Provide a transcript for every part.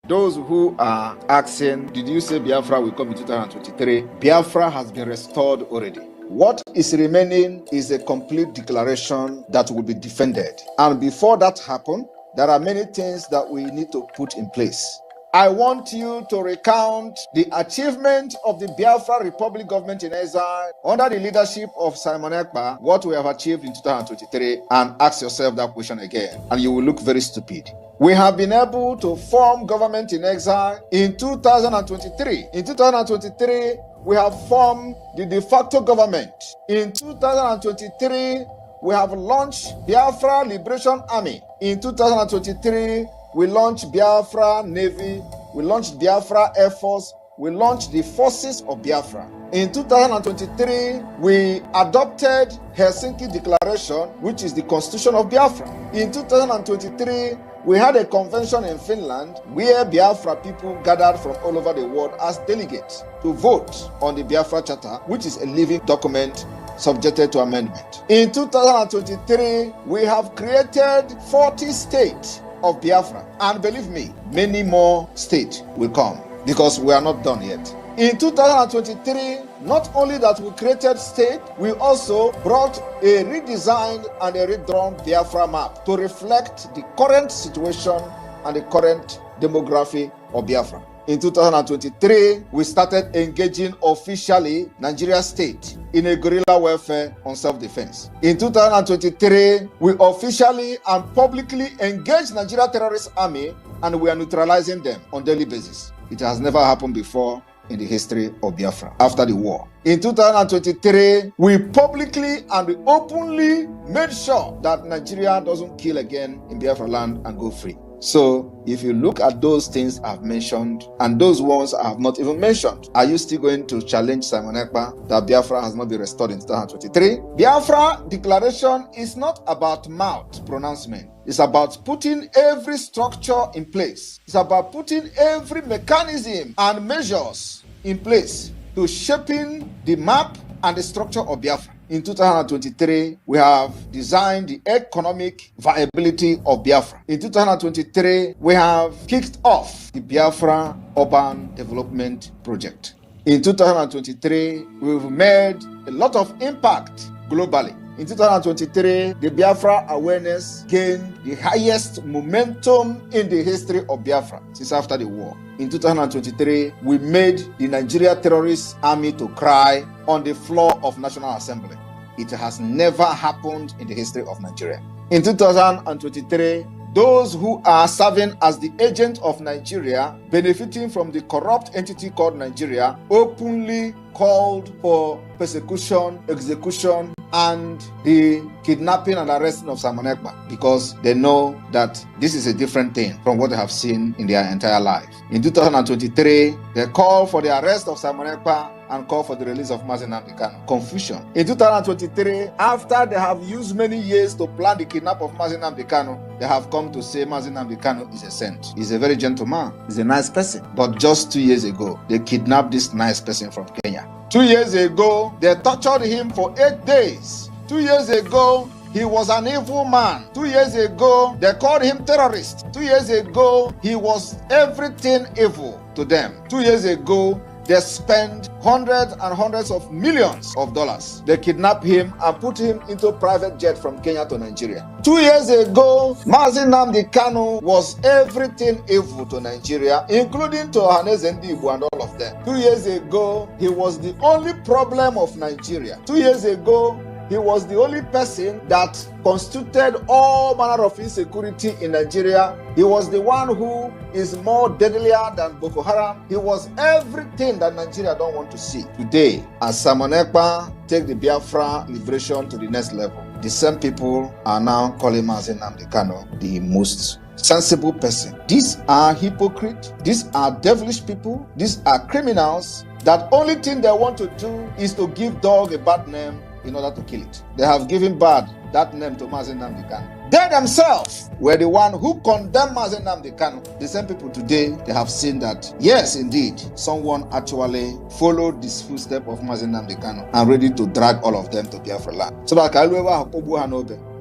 Those who are asking, did you say Biafra will come in 2023? Biafra has been restored already. What is remaining is a complete declaration that will be defended. And before that happens, there are many things that we need to put in place. I want you to recount the achievement of the Biafra Republic government in exile under the leadership of Simon Ekpa, what we have achieved in 2023, and ask yourself that question again, and you will look very stupid. We have been able to form government in exile in 2023. In 2023, we have formed the de facto government. In 2023, we have launched Biafra Liberation Army. In 2023, we launched Biafra Navy, we launched Biafra Air Force, we launched the forces of Biafra. In 2023, we adopted Helsinki Declaration, which is the constitution of Biafra. In 2023, we had a convention in Finland where Biafra people gathered from all over the world as delegates to vote on the Biafra Charter, which is a living document subjected to amendment. In 2023, we have created 40 states of Biafra. And believe me, many more states will come because we are not done yet. In 2023, not only that we created state, we also brought a redesigned and a redrawn Biafra map to reflect the current situation and the current demography of Biafra. In 2023, we started engaging officially Nigeria state in a guerrilla warfare on self-defense. In 2023, we officially and publicly engaged Nigeria terrorist army, and we are neutralizing them on a daily basis. It has never happened before in the history of Biafra after the war. In 2023, we publicly and openly made sure that Nigeria doesn't kill again in Biafra land and go free. So, if you look at those things I've mentioned and those ones I have not even mentioned, are you still going to challenge Simon Ekpa that Biafra has not been restored in 2023? Biafra declaration is not about mouth pronouncement. It's about putting every structure in place. It's about putting every mechanism and measures in place to shaping the map and the structure of Biafra. In 2023, we have designed the economic viability of Biafra. In 2023, we have kicked off the Biafra Urban Development Project. In 2023, we've made a lot of impact globally. In 2023, the Biafra awareness gained the highest momentum in the history of Biafra since after the war. In 2023, we made the Nigeria terrorist army to cry on the floor of National Assembly. It has never happened in the history of Nigeria. In 2023, those who are serving as the agent of Nigeria, benefiting from the corrupt entity called Nigeria, openly called for persecution, execution, and the kidnapping and arresting of Simon Ekpa because they know that this is a different thing from what they have seen in their entire life. In 2023, they call for the arrest of Simon Ekpa and call for the release of Mazi Nnamdi Kanu. Confusion. In 2023, after they have used many years to plan the kidnap of Mazi Nnamdi Kanu, they have come to say Mazi Nnamdi Kanu is a saint. He's a very gentle man. He's a nice person. But just 2 years ago, they kidnapped this nice person from Kenya. 2 years ago, they tortured him for 8 days. 2 years ago, he was an evil man. 2 years ago, they called him terrorist. 2 years ago, he was everything evil to them. 2 years ago, they spent hundreds and hundreds of millions of dollars. They kidnapped him and put him into a private jet from Kenya to Nigeria. 2 years ago, Mazi Nnamdi Kanu was everything evil to Nigeria, including to Ohaneze Ndigbo and all of them. 2 years ago, he was the only problem of Nigeria. 2 years ago, he was the only person that constituted all manner of insecurity in Nigeria. He was the one who is more deadlier than Boko Haram. He was everything that Nigeria don't want to see. Today, as Simon Ekpa take the Biafra liberation to the next level, the same people are now calling Mazi Nnamdi Kanu the most sensible person. These are hypocrites. These are devilish people. These are criminals that only thing they want to do is to give dog a bad name in order to kill it. They have given that name to Mazi Nnamdi Kanu. They themselves were the one who condemned Mazi Nnamdi Kanu. The same people today, they have seen that, yes, indeed, someone actually followed this footstep of Mazi Nnamdi Kanu and ready to drag all of them to Biafra land. So that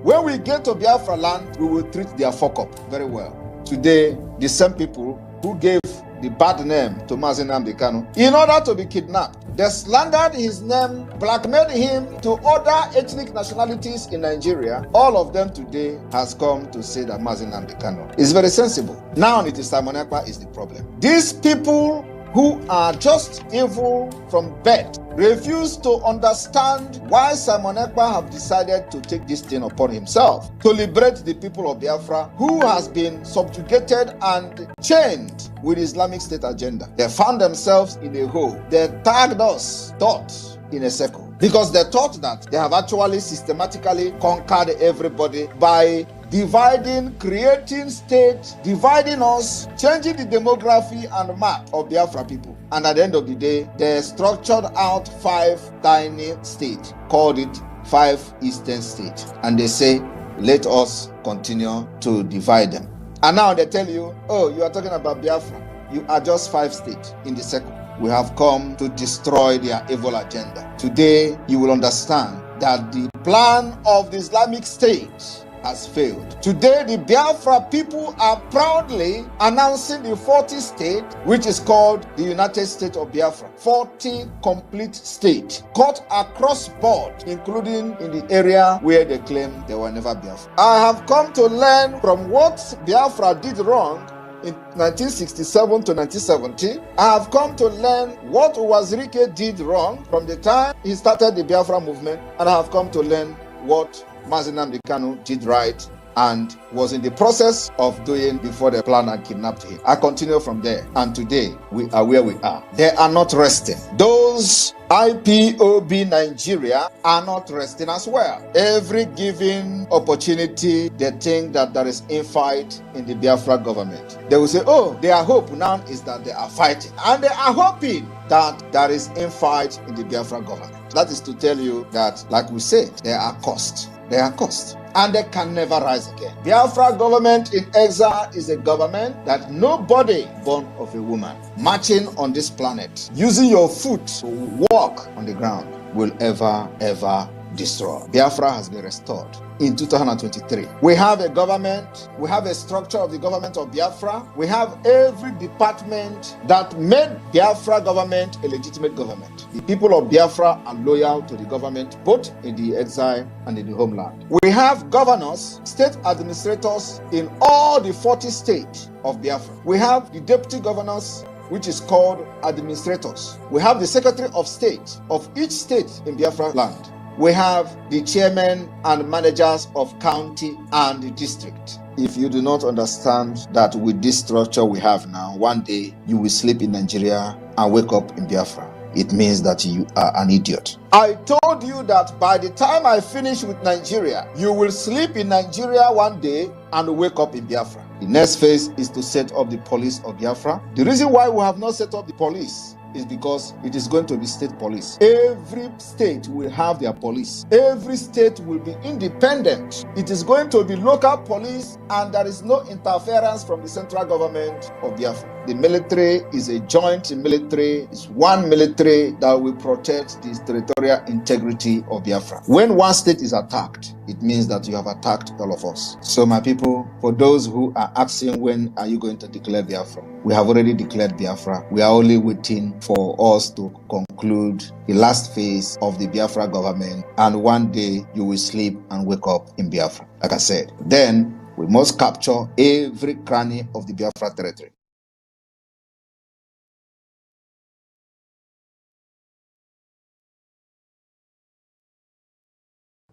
when we get to Biafra land, we will treat their fuck up very well. Today, the same people who gave the bad name to Mazi Nnamdi Kanu, in order to be kidnapped. They slandered his name, blackmailed him to other ethnic nationalities in Nigeria. All of them today has come to say that Mazi Nnamdi Kanu is very sensible. Now it is Simon Ekpa is the problem. These people who are just evil from birth refuse to understand why Simon Ekpa have decided to take this thing upon himself to liberate the people of Biafra who has been subjugated and chained with Islamic State agenda. They found themselves in a hole. They tagged us, thought, in a circle, because they thought that they have actually systematically conquered everybody by dividing, creating states, dividing us, changing the demography and map of Biafra people. And at the end of the day, they structured out 5 tiny states, called it 5 Eastern states. And they say, let us continue to divide them. And now they tell you, oh, you are talking about Biafra. You are just 5 states in the circle. We have come to destroy their evil agenda. Today, you will understand that the plan of the Islamic State has failed. Today, the Biafra people are proudly announcing the 40th state, which is called the United States of Biafra. 40 complete states, cut across board, including in the area where they claim they were never Biafra. I have come to learn from what Biafra did wrong in 1967 to 1970. I have come to learn what Wazirike did wrong from the time he started the Biafra movement, and I have come to learn what Mazi Nnamdi Kanu did right and was in the process of doing before they planned and kidnapped him. I continue from there, and today we are where we are. They are not resting. Those IPOB Nigeria are not resting as well. Every given opportunity, they think that there is infight in the Biafra government. They will say, oh, their hope now is that they are fighting. And they are hoping that there is infight in the Biafra government. That is to tell you that, like we said, they are cursed. They are cursed. And they can never rise again. Biafra government in exile is a government that nobody born of a woman marching on this planet, using your foot to walk on the ground, will ever destroy. Biafra has been restored in 2023. We have a government, we have a structure of the government of Biafra, we have every department that made Biafra government a legitimate government. The people of Biafra are loyal to the government, both in the exile and in the homeland. We have governors, state administrators in all the 40 states of Biafra. We have the deputy governors, which is called administrators. We have the secretary of state of each state in Biafra land. We have the chairmen and managers of county and the district. If you do not understand that with this structure we have now, one day you will sleep in Nigeria and wake up in Biafra, it means that you are an idiot. I told you that by the time I finish with Nigeria, you will sleep in Nigeria one day and wake up in Biafra. The next phase is to set up the police of Biafra. The reason why we have not set up the police is because it is going to be state police. Every state will have their police. Every state will be independent. It is going to be local police, and there is no interference from the central government of Biafra. The military is a joint military. It's one military that will protect the territorial integrity of Biafra. When one state is attacked, it means that you have attacked all of us. So my people, for those who are asking when are you going to declare Biafra, we have already declared Biafra. We are only waiting for us to conclude the last phase of the Biafra government, and one day you will sleep and wake up in Biafra. Like I said, then we must capture every cranny of the Biafra territory.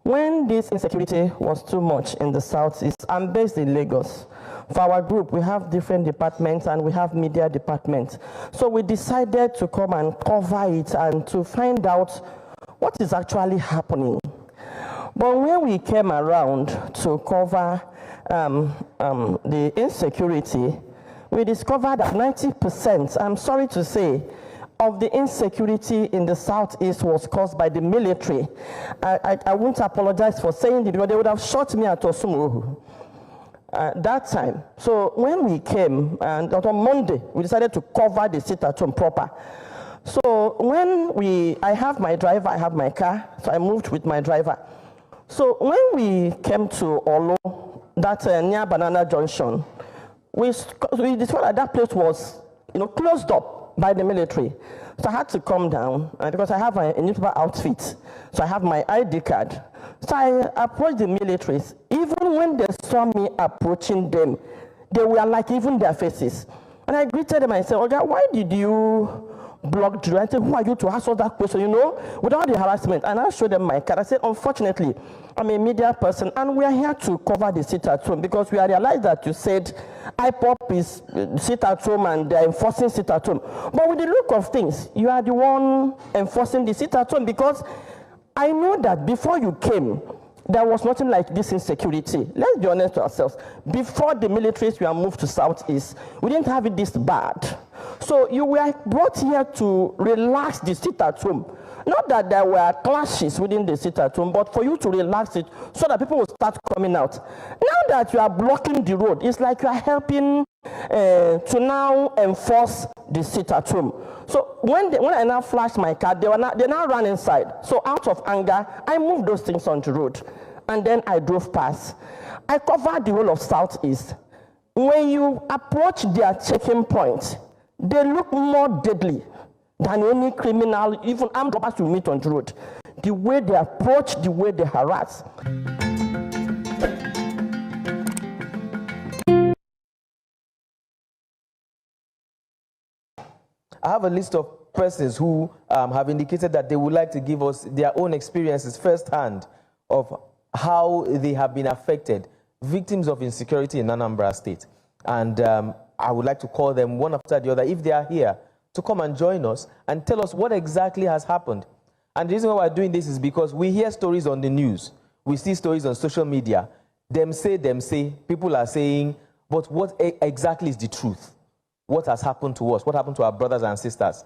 When this insecurity was too much in the southeast, I'm based in Lagos. For our group, we have different departments and we have media departments. So we decided to come and cover it and to find out what is actually happening. But when we came around to cover the insecurity, we discovered that 90%, I'm sorry to say, of the insecurity in the southeast was caused by the military. I won't apologize for saying it, but they would have shot me at Osumuhu that time. So when we came, and on Monday, we decided to cover the sit-at-home proper. So when I have my driver, I have my car, so I moved with my driver. So when we came to Olo, that near Banana Junction, we discovered that place was, closed up by the military. So I had to come down, because I have a newspaper outfit, so I have my ID card. So I approached the militaries. Even when they saw me approaching them, they were like, even their faces. And I greeted them and I said, "Oga, why did you block Drew?" I said, "Who are you to ask us that question, without the harassment?" And I showed them my card. I said, "Unfortunately, I'm a media person, and we are here to cover the sit-at-home, because we realized that you said IPOP is sit-at-home and they're enforcing sit-at-home. But with the look of things, you are the one enforcing the sit-at-home, because I know that before you came, there was nothing like this insecurity. Let's be honest to ourselves. Before the militaries were moved to Southeast, we didn't have it this bad. So you were brought here to relax the sit-at-home. Not that there were clashes within the sit-at-home, but for you to relax it so that people will start coming out. Now that you are blocking the road, it's like you are helping to now enforce the sit-at-home. So when I now flashed my card, they now ran inside. So out of anger, I moved those things on the road. And then I drove past. I covered the whole of Southeast. When you approach their checking point, they look more deadly than any criminal, even armed robbers you meet on the road. The way they approach, the way they harass. I have a list of persons who have indicated that they would like to give us their own experiences firsthand of how they have been affected, victims of insecurity in Anambra State. And I would like to call them one after the other, if they are here, to come and join us and tell us what exactly has happened. And the reason why we're doing this is because we hear stories on the news. We see stories on social media. Them say, people are saying, but what exactly is the truth? What has happened to us? What happened to our brothers and sisters?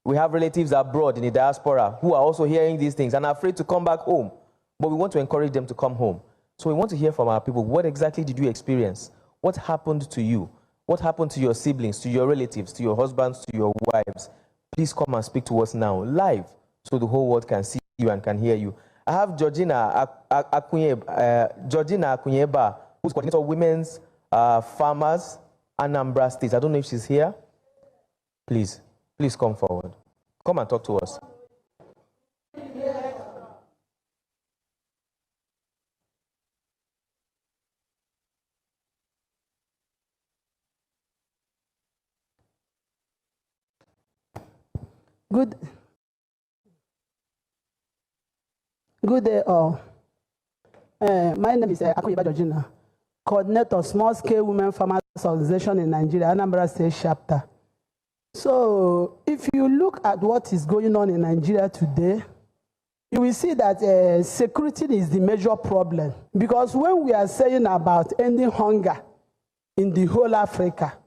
We have relatives abroad in the diaspora who are also hearing these things and are afraid to come back home. But we want to encourage them to come home. So we want to hear from our people. What exactly did you experience? What happened to you? What happened to your siblings, to your relatives, to your husbands, to your wives? Please come and speak to us now, live, so the whole world can see you and can hear you. I have Georgina Akunyeba, who's coordinator of Women's Farmers, Anambra State. I don't know if she's here. Please come forward. Come and talk to us. Good day, all. My name is Akunyeba Georgina, coordinator Small Scale Women Farmers Organization in Nigeria, Anambra State chapter. So, if you look at what is going on in Nigeria today, you will see that security is the major problem. Because when we are saying about ending hunger in the whole Africa,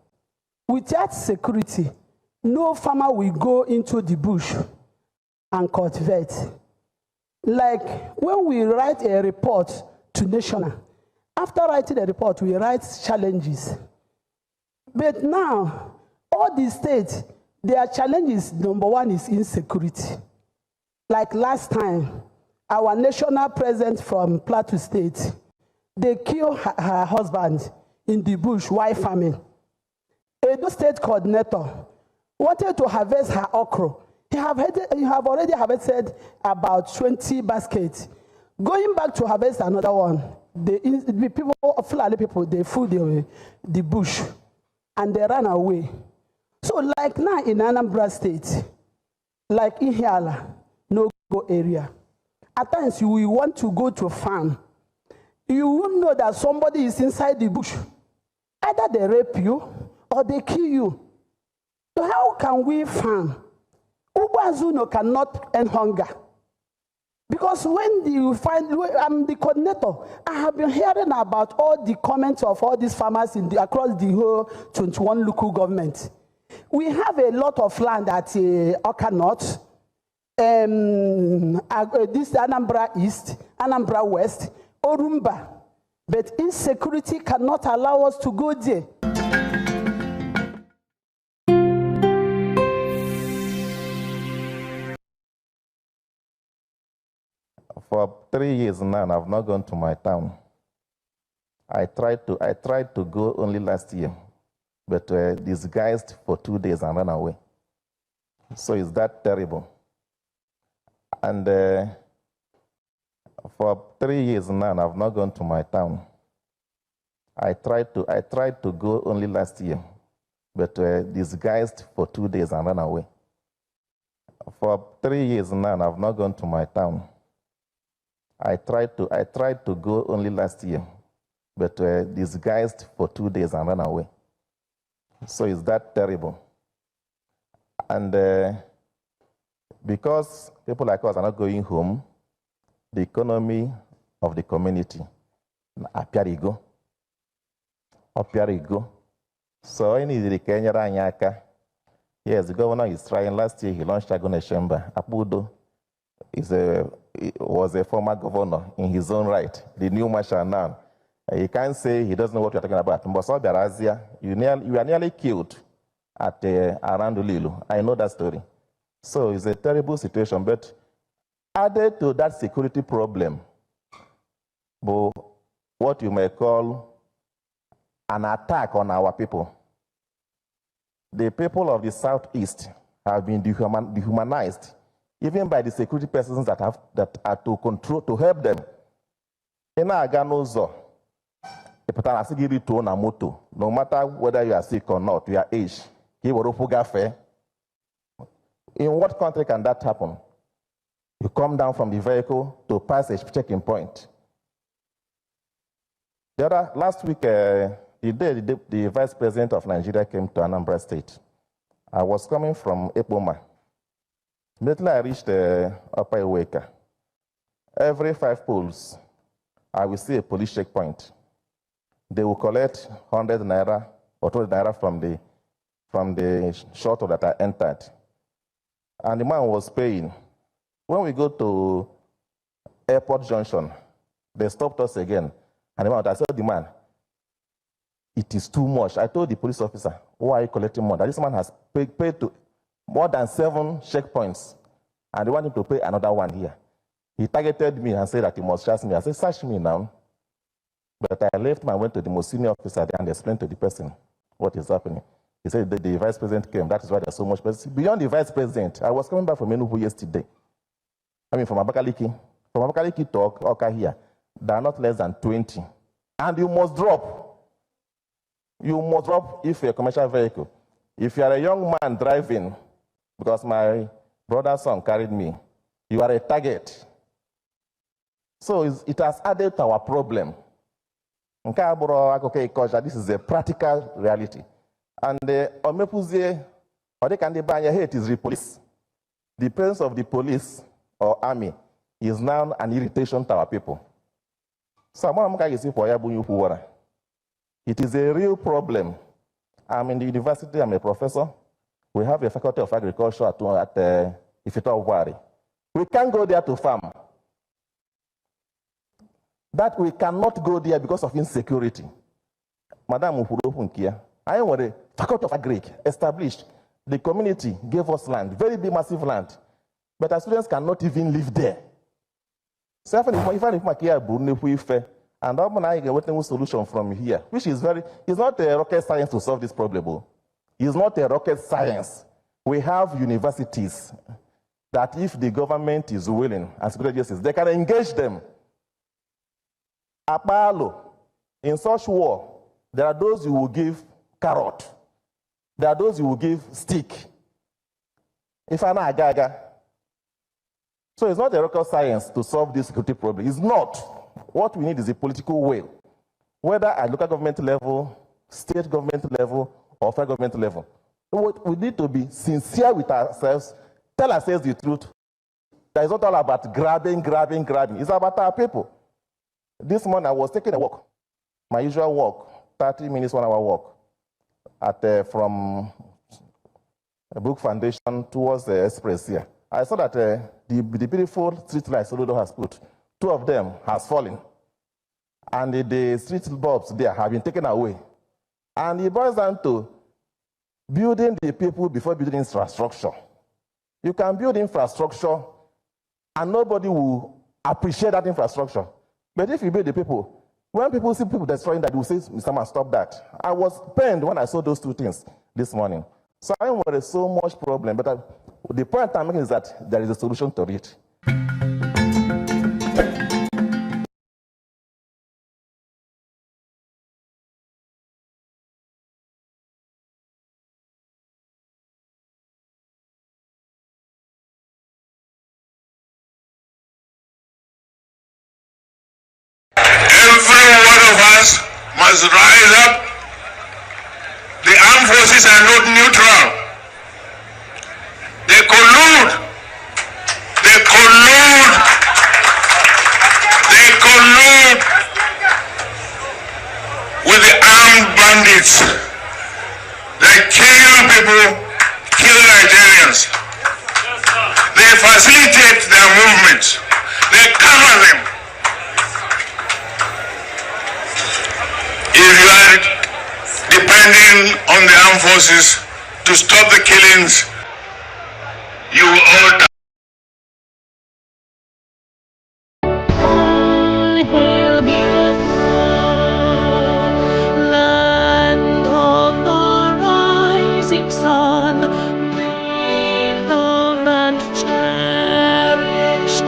without security, no farmer will go into the bush and cultivate. Like when we write a report to National, after writing a report, we write challenges. But now, all the states, their challenges, number one is insecurity. Like last time, our national president from Plateau State, they killed her husband in the bush while farming. Edo State coordinator wanted to harvest her okra. You have already harvested about 20 baskets. Going back to harvest another one, the people, Fulani people, they fooled the bush and they ran away. So like now in Anambra State, like in Hiala, no-go area, at times you will want to go to a farm. You won't know that somebody is inside the bush. Either they rape you or they kill you. So how can we farm? Ubazuno cannot end hunger. Because when you find, I'm the coordinator, I have been hearing about all the comments of all these farmers across the whole 21 local government. We have a lot of land at Oka North, this Anambra East, Anambra West, Orumba. But insecurity cannot allow us to go there. For 3 years now, I've not gone to my town. I tried to go only last year. but disguised for 2 days and ran away. So is that terrible? And for 3 years now, I've not gone to my town. I tried to go only last year, but disguised for 2 days and ran away. For 3 years now, I've not gone to my town. I tried to go only last year, but disguised for 2 days and ran away. So is that terrible? And because people like us are not going home, the economy of the community appear to go. So I need the Kenya Anyaka. Yes, the governor is trying. Last year he launched Agone Shemba. Apudo was a former governor in his own right, the new marshal now. You can't say he doesn't know what you're talking about. Mboso Barazia, you are nearly killed at around Lilu. I know that story. So it's a terrible situation, but added to that security problem, but what you may call an attack on our people. The people of the Southeast have been dehumanized, even by the security persons that are to control, to help them. In Aganozo, no matter whether you are sick or not, your age, in what country can that happen? You come down from the vehicle to pass a checking point. Last week, the Vice President of Nigeria came to Anambra State. I was coming from Epoma. Immediately I reached Upper Iweka. Every 5 poles, I will see a police checkpoint. They will collect 100 naira or 20 naira from the shuttle that I entered. And the man was paying. When we go to Airport Junction, they stopped us again. And I said, the man, it is too much. I told the police officer, why are you collecting more? That this man has paid to more than 7 checkpoints, and they want him to pay another one here. He targeted me and said that he must search me. I said, search me now. But I left him and went to the most senior officer there and explained to the person what is happening. He said the vice president came. That is why there's so much. But beyond the vice president, I was coming back from Enugu yesterday. I mean, from Abakaliki. From Abakaliki to Oka here, there are not less than 20. And you must drop. You must drop if you're a commercial vehicle. If you are a young man driving, because my brother's son carried me, you are a target. So it has added to our problem. This is a practical reality. And hate is the police. The presence of the police or army is now an irritation to our people. So it is a real problem. I'm in the university, I'm a professor. We have a faculty of agriculture at Ifitawari. We can't go there to farm. That we cannot go there because of insecurity. Madam Uhuropunkia, I am a faculty of agric established. The community gave us land, very big, massive land. But our students cannot even live there. So if and I get a solution from here, which is it's not a rocket science to solve this problem. It's not a rocket science. We have universities that if the government is willing and security justice, they can engage them. Apalo, in such war, there are those you will give carrot. There are those you will give stick. If I'm not a gaga. So it's not a rocket science to solve this security problem. It's not. What we need is a political will, whether at local government level, state government level, or federal government level. We need to be sincere with ourselves, tell ourselves the truth. That it's not all about grabbing. It's about our people. This morning I was taking a walk, my usual walk, 30 minutes, 1 hour walk, from Brook Foundation towards the Express here. I saw that the beautiful street lights Solodo has put, 2 of them has fallen. And the street bulbs there have been taken away. And it boils down to building the people before building infrastructure. You can build infrastructure and nobody will appreciate that infrastructure. But if you build the people, When people see people destroying that, they will say, Mr. Man, stop that. I was pained when I saw those two things this morning. So I know there is so much problem, but the point I'm making is that there is a solution to it. Every one of us must rise up. The armed forces are not neutral. They collude. They collude. They collude with the armed bandits. They kill people, kill Nigerians. They facilitate their movements. They cover them. If you are depending on the armed forces to stop the killings, you will all die. Land of the rising sun, we love and cherish.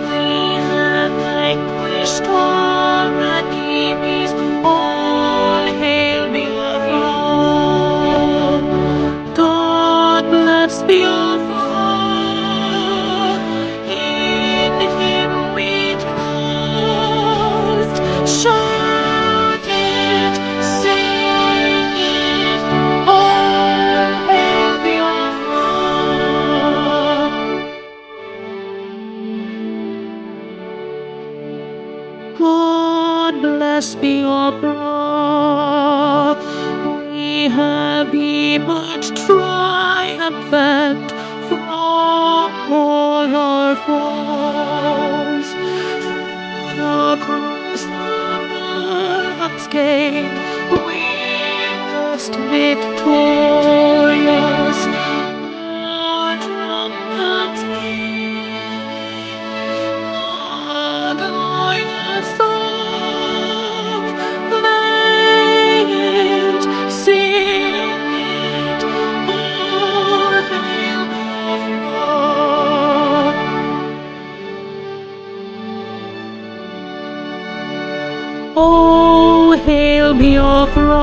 We have vanquished our enemies. All hail Biafra. God bless Biafra. In Him we trust. Shout it, sing it, all hail Biafra. God bless Biafra. We have emerged triumphant from all our foes. Across the unscathed, we rest victorious. Our trumpets the guidance of valiant, sing it, all hail Biafra. Oh, hail Biafra,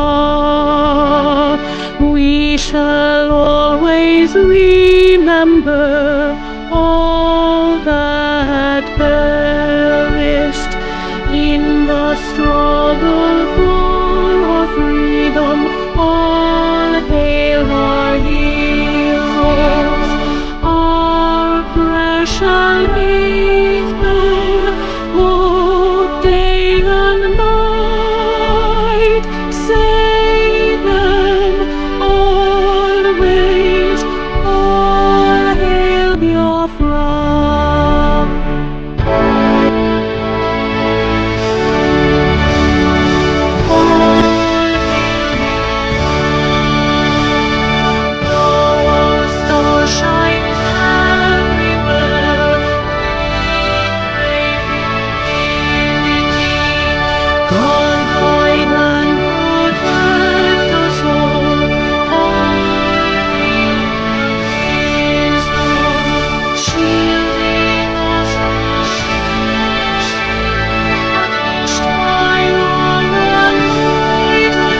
we shall always remember all that perished in the struggle for our freedom. All hail our heroes, our precious men, who day and night save them always. All hail Biafra. Our star shines everywhere. We pray God guide and protect us all. Wisdom, shielding us unleashed by love and might and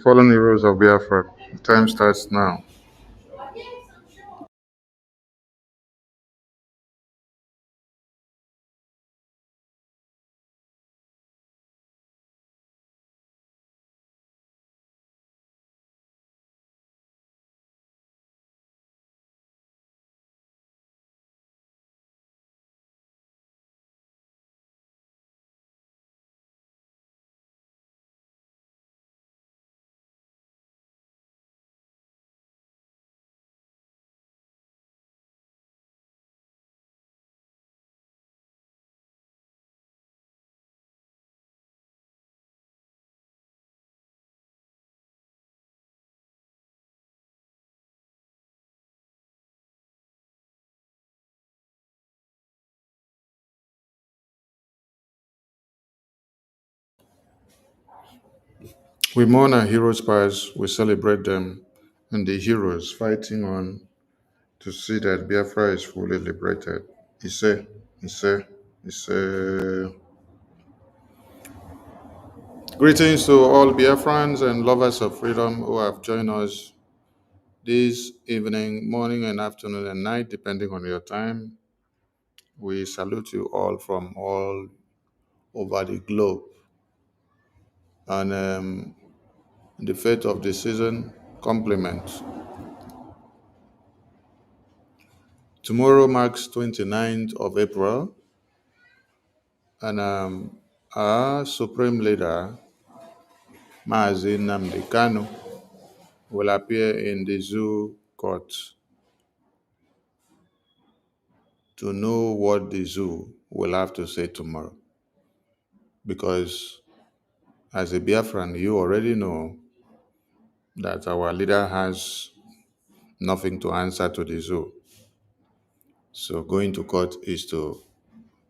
Following the rules of Biafra, the time starts now. We mourn our heroes past, we celebrate them, and the heroes fighting on to see that Biafra is fully liberated. Ise, Ise, Ise. Greetings to all Biafrans and lovers of freedom who have joined us this evening, morning, and afternoon and night, depending on your time. We salute you all from all over the globe. And the fate of the season, compliments. Tomorrow marks 29th of April, and our Supreme Leader, Mazi Nnamdi Kanu, will appear in the zoo court to know what the zoo will have to say tomorrow. Because as a Biafran, you already know that our leader has nothing to answer to the zoo. So going to court is to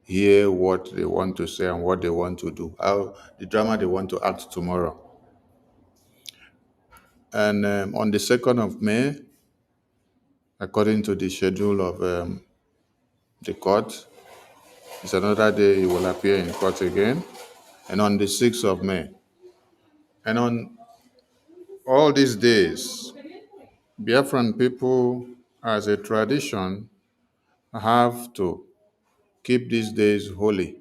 hear what they want to say and what they want to do, how the drama they want to act tomorrow. And on the 2nd of May, according to the schedule of the court, it's another day he will appear in court again. And on the 6th of May. And on all these days, Biafran people, as a tradition, have to keep these days holy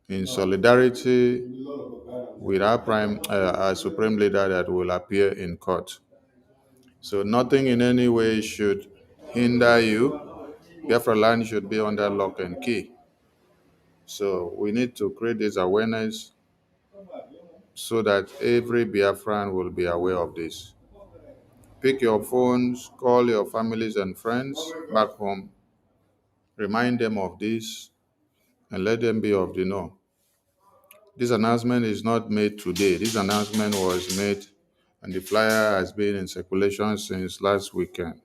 in solidarity with our supreme leader that will appear in court. So nothing in any way should hinder you. Biafra land should be under lock and key. So we need to create this awareness so that every Biafran will be aware of this. Pick your phones, call your families and friends back home, remind them of this, and let them be of the know. This announcement is not made today. This announcement was made, and the flyer has been in circulation since last weekend.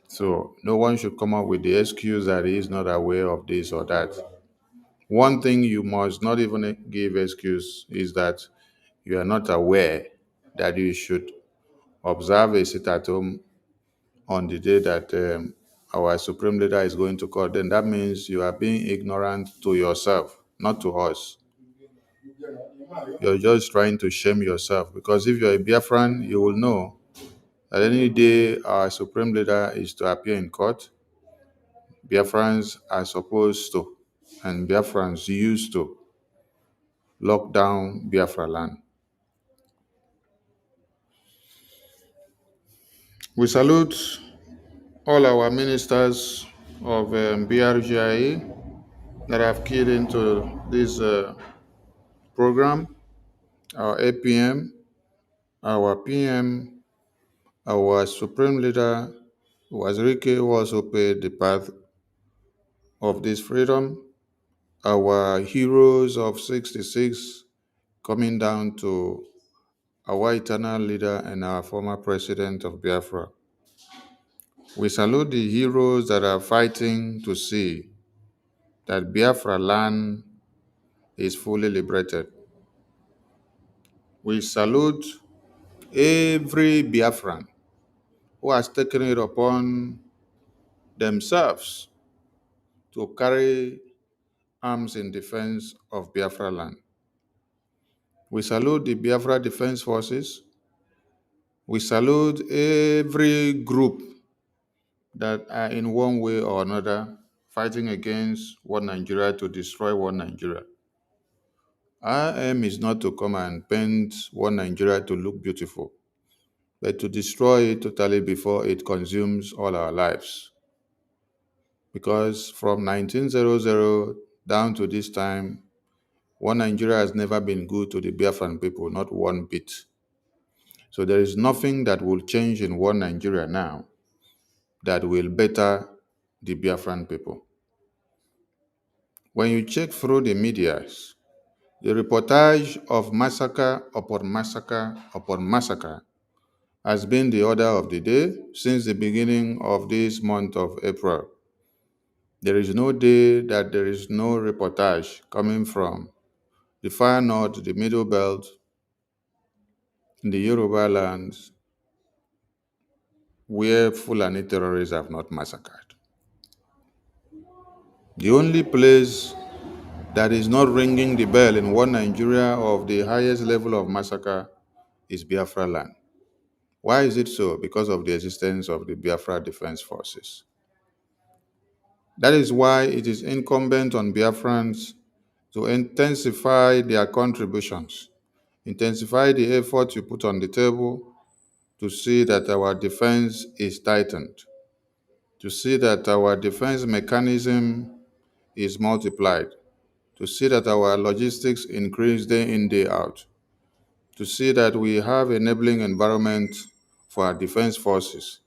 So no one should come up with the excuse that he is not aware of this or that. One thing you must not even give excuse is that you are not aware that you should observe a sit at home on the day that our supreme leader is going to court. Then that means you are being ignorant to yourself, not to us. You're just trying to shame yourself, because if you're a Biafran, you will know that any day our supreme leader is to appear in court, Biafrans are supposed to, and Biafrans used to, lock down Biafra land. We salute all our ministers of BRGIE that have keyed into this program, our APM, our PM, our Supreme Leader, Wazirike, who also paid the path of this freedom, our heroes of 66, coming down to our eternal leader and our former president of Biafra. We salute the heroes that are fighting to see that Biafra land is fully liberated. We salute every Biafran who has taken it upon themselves to carry arms in defense of Biafra land. We salute the Biafra Defense Forces. We salute every group that are in one way or another fighting against one Nigeria to destroy one Nigeria. Our aim is not to come and paint one Nigeria to look beautiful, but to destroy it totally before it consumes all our lives. Because from 1900 down to this time, one Nigeria has never been good to the Biafran people, not one bit. So there is nothing that will change in one Nigeria now that will better the Biafran people. When you check through the medias, the reportage of massacre upon massacre upon massacre has been the order of the day since the beginning of this month of April. There is no day that there is no reportage coming from the far north, the middle belt, in the Yoruba lands where Fulani terrorists have not massacred. The only place that is not ringing the bell in one Nigeria of the highest level of massacre is Biafra land. Why is it so? Because of the existence of the Biafra Defense Forces. That is why it is incumbent on Biafrans to intensify their contributions, intensify the effort you put on the table to see that our defense is tightened, to see that our defense mechanism is multiplied, to see that our logistics increase day in, day out, to see that we have enabling environment for our defense forces.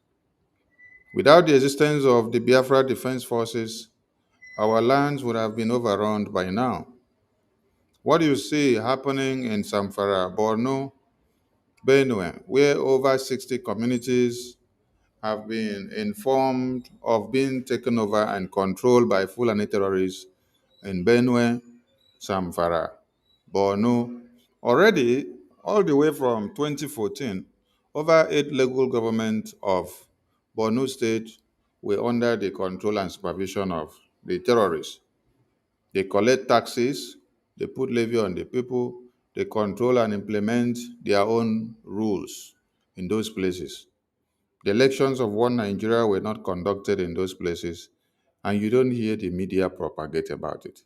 Without the existence of the Biafra Defense Forces, our lands would have been overrun by now. What you see happening in Zamfara, Borno, Benue, where over 60 communities have been informed of being taken over and controlled by Fulani terrorists in Benue, Zamfara, Borno. Already, all the way from 2014, over 8 local governments of Borno State were under the control and supervision of the terrorists. They collect taxes, they put levy on the people, they control and implement their own rules in those places. The elections of one Nigeria were not conducted in those places, and you don't hear the media propagate about it.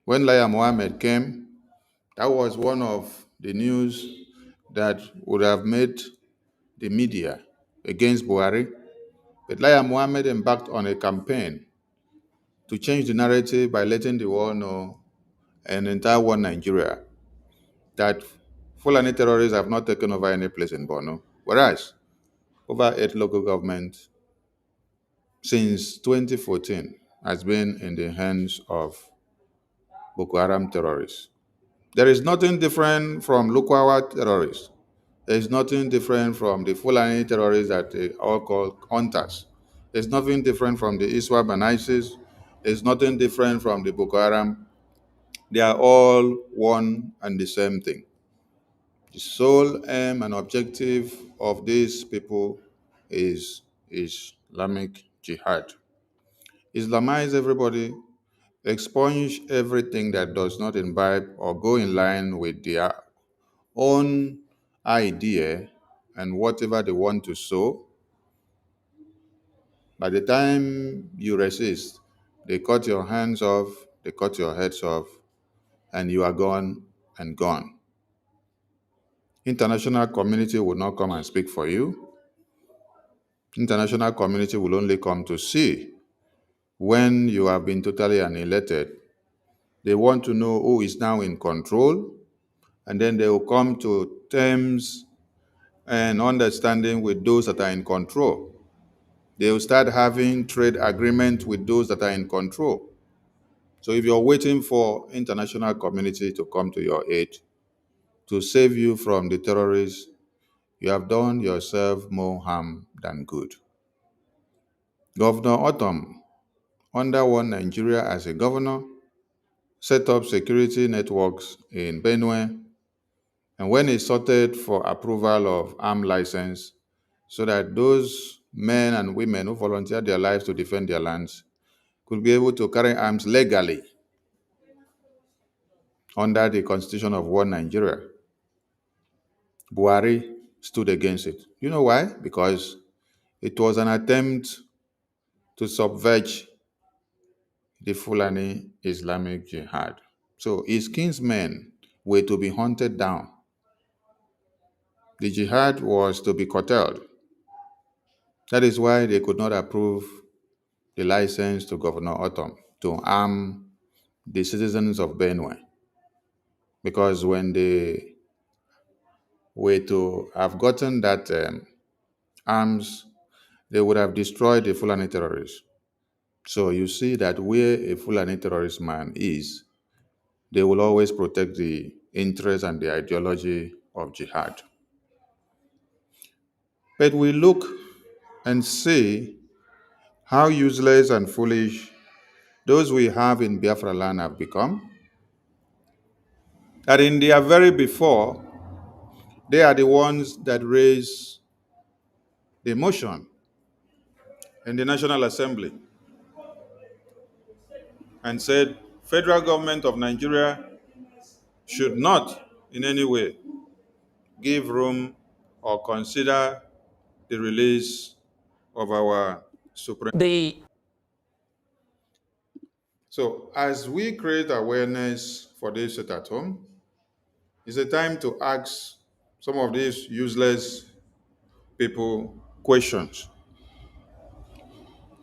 When Laya Mohammed came, that was one of the news that would have made the media against Buhari. But Laya Mohammed embarked on a campaign to change the narrative by letting the world know, and entire one Nigeria, that Fulani terrorists have not taken over any place in Borno, whereas over 8 local governments since 2014 has been in the hands of Boko Haram terrorists. There is nothing different from Lukwawa terrorists. There is nothing different from the Fulani terrorists that they all call hunters. There's nothing different from the ISWAP and ISIS. There's nothing different from the Boko Haram. They are all one and the same thing. The sole aim and objective of these people is Islamic Jihad. Islamize everybody, expunge everything that does not imbibe or go in line with their own idea and whatever they want to sow. By the time you resist, they cut your hands off, they cut your heads off, and you are gone and gone. International community will not come and speak for you. International community will only come to see when you have been totally annihilated. They want to know who is now in control, and then they will come to terms and understanding with those that are in control. They will start having trade agreements with those that are in control. So if you're waiting for international community to come to your aid to save you from the terrorists, you have done yourself more harm than good. Governor Autumn, under one Nigeria as a governor, set up security networks in Benue, and when he sorted for approval of arm license, so that those men and women who volunteered their lives to defend their lands could be able to carry arms legally under the constitution of one Nigeria, Buhari stood against it. You know why? Because it was an attempt to subvert the Fulani Islamic Jihad. So his kinsmen were to be hunted down. The jihad was to be curtailed. That is why they could not approve the license to Governor Autumn to arm the citizens of Benue. Because when they were to have gotten that arms, they would have destroyed the Fulani terrorists. So you see that where a Fulani terrorist man is, they will always protect the interests and the ideology of jihad. But we look and see how useless and foolish those we have in Biafra land have become. That in their very before, They are the ones that raise the motion in the National Assembly and said federal government of Nigeria should not in any way give room or consider the release of our Supreme. So as we create awareness for this sit at home, it's a time to ask some of these useless people questions.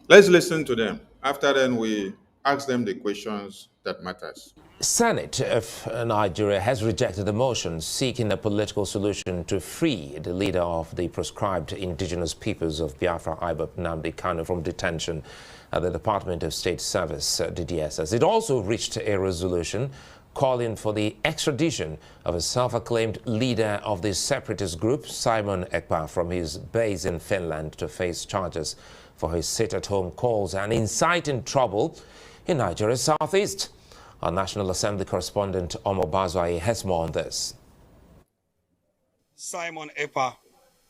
Let's listen to them. After then, we ask them the questions that matters. Senate of Nigeria has rejected a motion seeking a political solution to free the leader of the proscribed indigenous peoples of Biafra, Ibab Nnamdi Kanu, from detention at the Department of State Service, DDSS. It also reached a resolution calling for the extradition of a self-acclaimed leader of the separatist group, Simon Ekpa, from his base in Finland to face charges for his sit-at-home calls and inciting trouble in Nigeria's southeast. Our National Assembly correspondent Omo Bazwai has more on this. Simon Ekpa,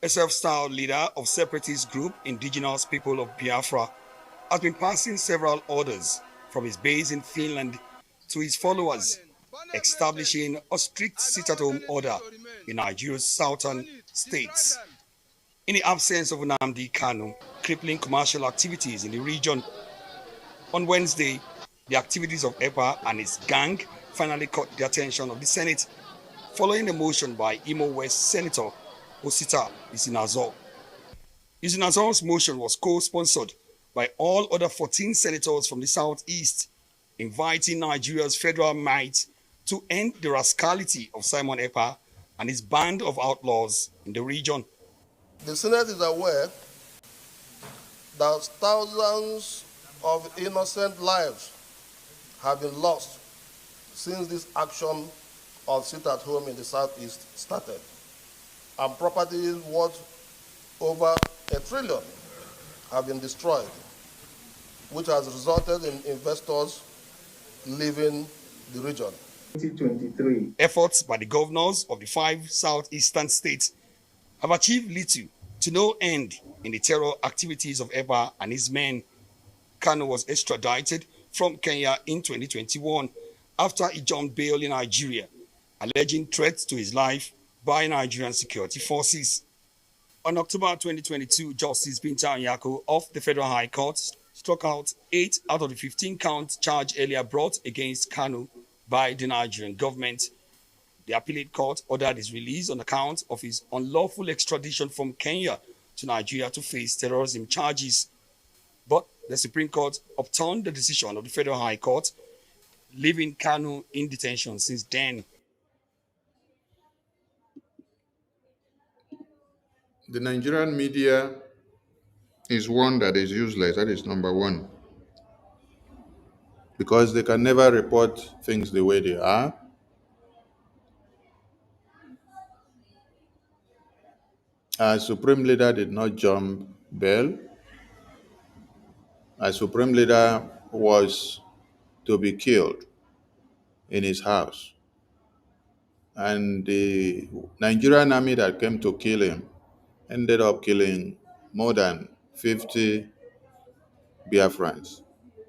a self-styled leader of separatist group Indigenous People of Biafra, has been passing several orders from his base in Finland to his followers, establishing a strict sit-at-home order in Nigeria's southern states. In the absence of Nnamdi Kanu, crippling commercial activities in the region. On Wednesday, the activities of Ekpa and his gang finally caught the attention of the Senate, following a motion by Imo West Senator Osita Isinazo. Isinazo's motion was co-sponsored by all other 14 senators from the southeast, inviting Nigeria's federal might to end the rascality of Simon Ekpa and his band of outlaws in the region. The Senate is aware that thousands of innocent lives have been lost since this action of sit-at-home in the southeast started, and properties worth over $1 trillion have been destroyed, which has resulted in investors leaving the region. 2023. Efforts by the governors of the 5 southeastern states have achieved little to no end in the terror activities of Ekpa and his men. Kanu was extradited from Kenya in 2021 after he jumped bail in Nigeria, alleging threats to his life by Nigerian security forces. On October 2022, Justice Binta Nyako of the Federal High Court struck out 8 out of the 15-count charge earlier brought against Kanu by the Nigerian government. The appellate court ordered his release on account of his unlawful extradition from Kenya to Nigeria to face terrorism charges. But the Supreme Court overturned the decision of the Federal High Court, leaving Kanu in detention since then. The Nigerian media is one that is useless. That is number one. Because they can never report things the way they are. Our Supreme Leader did not jump bail. Our Supreme Leader was to be killed in his house. And the Nigerian army that came to kill him ended up killing more than 50 Biafrans.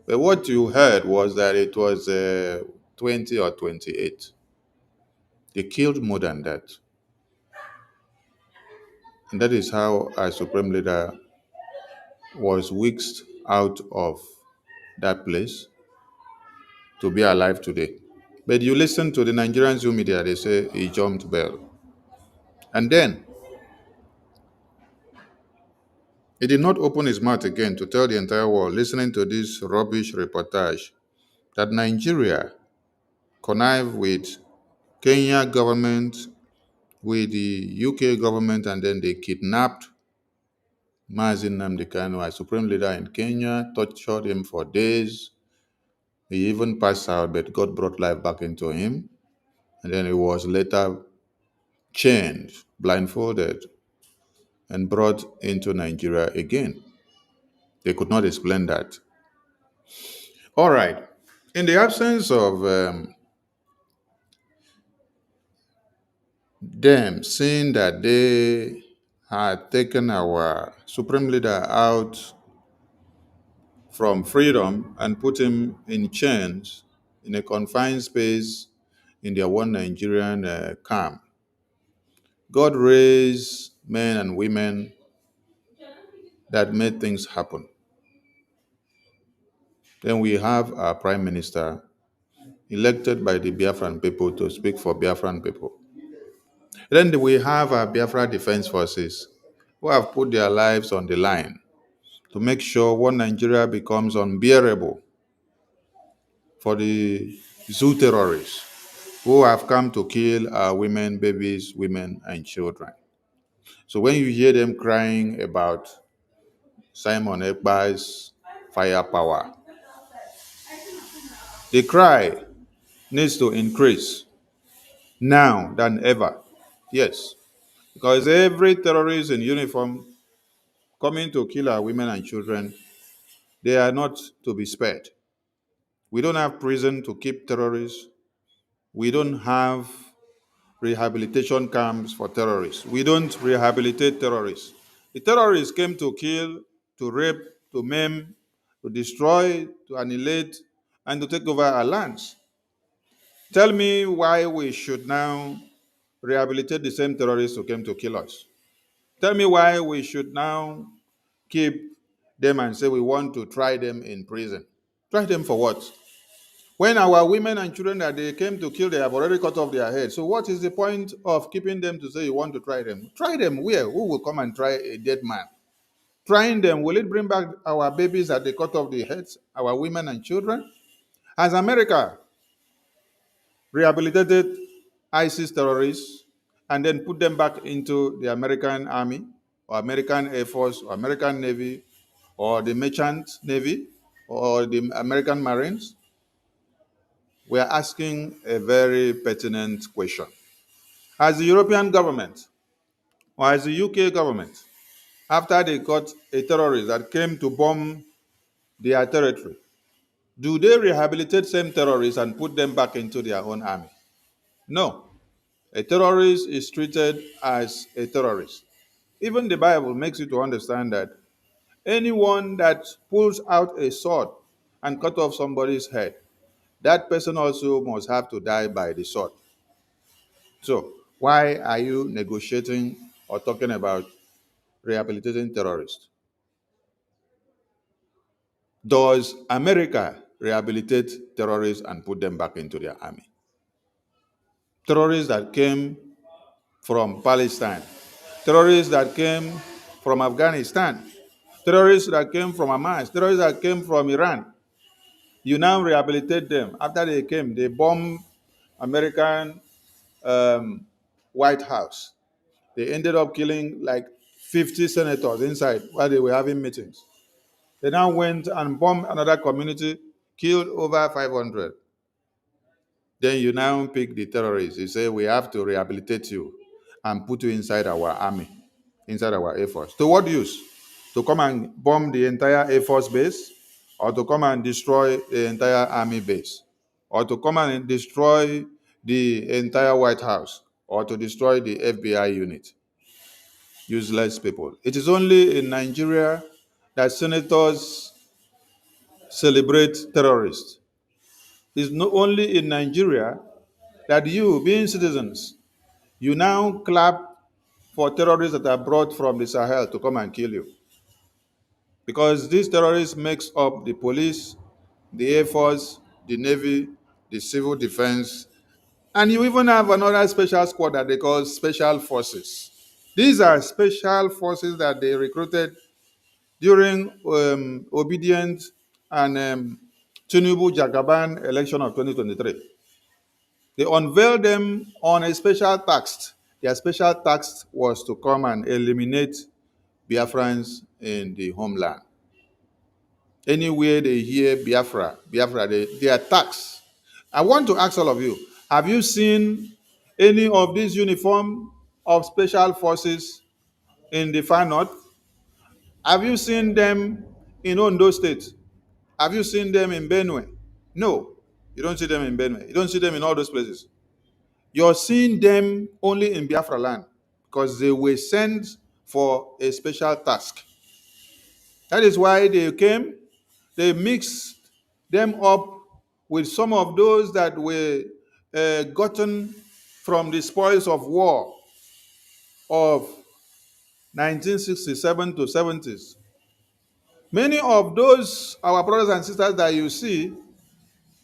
But what you heard was that it was 20 or 28. They killed more than that. And that is how our Supreme Leader was whisked out of that place to be alive today. But you listen to the Nigerian Zoo media, they say he jumped bail. And then he did not open his mouth again to tell the entire world, listening to this rubbish reportage, that Nigeria connived with Kenya government, with the UK government, and then they kidnapped Mazi Nnamdi Kanu, our supreme leader in Kenya, tortured him for days. He even passed out, but God brought life back into him. And then he was later chained, blindfolded, and brought into Nigeria again. They could not explain that. All right. In the absence of them, seeing that they had taken our supreme leader out from freedom and put him in chains in a confined space in their one Nigerian camp. God raised men and women that made things happen. Then we have our prime minister elected by the Biafran people to speak for Biafran people. Then we have our Biafra Defense Forces who have put their lives on the line to make sure one Nigeria becomes unbearable for the zoo terrorists who have come to kill our women, babies, women, and children. So when you hear them crying about Simon Ekpa's firepower, the cry needs to increase now than ever. Yes, because every terrorist in uniform coming to kill our women and children, they are not to be spared. We don't have prison to keep terrorists. We don't have rehabilitation camps for terrorists. We don't rehabilitate terrorists. The terrorists came to kill, to rape, to maim, to destroy, to annihilate, and to take over our lands. Tell me why we should now rehabilitate the same terrorists who came to kill us. Tell me why we should now keep them and say we want to try them in prison. Try them for what? When our women and children that they came to kill, they have already cut off their heads. So what is the point of keeping them to say you want to try them? Try them where? Who will come and try a dead man? Trying them, will it bring back our babies that they cut off the heads, our women and children? Has America rehabilitated ISIS terrorists and then put them back into the American Army or American Air Force or American Navy or the Merchant Navy or the American Marines? We are asking a very pertinent question. Has the European government or has the UK government, after they got a terrorist that came to bomb their territory, do they rehabilitate same terrorists and put them back into their own army? No. A terrorist is treated as a terrorist. Even the Bible makes you to understand that anyone that pulls out a sword and cut off somebody's head, that person also must have to die by the sword. So why are you negotiating or talking about rehabilitating terrorists? Does America rehabilitate terrorists and put them back into their army? Terrorists that came from Palestine, terrorists that came from Afghanistan, terrorists that came from Hamas, terrorists that came from Iran, you now rehabilitate them. After they came, they bombed American White House. They ended up killing like 50 senators inside while they were having meetings. They now went and bombed another community, killed over 500. Then you now pick the terrorists. You say, we have to rehabilitate you and put you inside our army, inside our Air Force. To what use? To come and bomb the entire Air Force base? Or to come and destroy the entire army base? Or to come and destroy the entire White House? Or to destroy the FBI unit? Useless people. It is only in Nigeria that senators celebrate terrorists. It's not only in Nigeria that you, being citizens, you now clap for terrorists that are brought from the Sahel to come and kill you. Because these terrorists makes up the police, the Air Force, the Navy, the Civil Defense, and you even have another special squad that they call Special Forces. These are special forces that they recruited during Obedient and Tinubu Jagaban election of 2023. They unveiled them on a special task. Their special task was to come and eliminate Biafrans in the homeland. Anywhere they hear Biafra, they are taxed. I want to ask all of you, have you seen any of these uniform of special forces in the far north? Have you seen them in Ondo State? Have you seen them in Benue? No, you don't see them in Benue. You don't see them in all those places. You're seeing them only in Biafra land because they were sent for a special task. That is why they came, they mixed them up with some of those that were gotten from the spoils of war of 1967 to 70s. Many of those, our brothers and sisters that you see,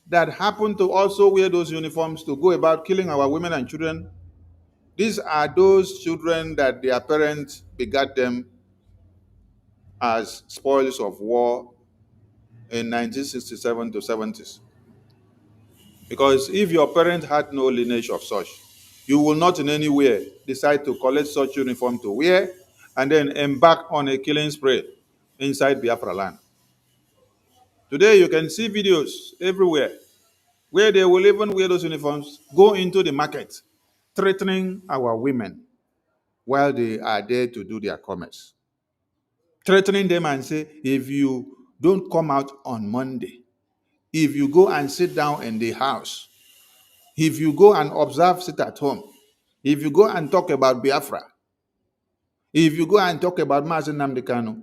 that happen to also wear those uniforms to go about killing our women and children, these are those children that their parents begat them as spoils of war in 1967 to 70s. Because if your parent had no lineage of such, you will not in any way decide to collect such uniform to wear and then embark on a killing spree inside Biafra land. Today you can see videos everywhere where they will even wear those uniforms, go into the market, threatening our women while they are there to do their commerce. Threatening them and say, if you don't come out on Monday, if you go and sit down in the house, if you go and observe, sit at home, if you go and talk about Biafra, if you go and talk about Mazi Nnamdi Kanu,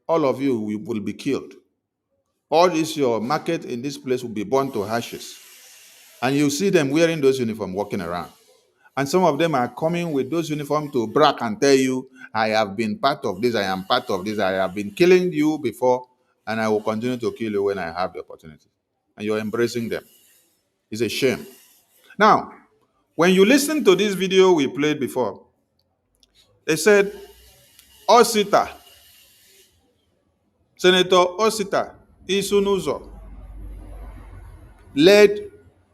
all of you will be killed. All this, your market in this place will be burned to ashes. And you see them wearing those uniforms walking around. And some of them are coming with those uniforms to brag and tell you, I have been part of this, I am part of this, I have been killing you before, and I will continue to kill you when I have the opportunity. And you're embracing them. It's a shame. Now, when you listen to this video we played before, they said, Osita, Senator Osita Isunuzo, led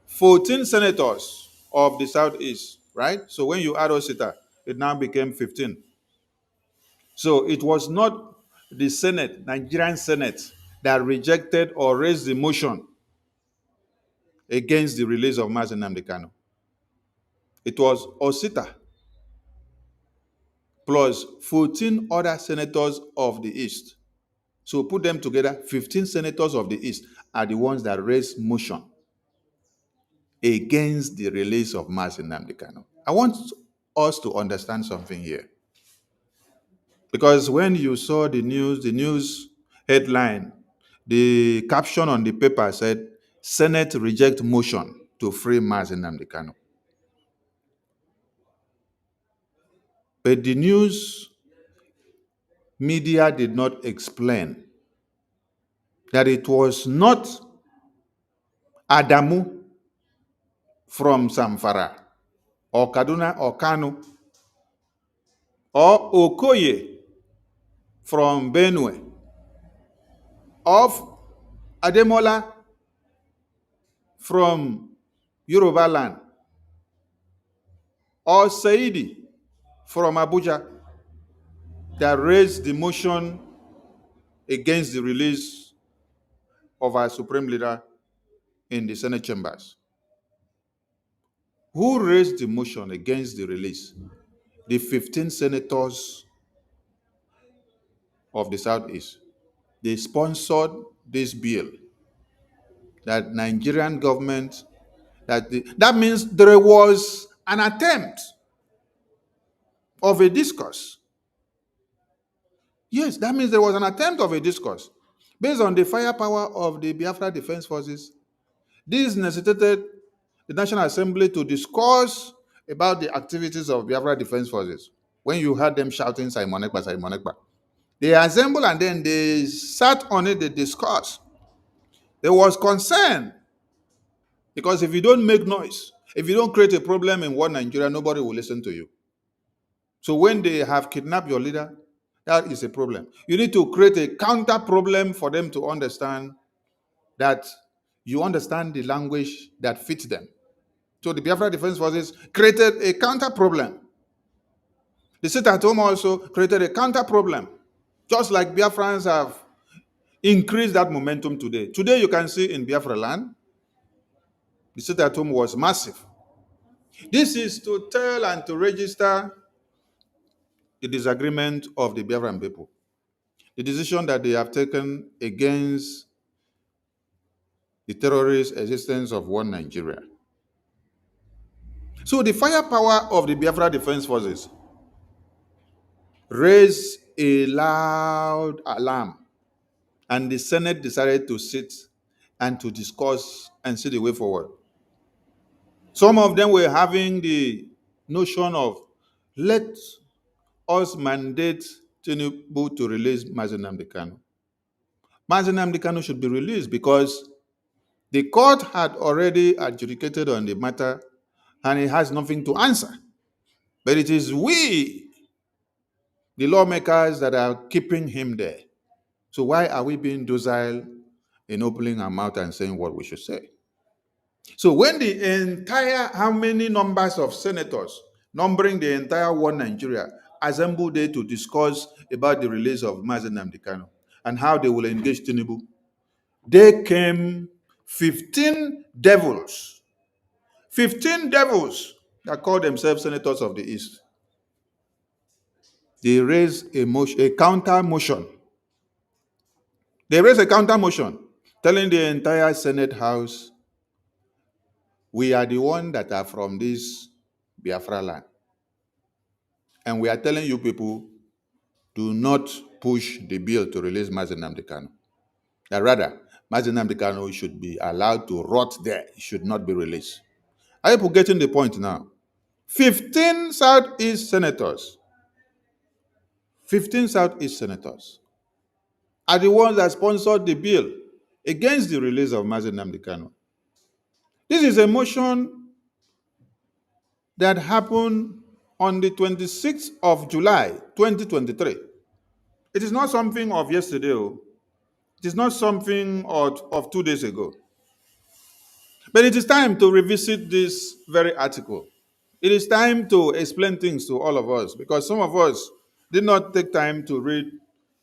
14 senators of the Southeast, right? So when you add Osita, it now became 15. So it was not the Senate, Nigerian Senate, that rejected or raised the motion against the release of Mazi Nnamdi Kanu. It was Osita plus 14 other senators of the East. So put them together, 15 senators of the East are the ones that raised motion against the release of Mazi Nnamdi Kanu. I want us to understand something here. Because when you saw the news headline, the caption on the paper said, Senate reject motion to free Mazi Nnamdi Kanu. But the news media did not explain that it was not Adamu from Zamfara or Kaduna or Kanu or Okoye from Benue of Ademola from Yoruba land or Saidi from Abuja that raised the motion against the release of our supreme leader in the Senate chambers. Who raised the motion against the release? The 15 senators of the Southeast. They sponsored this bill that Nigerian government, that means there was an attempt of a discourse. Yes, that means there was an attempt of a discourse. Based on the firepower of the Biafra Defense Forces, this necessitated the National Assembly to discuss about the activities of Biafra Defense Forces. When you heard them shouting, Simon Ekpa, Simon Ekpa, they assembled and then they sat on it, they discussed. There was concern because if you don't make noise, if you don't create a problem in one Nigeria, nobody will listen to you. So when they have kidnapped your leader, that is a problem. You need to create a counter problem for them to understand that you understand the language that fits them. So the Biafra Defense Forces created a counter problem. The sit at home also created a counter problem, just like Biafrans have increased that momentum today. Today you can see in Biafra land, the sit at home was massive. This is to tell and to register the disagreement of the Biafran people, the decision that they have taken against the terrorist existence of one Nigeria. So the firepower of the Biafra Defense Forces raised a loud alarm, and the Senate decided to sit and to discuss and see the way forward. Some of them were having the notion of, let us mandate Tinubu to release Mazi Nnamdi Kanu. Mazi Nnamdi Kanu should be released because the court had already adjudicated on the matter and he has nothing to answer. But it is we, the lawmakers, that are keeping him there. So why are we being docile in opening our mouth and saying what we should say? So when the entire, how many numbers of senators, numbering the entire one Nigeria, assembled there to discuss about the release of Mazi Nnamdi Kanu and how they will engage Tinubu, they came 15 devils. 15 devils that call themselves senators of the East. They raised a counter motion. They raised a counter motion telling the entire Senate House, we are the ones that are from this Biafra land. And we are telling you people, do not push the bill to release Mazi Nnamdi Kanu. Rather, Mazi Nnamdi Kanu should be allowed to rot there. He should not be released. Are you getting the point now? 15 Southeast senators, 15 Southeast senators are the ones that sponsored the bill against the release of Mazi Nnamdi Kanu. This is a motion that happened on the 26th of July, 2023. It is not something of yesterday. It is not something of 2 days ago. But it is time to revisit this very article. It is time to explain things to all of us because some of us did not take time to read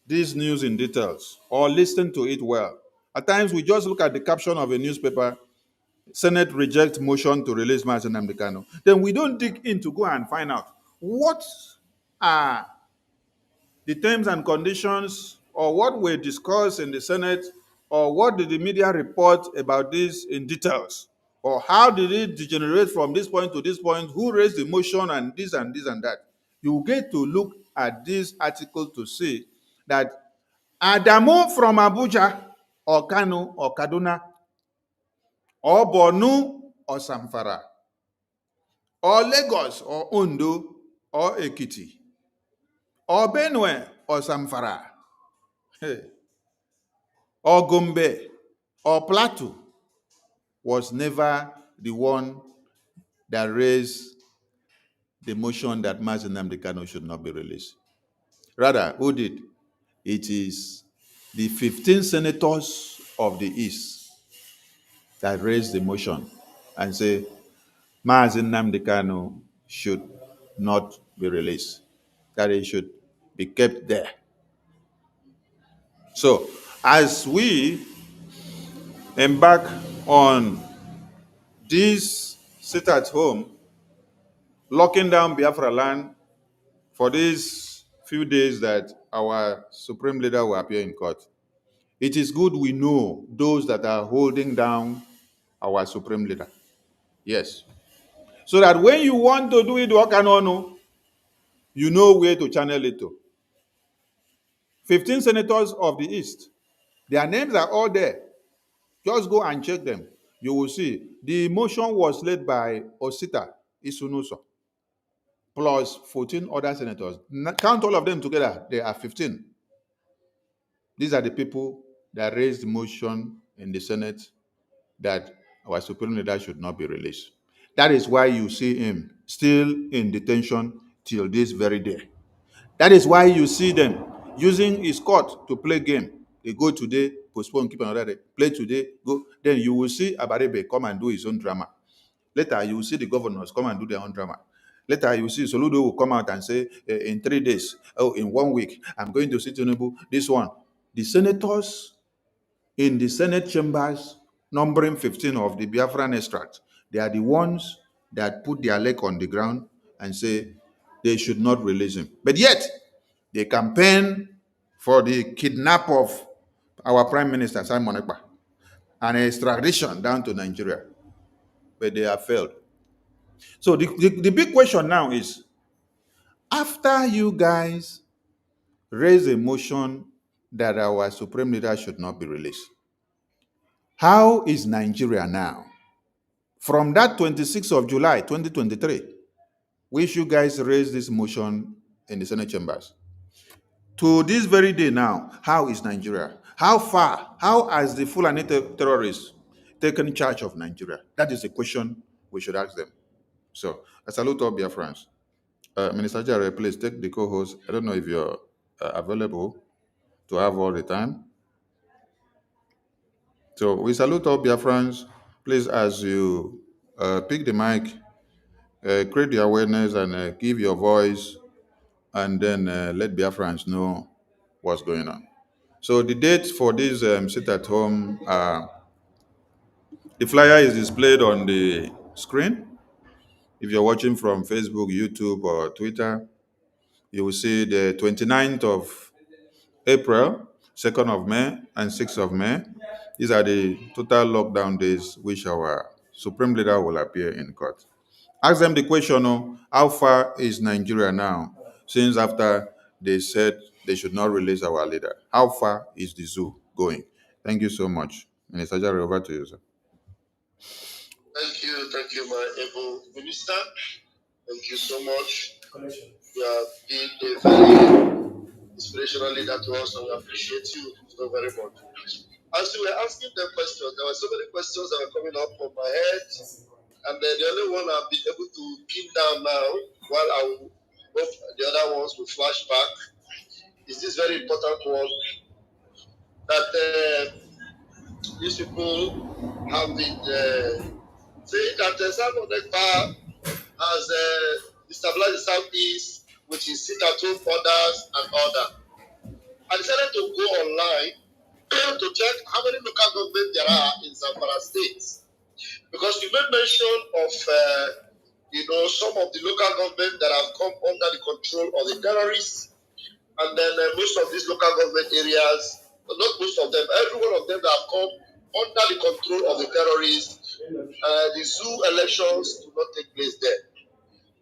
this news in details or listen to it well. At times, we just look at the caption of a newspaper, Senate rejects motion to release Mazi Nnamdi Kanu. Then we don't dig in to go and find out what are the terms and conditions or what were discussed in the Senate or what did the media report about this in details or how did it degenerate from this point to this point, who raised the motion and this and this and that. You get to look at this article to see that Adamu from Abuja or Kano or Kaduna or Borno or Samfara or Lagos or Ondo or Ekiti or Benue or Samfara or Gombe or Plateau was never the one that raised the motion that Mazi Nnamdi Kanu should not be released. Rather, who did? It is the 15 senators of the East that raised the motion and say Mazi Nnamdi Kanu should not be released, that he should be kept there. So, as we embark on this sit at home, locking down Biafra land for these few days that our Supreme Leader will appear in court, it is good we know those that are holding down our Supreme Leader. Yes. So that when you want to do it, you know where to channel it to. 15 senators of the East, their names are all there. Just go and check them. You will see. The motion was led by Osita Isunuso, plus 14 other senators. Count all of them together, there are 15. These are the people that raised the motion in the Senate that our Supreme Leader should not be released. That is why you see him still in detention till this very day. That is why you see them using his court to play game. They go today, postpone, keep another day, play today, go. Then you will see Abarebe come and do his own drama. Later, you will see the governors come and do their own drama. Later, you will see Soludo will come out and say, in 3 days, in 1 week, I'm going to see Tinubu, this one. The senators in the Senate chambers, numbering 15 of the Biafran extract, they are the ones that put their leg on the ground and say they should not release him. But yet, they campaign for the kidnap of our Prime Minister, Simon Ekpa, and extradition down to Nigeria. But they have failed. So the big question now is, after you guys raise a motion that our supreme leader should not be released, how is Nigeria now? From that 26th of July, 2023, which you guys raised this motion in the Senate chambers, to this very day now, how is Nigeria? How has the Fulani terrorists taken charge of Nigeria? That is a question we should ask them. So, I salute all Biafrans. Minister Jare, please take the co-host. I don't know if you're available to have all the time. So, we salute all Biafrans. Please, as you pick the mic, create the awareness and give your voice, and then let Biafrans know what's going on. So the date for this sit at home, the flyer is displayed on the screen. If you're watching from Facebook, YouTube, or Twitter, you will see the 29th of April, 2nd of May, and 6th of May. These are the total lockdown days which our Supreme Leader will appear in court. Ask them the question, how far is Nigeria now, since after they said they should not release our leader? How far is the zoo going? Thank you so much. Minister Jare, over to you, sir. Thank you, my able minister. Thank you so much. You have been a very inspirational leader to us, and we appreciate you so very much. As you were asking them questions, there were so many questions that were coming up on my head, and the only one I've been able to pin down now, while I will hope the other ones will flash back, is this very important one that these people have been saying that South Africa has destabilized the Southeast with his sit-at-home orders and all that. I decided to go online to check how many local governments there are in Zamfara State. Because you made mention of, some of the local governments that have come under the control of the terrorists. And then most of these local government areas, not most of them, every one of them that have come under the control of the terrorists, the zoo elections do not take place there.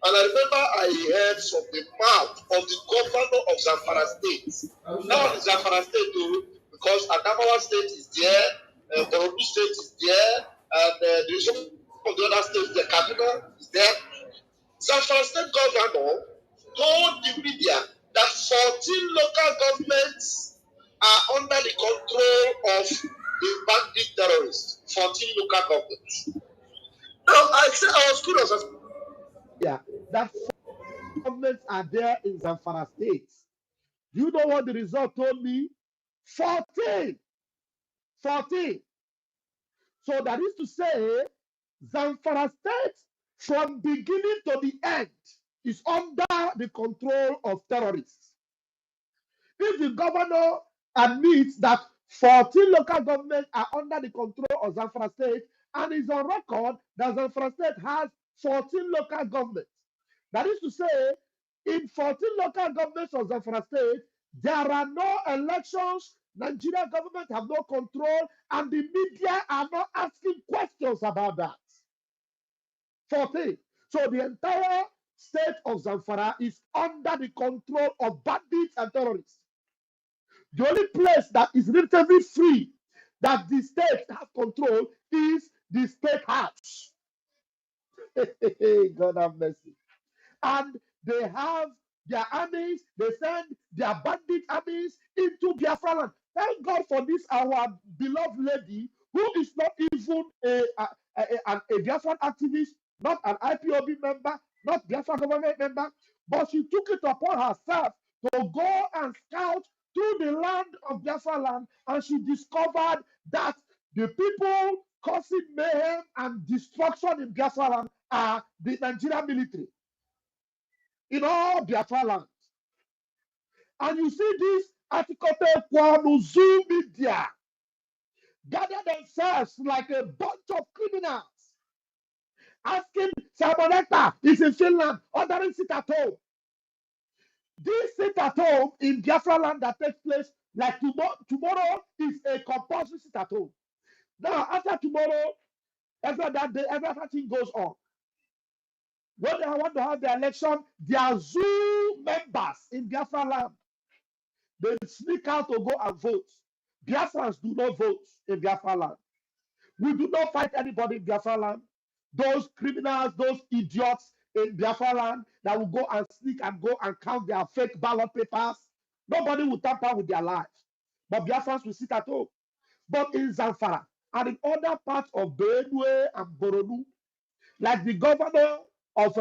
And I remember I heard from the mouth of the governor of Zamfara State. Not Zamfara State, too, because Adamawa State is there, Borobu State is there, and there's some of the other states, the Kaduna is there. Zamfara State governor told the media that 14 local governments are under the control of the bandit terrorists. 14 local governments. Now, I said I was curious. Yeah, that governments are there in Zamfara State. You know what the result told me? 14. 14. So that is to say, Zamfara State, from beginning to the end, is under the control of terrorists. If the governor admits that 14 local governments are under the control of Zamfara State, and is on record that Zamfara State has 14 local governments, that is to say, in 14 local governments of Zamfara State, there are no elections, Nigerian government have no control, and the media are not asking questions about that. 14. So the entire state of Zamfara is under the control of bandits and terrorists. The only place that is relatively free that the state has control is the state house. God have mercy. And they have their armies, they send their bandit armies into Biafra land. Thank God for this, our beloved lady, who is not even a Biafran activist, not an IPOB member, not Biafra government member, but she took it upon herself to go and scout through the land of Biafra land, and she discovered that the people causing mayhem and destruction in Biafra land are the Nigerian military in all Biafra lands. And you see this Atikote Kwanuzu media gather themselves like a bunch of criminals, asking Saboneta is in Finland, ordering sit at home. This sit at home in Biafra land that takes place like tomorrow is a compulsory sit at home. Now, after tomorrow, every other day, every other thing goes on. When they want to have the election, their zoo members in Biafra land, they sneak out to go and vote. Biafrans do not vote in Biafra land. We do not fight anybody in Biafra land. Those criminals, those idiots in Biafra land that will go and sneak and go and count their fake ballot papers, nobody will tamper with their lives. But Biafrans will sit at home. But in Zamfara and in other parts of Benue and Boronu, like the governor of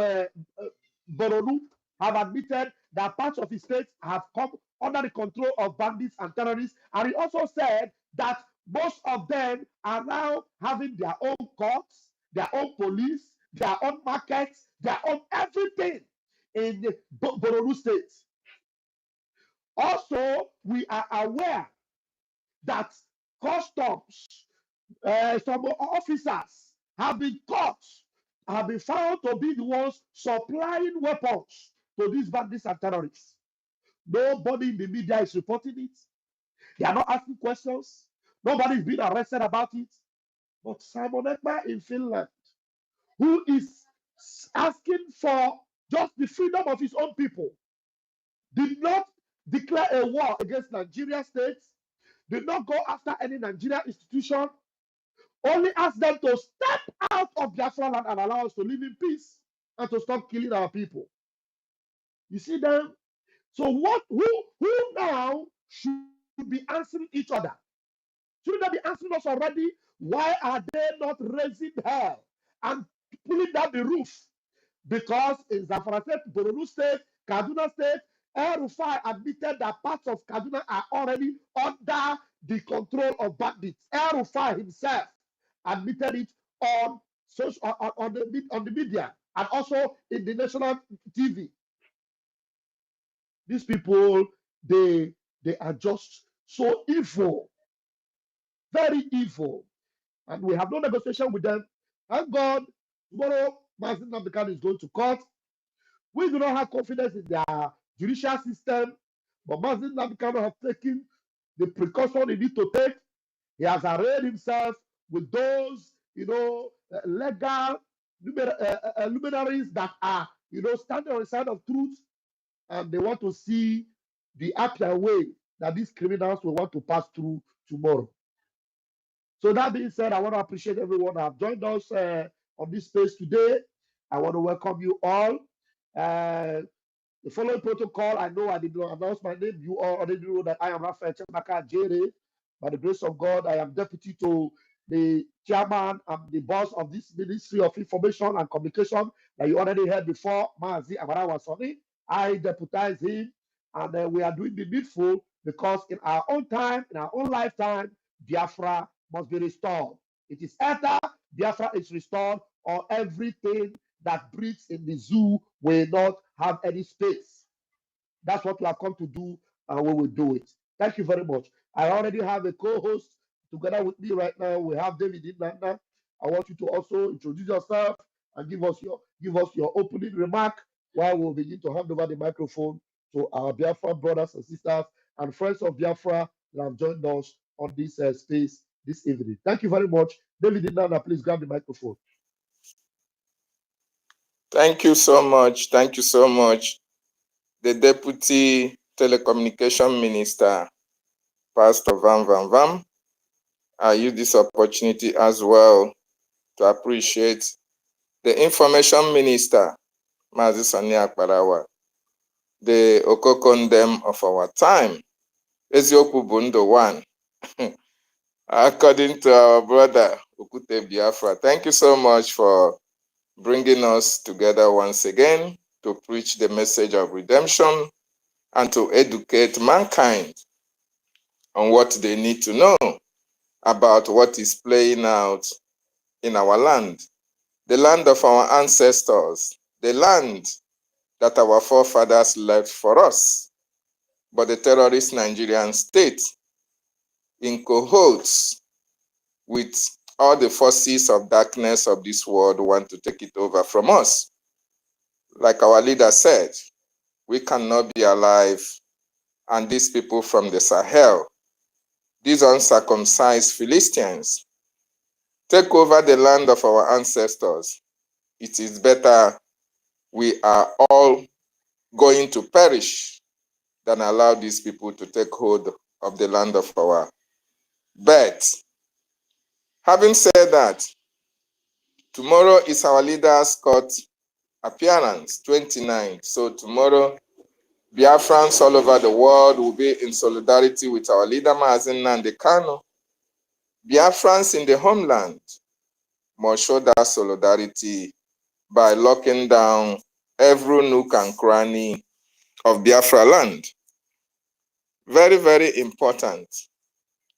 Boronu have admitted that parts of his state have come under the control of bandits and terrorists. And he also said that most of them are now having their own courts, their own police, their own markets, their own everything in the Boronu state. Also, we are aware that customs, some officers have been caught, have been found to be the ones supplying weapons to these bandits and terrorists. Nobody in the media is reporting it. They are not asking questions. Nobody is being arrested about it. But Simon Ekpa in Finland, who is asking for just the freedom of his own people, did not declare a war against Nigeria states, did not go after any Nigerian institution, only ask them to step out of Biafra land and allow us to live in peace and to stop killing our people. You see them? So who now should be answering each other? Shouldn't they be answering us already? Why are they not raising hell and pulling down the roof? Because in Zamfara State, Borno State, Kaduna State, El Rufai admitted that parts of Kaduna are already under the control of bandits. El Rufai himself admitted it on the media and also in the national TV. These people, they are just so evil, very evil, and we have no negotiation with them. Thank God, tomorrow Mazin Namdekan is going to court. We do not have confidence in their judicial system, but Mazin Namdekan has taken the precaution he needs to take. He has arrayed himself with those, legal luminaries that are, standing on the side of truth, and they want to see the happier way that these criminals will want to pass through tomorrow. So that being said, I want to appreciate everyone that have joined us on this space today. I want to welcome you all. The following protocol, I know I did not announce my name. You all already know that I am Raphael Chemaka Jere. By the grace of God, I am deputy to the chairman and the boss of this Ministry of Information and Communication that you already heard before, Mazi Amarawasoni. I deputize him, and we are doing the needful because in our own time, in our own lifetime, Biafra must be restored. It is either Biafra is restored or everything that breathes in the zoo will not have any space. That's what we have come to do, and we will do it. Thank you very much. I already have a co-host together with me right now. We have David Inanda. I want you to also introduce yourself and give us your opening remark while we'll begin to hand over the microphone to our Biafra brothers and sisters and friends of Biafra that have joined us on this space this evening. Thank you very much. David Inanda, please grab the microphone. Thank you so much. Thank you so much. The Deputy Telecommunication Minister, Pastor Van Van Van. I use this opportunity as well to appreciate the Information Minister, Mazi Sani Akparawa, the Okokondem of our time, Ezioku Bundo one, according to our brother Ukute Biafra. Thank you so much for bringing us together once again to preach the message of redemption and to educate mankind on what they need to know about what is playing out in our land, the land of our ancestors, the land that our forefathers left for us. But the terrorist Nigerian state, in cohorts with all the forces of darkness of this world, want to take it over from us. Like our leader said, we cannot be alive, and these people from the Sahel, these uncircumcised Philistines, take over the land of our ancestors. It is better we are all going to perish than allow these people to take hold of the land of our birth. Having said that, tomorrow is our leaders' court appearance, 29. So tomorrow, Biafrans all over the world will be in solidarity with our leader, Mazi Nnamdi Kanu. Biafrans in the homeland must show that solidarity by locking down every nook and cranny of Biafra land. Very, very important.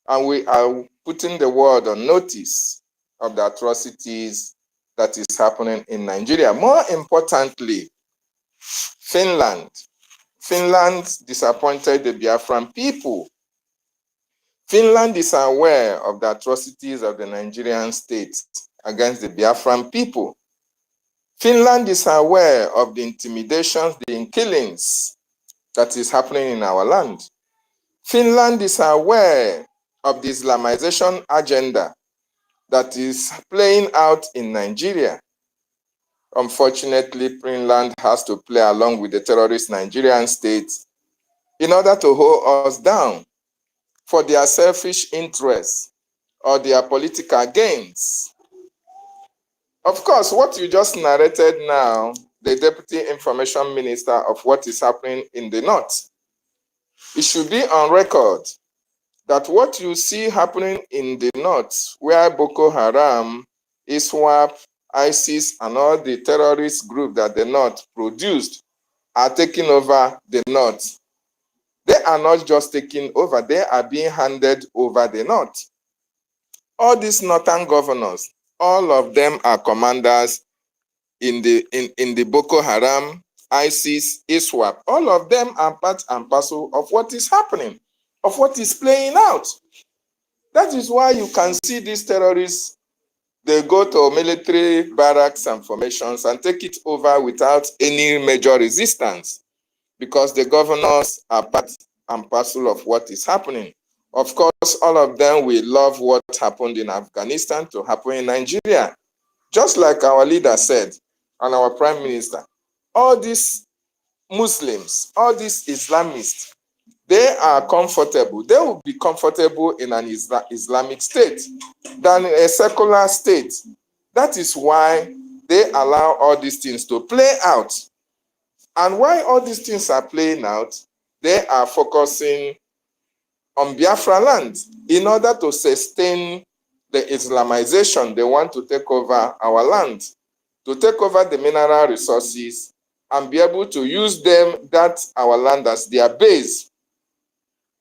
And we are putting the world on notice of the atrocities that is happening in Nigeria. More importantly, Finland. Finland disappointed the Biafran people. Finland is aware of the atrocities of the Nigerian state against the Biafran people. Finland is aware of the intimidations, the killings that is happening in our land. Finland is aware of the Islamization agenda that is playing out in Nigeria. Unfortunately, Finland has to play along with the terrorist Nigerian state in order to hold us down for their selfish interests or their political gains. Of course, what you just narrated now, the Deputy Information Minister, of what is happening in the North, it should be on record that what you see happening in the North, where Boko Haram, ISWAP, ISIS, and all the terrorist groups that the North produced are taking over the North. They are not just taking over, they are being handed over the North. All these northern governors, all of them are commanders in the Boko Haram, ISIS, ISWAP. All of them are part and parcel of what is happening, of what is playing out. That is why you can see these terrorists, they go to military barracks and formations and take it over without any major resistance, because the governors are part and parcel of what is happening. Of course, all of them will love what happened in Afghanistan to happen in Nigeria. Just like our leader said, and our prime minister, all these Muslims, all these Islamists, they are comfortable. They will be comfortable in an Islamic state than a secular state. That is why they allow all these things to play out. And why all these things are playing out, they are focusing on Biafra land in order to sustain the Islamization. They want to take over our land, to take over the mineral resources and be able to use them, that our land, as their base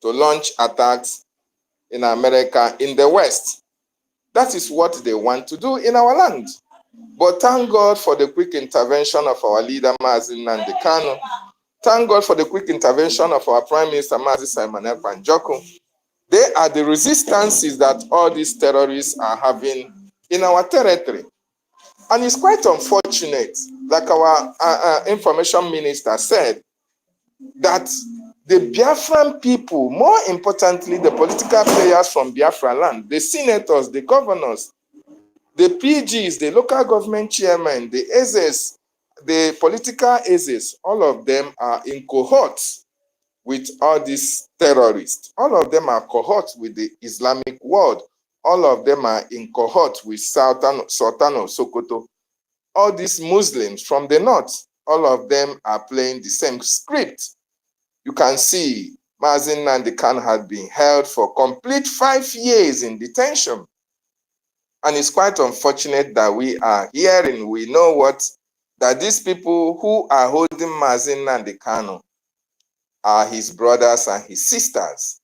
to launch attacks in America, in the West. That is what they want to do in our land. But thank God for the quick intervention of our leader, Mazi Nnamdi Kanu. Thank God for the quick intervention of our Prime Minister, Mazi Simon Ekpa Njoku. They are the resistances that all these terrorists are having in our territory. And it's quite unfortunate, like our information minister said, that the Biafran people, more importantly, the political players from Biafra land, the senators, the governors, the PGs, the local government chairmen, the AZs, the political AZs, all of them are in cohorts with all these terrorists. All of them are cohorts with the Islamic world. All of them are in cohorts with Sultan of Sokoto. All these Muslims from the north, all of them are playing the same script. You can see Mazi Nnamdi Kanu had been held for complete 5 years in detention. And it's quite unfortunate that we are hearing, we know that these people who are holding Mazi Nnamdi Kanu are his brothers and his sisters,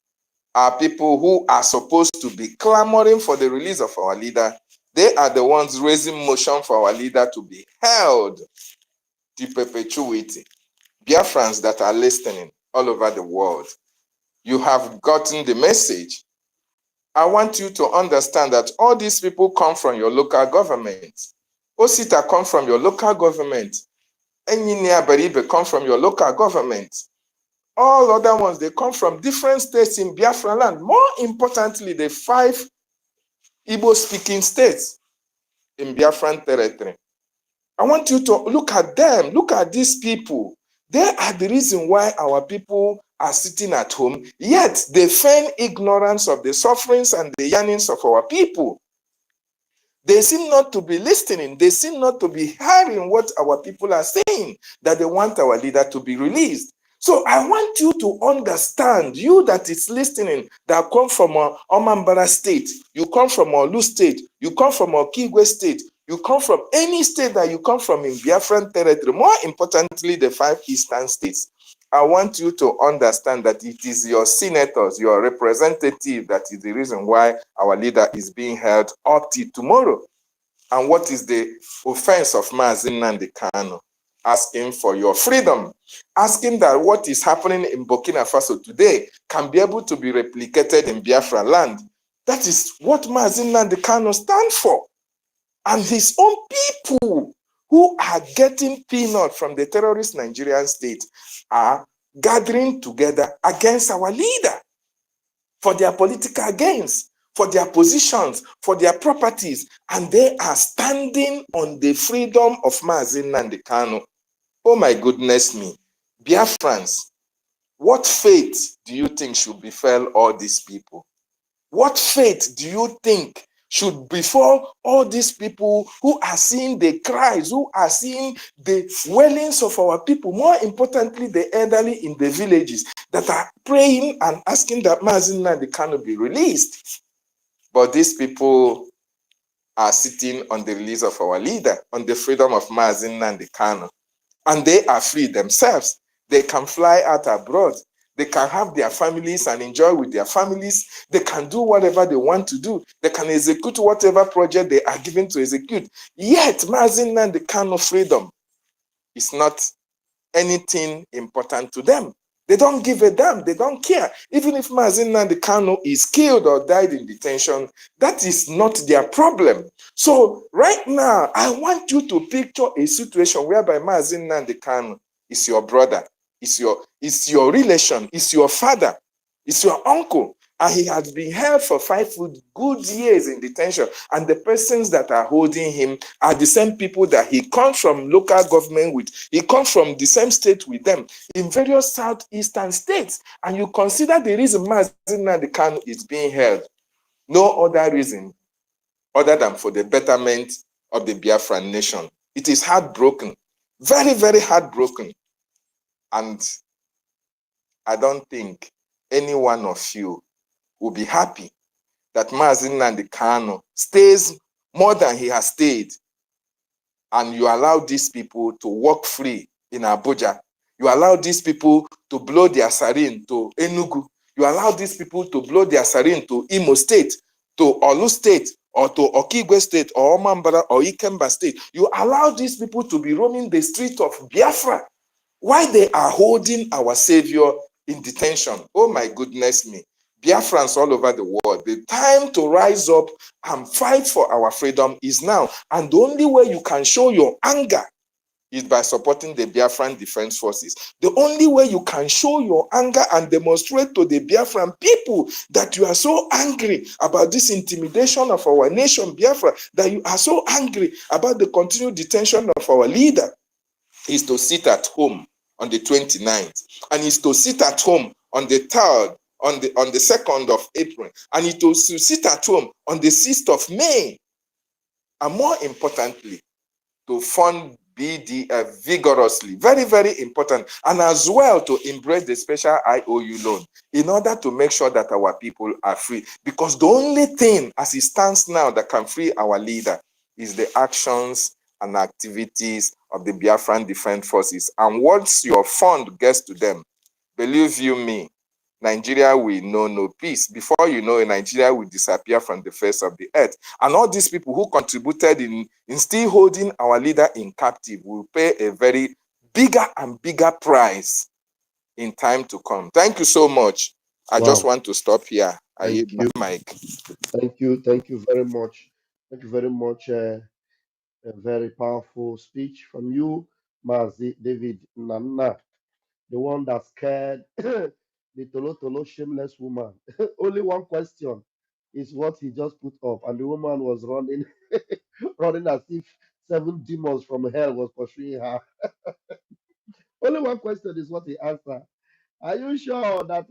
are people who are supposed to be clamoring for the release of our leader. They are the ones raising motion for our leader to be held to perpetuity. Biafrans that are listening all over the world, you have gotten the message. I want you to understand that all these people come from your local government. Osita come from your local government. Enyinia Baribe come from your local government. All other ones, they come from different states in Biafra land. More importantly, the 5 Igbo-speaking states in Biafran territory. I want you to look at them. Look at these people. They are the reason why our people are sitting at home, yet they feign ignorance of the sufferings and the yearnings of our people. They seem not to be listening. They seem not to be hearing what our people are saying, that they want our leader to be released. So I want you to understand, you that is listening, that come from Omambara state, you come from Olu state, you come from Okigwe state, you come from any state that you come from in Biafran territory, more importantly, the 5 eastern states. I want you to understand that it is your senators, your representative, that is the reason why our leader is being held up till tomorrow. And what is the offense of Mazi Nnamdi Kanu? Asking for your freedom. Asking that what is happening in Burkina Faso today can be able to be replicated in Biafra land. That is what Mazi Nnamdi Kanu stands for. And his own people who are getting peanut from the terrorist Nigerian state are gathering together against our leader for their political gains, for their positions, for their properties, and they are standing on the freedom of Mazi Nnamdi Kanu. Oh my goodness me. Biafrans, what fate do you think should befall all these people? What fate do you think should befall all these people who are seeing the cries, who are seeing the wailings of our people, more importantly, the elderly in the villages that are praying and asking that Mazi Nnamdi Kanu be released? But these people are sitting on the release of our leader, on the freedom of Mazi Nnamdi Kanu. And they are free themselves. They can fly out abroad. They can have their families and enjoy with their families. They can do whatever they want to do. They can execute whatever project they are given to execute. Yet, Mazi Nnamdi Kanu freedom is not anything important to them. They don't give a damn. They don't care. Even if Mazi Nnamdi Kanu is killed or died in detention, that is not their problem. So right now, I want you to picture a situation whereby Mazi Nnamdi Kanu is your brother, is your relation, is your father, is your uncle, and he has been held for 5 good years in detention, and the persons that are holding him are the same people that he comes from local government with. He comes from the same state with them in various southeastern states, and you consider the reason Mazi Nnamdi Kanu is being held. No other reason other than for the betterment of the Biafran nation. It is heartbroken, very, very heartbroken. And I don't think any one of you will be happy that Mazi Nnamdi Kanu stays more than he has stayed, and you allow these people to walk free in Abuja. You allow these people to blow their sarin to Enugu. You allow these people to blow their sarin to Imo State, to Olu State, or to Okigwe State, or Omambara, or Ikemba State. You allow these people to be roaming the street of Biafra while they are holding our savior in detention. Oh my goodness me. Biafrans all over the world, the time to rise up and fight for our freedom is now. And the only way you can show your anger is by supporting the Biafran Defense Forces. The only way you can show your anger and demonstrate to the Biafran people that you are so angry about this intimidation of our nation, Biafra, that you are so angry about the continued detention of our leader, is to sit at home on the 29th, and is to sit at home on the 3rd, on the 2nd of April, and it to sit at home on the 6th of May, and more importantly, to fund BDF vigorously, very, very important, and as well to embrace the special IOU loan in order to make sure that our people are free. Because the only thing as it stands now that can free our leader is the actions and activities of the Biafran Defense Forces. And once your fund gets to them, believe you me, Nigeria will know no peace. Before you know it, Nigeria will disappear from the face of the earth. And all these people who contributed in still holding our leader in captive will pay a very bigger and bigger price in time to come. Thank you so much. I just want to stop here. I yield my mic. Thank you very much. Thank you very much. A very powerful speech from you, Mazi David Nana, the one that scared the Tolo shameless woman. Only one question is what he just put up, and the woman was running, running as if 7 demons from hell was pursuing her. Only one question is what he answered. Are you sure that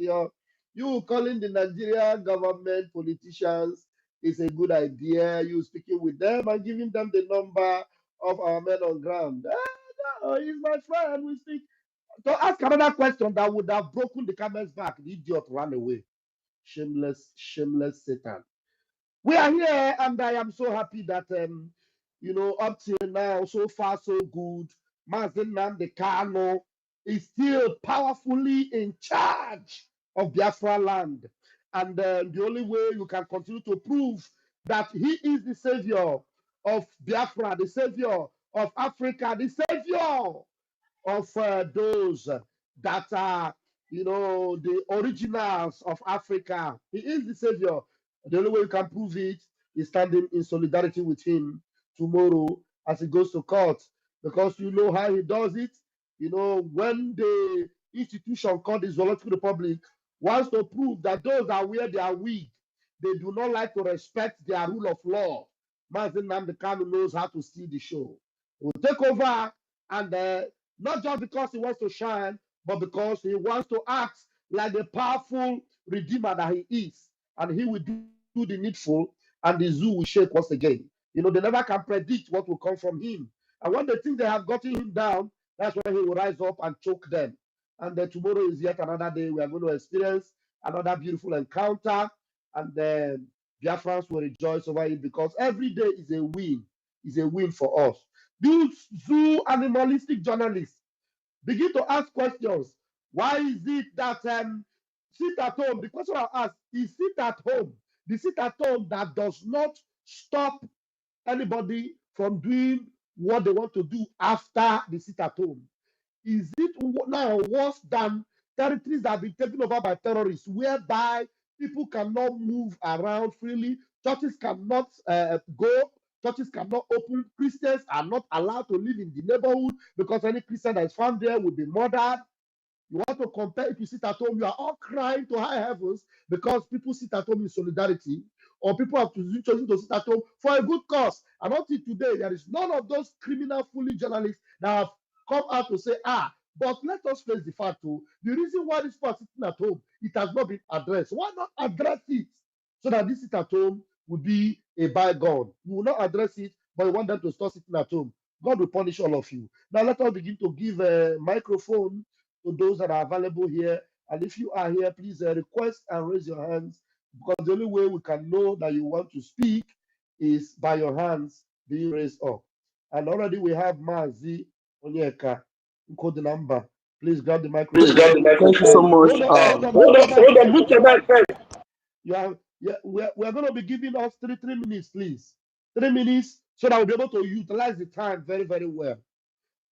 you calling the Nigerian government politicians is a good idea? You speaking with them and giving them the number of our men on ground? No, he's my friend. We speak. To ask another question that would have broken the camel's back, the idiot ran away. Shameless, shameless Satan. We are here, and I am so happy that up till now, so far so good. Mazen Nnamdi Kanu is still powerfully in charge of Biafra land, and the only way you can continue to prove that he is the savior of Biafra, the savior of Africa, the savior of those that are, the originals of Africa. He is the savior. The only way you can prove it is standing in solidarity with him tomorrow as he goes to court, because you know how he does it. When the institution called the Zoological Republic wants to prove that those that wear their wig, they do not like to respect their rule of law. Mazen Nnamdi Kanu knows how to steal the show. He will take over, and not just because he wants to shine, but because he wants to act like the powerful redeemer that he is. And he will do the needful, and the zoo will shake once again. They never can predict what will come from him. And when they think they have gotten him down, that's when he will rise up and choke them. And then tomorrow is yet another day. We are going to experience another beautiful encounter. And then Biafrans will rejoice over it, because every day is a win for us. These zoo animalistic journalists begin to ask questions. Why is it that sit at home? The question I ask is sit at home. The sit at home that does not stop anybody from doing what they want to do after the sit at home. Is it now worse than territories that have been taken over by terrorists, whereby people cannot move around freely, churches cannot go, churches cannot open, Christians are not allowed to live in the neighborhood because any Christian that is found there will be murdered? You want to compare, if you sit at home, you are all crying to high heavens because people sit at home in solidarity, or people have chosen to sit at home for a good cause. And until today, there is none of those criminal, foolish journalists that have come out to say, but let us face the fact too. The reason why this people are sitting at home, it has not been addressed. Why not address it so that this sit at home will be a bygone? You will not address it, but you want them to stop sitting at home. God will punish all of you. Now let us begin to give a microphone to those that are available here. And if you are here, please request and raise your hands, because the only way we can know that you want to speak is by your hands being raised up. And already we have Mazi Onyeka, the number. Please grab the microphone. Please grab the microphone. Thank you so much. We are going to be giving us three minutes, please. 3 minutes, so that we'll be able to utilize the time very, very well.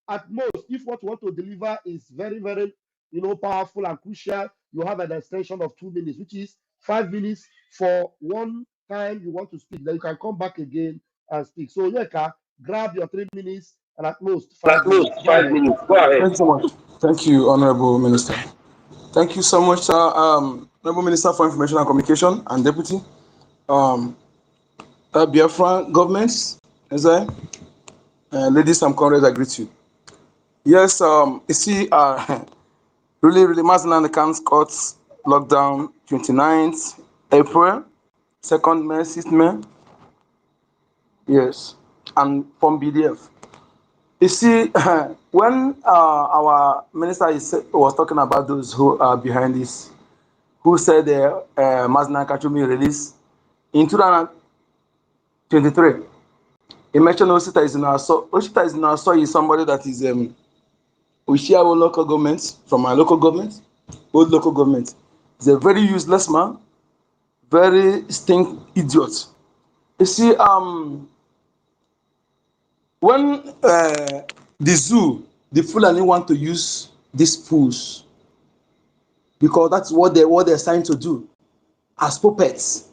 At most, if what you want to deliver is very, very, powerful and crucial, you have an extension of 2 minutes, which is 5 minutes for one time you want to speak. Then you can come back again and speak. So, Yeka, grab your 3 minutes and at most 5 minutes. Go ahead. Thank you so much. Thank you, Honorable Minister. Thank you so much, Honorable Minister for Information and Communication and Deputy. Biafra governments, ladies and comrades, I greet you. Yes, you see, really, Mazen Nnamdi Kanu's court lockdown 29th April, 2nd May, 6th May. Yes, and from BDF. You see, when our minister was talking about those who are behind this, who said Mazen Nnamdi Kanu should be released in 2023, he mentioned Osita is in our soil. Osita is in our soil is somebody that is we share our local governments from our local government, old local government. He's a very useless man, very stink idiot. You see, when the zoo, the Fulani want to use these fools, because that's what they're trying to do as puppets.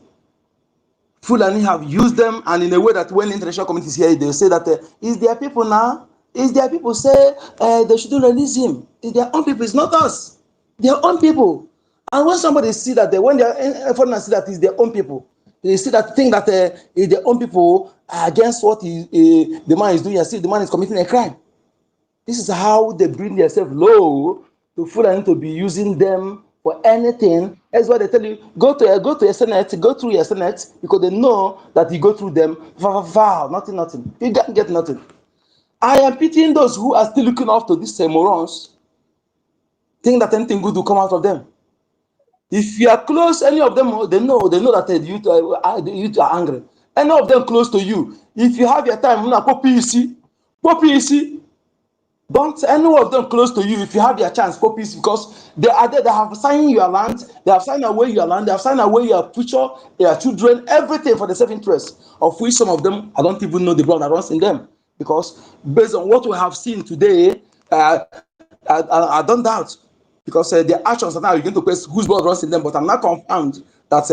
Fulani have used them, and in a way that when the international community is here, they say that it's their people now. It's their people say they shouldn't release him. It's their own people. It's not us. Their own people. And when somebody see that, when they are foreigners see that it's their own people, They see that think that their own people are against what the man is doing, and see the man is committing a crime. This is how they bring themselves low to Fulani to be using them for anything. That's why they tell you go to a senate, go through your senate, because they know that you go through them. Nothing. You can't get nothing. I am pitying those who are still looking up to these morons, think that anything good will come out of them. If you are close, any of them, they know that the youth are angry. Any of them close to you, if you have your time, don't any of them close to you. If you have your chance, peace, because they are there. They have signed your land. They have signed away your land. They have signed away your future, your children, everything for the self-interest. Of which some of them, I don't even know the blood that runs in them, because based on what we have seen today, I don't doubt, because their actions are now going to question whose blood runs in them. But I'm not confirmed that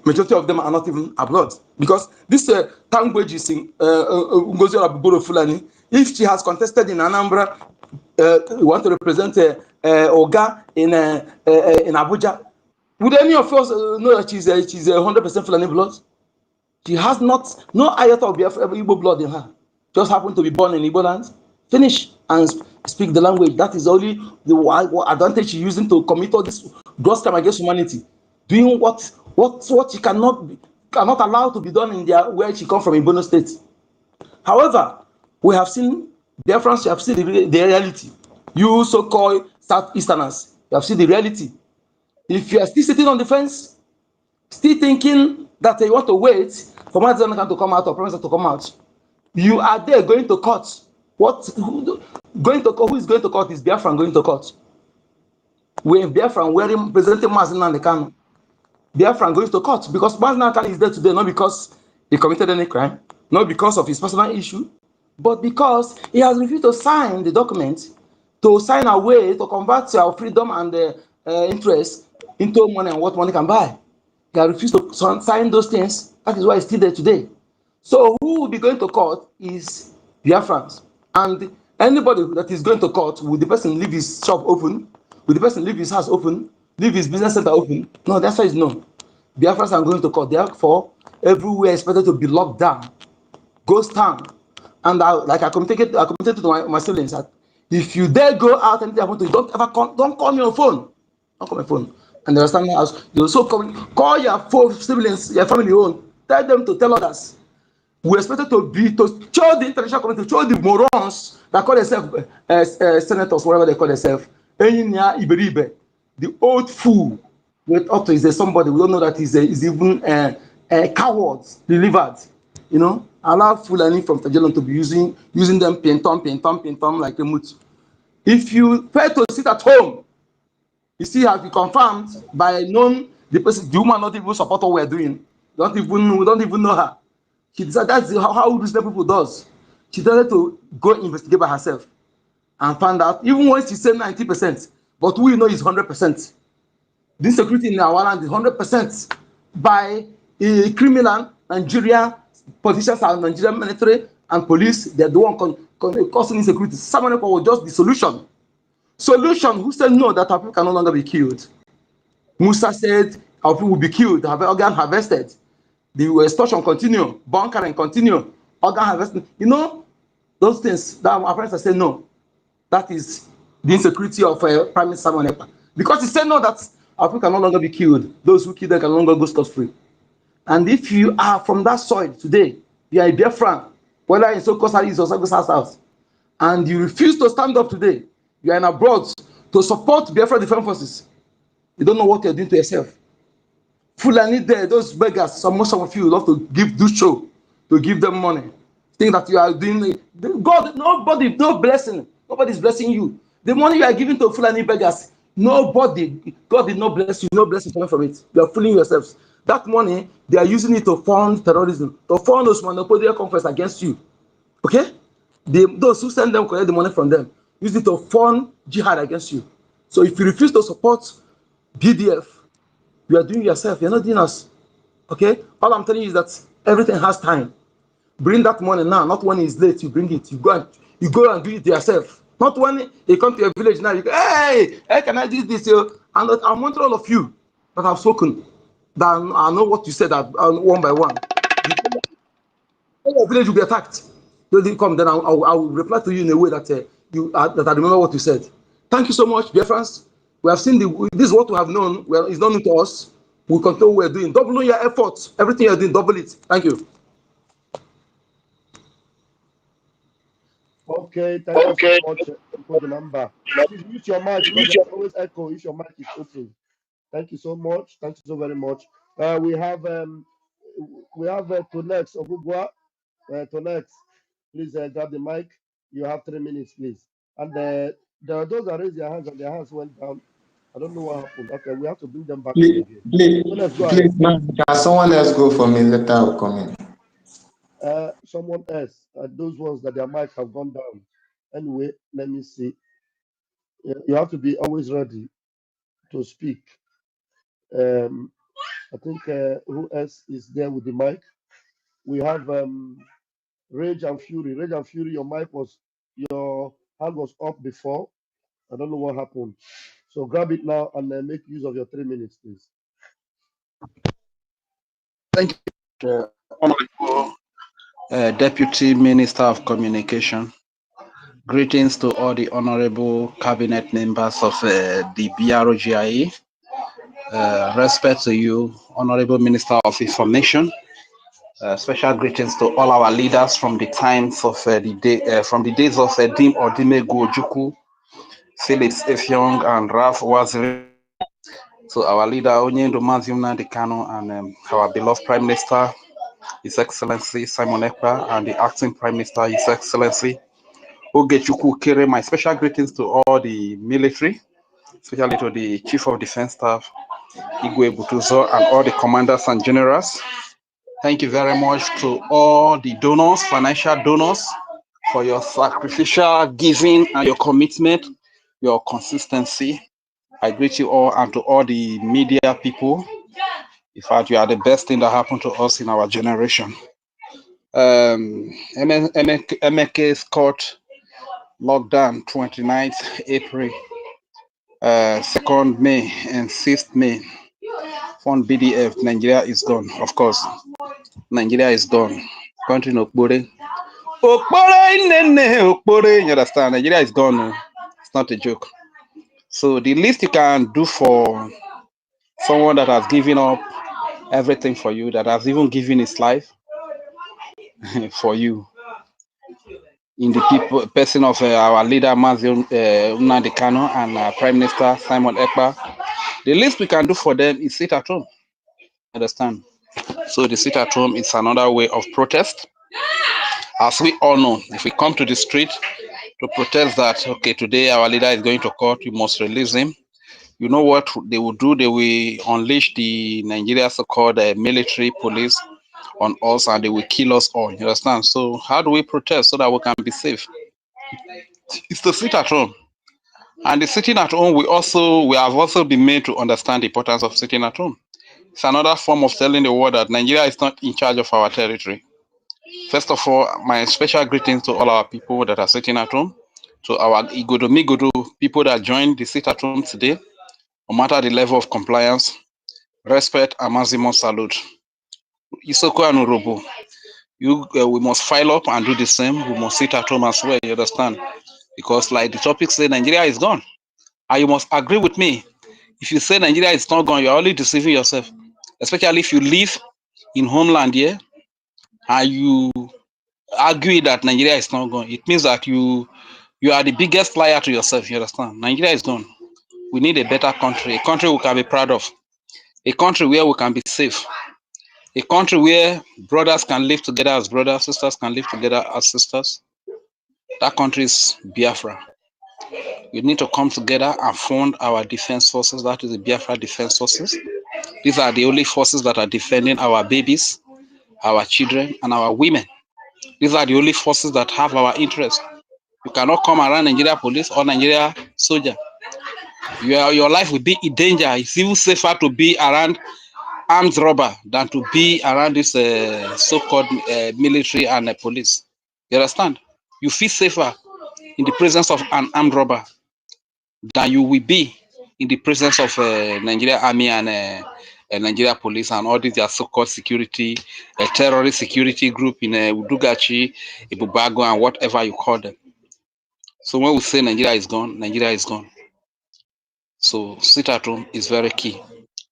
majority of them are not even abroad, because this language is in Ngozi Obigboro Fulani. If she has contested in Anambra, want to represent Oga in Abuja, would any of us know that she's 100% Fulani blood? She has no iota of Igbo blood in her. Just happened to be born in Igbo land, finish and speak the language. That is only the advantage she's using to commit all this gross crime against humanity, doing what she cannot allow to be done in where she comes from in Bono State. However, we have seen Biafrans, you have seen the reality. You so-called Southeasterners, you have seen the reality. If you are still sitting on the fence, still thinking that you want to wait for Mazen to come out or Professor to come out, you are there going to court. Who is going to court is Biafran going to court. When Biafran wearing presenting Mazen and the Kanu, Biafran goes to court, because Mazen Kanu is there today not because he committed any crime, not because of his personal issue, but because he has refused to sign the document, to sign a way to convert our freedom and interest into money and what money can buy. He has refused to sign those things. That is why he's still there today. So who will be going to court is Biafrans. And anybody that is going to court, will the person leave his shop open? Will the person leave his house open? Leave his business center open? No, that's why it's no. Biafrans are going to court. Therefore, everywhere is expected to be locked down. Ghost town. And like I communicated to my siblings that if you dare go out and happen to you, don't call me on phone. Don't call my phone. And they are standing house. You also call your siblings, your family own. Tell them to tell others. We expected to show the international community, show the morons that call themselves senators, whatever they call themselves. The old fool with up to is somebody we don't know that is even a coward delivered. Allow Fulani from Tajelon to be using them pintom like a moot. If you fail to sit at home, you see, have you confirmed by known the person, the woman not even support what we're doing. We don't even know her. She decided that's how reasonable people does. She decided to go investigate by herself and found out, even when she said 90%, but we know it's 100%. The insecurity in our land is 100% by a criminal Nigeria politicians and Nigerian military and police. They're the one causing insecurity. Someone was just the solution. Solution who said no, that our people can no longer be killed. Musa said our people will be killed, have organ harvested. The extortion continue, bunkering continue, organ harvesting. Those things that our friends say no. That is the insecurity of Prime Minister Monepa. Because he said no, that our people can no longer be killed. Those who kill them can no longer go scot-free. And if you are from that soil today, you are a Biafran, whether in Sokoto East or Sokoto South, and you refuse to stand up today, you are in abroad to support Biafra Defense Forces, you don't know what you're doing to yourself. Fulani there, those beggars, most of you love to do show, to give them money. Think that you are doing God, nobody, no blessing, nobody's blessing you. The money you are giving to Fulani beggars, God did not bless you, no blessing coming from it. You are fooling yourselves. That money, they are using it to fund terrorism, to fund those monopoly conference against you. Okay? Those who send them, collect the money from them, use it to fund jihad against you. So if you refuse to support BDF, you are doing yourself, you're not doing us. Okay? All I'm telling you is that everything has time. Bring that money now, not when it's late, you bring it. You go and do it yourself. Not when you come to your village now, you go, hey, can I do this? And I'm wanting all of you that have spoken. than I know what you said one by one. All village will be attacked. They'll come, then I'll reply to you in a way that that I remember what you said. Thank you so much, dear friends. We have seen this is what we have known. Well, it's not new to us. We continue what we're doing. Double your efforts. Everything you're doing, double it. Thank you. Okay, thank you so much for the number. Please mute your mic because there's always echo if your mic is open. Thank you so much. Thank you so very much. We have Tonex Ogugwa. Tonex, please grab the mic. You have 3 minutes, please. And there are those that raised their hands and their hands went down. I don't know what happened. Okay, we have to bring them back up again. Tonex, go ahead. Can someone else go for me? Later I'll come in. Someone else. Those ones that their mic have gone down. Anyway, let me see. You have to be always ready to speak. I think who else is there with the mic? We have Rage and Fury. Rage and Fury, your hand was up before. I don't know what happened. So grab it now and make use of your 3 minutes, please. Thank you, Honorable Deputy Minister of Communication. Greetings to all the honorable cabinet members of the BROGIE. Respect to you, Honorable Minister of Information. Special greetings to all our leaders from the times of from the days of Dim Odimegu Ojukwu, Phillips Effiong, and Ralph Waziri. To our leader Onyendo Maziumna Dekano and our beloved Prime Minister, His Excellency Simon Ekpa, and the acting Prime Minister, His Excellency Ogechukwu Kere. My special greetings to all the military, especially to the Chief of Defense Staff, Igwe Butuzo, and all the commanders and generals. Thank you very much to all the donors, financial donors, for your sacrificial giving and your commitment, your consistency. I greet you all, and to all the media people. In fact, you are the best thing that happened to us in our generation. MNK'S court lockdown 29th April, 2nd May, and 6th May. Fund BDF, Nigeria is gone. Of course, Nigeria is gone. Country no Okpore. You understand? Nigeria is gone. It's not a joke. So the least you can do for someone that has given up everything for you, that has even given his life for you, in the person of our leader Mazium Nnamdi Kanu and Prime Minister Simon Ekpa, the least we can do for them is sit at home. Understand? So the sit at home is another way of protest. As we all know, if we come to the street to protest that, okay, today our leader is going to court, you must release him. You know what they will do? They will unleash the Nigeria so-called military police on us, and they will kill us all. You understand? So how do we protest so that we can be safe? It's to sit at home. And the sitting at home, we have also been made to understand the importance of sitting at home. It's another form of telling the world that Nigeria is not in charge of our territory. First of all, my special greetings to all our people that are sitting at home, to our Igodo Migodo people that joined the sit at home today, no matter the level of compliance, respect, and maximum salute. Isoko and Urobo, we must file up and do the same. We must sit at home as well, you understand? Because like the topic said, Nigeria is gone. And you must agree with me. If you say Nigeria is not gone, you're only deceiving yourself. Especially if you live in homeland here and you argue that Nigeria is not gone. It means that you are the biggest liar to yourself, you understand? Nigeria is gone. We need a better country, a country we can be proud of, a country where we can be safe, a country where brothers can live together as brothers, sisters can live together as sisters. That country is Biafra. We need to come together and fund our defense forces. That is the Biafra Defense Forces. These are the only forces that are defending our babies, our children, and our women. These are the only forces that have our interest. You cannot come around Nigeria police or Nigeria soldier. Your life will be in danger. It's even safer to be around armed robber than to be around this so-called military and police. You understand? You feel safer in the presence of an armed robber than you will be in the presence of Nigeria Army and Nigeria police and all these are so-called security, a terrorist security group in Udugachi, Ibubago, and whatever you call them. So when we say Nigeria is gone, Nigeria is gone. So sit at home is very key.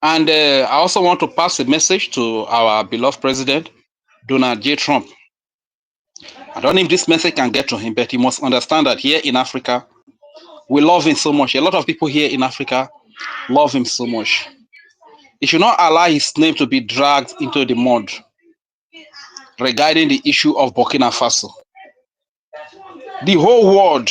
And I also want to pass a message to our beloved president, Donald J. Trump. I don't know if this message can get to him, but he must understand that here in Africa, we love him so much. A lot of people here in Africa love him so much. He should not allow his name to be dragged into the mud regarding the issue of Burkina Faso. The whole world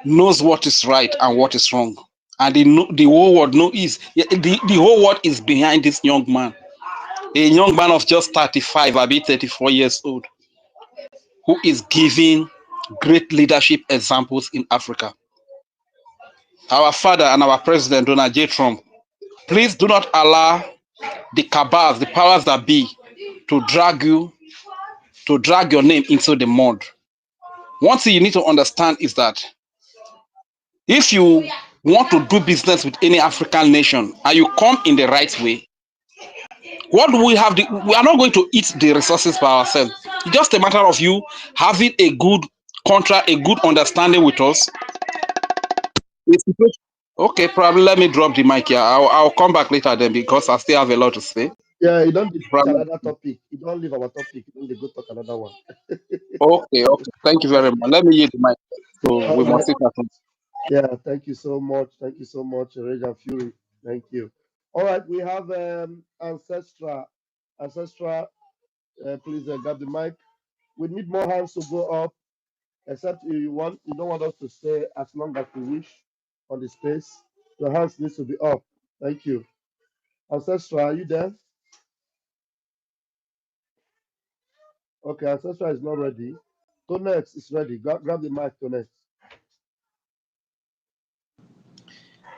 knows what is right and what is wrong. And the whole world the whole world is behind this young man. A young man of just 35, maybe 34 years old, who is giving great leadership examples in Africa. Our father and our president, Donald J. Trump, please do not allow the cabals, the powers that be, to drag your name into the mud. One thing you need to understand is that if you want to do business with any African nation and you come in the right way, what do we have? We are not going to eat the resources by ourselves. It's just a matter of you having a good contract, a good understanding with us. Okay, probably let me drop the mic here. I'll come back later then because I still have a lot to say. Yeah, you don't pick Probably. another topic. You don't leave our topic. You don't go talk another one. Okay. Thank you very much. Let me use the mic. So All we right. must sit at home. Yeah, thank you so much. Thank you so much, Rage and Fury. Thank you. All right, we have Ancestra. Ancestra, please grab the mic. We need more hands to go up, except you don't want us to stay as long as we wish on the space. Your hands needs to be up. Thank you. Ancestra, are you there? Okay, Ancestra is not ready. Tonex is ready. Grab the mic, Tonex.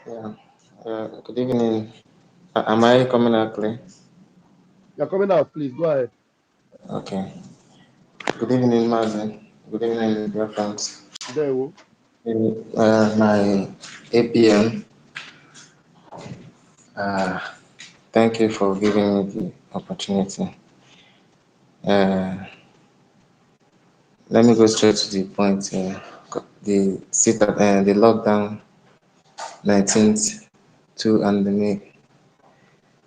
Yeah. Good evening. Am I coming out clear? You're coming out, please. Go ahead. Okay. Good evening, Mazen. Good evening, dear friends. There we My APM, thank you for giving me the opportunity. Let me go straight to the point. The lockdown 19th to and the May.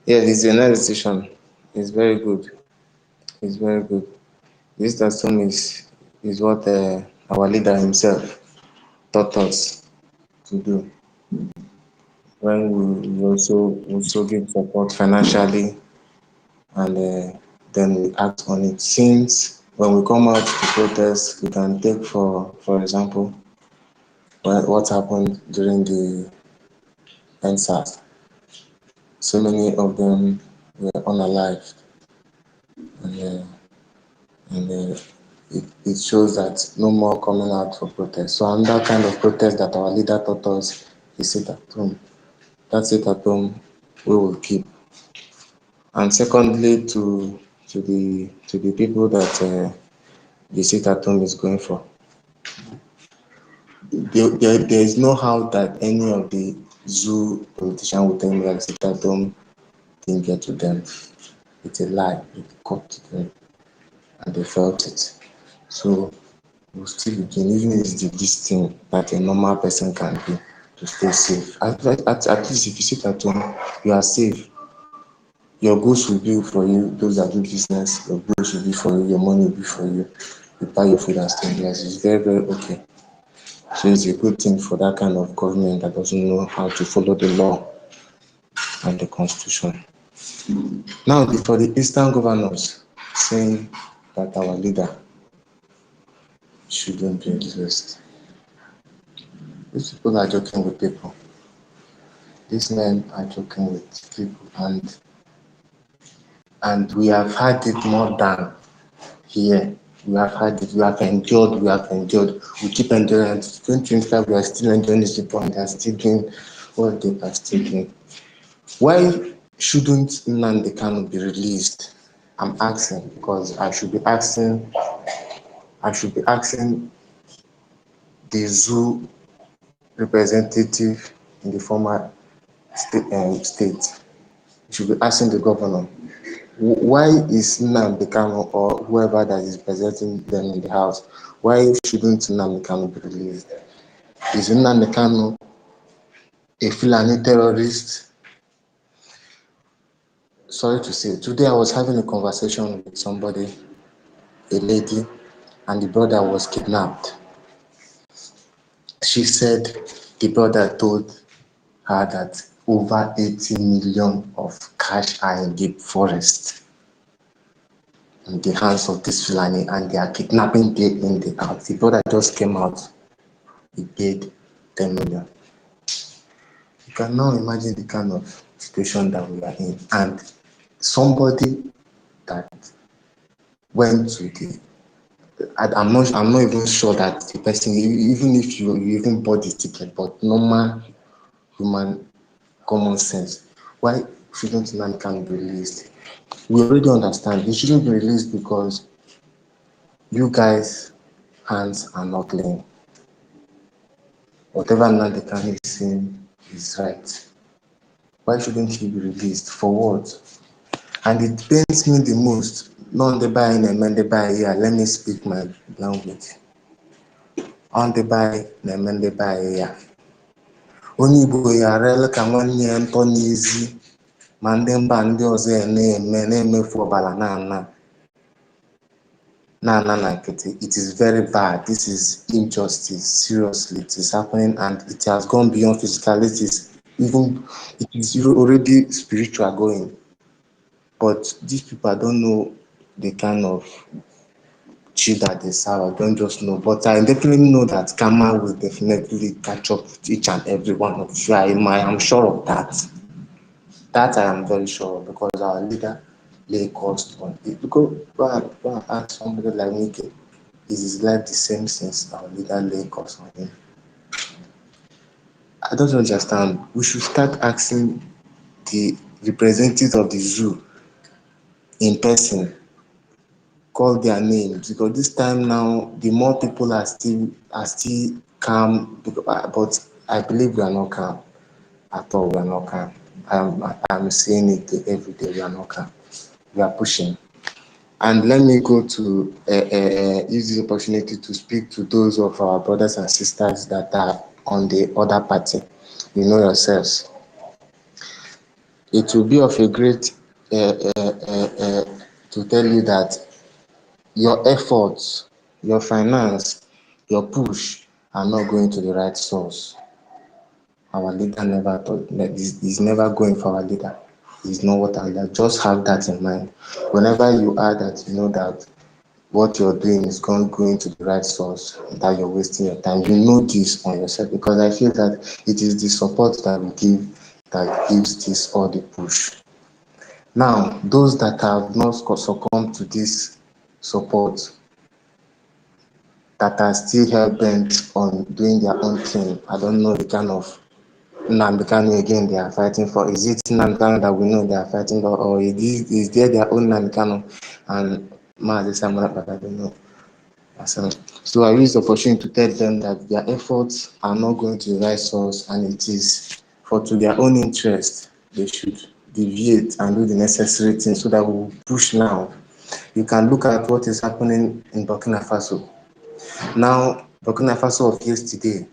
Yeah, this is another decision. It's very good. It's very good. This system is what our leader himself taught us to do. When we also give support financially, and then we act on it. Since when we come out to protest, we can take for example what happened during the NSAS. So many of them were unalived, and it shows that no more coming out for protest. So another kind of protest that our leader taught us is sit at home. That sit at home we will keep. And secondly, to the people that the sit at home is going for, there is no how that any of the zoo politician will tell me that sit at home didn't get to them. It's a lie. It got to them, and they felt it. So we'll still begin, even if it's this thing that a normal person can do to stay safe. At least if you sit at home, you are safe. Your goods will be for you, those that do business, your goods will be for you, your money will be for you. You buy your food and stay in place. It's very, very okay. So it's a good thing for that kind of government that doesn't know how to follow the law and the constitution. Now, for the Eastern governors saying that our leader shouldn't be in this list, these people are joking with people. These men are joking with people, and we have had it more than here. We have had it, we have endured. We keep enduring. 2025, we are still enduring this people, and they are still doing what they are still doing. Why shouldn't Nnamdi Kanu be released? I'm asking because I should be asking the zoo representative in the former state. should be asking the governor, why is Nnamdi Kanu or whoever that is presenting them in the house, why shouldn't Nnamdi Kanu be released? Is Nnamdi Kanu a Fulani terrorist? Sorry to say, today I was having a conversation with somebody, a lady, and the brother was kidnapped. She said the brother told her that over 80 million of cash are in the forest in the hands of this Fulani, and they are kidnapping day in, day out. The brother just came out, he paid 10 million. You can now imagine the kind of situation that we are in. And somebody that went to the, I'm not even sure that the person, even if you even bought the ticket, but normal human common sense, why shouldn't Nnamdi Kanu be released? We already understand he shouldn't be released because you guys' hands are not clean. Whatever Nnamdi Kanu is saying is right. Why shouldn't he be released? For what? And it pains me the most. Non the buy in a buy here. Let me speak my language. On the buy in a buy here. Only boy are ka nwanne ya ntọ n'ezi ma ndị mba ndị ọzọ na-emefu ọbara na nkịtị. It is very bad. This is injustice. Seriously, it is happening and it has gone beyond physicalities. Even it is already spiritual going. But these people, I don't know the kind of chill that they serve. I don't just know. But I definitely know that karma will definitely catch up with each and every one of you. I'm sure of that. That I am very sure of, because our leader lay cost on it. Because go and ask somebody like Nike, is his life the same since our leader lay cost on him? I don't understand. We should start asking the representatives of the zoo in person, call their names, because this time now the more people are still calm, but I believe we are not calm at all. We are not calm. I'm saying it every day. We are not calm. We are pushing. And let me go to use this opportunity to speak to those of our brothers and sisters that are on the other party. You know yourselves. It will be of a great to tell you that your efforts, your finance, your push are not going to the right source. Our leader never thought that he's never going for our leader. He's not what our leader. Just have that in mind. Whenever you are that, you know that what you're doing is going to the right source, that you're wasting your time. You know this on yourself, because I feel that it is the support that we give that gives this all the push. Now, those that have not succumbed to this support, that are still hell-bent on doing their own thing, I don't know the kind of Nnamdi Kanu again they are fighting for. Is it Nnamdi Kanu that we know they are fighting for, or is there their own Nnamdi Kanu and Mazi Samuel? But I don't know. So I use the opportunity to tell them that their efforts are not going to the right source, and it is to their own interest. They should deviate and do the necessary things so that we will push now. You can look at what is happening in Burkina Faso. Now, Burkina Faso of yesterday,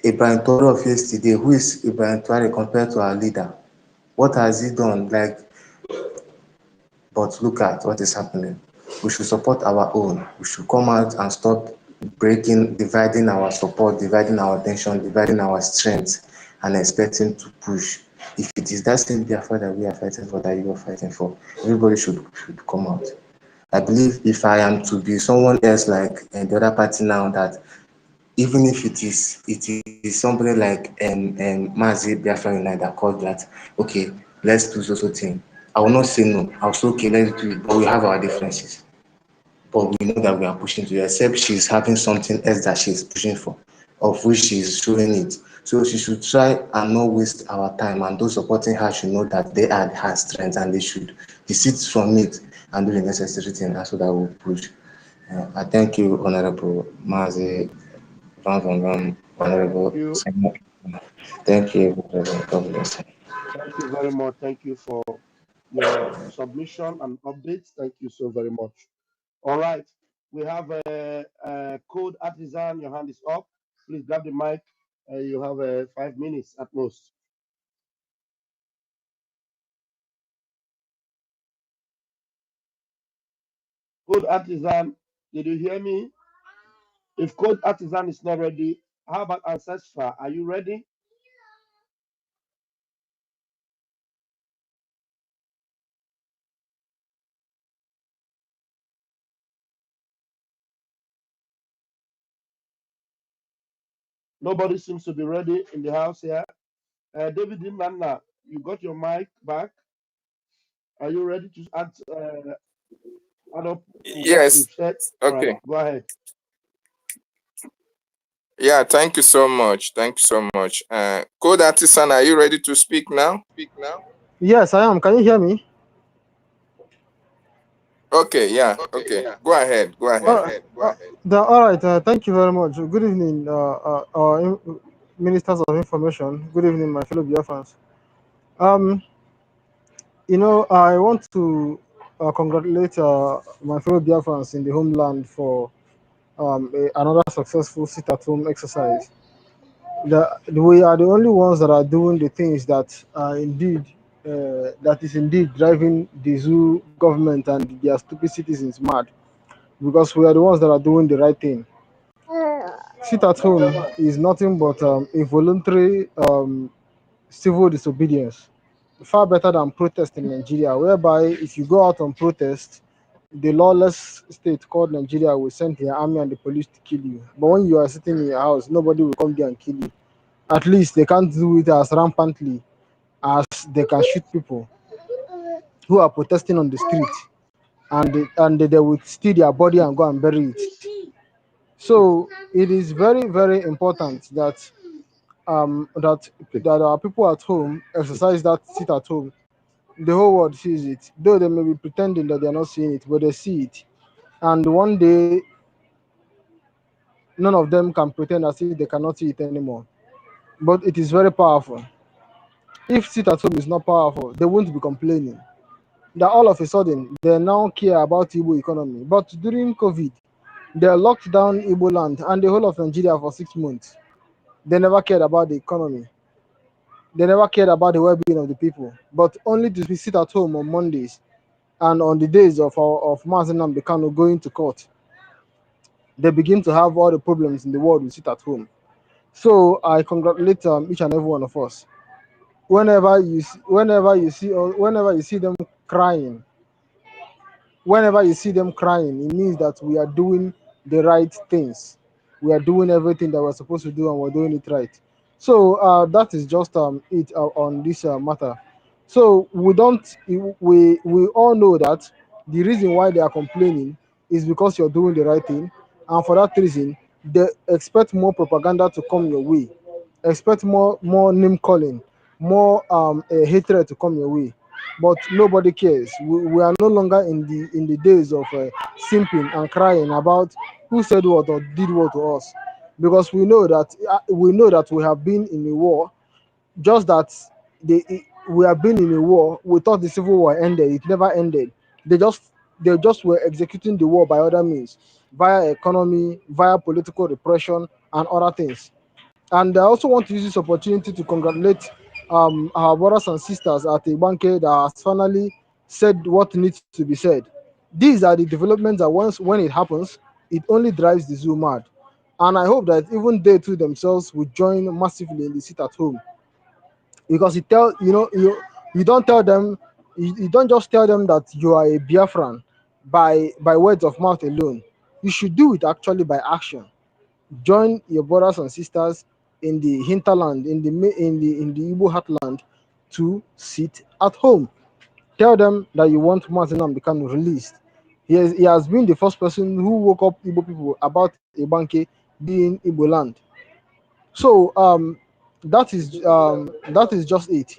Ibrahim Traoré of yesterday, who is Ibrahim Traoré compared to our leader? What has he done? But look at what is happening. We should support our own. We should come out and stop dividing our support, dividing our attention, dividing our strength, and expecting to push. If it is that same Biafra that we are fighting for, that you are fighting for, everybody should come out. I believe if I am to be someone else like the other party now, that even if it is somebody like Mazi Biafra United that called that, okay, let's do so thing. I will not say no. I'll say, okay, let's do it, but we have our differences. But we know that we are pushing to it, except she's having something else that she's pushing for, of which she's showing it. So she should try and not waste our time, and those supporting her should know that they are her strength and they should desist from it and do the necessary thing. That's what I will push. I thank you, Honorable Mazi, Honorable. Thank you, God bless. Thank you very much. Thank you for your submission and updates. Thank you so very much. All right. We have a code artisan. Your hand is up. Please grab the mic. You have 5 minutes at most. Code artisan, did you hear me? If code artisan is not ready, how about ancestral? Are you ready? Nobody seems to be ready in the house here. David Nana, you got your mic back. Are you ready to add up to what Yes. we've said? All right, Okay. go ahead. Yeah, thank you so much. Thank you so much. Code Artisan, are you ready to speak now? Yes, I am. Can you hear me? Okay, yeah, okay. Go ahead. Go ahead. All right. Thank you very much. Good evening, ministers of information. Good evening, my fellow Biafrans. Um, I want to congratulate my fellow Biafrans in the homeland for another successful sit-at-home exercise. We are the only ones that are doing the things that are indeed that is indeed driving the zoo government and their stupid citizens mad, because we are the ones that are doing the right thing. Sit at home is nothing but a voluntary civil disobedience, far better than protest in Nigeria, whereby if you go out on protest, the lawless state called Nigeria will send their army and the police to kill you. But when you are sitting in your house, nobody will come there and kill you. At least they can't do it as rampantly as they can shoot people who are protesting on the street, and they will steal their body and go and bury it. So it is very, very important that that our people at home exercise that sit at home. The whole world sees it, though they may be pretending that they are not seeing it, but they see it. And one day, none of them can pretend as if they cannot see it anymore. But it is very powerful. If sit at home is not powerful, they won't be complaining. That all of a sudden they now care about Igbo economy. But during COVID, they locked down Igbo land and the whole of Nigeria for 6 months. They never cared about the economy. They never cared about the well-being of the people, but only to sit at home on Mondays and on the days of Mazen Namdekano going to court, they begin to have all the problems in the world. We sit at home. So I congratulate each and every one of us. Whenever you see them crying, whenever you see them crying, it means that we are doing the right things. We are doing everything that we're supposed to do, and we're doing it right. So that is just it on this matter. So we all know that the reason why they are complaining is because you're doing the right thing, and for that reason, they expect more propaganda to come your way, expect more name calling, more hatred to come your way. But nobody cares. We are no longer in the days of simping and crying about who said what or did what to us, because we know that we have been in a war. Just that we have been in a war. We thought the civil war ended. It never ended. They just were executing the war by other means, via economy, via political repression, and other things. And I also want to use this opportunity to congratulate our brothers and sisters at Ibanke that has finally said what needs to be said. These are the developments that when it happens, it only drives the zoo mad. And I hope that even they too themselves will join massively in the sit at home, because you don't tell them, you don't just tell them that you are a Biafran by words of mouth alone. You should do it actually by action. Join your brothers and sisters in the hinterland, in the Igbo heartland, to sit at home. Tell them that you want Martin Namdekan released. He has been the first person who woke up Igbo people about Ibanke being Igbo land. So that is just it.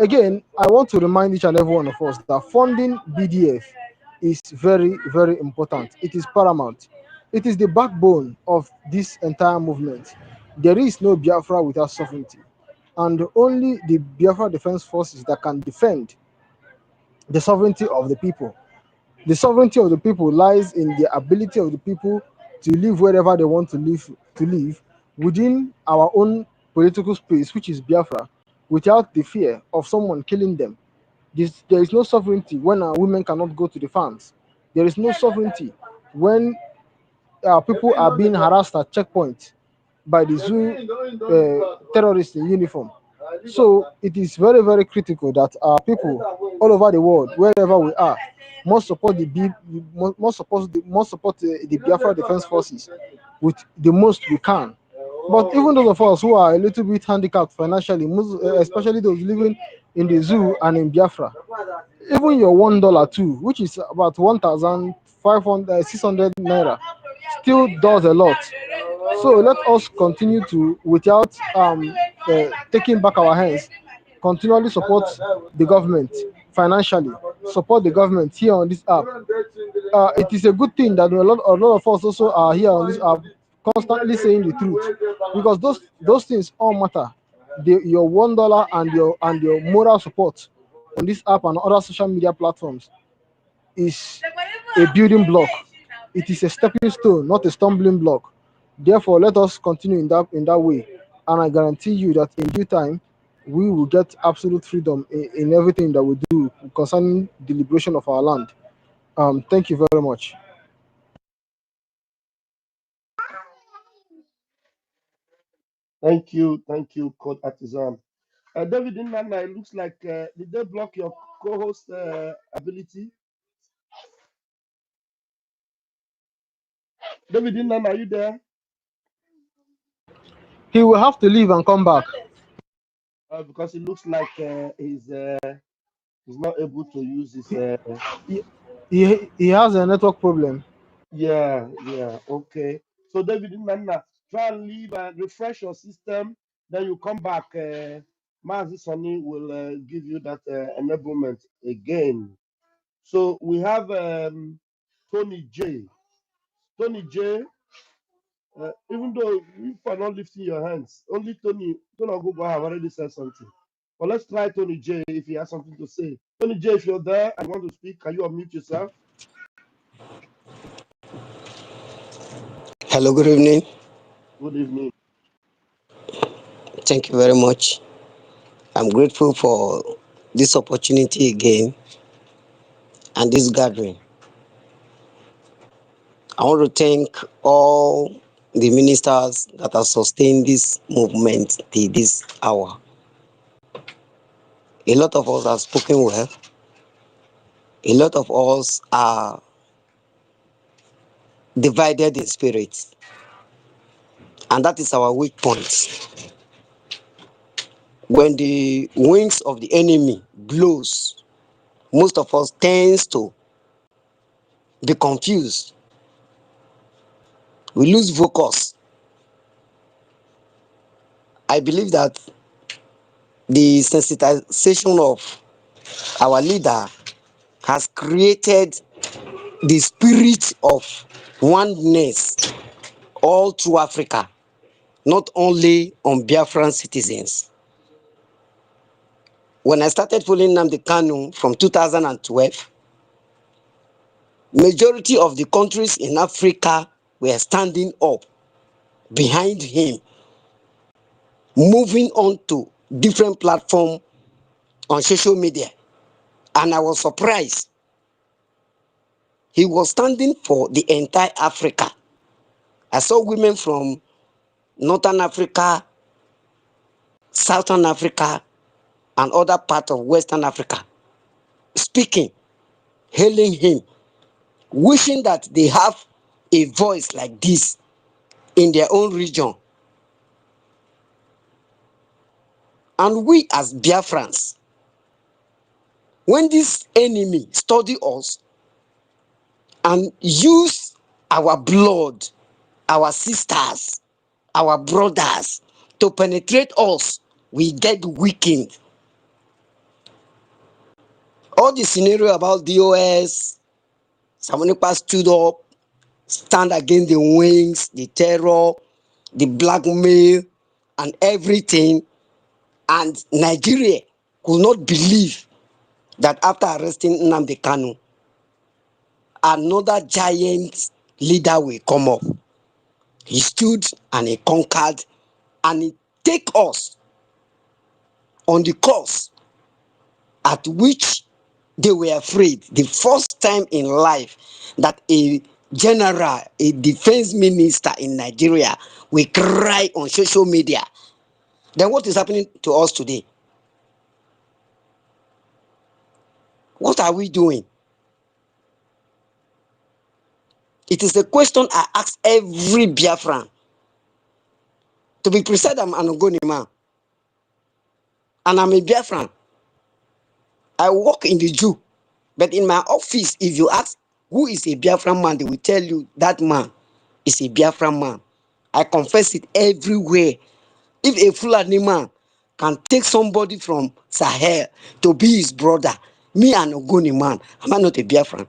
Again, I want to remind each and every one of us that funding BDF is very, very important. It is paramount. It is the backbone of this entire movement. There is no Biafra without sovereignty. and only the Biafra Defense Forces that can defend the sovereignty of the people. The sovereignty of the people lies in the ability of the people to live wherever they want to live within our own political space, which is Biafra, without the fear of someone killing them. There is no sovereignty when our women cannot go to the farms. There is no sovereignty when people are being harassed at checkpoints by the zoo terrorists in uniform. So it is very, very critical that our people all over the world, wherever we are, must support the Biafra Defense Forces with the most we can. But even those of us who are a little bit handicapped financially, especially those living in the zoo and in Biafra, even your $1 too, which is about 1,500, 600 naira, still does a lot. So let us continue to, without taking back our hands, continually support the government financially, support the government here on this app. It is a good thing that a lot of us also are here on this app, constantly saying the truth, because those things all matter. Your $1 and your moral support on this app and other social media platforms is a building block. It is a stepping stone, not a stumbling block. Therefore, let us continue in that way, and I guarantee you that in due time we will get absolute freedom in everything that we do concerning the liberation of our land. Thank you very much. Thank you, Code Artisan. David Nana, it looks like did they block your co-host ability? David Nana, are you there? He will have to leave and come back. Because it looks like he's not able to use his. He has a network problem. Yeah, okay. So David Nana, try and leave and refresh your system. Then you come back. Mazi Sonny will give you that enablement again. So we have Tony J. Tony J. Even though you are not lifting your hands, only Tony Ogogo have already said something. But let's try Tony J if he has something to say. Tony J, if you're there and want to speak, can you unmute yourself? Hello, good evening. Good evening. Thank you very much. I'm grateful for this opportunity again and this gathering. I want to thank all the ministers that have sustained this movement till this hour. A lot of us have spoken well. A lot of us are divided in spirit. And that is our weak point. When the wings of the enemy blows, most of us tends to be confused. We lose focus. I believe that the sensitization of our leader has created the spirit of oneness all through Africa, not only on Biafran citizens. When I started following Nnamdi Kanu from 2012, majority of the countries in Africa were standing up behind him, moving on to different platforms on social media. And I was surprised. He was standing for the entire Africa. I saw women from Northern Africa, Southern Africa, and other parts of Western Africa speaking, hailing him, wishing that they have a voice like this in their own region. And we as Biafrans, when this enemy study us and use our blood, our sisters, our brothers to penetrate us, we get weakened. All the scenario about DOS, Samonipa stood up, stand against the wings, the terror, the blackmail, and everything. And Nigeria could not believe that after arresting Nnamdi Kanu, another giant leader will come up. He stood and he conquered and he take us on the course at which they were afraid. The first time in life that a general, a defense minister in Nigeria will cry on social media. Then what is happening to us today? What are we doing? It is a question I ask every Biafran. To be precise, I'm an Ogoni man. And I'm a Biafran. I work in the Jew. But in my office, if you ask who is a Biafran man, they will tell you that man is a Biafran man. I confess it everywhere. If a Fulani man can take somebody from Sahel to be his brother, me and Ogoni man, am I not a Biafran?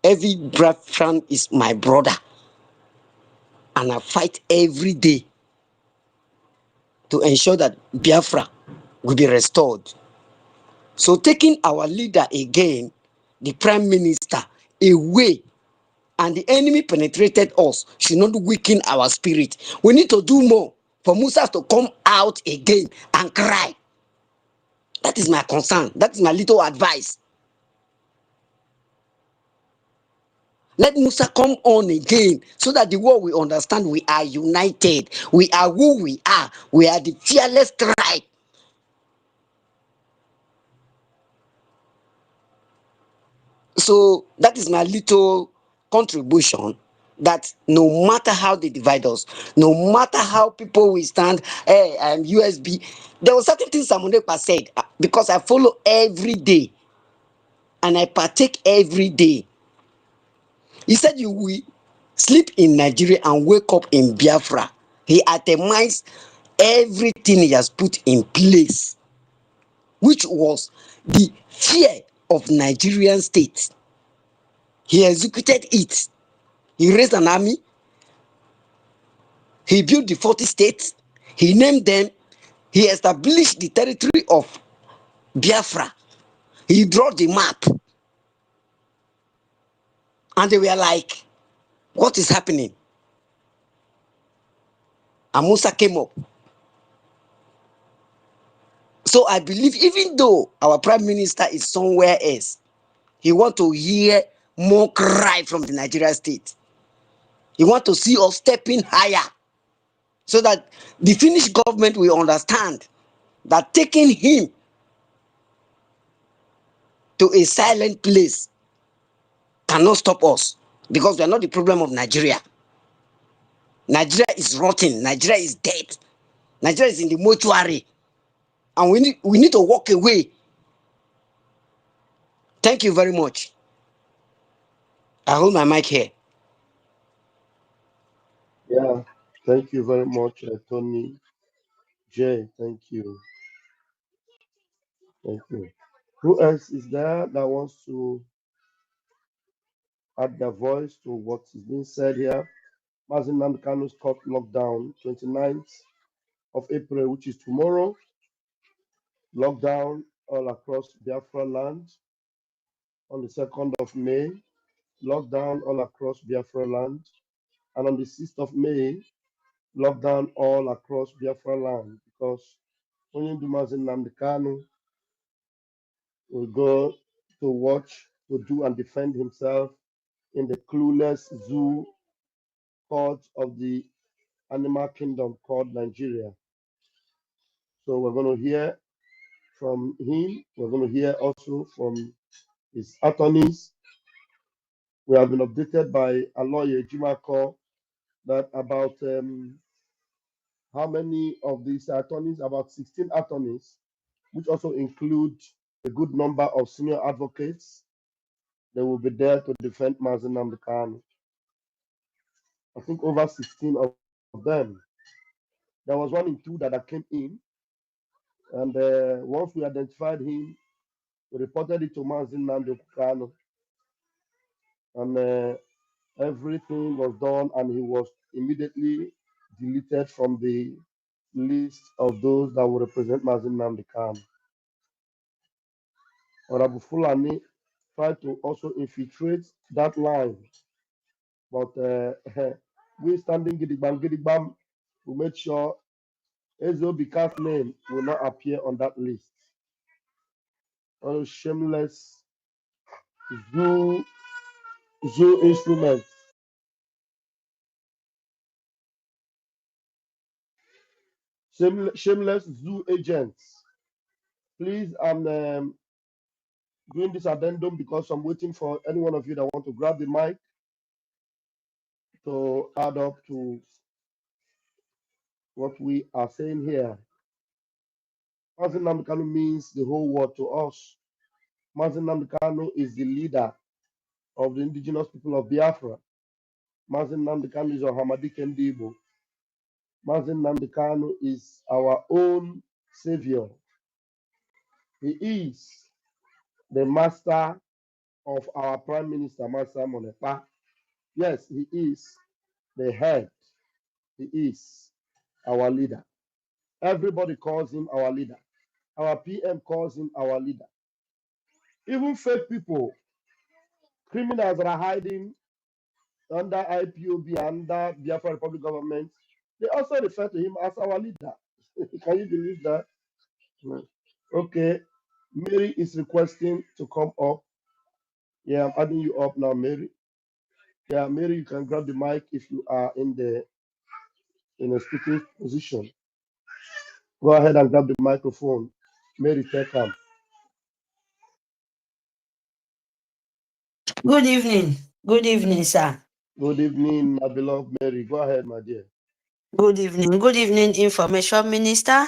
Every Biafran is my brother. And I fight every day to ensure that Biafra will be restored. So taking our leader again, the prime minister, away, and the enemy penetrated us should not weaken our spirit. We need to do more for Musa to come out again and cry. That is my concern. That is my little advice. Let Musa come on again so that the world will understand we are united. We are who we are. We are the fearless tribe. So that is my little contribution, that no matter how they divide us, no matter how people will stand, hey, I'm USB. There were certain things Samunekpa said, because I follow every day and I partake every day. He said you will sleep in Nigeria and wake up in Biafra. He itemized everything he has put in place, which was the fear of Nigerian state. He executed it. He raised an army. He built the 40 states. He named them. He established the territory of Biafra. He drew the map. And they were like, what is happening? And Musa came up. So I believe even though our prime minister is somewhere else, he wants to hear more cry from the Nigerian state. He wants to see us stepping higher so that the Finnish government will understand that taking him to a silent place cannot stop us, because we are not the problem of Nigeria. Nigeria is rotten. Nigeria is dead. Nigeria is in the mortuary. And we need to walk away. Thank you very much. I hold my mic here. Yeah, thank you very much, Tony. Jay, thank you. Thank you. Who else is there that wants to add their voice to what is being said here? Mazin Namdekano's court lockdown, 29th of April, which is tomorrow. Lockdown all across Biafra land on the 2nd of May. Lockdown all across Biafra land. And on the 6th of May, lockdown all across Biafra land, because only Mazin Namdekano will go to watch, to do and defend himself in the clueless zoo court of the animal kingdom called Nigeria. So we're going to hear from him. We're going to hear also from his attorneys. We have been updated by a lawyer, Jimako, that about how many of these attorneys, about 16 attorneys, which also include a good number of senior advocates, they will be there to defend Mazen Namdekan. I think over 16 of them. There was one in two that came in, and once we identified him, we reported it to Mazin Namdekan, and everything was done, and he was immediately deleted from the list of those that will represent Mazin Nnamdi Kanu. Honorable Fulani tried to also infiltrate that line, but we standing gidigbam, we made sure Ezobika's name will not appear on that list. All shameless zoo instruments. Shameless zoo agents. Please, I'm doing this addendum because I'm waiting for any one of you that want to grab the mic to add up to what we are saying here. Mazin Nnamdi Kanu means the whole world to us. Mazin Nnamdi Kanu is the leader of the indigenous people of Biafra. Mazin Nnamdi Kanu is Ohamadi Kendibo. Mazin Nnamdi Kanu is our own savior. He is the master of our Prime Minister, Master Monepa. Yes, he is the head. He is our leader. Everybody calls him our leader. Our PM calls him our leader. Even fake people, criminals that are hiding under IPOB, under Biafra Republic government, they also refer to him as our leader. Can you believe that? No. Okay. Mary is requesting to come up. Yeah, I'm adding you up now, Mary. Yeah, Mary, you can grab the mic if you are in a speaking position. Go ahead and grab the microphone. Mary, take him. Good evening. Good evening, sir. Good evening, my beloved Mary. Go ahead, my dear. Good evening. Good evening, Information Minister.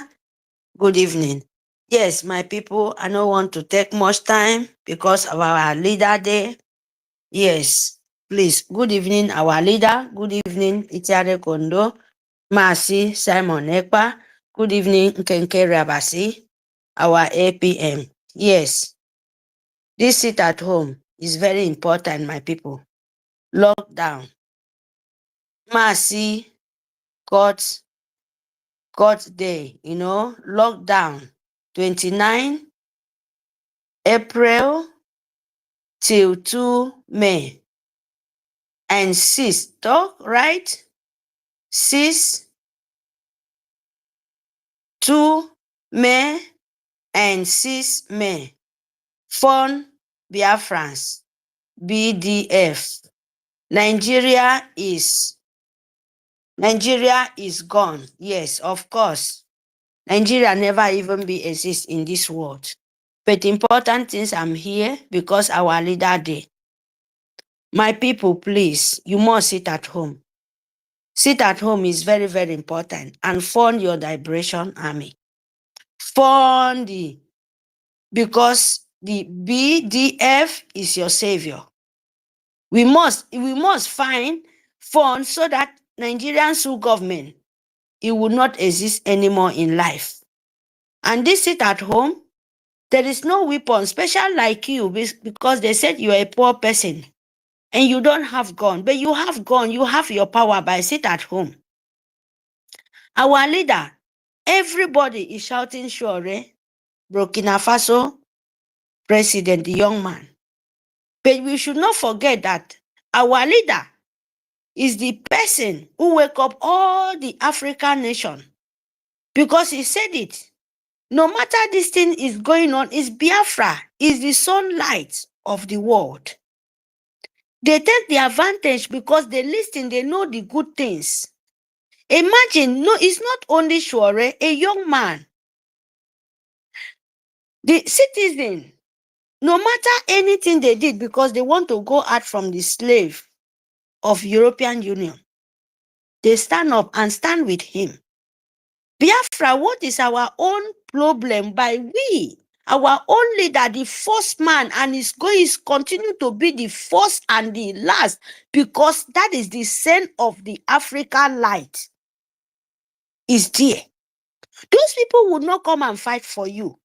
Good evening. Yes, my people, I don't want to take much time because of our leader day. Yes, please. Good evening, our leader. Good evening, Itiare Kondo, Masi Simon Ekpa. Good evening, Nkenke Rabasi, our APM. Yes, this sit at home is very important, my people. Lockdown. Masi God's day, lockdown, 29 April till 2 May and 6, talk right? 6, 2 May and 6 May. Fun Biafrans, BDF. Nigeria is gone. Yes, of course. Nigeria never even be exist in this world. But important things, I'm here because our leader day. My people, please, you must sit at home. Sit at home is very, very important. And fund your liberation army. Because the BDF is your savior. We must find funds so that Nigerian Sioux government, it will not exist anymore in life. And this sit at home, there is no weapon special like you because they said you are a poor person and you don't have gun, but you have gun, you have your power by sit at home. Our leader, everybody is shouting Shure, Burkina Faso president, the young man. But we should not forget that our leader is the person who wake up all the African nation because he said it. No matter this thing is going on, is Biafra, is the sunlight of the world. They take the advantage because they listen, they know the good things. Imagine, no, it's not only Shure, a young man. The citizen, no matter anything they did because they want to go out from the slave of European Union, they stand up and stand with him. Biafra, what is our own problem by we? Our own leader, the first man, and is continue to be the first and the last because that is the sun of the African light. Is there. Those people would not come and fight for you.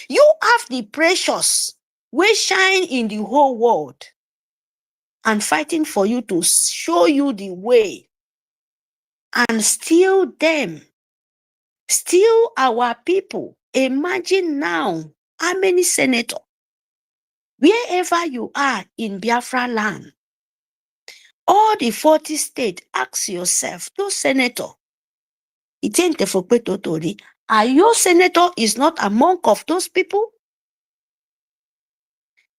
You have the precious we shine in the whole world and fighting for you to show you the way and steal them Still our people. Imagine now how many senators, wherever you are in Biafra land, all the 40 states, ask yourself, those senators, are your senator is not among of those people?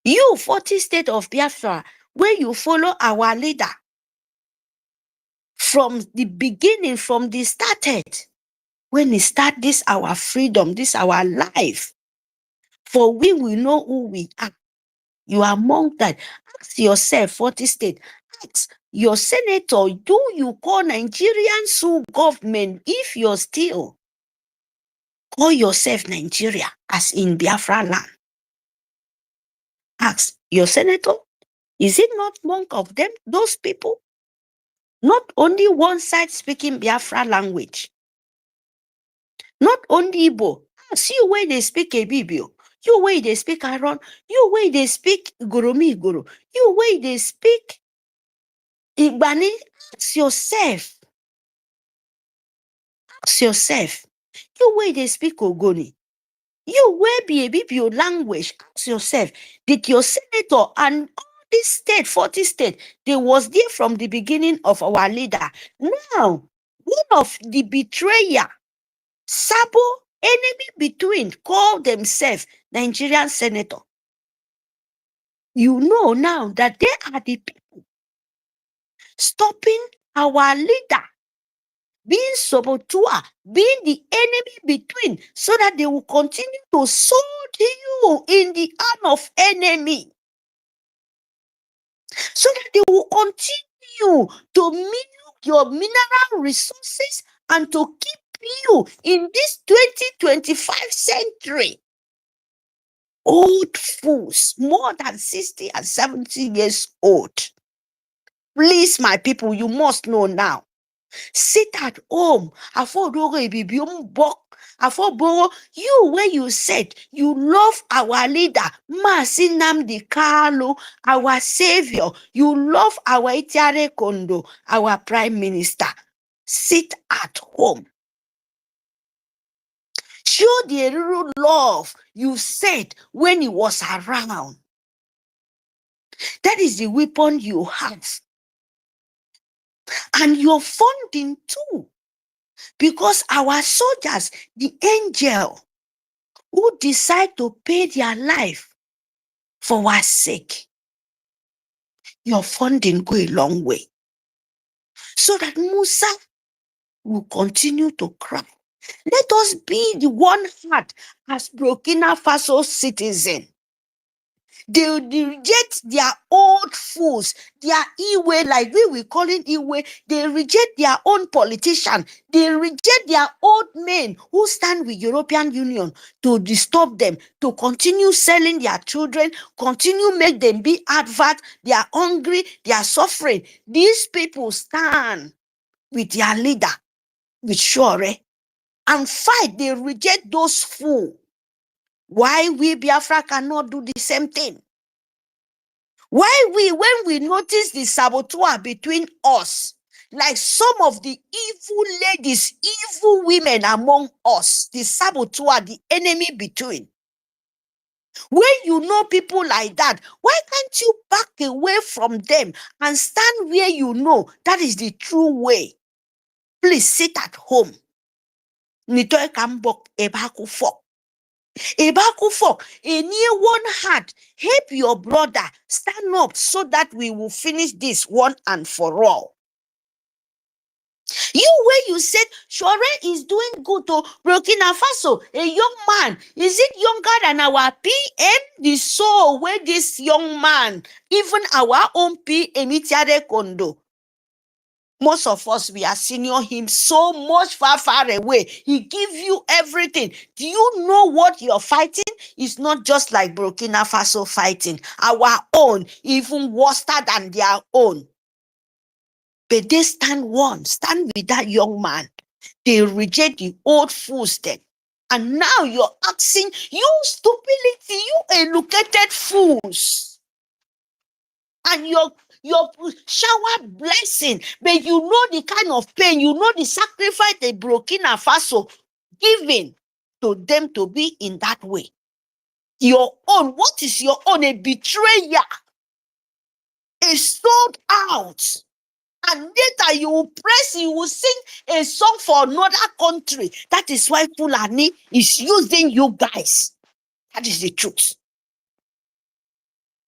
You 40 states of Biafra, where you follow our leader from the beginning, from the started, when he start this our freedom, this our life, for we will know who we are. You are among that. Ask yourself, 40 states, ask your senator, do you call Nigerian Sioux government if you're still call yourself Nigeria as in Biafra land? Ask your senator, is it not among of them, those people? Not only one side speaking Biafra language, not only Igbo. Ask you where they speak Ebibio, you where they speak Aron, you where they speak Goromi Goro, you where they speak Igbani. Ask yourself. Ask yourself. You where they speak Ogoni, you where be a Bibio language. Ask yourself, did your senator and all this state, 40 states, they was there from the beginning of our leader. Now, one of the betrayer, Sabo, enemy between, call themselves Nigerian senator. You know now that they are the people stopping our leader, being saboteur, being the enemy between, so that they will continue to sold you in the hand of enemy, so that they will continue to milk your mineral resources and to keep you in this 2025 century. Old fools, more than 60 and 70 years old. Please, my people, you must know now. Sit at home. You where you said you love our leader, Mazi Nnamdi Kanu, our savior. You love our Itiare Kondo, our prime minister. Sit at home. Show the real love you said when he was around. That is the weapon you have. And your funding too. Because our soldiers, the angel, who decide to pay their life for our sake, your funding go a long way. So that Musa will continue to cry. Let us be the one heart as Burkina Faso citizen. They reject their old fools, their Iwe, like we will call it Iwe. They reject their own politician. They reject their old men who stand with European Union to disturb them, to continue selling their children, continue make them be advert. They are hungry, they are suffering. These people stand with their leader, with Shore, and fight. They reject those fools. Why we Biafra cannot do the same thing? Why when we notice the saboteur between us, like some of the evil ladies, evil women among us, the saboteur, the enemy between. When you know people like that, why can't you back away from them and stand where you know that is the true way? Please sit at home. Nitoy kambok ebaku fok. Ebakufo, a near one heart, help your brother stand up so that we will finish this one and for all. You where you said Shore is doing good to Burkina Faso, a young man. Is it younger than our PM? The soul where this young man, even our own PM Itiare Kondo. Most of us, we are senior him so much far away. He give you everything. Do you know what you're fighting? It's not just like Burkina Faso fighting. Our own, even worse than their own. But they stand with that young man. They reject the old fools then. And now you're asking, you stupidity, you educated fools. And your shower blessing, but you know the kind of pain, you know the sacrifice the Burkina Faso given to them to be in that way. Your own, what is your own? A betrayer, a sold out. And later you will praise, you will sing a song for another country. That is why Fulani is using you guys. That is the truth.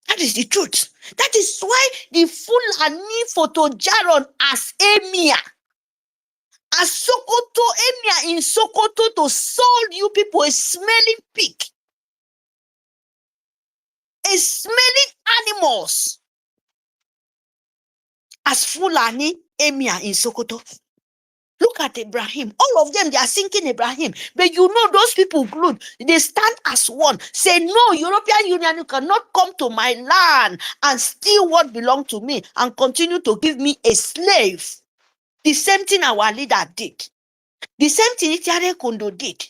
That is the truth. That is why the Fulani photo Jaron as emir, as Sokoto emir in Sokoto to sold you people a smelling pig, a smelling animals, as Fulani emir in Sokoto. Look at Ibrahim. All of them, they are sinking Ibrahim. But you know those people good. They stand as one. Say, no, European Union, you cannot come to my land and steal what belongs to me and continue to give me a slave. The same thing our leader did. The same thing Itiare Kondo did.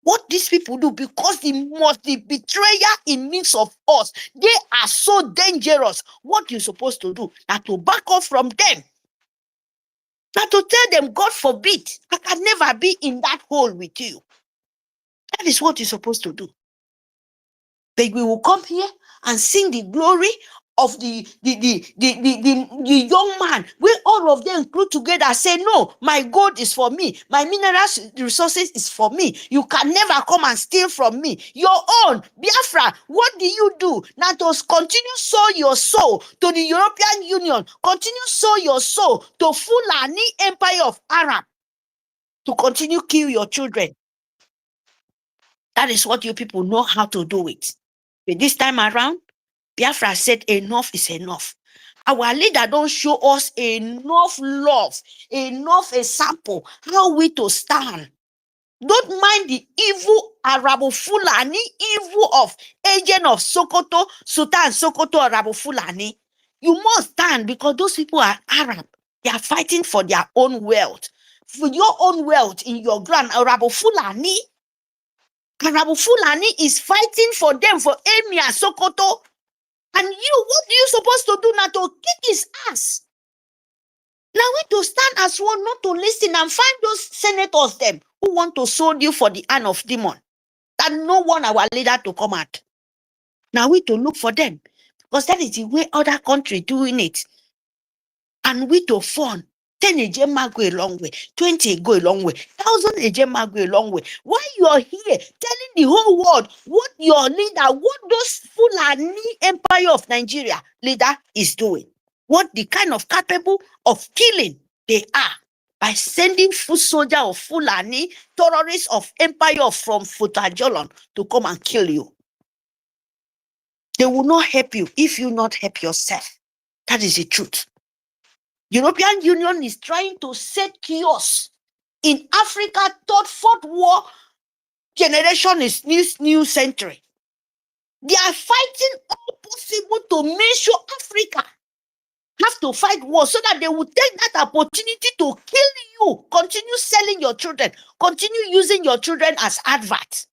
What these people do, because the betrayer in midst of us, they are so dangerous. What you're supposed to do, now to back off from them. Now to tell them, God forbid, I can never be in that hole with you. That is what you're supposed to do. But we will come here and sing the glory of the young man, where all of them group together say, no, my gold is for me, my minerals resources is for me. You can never come and steal from me. Your own, Biafra, what do you do? Now to continue sow your soul to the European Union, continue sow your soul to Fulani Empire of Arab, to continue kill your children. That is what you people know how to do it. But this time around, Biafra said enough is enough. Our leader don't show us enough love, enough example, how we to stand. Don't mind the evil Arabo Fulani, evil of agent of Sokoto, Sultan Sokoto Arabo Fulani. You must stand because those people are Arab. They are fighting for their own wealth. For your own wealth in your ground, Arabo Fulani. Arabo Fulani is fighting for them, for Emir Sokoto. And you, what are you supposed to do now? To kick his ass. Now we to stand as one, not to listen and find those senators them who want to sold you for the hand of demon. That no one our leader to come out. Now we to look for them. Because that is the way other countries doing it. And we to fund. 10 ejema go a long way, 20 go a long way, 1,000 ejema go a long way. Why you are here telling the whole world what your leader, what those Fulani Empire of Nigeria leader is doing, what the kind of capable of killing they are by sending foot soldier of Fulani, terrorists of Empire from Futajolon to come and kill you. They will not help you if you not help yourself. That is the truth. European Union is trying to set chaos in Africa. Third, fourth war generation is new century. They are fighting all possible to make sure Africa have to fight war so that they will take that opportunity to kill you, continue selling your children, continue using your children as adverts.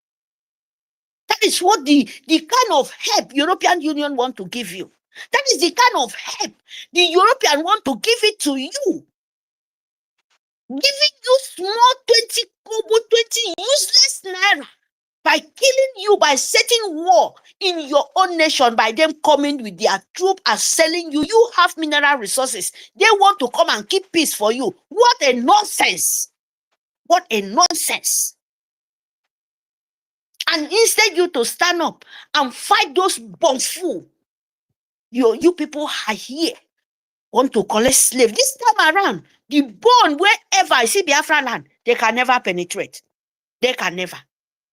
That is what the kind of help European Union want to give you. That is the kind of help the European want to give it to you. Giving you small 20 kobo, 20 useless naira by killing you, by setting war in your own nation, by them coming with their troop and selling you. You have mineral resources. They want to come and keep peace for you. What a nonsense. What a nonsense. And instead you to stand up and fight those bumful, you people are here, want to collect slaves. This time around, the bone, wherever I see Biafra land, they can never penetrate. They can never.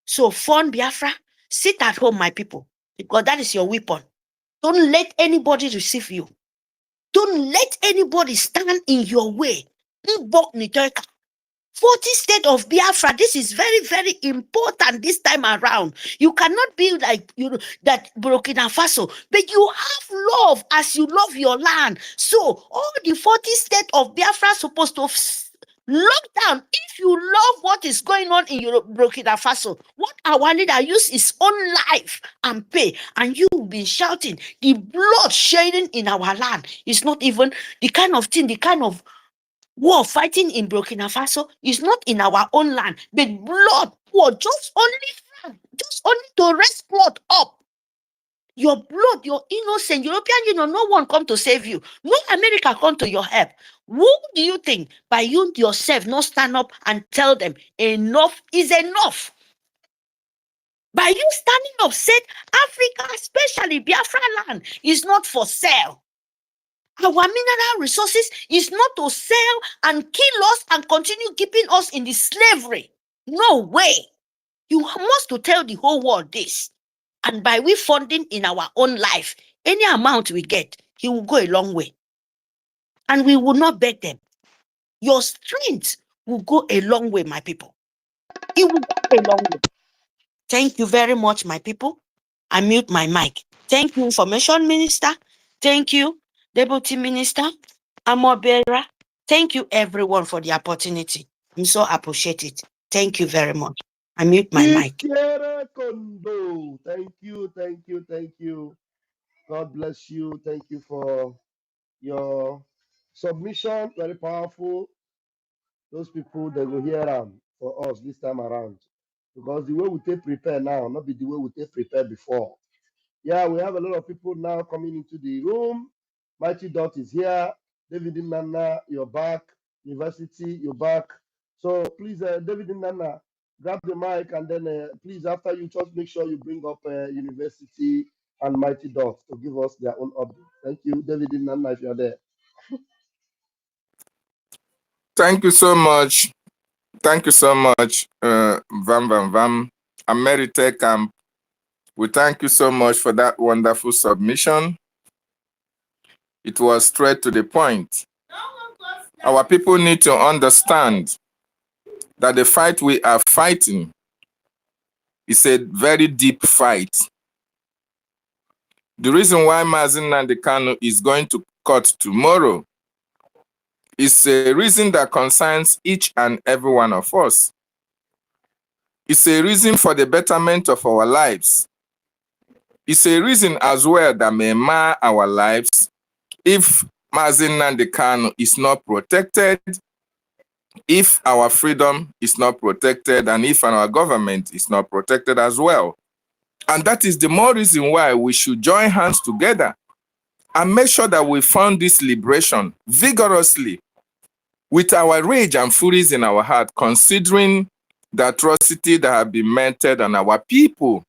So fund Biafra, sit at home, my people, because that is your weapon. Don't let anybody receive you. Don't let anybody stand in your way. 40 state of Biafra, this is very, very important this time around. You cannot be like that Burkina Faso, but you have love as you love your land. So all the 40 state of Biafra are supposed to lock down. If you love what is going on in Burkina Faso, what our leader use his own life and pay, and you will be shouting, the blood shedding in our land is not even the kind of thing, the kind of war fighting in Burkina Faso is not in our own land, but blood war just only to raise blood up. Your blood, your innocent European Union, no one come to save you. No America come to your help. Who do you think by you yourself not stand up and tell them enough is enough? By you standing up, said Africa, especially Biafra land, is not for sale. Our mineral resources is not to sell and kill us and continue keeping us in the slavery. No way. You must to tell the whole world this. And by we funding in our own life, any amount we get, he will go a long way. And we will not beg them. Your strength will go a long way, my people. It will go a long way. Thank you very much, my people. I mute my mic. Thank you, Information Minister. Thank you, Deputy Minister, Amobera. Thank you, everyone, for the opportunity. I'm so appreciate it. Thank you very much. I mute my mic. Ikere Kondo. Thank you, thank you, thank you. God bless you. Thank you for your submission. Very powerful. Those people, they will hear them for us this time around. Because the way we take prepare now, not be the way we take prepare before. Yeah, we have a lot of people now coming into the room. Mighty Dot is here. David Nana, you're back. University, you're back. So please, David Nana, grab the mic and then please, after you just make sure you bring up University and Mighty Dot to give us their own update. Thank you, David Nana, if you're there. Thank you so much. Thank you so much, Vam. Ameritech, we thank you so much for that wonderful submission. It was straight to the point. Our people need to understand that the fight we are fighting is a very deep fight. The reason why Mazi Nnamdi Kanu is going to court tomorrow is a reason that concerns each and every one of us. It's a reason for the betterment of our lives. It's a reason as well that may mar our lives if Mazi Nnamdi Kanu is not protected, if our freedom is not protected, and if our government is not protected as well. And that is the more reason why we should join hands together and make sure that we fund this liberation vigorously with our rage and furies in our heart, considering the atrocity that have been meted on our people,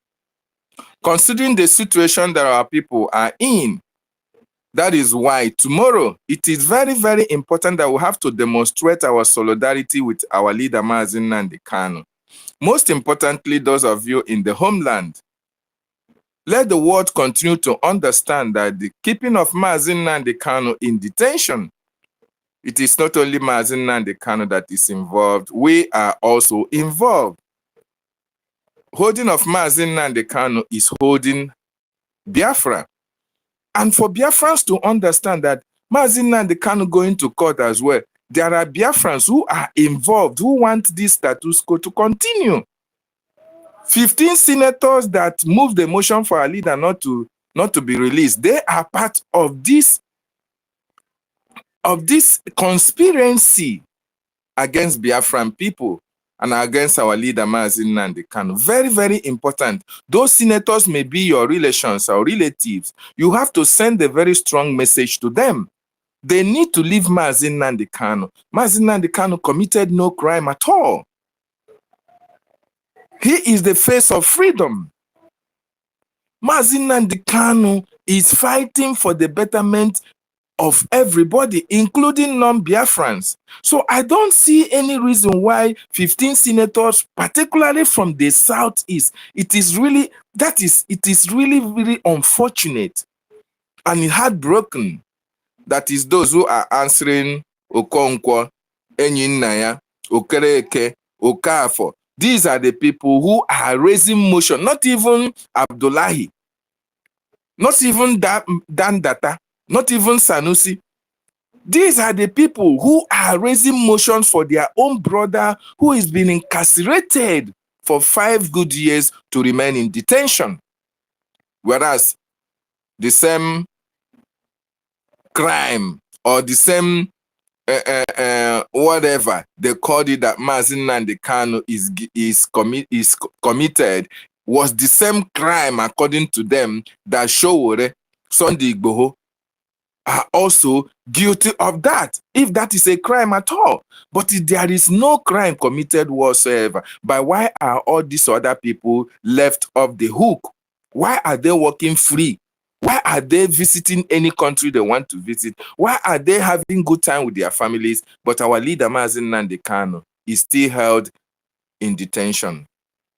considering the situation that our people are in. That is why tomorrow it is very, very important that we have to demonstrate our solidarity with our leader, Mazi Nnamdi Kanu. Most importantly, those of you in the homeland, let the world continue to understand that the keeping of Mazi Nnamdi Kanu in detention, it is not only Mazi Nnamdi Kanu that is involved, we are also involved. Holding of Mazi Nnamdi Kanu is holding Biafra. And for Biafrans to understand that Mazi Nnamdi Kanu going to court as well, there are Biafrans who are involved, who want this status quo to continue. 15 senators that moved the motion for our leader not to be released, they are part of this conspiracy against Biafran people and against our leader Mazi Nnamdi Kanu. Very, very important. Those senators may be your relations or relatives. You have to send a very strong message to them. They need to leave Mazi Nnamdi Kanu. Mazi Nnamdi Kanu committed no crime at all. He is the face of freedom. Mazi Nnamdi Kanu is fighting for the betterment of everybody, including non-Biafrans. So I don't see any reason why 15 senators, particularly from the southeast, it is really really unfortunate and heartbroken. That is those who are answering Okonkwo, Enyinnaya, Okereke, Okafor. These are the people who are raising motion, not even Abdullahi, not even Dan Data, not even Sanusi. These are the people who are raising motions for their own brother who is being incarcerated for 5 good years to remain in detention. Whereas the same crime or the same whatever they called it, that Mazi Nnamdi Kanu is committed, was the same crime according to them that Sowore, Sunday Igboho are also guilty of that, if that is a crime at all. But if there is no crime committed whatsoever, but why are all these other people left off the hook? Why are they walking free? Why are they visiting any country they want to visit? Why are they having good time with their families? But our leader, Mazi Nnamdi Kanu, is still held in detention.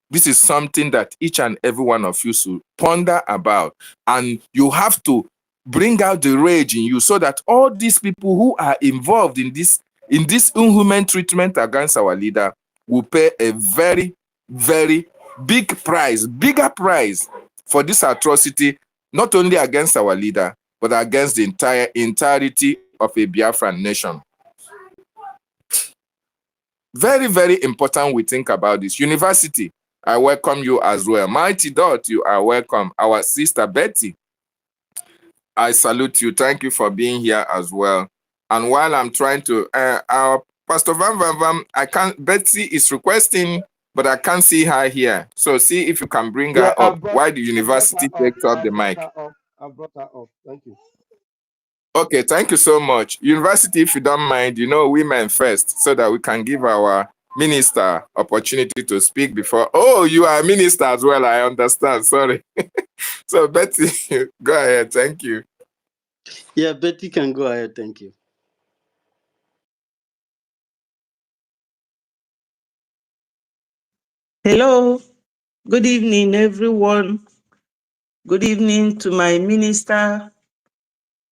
This is something that each and every one of you should ponder about. And you have to bring out the rage in you so that all these people who are involved in this inhuman treatment against our leader will pay a very, very bigger price for this atrocity, not only against our leader, but against the entirety of a Biafran nation. Very, very important we think about this. University, I welcome you as well. Mighty Dot, you are welcome. Our sister Betty, I salute you. Thank you for being here as well. And while I'm trying to, our Pastor Van, Betty is requesting, but I can't see her here. So see if you can bring her up. Why the university takes up the mic? I brought her up. Thank you. Okay, thank you so much. University, if you don't mind, women first, so that we can give our minister opportunity to speak before. Oh, you are a minister as well, I understand. Sorry. So, Betty, go ahead. Thank you. Yeah, Betty can go ahead. Thank you. Hello. Good evening, everyone. Good evening to my minister,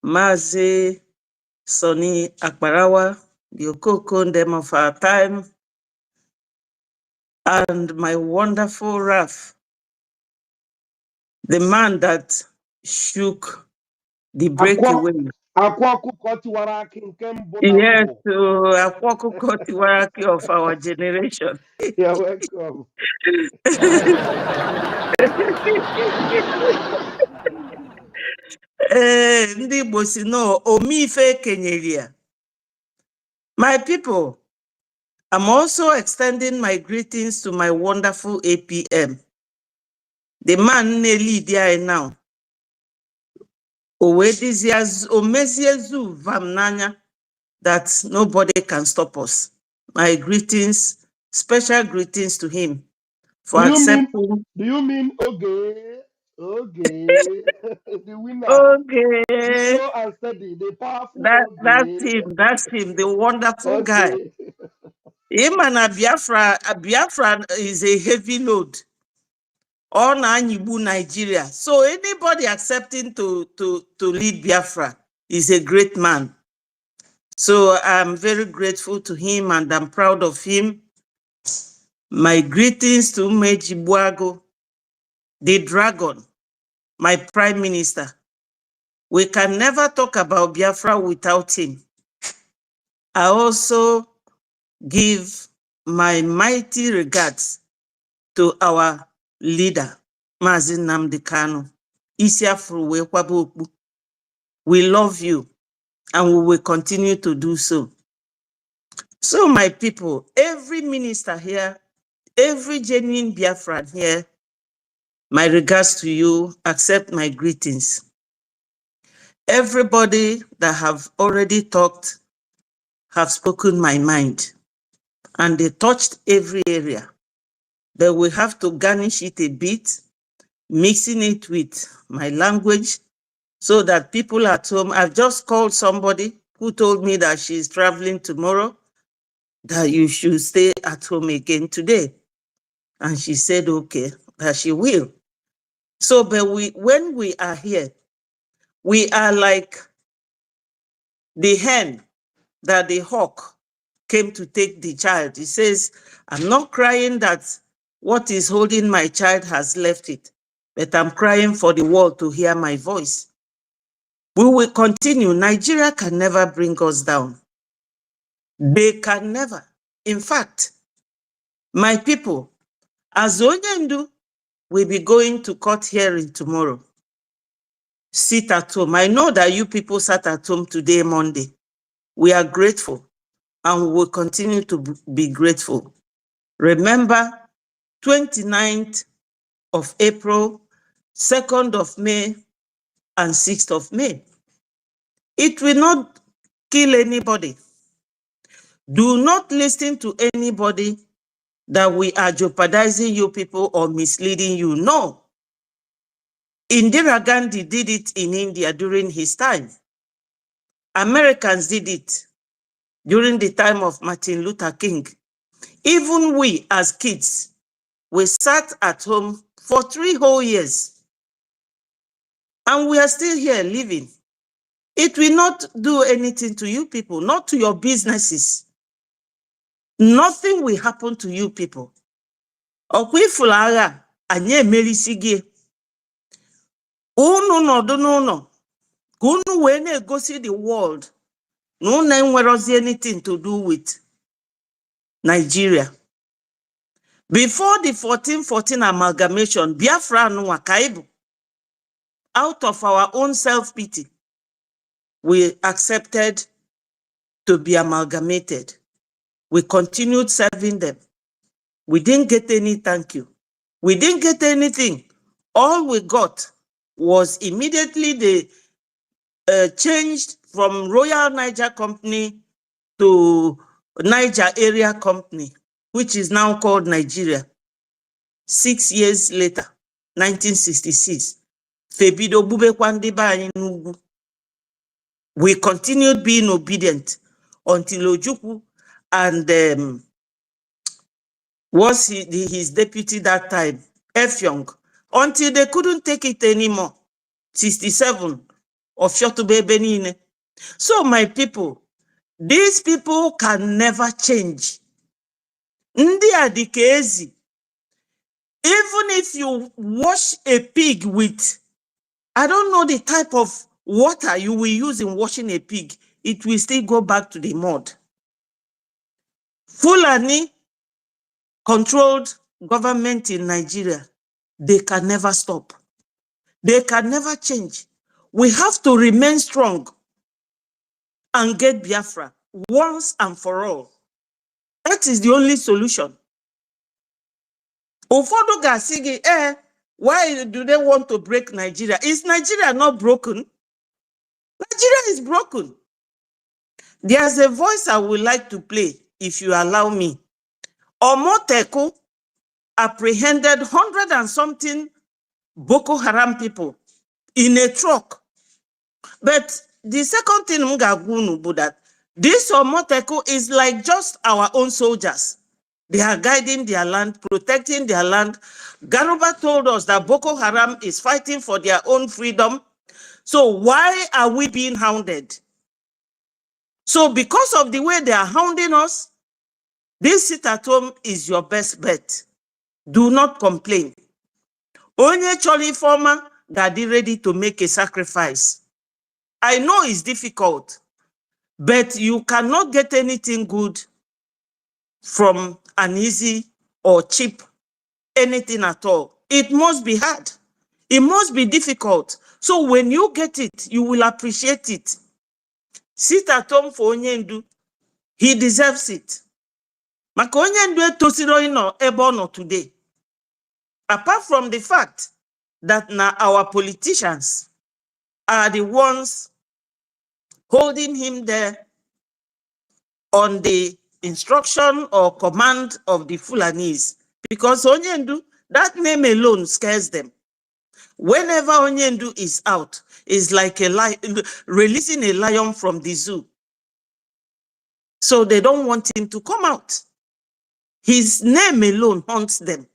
Mazi Sonny Akbarawa, the Okokondem of our time, and my wonderful Raf, the man that shook the breakaway. Yes, Akwakuko Tiwaraki of our generation. You're welcome. Ndị Igbo si no omife kenyelia. My people, I'm also extending my greetings to my wonderful APM. The man lead here now. Omeziezu Vamnanya, that nobody can stop us. My greetings, special greetings to him for accepting. Do you mean okay? The winner. Okay. The slow and steady, the powerful. That's him, the wonderful guy. Him and Biafra is a heavy load on Anyibu, Nigeria. So anybody accepting to lead Biafra is a great man. So I'm very grateful to him and I'm proud of him. My greetings to Meji Buago, the dragon, my prime minister. We can never talk about Biafra without him. I also give my mighty regards to our leader, Mazi Nnamdi Kanu. We love you and we will continue to do so. So my people, every minister here, every genuine Biafran here, my regards to you, accept my greetings. Everybody that have already talked have spoken my mind and they touched every area. But we have to garnish it a bit, mixing it with my language so that people at home, I've just called somebody who told me that she's traveling tomorrow, that you should stay at home again today. And she said, okay, that she will. So, but when we are here, we are like the hen that the hawk came to take the child. He says, I'm not crying that what is holding my child has left it, but I'm crying for the world to hear my voice. We will continue. Nigeria can never bring us down. They can never. In fact, my people, as Onyendu will be going to court hearing tomorrow. Sit at home. I know that you people sat at home today, Monday. We are grateful and we will continue to be grateful. Remember, 29th of April, 2nd of May, and 6th of May. It will not kill anybody. Do not listen to anybody that we are jeopardizing you people or misleading you. No. Indira Gandhi did it in India during his time. Americans did it during the time of Martin Luther King. Even we as kids, we sat at home for 3 whole years. And we are still here living. It will not do anything to you people, not to your businesses. Nothing will happen to you people. Okwifulaga anye melisigi. Unu no do no. Unu wene go see the world. No name where anything to do with Nigeria. Before the 1414 amalgamation, Biafra no wakaibu. Out of our own self-pity, we accepted to be amalgamated. We continued serving them. We didn't get any thank you. We didn't get anything. All we got was immediately they changed from Royal Niger Company to Niger Area Company, which is now called Nigeria. 6 years later, 1966, Febido Bube Kwandiba anyị n'ugwu. We continued being obedient until Ojukwu and was his deputy that time, Efyong, until they couldn't take it anymore. 67 of Shotube Benine. So my people, these people can never change. Ndi adikezi. Even if you wash a pig with, I don't know the type of water you will use in washing a pig, it will still go back to the mud. Fulani controlled government in Nigeria, they can never stop. They can never change. We have to remain strong and get Biafra once and for all. That is the only solution. Ufodu gasigi, why do they want to break Nigeria? Is Nigeria not broken? Nigeria is broken. There's a voice I would like to play, if you allow me. Omoteku apprehended 100 and something Boko Haram people in a truck. But the second thing Mugagunu that this Omoteku is like just our own soldiers. They are guiding their land, protecting their land. Garuba told us that Boko Haram is fighting for their own freedom. So why are we being hounded? So because of the way they are hounding us, this sit at home is your best bet. Do not complain. Onye Choli former that is ready to make a sacrifice. I know it's difficult, but you cannot get anything good from an easy or cheap anything at all. It must be hard. It must be difficult. So when you get it, you will appreciate it. Sit at home for Onyendu. He deserves it. Maka Onyendu tosiro ino ebono today. Apart from the fact that now our politicians are the ones holding him there on the instruction or command of the Fulanese. Because Onyendu, that name alone scares them. Whenever Onyendu is out, it's like a lion, releasing a lion from the zoo. So they don't want him to come out. His name alone haunts them.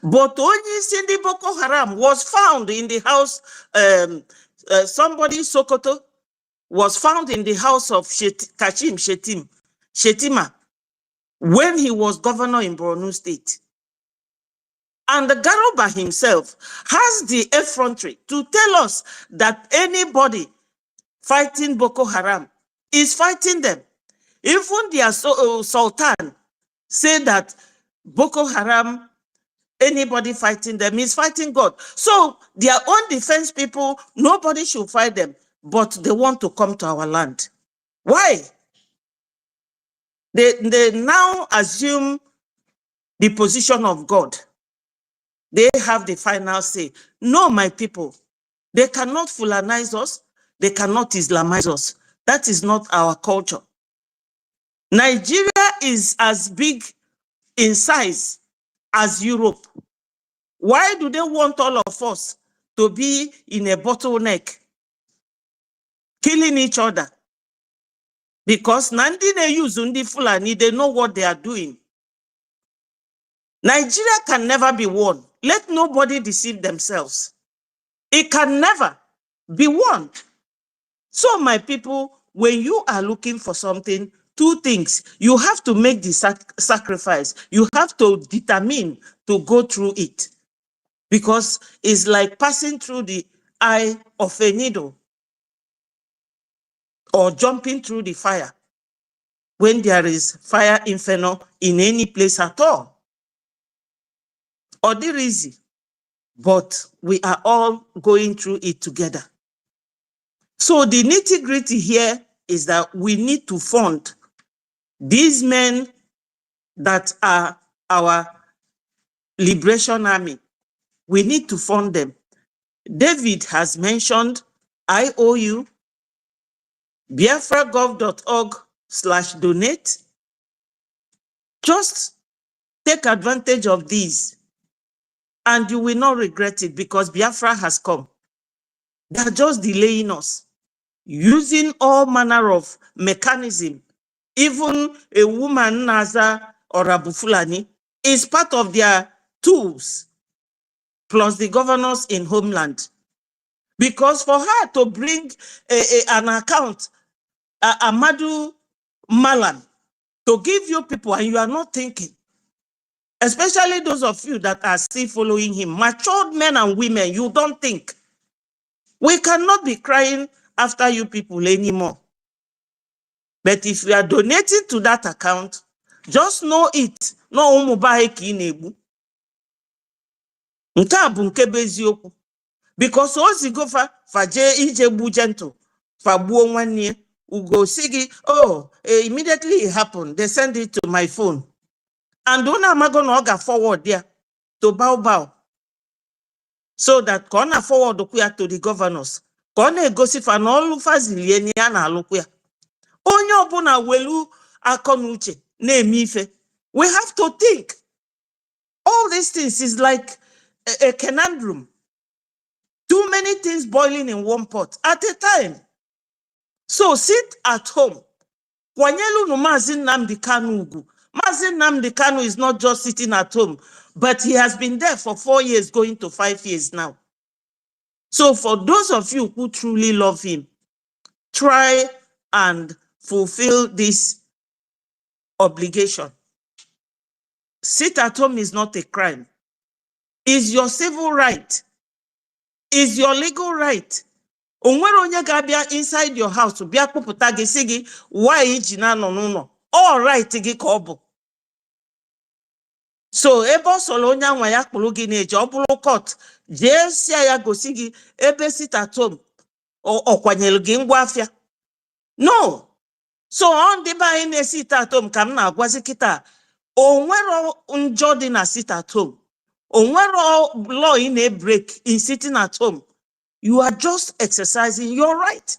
But Onye Cindy Boko Haram was found in the house, somebody Sokoto was found in the house of Kashim Shetima when he was governor in Borno State. And the Garuba himself has the effrontery to tell us that anybody fighting Boko Haram is fighting them. Even their Sultan said that Boko Haram, anybody fighting them is fighting God. So their own defense people, nobody should fight them, but they want to come to our land. Why? They now assume the position of God. They have the final say. No, my people, they cannot Fulanize us. They cannot Islamize us. That is not our culture. Nigeria is as big in size as Europe. Why do they want all of us to be in a bottleneck, killing each other? Because Nandi they use Undi Fulani, they know what they are doing. Nigeria can never be won. Let nobody deceive themselves. It can never be won. So, my people, when you are looking for something, two things. You have to make the sacrifice. You have to determine to go through it. Because it's like passing through the eye of a needle or jumping through the fire when there is fire inferno in any place at all. Or the easy, but we are all going through it together. So the nitty-gritty here is that we need to fund these men that are our liberation army. We need to fund them. David has mentioned IOU, biafragov.org/donate. Just take advantage of these and you will not regret it because Biafra has come. They are just delaying us, using all manner of mechanism. Even a woman, Naza or Abu Fulani, is part of their tools, plus the governors in homeland. Because for her to bring an account, Amadu Malan, to give you people and you are not thinking, especially those of you that are still following him, matured men and women, you don't think. We cannot be crying after you people anymore. But if you are donating to that account, just know it. No umubahe ki inebu. Nke a bụ nke bụ eziokwu. Because ozigo fa je ije gbu gentle, fa gbuo nwanne ugo sigi, oh, immediately it happened. They send it to my phone. And una amago na oga forward there to Bao. So that kona forward okuya to the governors. Kona egosi fa na olu fazili ni ya na alukuya. Onye obuna welu akonuche na-eme ife. We have to think. All these things is like a conundrum. Too many things boiling in one pot at a time. So sit at home. Kwanyelu no Mazi Nnamdi Kanu ugu. Mazi Nnamdi Kanu is not just sitting at home, but he has been there for 4 years, going to 5 years now. So for those of you who truly love him, try and fulfill this obligation. Sit at home is not a crime. It's your civil right. It's your legal right. Onwere onye ga-abịa inside your house bịa kpụpụta gị sị gị why iji na-anọ n'ụlọ. All right gị ka ọ bụ. So ebe ọ sọrọ onye anwa ya kpụrụ gị na-eje ọ bụrụ court jee si ya gosi gị ebe sit at home ọ kwanyere gị ngwa afịa. No. So on the by in a sit at home ka m na-agwazi kịta onwere njọ dị na sit at home. Onwere law in a break in sitting at home. You are just exercising your right.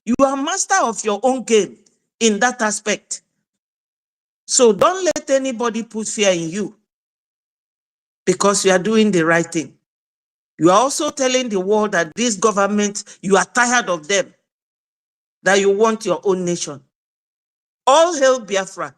You are master of your own game in that aspect. So don't let anybody put fear in you because you are doing the right thing. You are also telling the world that this government, you are tired of them, that you want your own nation. All hail Biafra.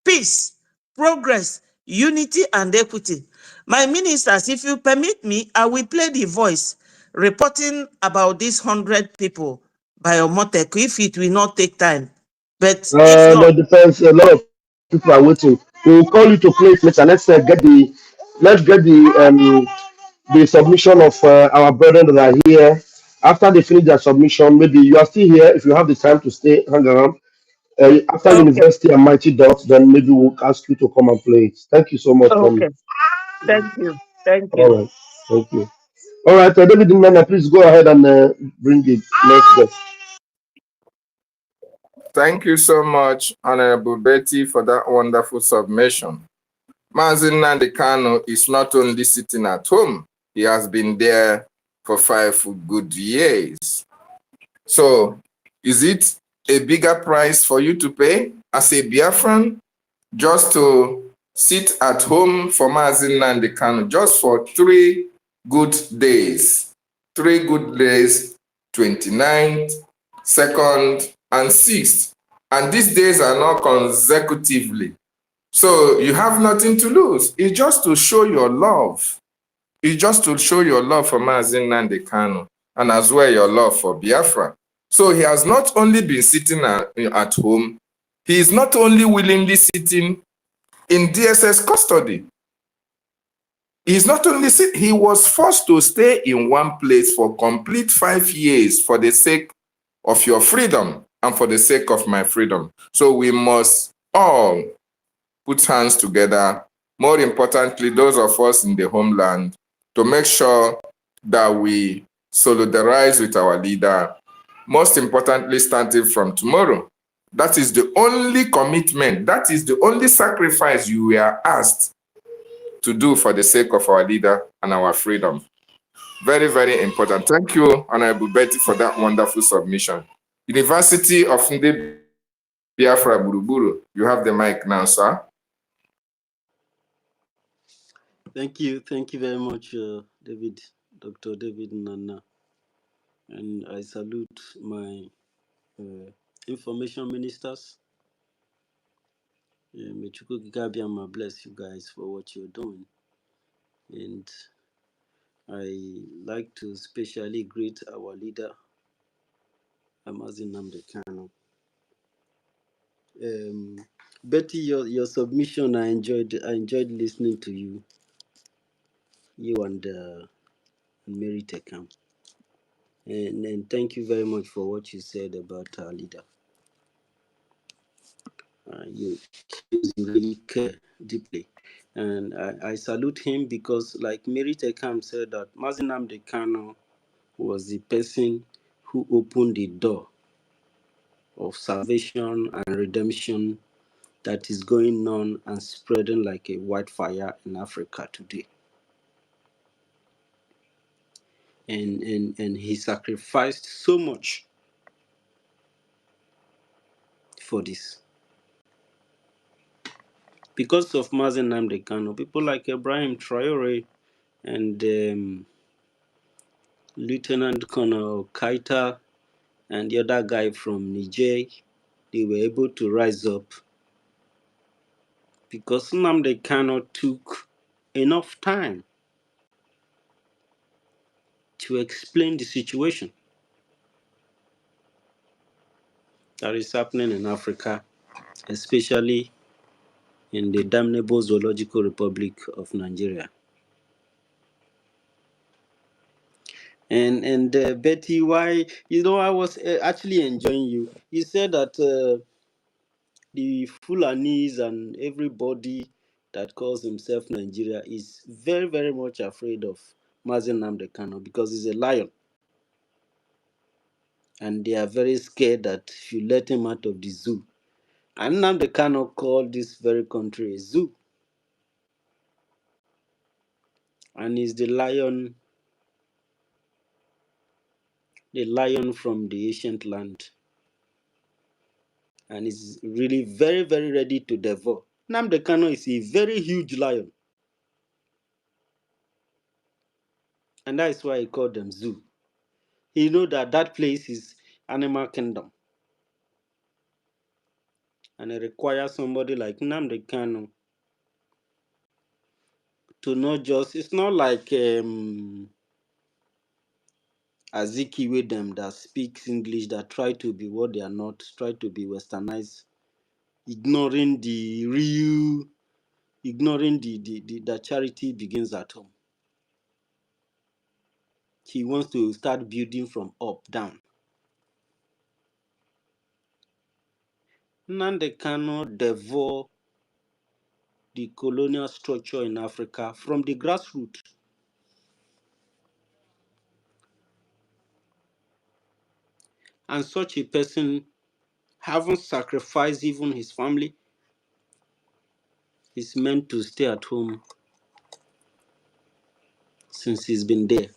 Peace, progress, unity, and equity. My ministers, if you permit me, I will play the voice reporting about these 100 people by Omotek if it will not take time. But if not, That depends. A lot of people are waiting. We will call you to play it later. Let's get the submission of our brethren that are here. After they finish their submission, maybe you are still here. If you have the time to stay, hang around. After okay, University and Mighty Dots, then maybe we'll ask you to come and play it. Thank you so much, okay. Tommy. Thank you. Thank All you. right. Thank you. All right, David Mena, please go ahead and bring it. Let's go. Thank you so much, Honorable Betty, for that wonderful submission. Mazi Nnamdi Kanu is not only sitting at home, he has been there for 5 good years. So, is it a bigger price for you to pay as a Biafran just to sit at home for Mazi Nnamdi Kanu just for 3 good days? 3 good days, 29th, 2nd, and 6th. And these days are not consecutively. So you have nothing to lose. It's just to show your love. It's just to show your love for Mazi Nnamdi Kanu and as well your love for Biafra. So he has not only been sitting at home, he is not only willingly sitting in DSS custody. He's not only he was forced to stay in one place for complete 5 years for the sake of your freedom and for the sake of my freedom. So we must all put hands together, more importantly, those of us in the homeland, to make sure that we solidarize with our leader, most importantly, starting from tomorrow. That is the only commitment, that is the only sacrifice you were asked to do for the sake of our leader and our freedom. Very, very important. Thank you, Honorable Betty, for that wonderful submission. University of Ndi Biafra Buruburu, you have the mic now, sir. Thank you very much, Dr. David Nana. And I salute my information ministers. May Chukwuka bless you guys for what you're doing. And I like to specially greet our leader, Mazi Nnamdi Kanu. Betty, your submission, I enjoyed listening to you and Mary Tekam. And thank you very much for what you said about our leader. You really care deeply. And I salute him because, like Mary Tekam said, that Mazi Nnamdi Kanu was the person who opened the door of salvation and redemption that is going on and spreading like a wildfire in Africa today. And he sacrificed so much for this. Because of Mazi Nnamdi Kanu, people like Ibrahim Traore and Lieutenant Colonel Kaita and the other guy from Niger, they were able to rise up because Nnamdi Kanu took enough time to explain the situation that is happening in Africa, especially in the damnable Zoological Republic of Nigeria. And Betty, why, I was actually enjoying you. You said that the Fulanis and everybody that calls himself Nigeria is very, very much afraid of Mazi Nnamdi Kanu because he's a lion. And they are very scared that if you let him out of the zoo, and Nnamdi Kanu called this very country a zoo. And he's the lion from the ancient land. And is really very, very ready to devour. Nnamdi Kanu is a very huge lion. And that is why he called them zoo. He know that place is animal kingdom. And it requires somebody like Nnamdi Kanu to not just, it's not like Aziki with them that speaks English, that try to be what they are not, try to be westernized, ignoring the charity begins at home. He wants to start building from up down. Nnamdi Kanu devour the colonial structure in Africa from the grassroots. And such a person having sacrificed even his family, is meant to stay at home since he's been there.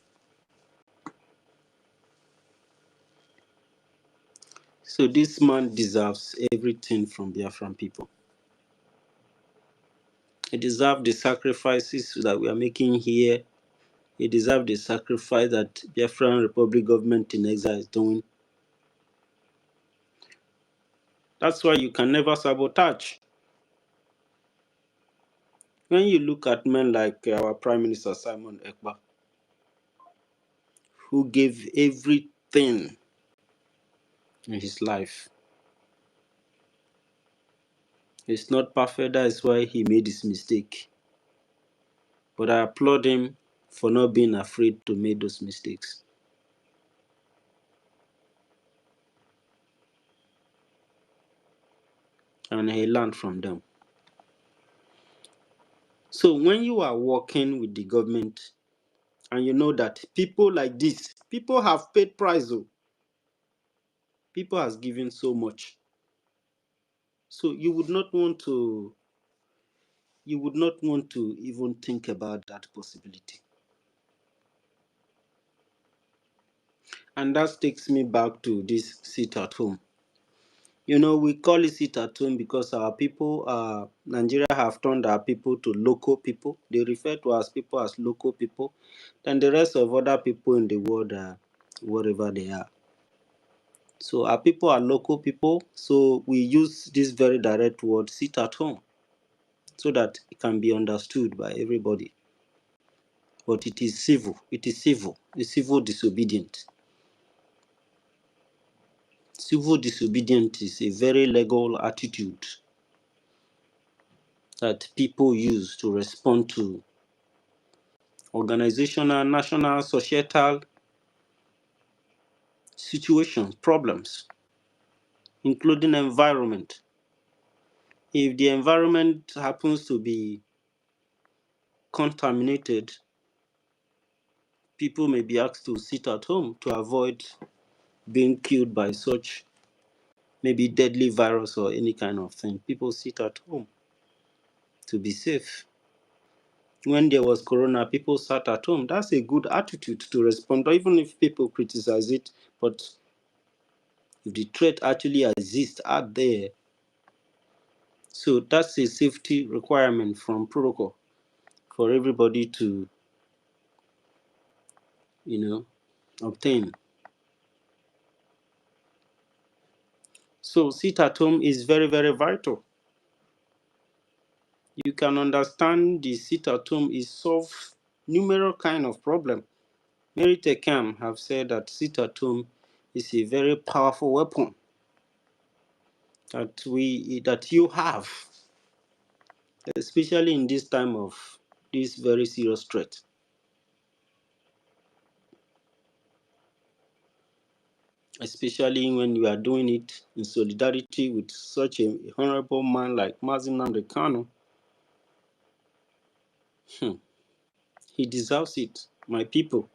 So this man deserves everything from Biafran people. He deserves the sacrifices that we are making here. He deserves the sacrifice that Biafran Republic government in exile is doing. That's why you can never sabotage. When you look at men like our Prime Minister Simon Ekpa, who gave everything in his life, he's not perfect, that is why he made his mistake. But I applaud him for not being afraid to make those mistakes. And he learned from them. So when you are working with the government and you know that people like this, people have paid price, though. People has given so much. So you would not want to even think about that possibility. And that takes me back to this sit at home. You know, we call it sit at home because our people, Nigeria have turned our people to local people. They refer to us people as local people. And the rest of other people in the world are wherever they are. So our people are local people. So we use this very direct word, sit at home, so that it can be understood by everybody. But it is civil. It is civil. It's civil disobedient. Civil disobedience is a very legal attitude that people use to respond to organizational, national, societal situations, problems, including environment. If the environment happens to be contaminated, people may be asked to sit at home to avoid being killed by such maybe deadly virus or any kind of thing. People sit at home to be safe. When there was corona, people sat at home. That's a good attitude to respond, even if people criticize it. But if the threat actually exists out there, so that's a safety requirement from protocol for everybody to, obtain. So sit at home is very, very vital. You can understand the sit at home is solve numerous kind of problem. Mary Tekam have said that sit at home is a very powerful weapon that you have, especially in this time of this very serious threat. Especially when you are doing it in solidarity with such a honorable man like Mazi Nnamdi Kanu. He deserves it, my people.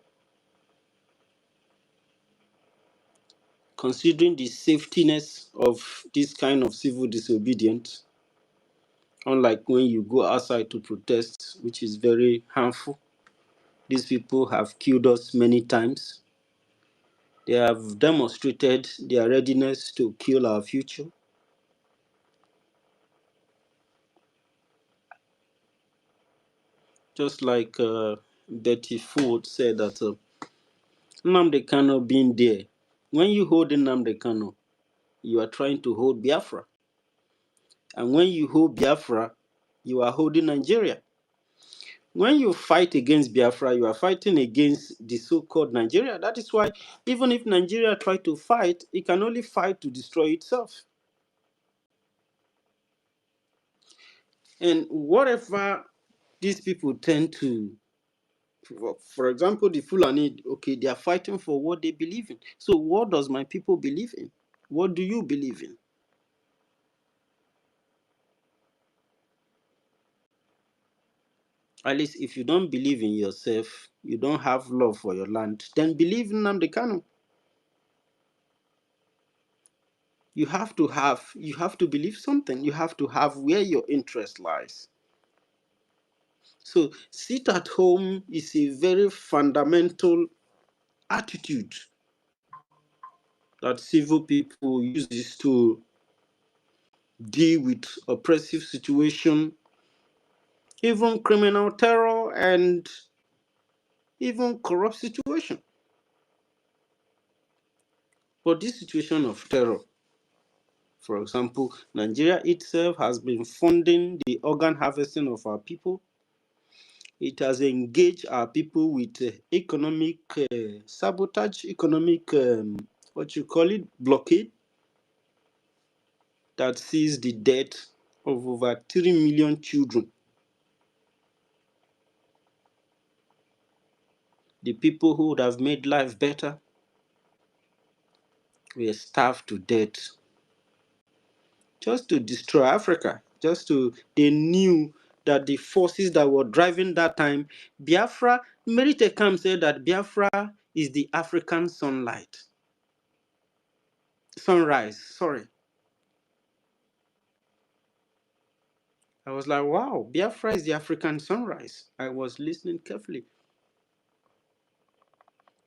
Considering the safetiness of this kind of civil disobedience, unlike when you go outside to protest, which is very harmful. These people have killed us many times. They have demonstrated their readiness to kill our future. Just like Betty Ford said that Nnamdi Kanu being there, when you hold Nnamdi Kanu, you are trying to hold Biafra. And when you hold Biafra, you are holding Nigeria. When you fight against Biafra, you are fighting against the so-called Nigeria. That is why even if Nigeria try to fight, it can only fight to destroy itself. And whatever these people tend to, for example, the Fulani, okay, they are fighting for what they believe in. So what does my people believe in? What do you believe in? At least if you don't believe in yourself, you don't have love for your land, then believe in Nnamdi Kanu. you have to believe something. You have to have where your interest lies. So sit at home is a very fundamental attitude that civil people uses to deal with oppressive situation, even criminal terror, and even corrupt situation. But this situation of terror, for example, Nigeria itself has been funding the organ harvesting of our people. It has engaged our people with economic sabotage, economic, blockade, that sees the death of over 3 million children. The people who would have made life better were starved to death just to destroy Africa. They knew that the forces that were driving that time, Biafra, Merite Kam said that Biafra is the African sunrise. Sorry. I was like, wow, Biafra is the African sunrise. I was listening carefully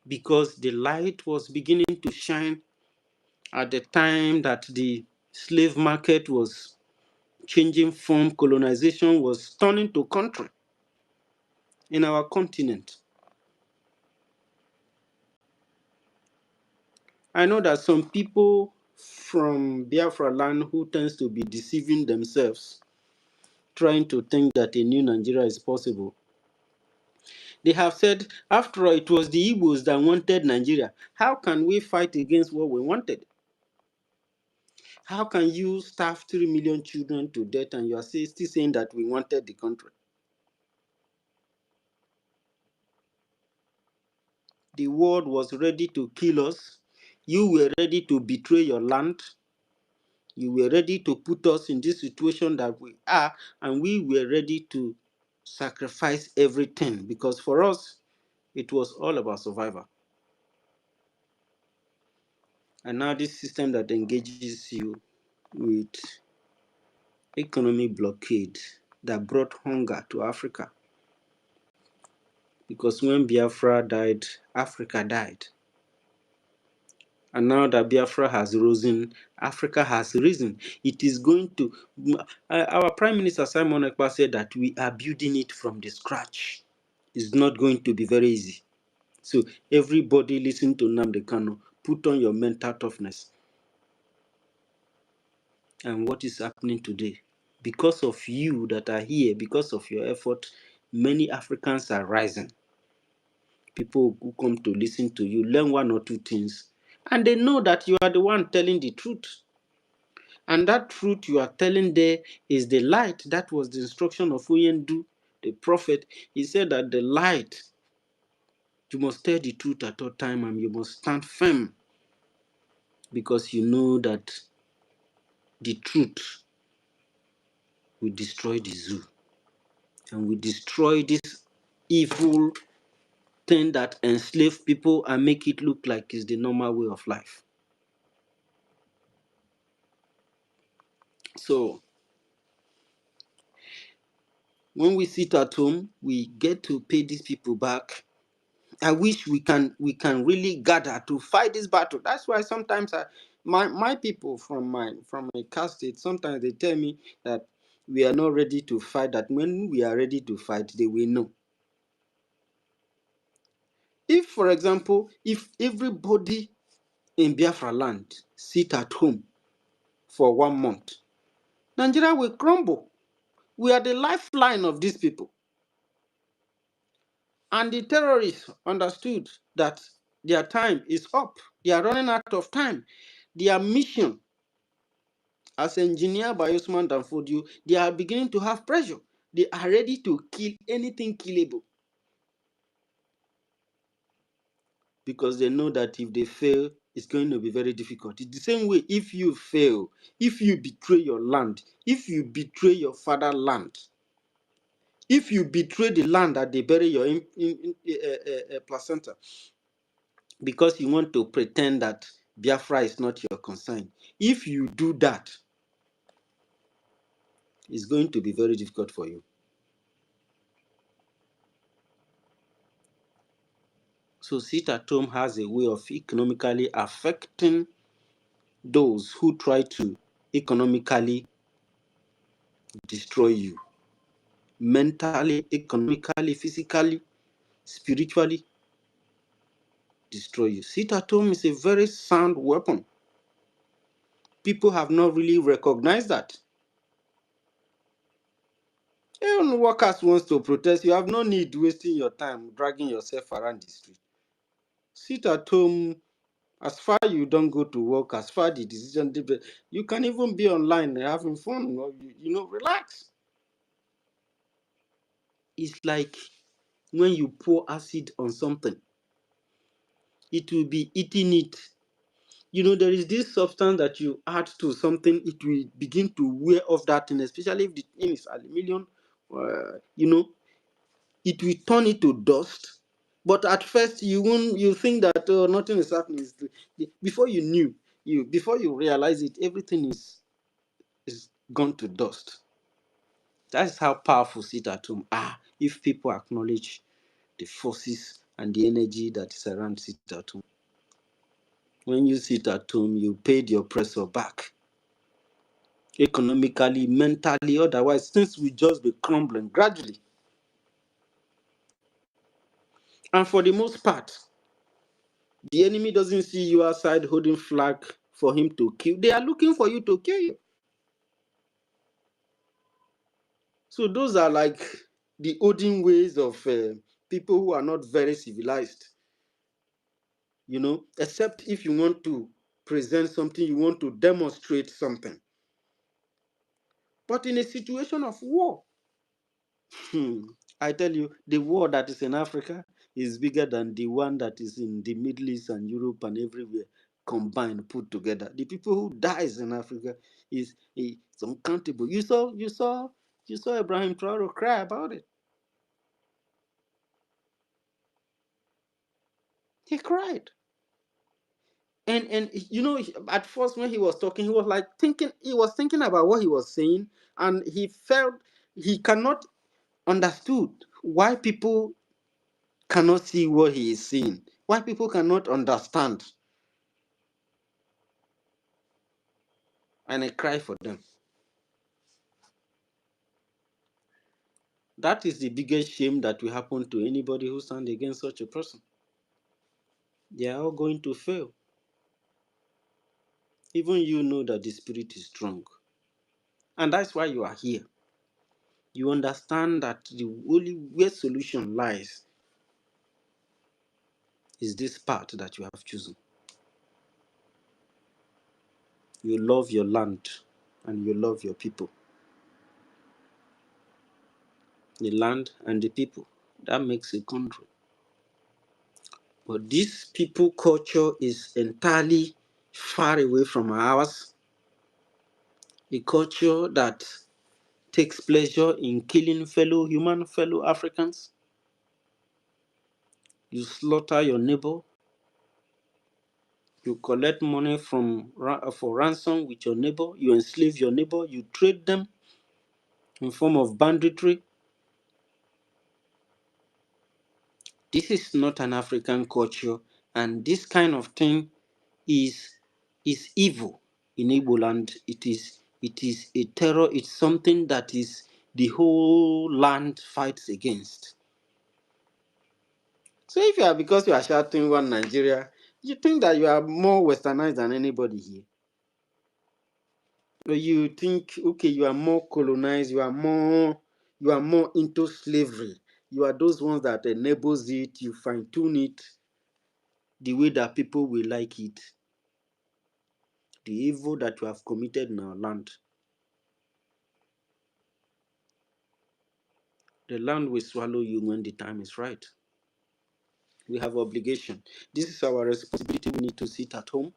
because the light was beginning to shine at the time that the slave market was changing form, colonization was turning to country in our continent. I know that some people from Biafra land who tends to be deceiving themselves, trying to think that a new Nigeria is possible. They have said, after all, it was the Igbos that wanted Nigeria. How can we fight against what we wanted? How can you starve 3 million children to death and you are still saying that we wanted the country? The world was ready to kill us. You were ready to betray your land. You were ready to put us in this situation that we are, and we were ready to sacrifice everything because for us, it was all about survival. And now this system that engages you with economic blockade that brought hunger to Africa. Because when Biafra died, Africa died. And now that Biafra has risen, Africa has risen. It is going to... our Prime Minister Simon Ekpa said that we are building it from the scratch. It's not going to be very easy. So everybody listen to Nnamdi Kanu. Put on your mental toughness. And what is happening today? Because of you that are here, because of your effort, many Africans are rising. People who come to listen to you, learn one or two things, and they know that you are the one telling the truth. And that truth you are telling there is the light. That was the instruction of Oyendu, the prophet. He said that the light, you must tell the truth at all time and you must stand firm because you know that the truth will destroy the zoo and will destroy this evil thing that enslave people and make it look like it's the normal way of life. So when we sit at home, we get to pay these people back. I wish we can really gather to fight this battle. That's why sometimes my people from my caste state, sometimes they tell me that we are not ready to fight, that when we are ready to fight, they will know. If, for example, if everybody in Biafra land sit at home for 1 month, Nigeria will crumble. We are the lifeline of these people. And the terrorists understood that their time is up. They are running out of time. Their mission, as engineered by Usman Danfodio, they are beginning to have pressure. They are ready to kill anything killable. Because they know that if they fail, it's going to be very difficult. It's the same way if you fail, if you betray your land, if you betray your fatherland, if you betray the land that they bury your placenta, because you want to pretend that Biafra is not your concern. If you do that, it's going to be very difficult for you. So sit at home has a way of economically affecting those who try to economically destroy you. Mentally, economically, physically, spiritually destroy you. Sit at home is a very sound weapon. People have not really recognized that. Even workers wants to protest, you have no need wasting your time dragging yourself around the street. Sit at home. As far you don't go to work, as far the decision, you can even be online having fun, relax. It's like when you pour acid on something, it will be eating it. There is this substance that you add to something, it will begin to wear off that thing, especially if the thing is aluminum, it will turn it to dust. But at first, you think that nothing is happening. Before you realize it, everything is gone to dust. That's how powerful sit at home are. If people acknowledge the forces and the energy that is around sit at home. When you sit at home, you paid your oppressor back. Economically, mentally, otherwise, things will just be crumbling gradually. And for the most part, the enemy doesn't see you outside holding flag for him to kill. They are looking for you to kill you. So those are like the olden ways of people who are not very civilized. Except if you want to present something, you want to demonstrate something. But in a situation of war, I tell you, the war that is in Africa is bigger than the one that is in the Middle East and Europe and everywhere combined, put together. The people who dies in Africa is uncountable. You saw Ibrahim Traore cry about it. He cried. And at first when he was talking, he was like thinking about what he was saying, and he felt he cannot understood why people cannot see what he is seeing, why people cannot understand. And I cry for them. That is the biggest shame that will happen to anybody who stands against such a person. They are all going to fail. Even you know that the spirit is strong. And that's why you are here. You understand that the only where solution lies is this path that you have chosen. You love your land and you love your people. The land and the people, that makes a country. But this people culture is entirely far away from ours. A culture that takes pleasure in killing fellow Africans. You slaughter your neighbor. You collect money for ransom with your neighbor. You enslave your neighbor. You trade them in form of banditry. This is not an African culture, and this kind of thing is evil in Igbo land. It is a terror. It's something that is the whole land fights against. So if you are, because you are shouting one Nigeria, you think that you are more westernized than anybody here. Or you think, okay, you are more colonized, you are more into slavery. You are those ones that enables it, you fine tune it the way that people will like it. The evil that you have committed in our land. The land will swallow you when the time is right. We have obligation. This is our responsibility. We need to sit at home.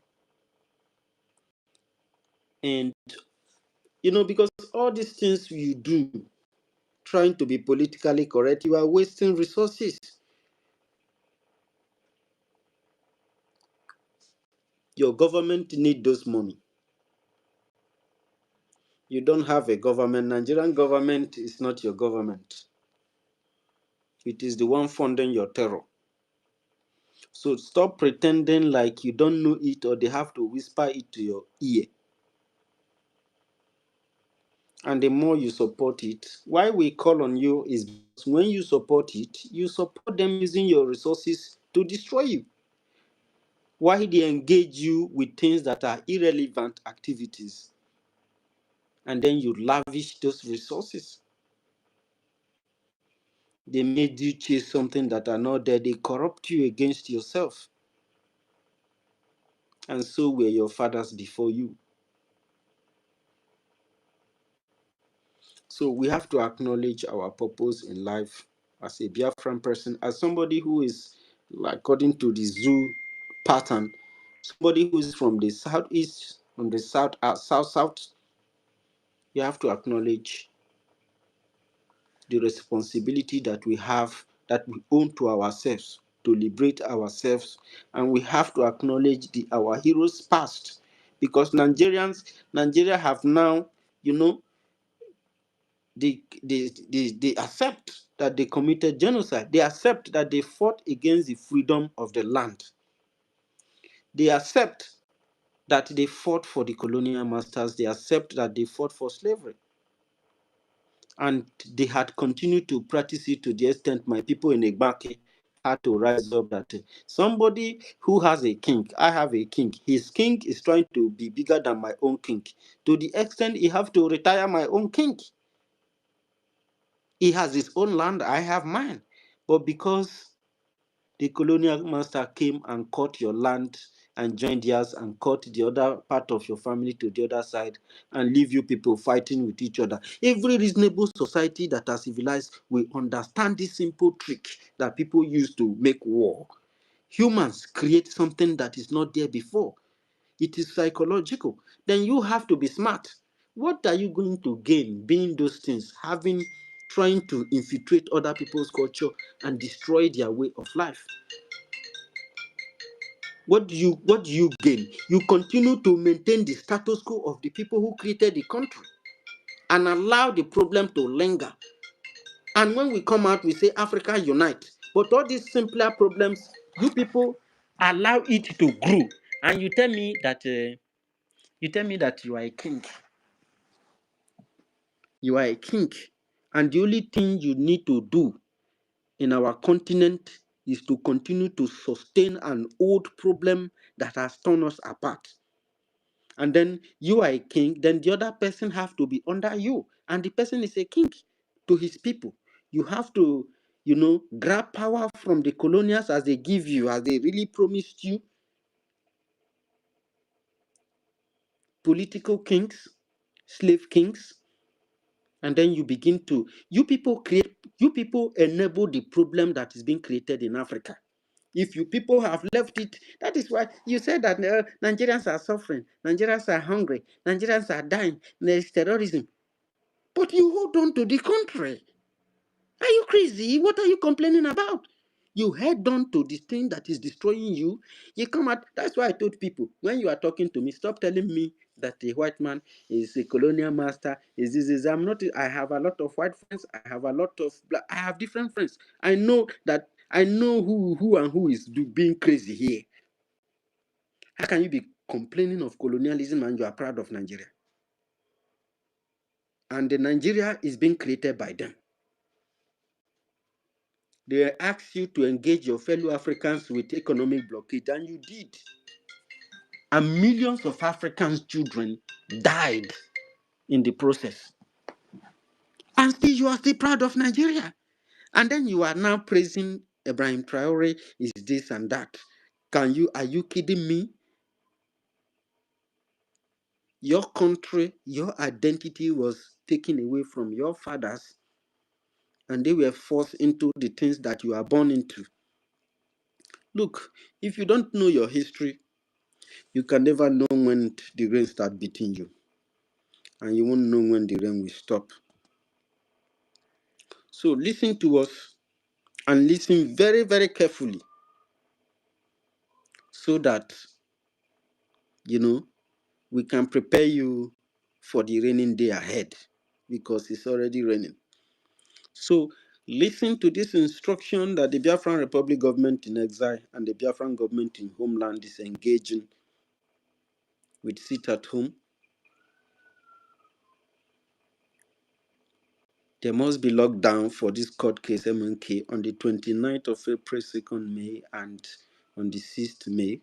And, because all these things you do, trying to be politically correct, you are wasting resources. Your government need those money. You don't have a government. Nigerian government is not your government. It is the one funding your terror. So stop pretending like you don't know it or they have to whisper it to your ear. And the more you support it, why we call on you is because when you support it, you support them using your resources to destroy you. Why they engage you with things that are irrelevant activities, and then you lavish those resources. They made you chase something that are not there. They corrupt you against yourself. And so were your fathers before you. So we have to acknowledge our purpose in life as a Biafran person, as somebody who is, according to the zoo pattern, somebody who is from the southeast, from the south. You have to acknowledge the responsibility that we have, that we own to ourselves, to liberate ourselves, and we have to acknowledge our heroes past, because Nigeria have now, they accept that they committed genocide. They accept that they fought against the freedom of the land. They accept that they fought for the colonial masters. They accept that they fought for slavery. And they had continued to practice it to the extent my people in Egbake had to rise up that somebody who has a king, I have a king, his king is trying to be bigger than my own king, to the extent he have to retire my own king. He has his own land, I have mine. But because the colonial master came and caught your land and joined yours and caught the other part of your family to the other side and leave you people fighting with each other. Every reasonable society that are civilized will understand this simple trick that people use to make war. Humans create something that is not there before. It is psychological. Then you have to be smart. What are you going to gain being those things, trying to infiltrate other people's culture and destroy their way of life? What do you gain? You continue to maintain the status quo of the people who created the country and allow the problem to linger. And when we come out, we say Africa unite. But all these simpler problems, you people allow it to grow. And you tell me that you are a king. You are a king. And the only thing you need to do in our continent is to continue to sustain an old problem that has torn us apart. And then you are a king, then the other person have to be under you. And the person is a king to his people. You have to, grab power from the colonials as they give you, as they really promised you. Political kings, slave kings. And then you people enable the problem that is being created in Africa. If you people have left it, that is why you said that Nigerians are suffering, Nigerians are hungry, Nigerians are dying, there is terrorism. But you hold on to the country. Are you crazy? What are you complaining about? You head on to the thing that is destroying you. You come out. That's why I told people, when you are talking to me, stop telling me that a white man is a colonial master. I'm not. I have a lot of white friends. I have a lot of black. I have different friends. I know who is being crazy here. How can you be complaining of colonialism and you are proud of Nigeria? And the Nigeria is being created by them. They asked you to engage your fellow Africans with economic blockade, and you did. And millions of African children died in the process. And still, you are still proud of Nigeria. And then you are now praising Ibrahim Traore is this and that. Are you kidding me? Your country, your identity was taken away from your fathers, and they were forced into the things that you are born into. Look, if you don't know your history, you can never know when the rain starts beating you. And you won't know when the rain will stop. So listen to us and listen very, very carefully so that you know, we can prepare you for the raining day ahead because it's already raining. So listen to this instruction that the Biafran Republic government in exile and the Biafran government in homeland is engaging with sit at home. There must be lockdown for this court case MNK on the 29th of April, 2nd May, and on the 6th May.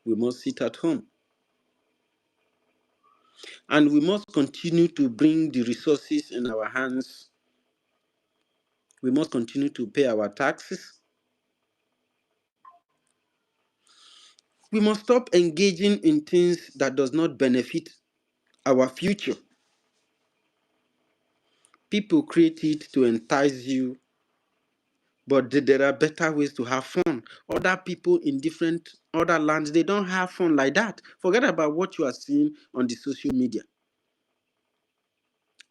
We must sit at home. And we must continue to bring the resources in our hands. We must continue to pay our taxes. We must stop engaging in things that does not benefit our future. People create it to entice you, but there are better ways to have fun. Other people in different other lands, they don't have fun like that. Forget about what you are seeing on the social media.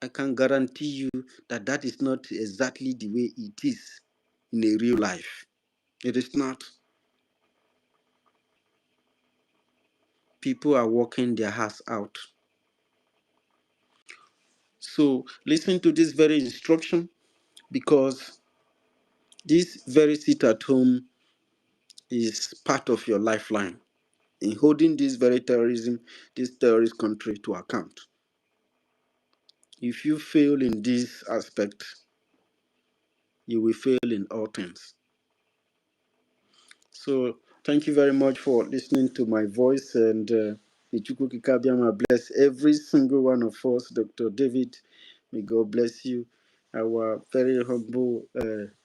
I can guarantee you that that is not exactly the way it is in a real life. It is not. People are working their hearts out. So listen to this very instruction, because this very sit at home is part of your lifeline in holding this very this terrorist country to account. If you fail in this aspect, you will fail in all things. So thank you very much for listening to my voice, and Ichukwu Kikabiama bless every single one of us. Dr. David, may God bless you. Our very humble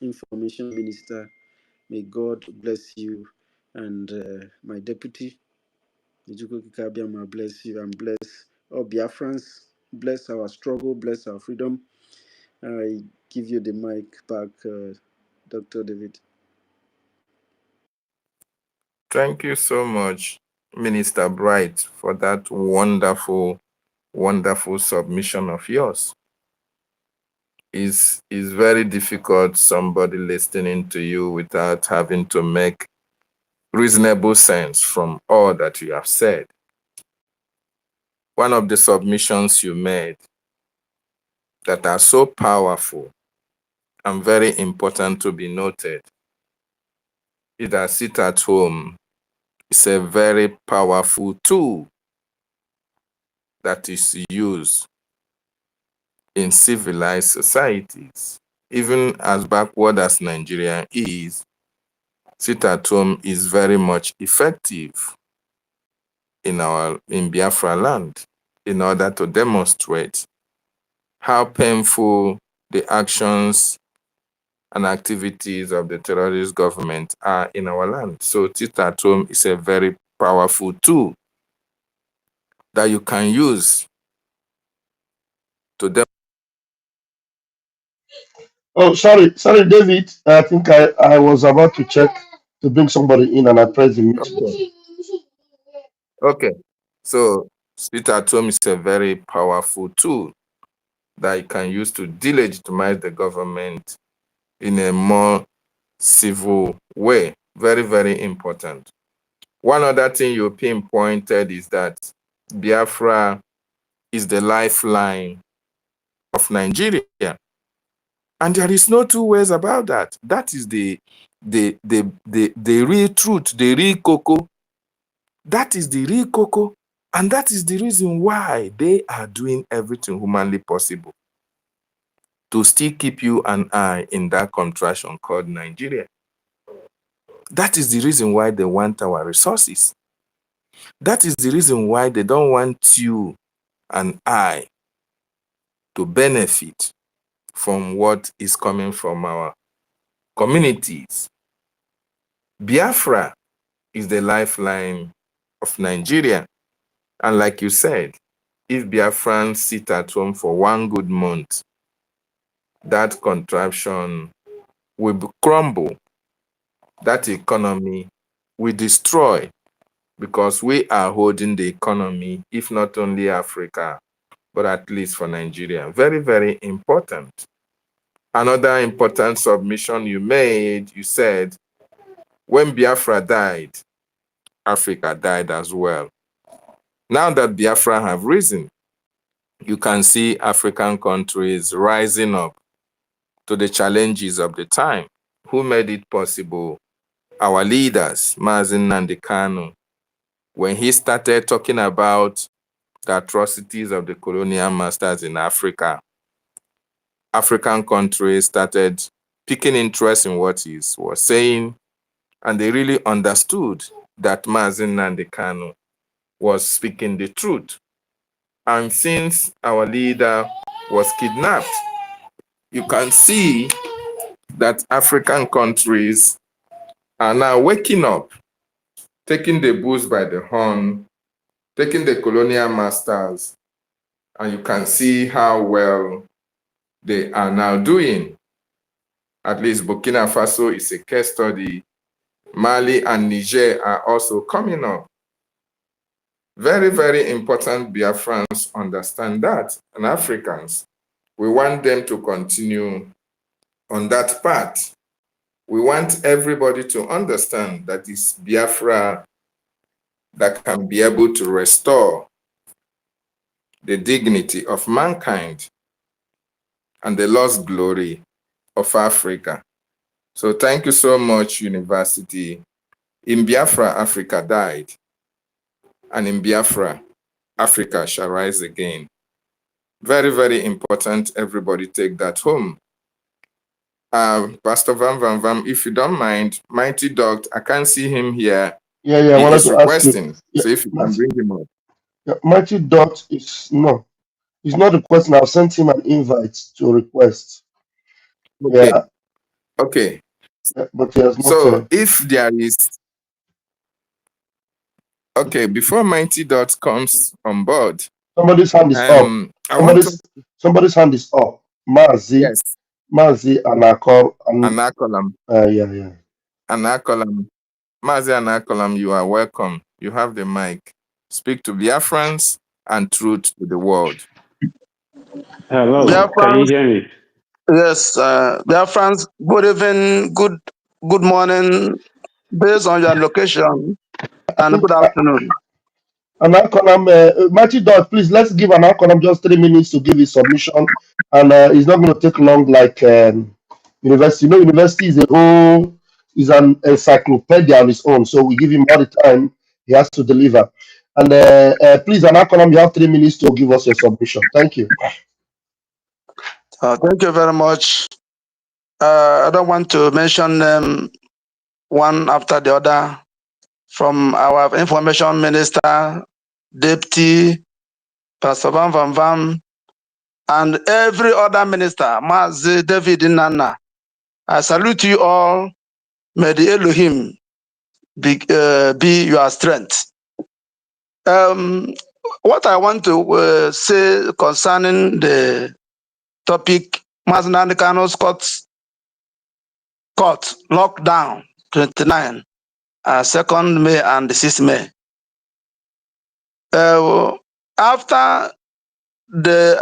information minister, may God bless you. And my deputy, Ichukwu Kikabiama, bless you and bless all Biafrans. Bless our struggle, bless our freedom. I give you the mic back, Dr. David. Thank you so much, Minister Bright, for that wonderful, wonderful submission of yours. It's very difficult somebody listening to you without having to make reasonable sense from all that you have said. One of the submissions you made that are so powerful and very important to be noted is that sit at home is a very powerful tool that is used in civilized societies. Even as backward as Nigeria is, sit at home is very much effective in Biafra land in order to demonstrate how painful the actions and activities of the terrorist government are in our land. So sit at home is a very powerful tool that you can use to demonstrate. Oh, sorry, David. I think I was about to check to bring somebody in and I pressed the mute button. Okay, so sit at home is a very powerful tool that you can use to delegitimize the government in a more civil way. Very, very important. One other thing you pinpointed is that Biafra is the lifeline of Nigeria. And there is no two ways about that. That is the real truth, the real cocoa. That is the real cocoa. And that is the reason why they are doing everything humanly possible to still keep you and I in that contraction called Nigeria. That is the reason why they want our resources. That is the reason why they don't want you and I to benefit from what is coming from our communities. Biafra is the lifeline of Nigeria. And like you said, if Biafrans sit at home for one good month, that contraption will crumble. That economy will destroy, because we are holding the economy, if not only Africa, but at least for Nigeria. Very, very important. Another important submission you made, you said, when Biafra died, Africa died as well. Now that Biafra have risen, you can see African countries rising up to the challenges of the time. Who made it possible? Our leaders, Mazi Nnamdi Kanu, when he started talking about the atrocities of the colonial masters in Africa, African countries started picking interest in what he was saying, and they really understood that Mazi Nnamdi Kanu was speaking the truth. And since our leader was kidnapped, you can see that African countries are now waking up, taking the bulls by the horn, taking the colonial masters, and you can see how well they are now doing. At least Burkina Faso is a case study. Mali and Niger are also coming up. Very, very important Biafrans understand that, and Africans. We want them to continue on that path. We want everybody to understand that it's Biafra that can be able to restore the dignity of mankind and the lost glory of Africa. So thank you so much, University. In Biafra, Africa died. And in Biafra, Africa shall rise again. Very, very important. Everybody take that home. Pastor Vam, if you don't mind, Mighty Dog, I can't see him here. Yeah, I He wanted is to ask you. requesting. So if you can bring him up. Mighty Dot is no, he's not requesting. I've sent him an invite to request. Okay. Yeah, Okay. but he has not. So if there is, okay, before Mighty Dot comes on board, Somebody's hand is up. I want to, Somebody's hand is up. Mazi, yes, Mazi Anakol, and Anakolam, yeah. Anakolam, Mazi Anakolam, you are welcome. You have the mic. Speak to Biafrans and truth to the world. Hello, can you hear me? Yes, Biafrans, good evening, good morning, based on your location, and good afternoon. Anakolam, Mighty Dot, please let's give Anakolam just 3 minutes to give his submission, and it's not going to take long like university. You know, university is an encyclopedia on its own, so we give him all the time he has to deliver. And please, Anakolam, you have 3 minutes to give us your submission. Thank you. Thank you very much. I don't want to mention them one after the other, from our information minister, deputy, Pastor Van, and every other minister, Mazi David Nana. I salute you all. May the Elohim be your strength. What I want to say concerning the topic, Mazi Nnamdi Kanu's court lockdown 29, 2nd May and 6th May. After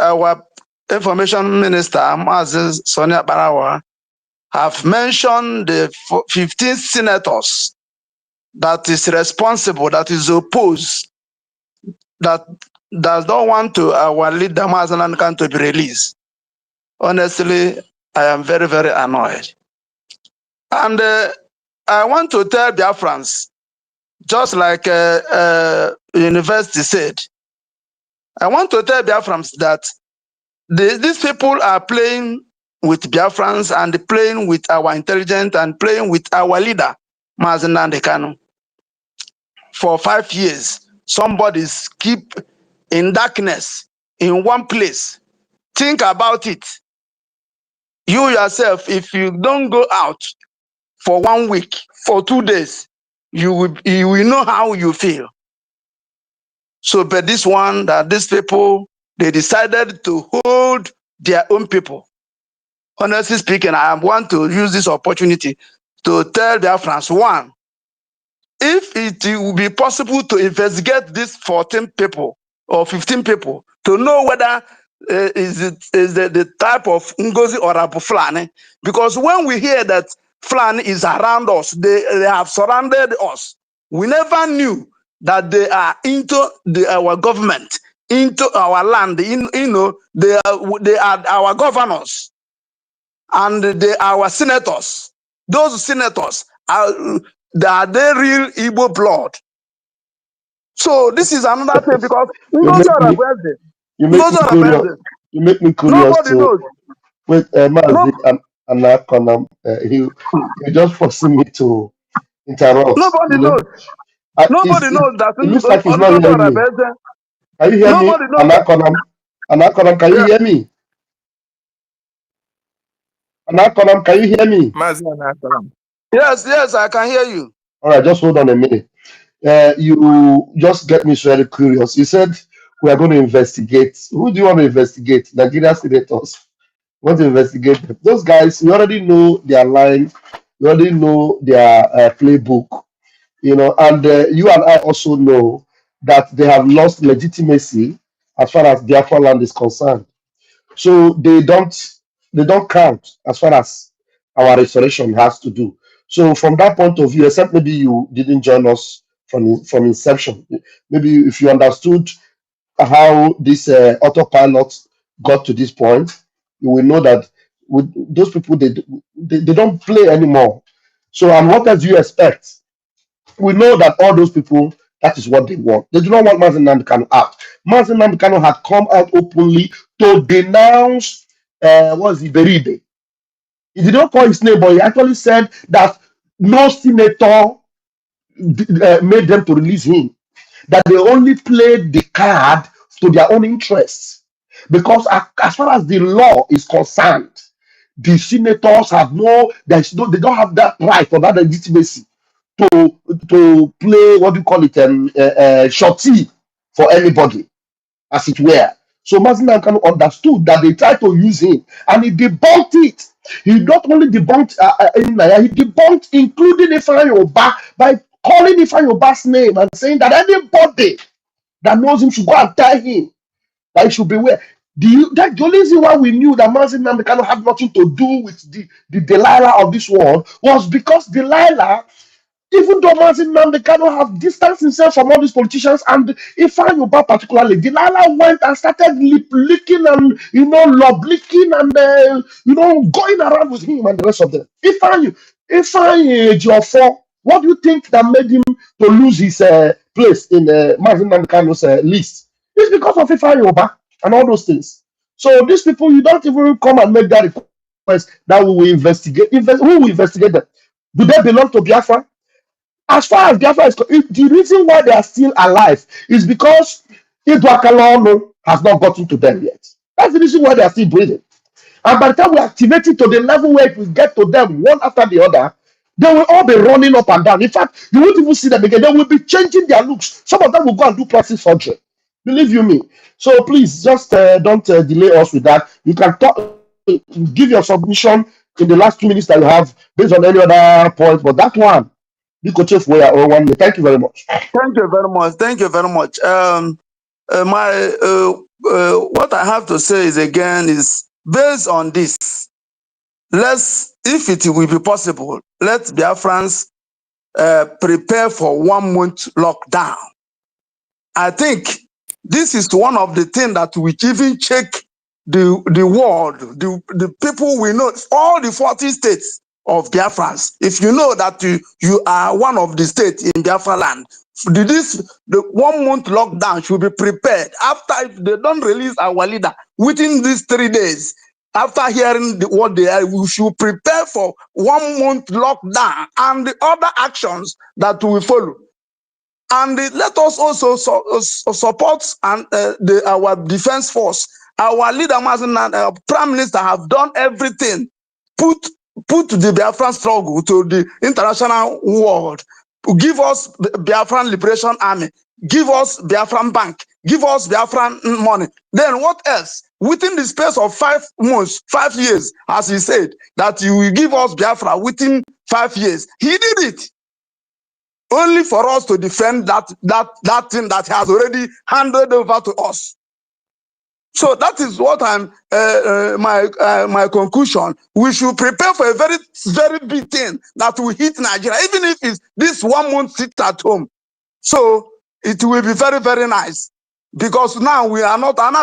our information minister, Mazi Sonia Barawa, have mentioned the 15 senators that is responsible, that is opposed, that does not want to our leader Mazi Nnamdi Kanu to be released. Honestly, I am very, very annoyed. And I want to tell Biafrans, just like university said, I want to tell Biafrans that these people are playing with Biafrans and playing with our intelligence and playing with our leader, Mazi Nnamdi Kanu. For 5 years, somebody's keep in darkness in one place. Think about it. You yourself, if you don't go out for 1 week, for 2 days, you will know how you feel. So, but this one, that these people, they decided to hold their own people. Honestly speaking, I want to use this opportunity to tell Biafrans, one, if it will be possible to investigate these 14 people or 15 people to know whether is the type of Ngozi or Abu Fulani, because when we hear that Fulani is around us, they have surrounded us. We never knew that they are into our government, into our land. They are our governors and they are our senators. Those senators are they real Igbo blood. So this is another thing because You those make are me rebels. you make Those me are curious. rebels. You make me curious Nobody to knows. wait, No, Mazi and Akonam. You just forcing me to interrupt. nobody knows. Nobody knows that It looks like he's not those are hearing me. rebels. Can you hear me, Nobody knows that. Anakonam? Anakonam, can you Yeah. hear me? Anakonam, can you hear me? Yes, I can hear you. All right, just hold on a minute. You just get me very curious. You said we are going to investigate. Who do you want to investigate? Nigeria senators. You want to investigate them. Those guys, you already know their line. You already know their playbook. You know, and you and I also know that they have lost legitimacy as far as Biafra land is concerned. So they don't count as far as our restoration has to do. So from that point of view, except maybe you didn't join us from inception, maybe if you understood how this autopilot got to this point, you will know that with those people they don't play anymore. So and what else do you expect? We know that all those people, that is what they want. They do not want Mazi Nnamdi Kanu out. Mazi Nnamdi Kanu had come out openly to denounce what's Iberibe. He did not call his name, but he actually said that no senator made them to release him. That they only played the card to their own interests. Because as far as the law is concerned, the senators have they don't have that right or that legitimacy to play what do you call it shorty for anybody, as it were. So Mazi Nnamdi Kanu understood that they tried to use him, and he debunked it. He not only debunked Naya, he debunked including Ifeanyi Oba by calling Ifeanyi Oba's name and saying that anybody that knows him should go and tell him that he should beware. The only reason why we knew that Mazi Nnamdi Kanu had nothing to do with the Delilah of this world was because Delilah, even though Mazi Nnamdi Kanu have distanced himself from all these politicians, and Ifeanyi Uba particularly, Delilah went and started lip licking and lob licking and going around with him and the rest of them. Ifeanyi Ejiofor, what do you think that made him to lose his place in Mazi Nnamdi Kanu's list? It's because of Ifeanyi Uba and all those things. So these people, you don't even come and make that request that we will investigate. Who will investigate them? Do they belong to Biafra? As far as Biafra is the reason why they are still alive is because Idwakalono has not gotten to them yet. That's the reason why they are still breathing. And by the time we activate it to the level where it will get to them one after the other, they will all be running up and down. In fact, you won't even see them again. They will be changing their looks. Some of them will go and do plastic surgery. Believe you me. So please, just don't delay us with that. You can give your submission in the last 2 minutes that you have based on any other point. But that one, thank you very much. Thank you very much. Thank you very much. What I have to say is again is based on this. If it will be possible, let Biafrans prepare for 1 month lockdown. I think this is one of the things that we even check the world, the people we know, all the 40 states of Biafrans. If you know that you are one of the states in Biafra land, the 1 month lockdown should be prepared. After, if they don't release our leader within these 3 days, after hearing what they are, we should prepare for 1 month lockdown and the other actions that will follow. And let us also support our defense force. Our leader, Prime Minister, have done everything. Put the Biafran struggle to the international world. Give us Biafran Liberation Army. Give us Biafran Bank. Give us Biafran money. Then what else? Within the space of 5 months, 5 years, as he said, that you will give us Biafra within 5 years. He did it. Only for us to defend that thing that has already handed over to us. So that is what my conclusion. We should prepare for a very, very big thing that will hit Nigeria, even if it's this 1 month sit at home. So it will be very, very nice. Because now we are not, when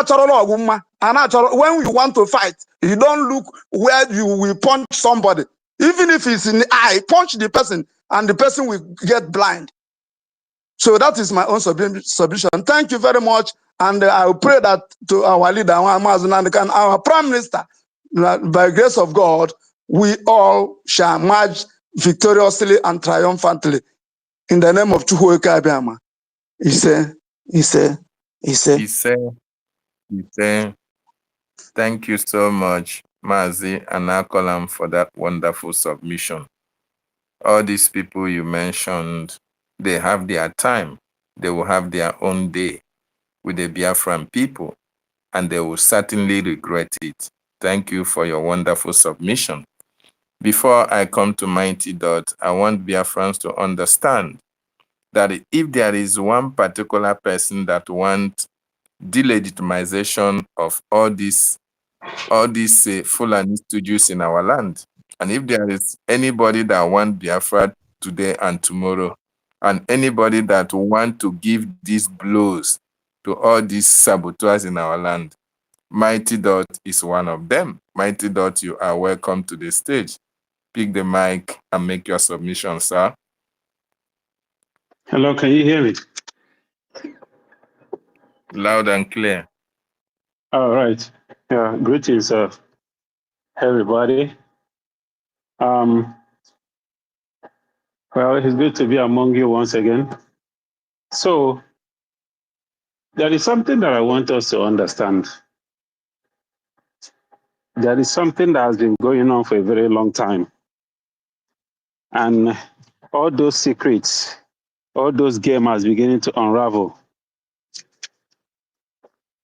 you want to fight, you don't look where you will punch somebody. Even if it's in the eye, punch the person and the person will get blind. So that is my own submission. Thank you very much. And I will pray that to our leader, our Prime Minister, by grace of God, we all shall march victoriously and triumphantly. In the name of Chukwuka Abiyama. He said. Thank you so much, Mazi Anakolam, for that wonderful submission. All these people you mentioned, they have their time. They will have their own day with the Biafran people, and they will certainly regret it. Thank you for your wonderful submission. Before I come to Mighty Dot, I want Biafrans to understand that if there is one particular person that wants delegitimization of all these Fulani studios in our land, and if there is anybody that wants Biafra today and tomorrow, and anybody that wants to give these blows to all these saboteurs in our land, Mighty Dot is one of them. Mighty Dot, you are welcome to the stage. Pick the mic and make your submission, sir. Hello, can you hear me? Loud and clear. All right. Yeah, greetings, everybody. Well, it's good to be among you once again. So, there is something that I want us to understand. There is something that has been going on for a very long time. And all those secrets, all those games are beginning to unravel.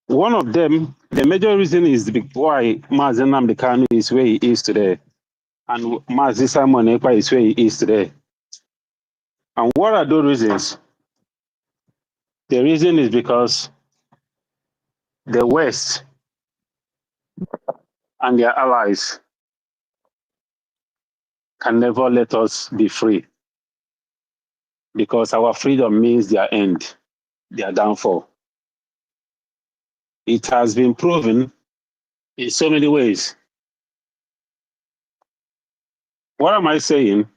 One of them, the major reason is why Mazi Nnamdi Kanu is where he is today. And Mazi Simon Ekpa is where he is today. And what are those reasons? The reason is because the West and their allies can never let us be free. Because our freedom means their end, their downfall. It has been proven in so many ways. What am I saying?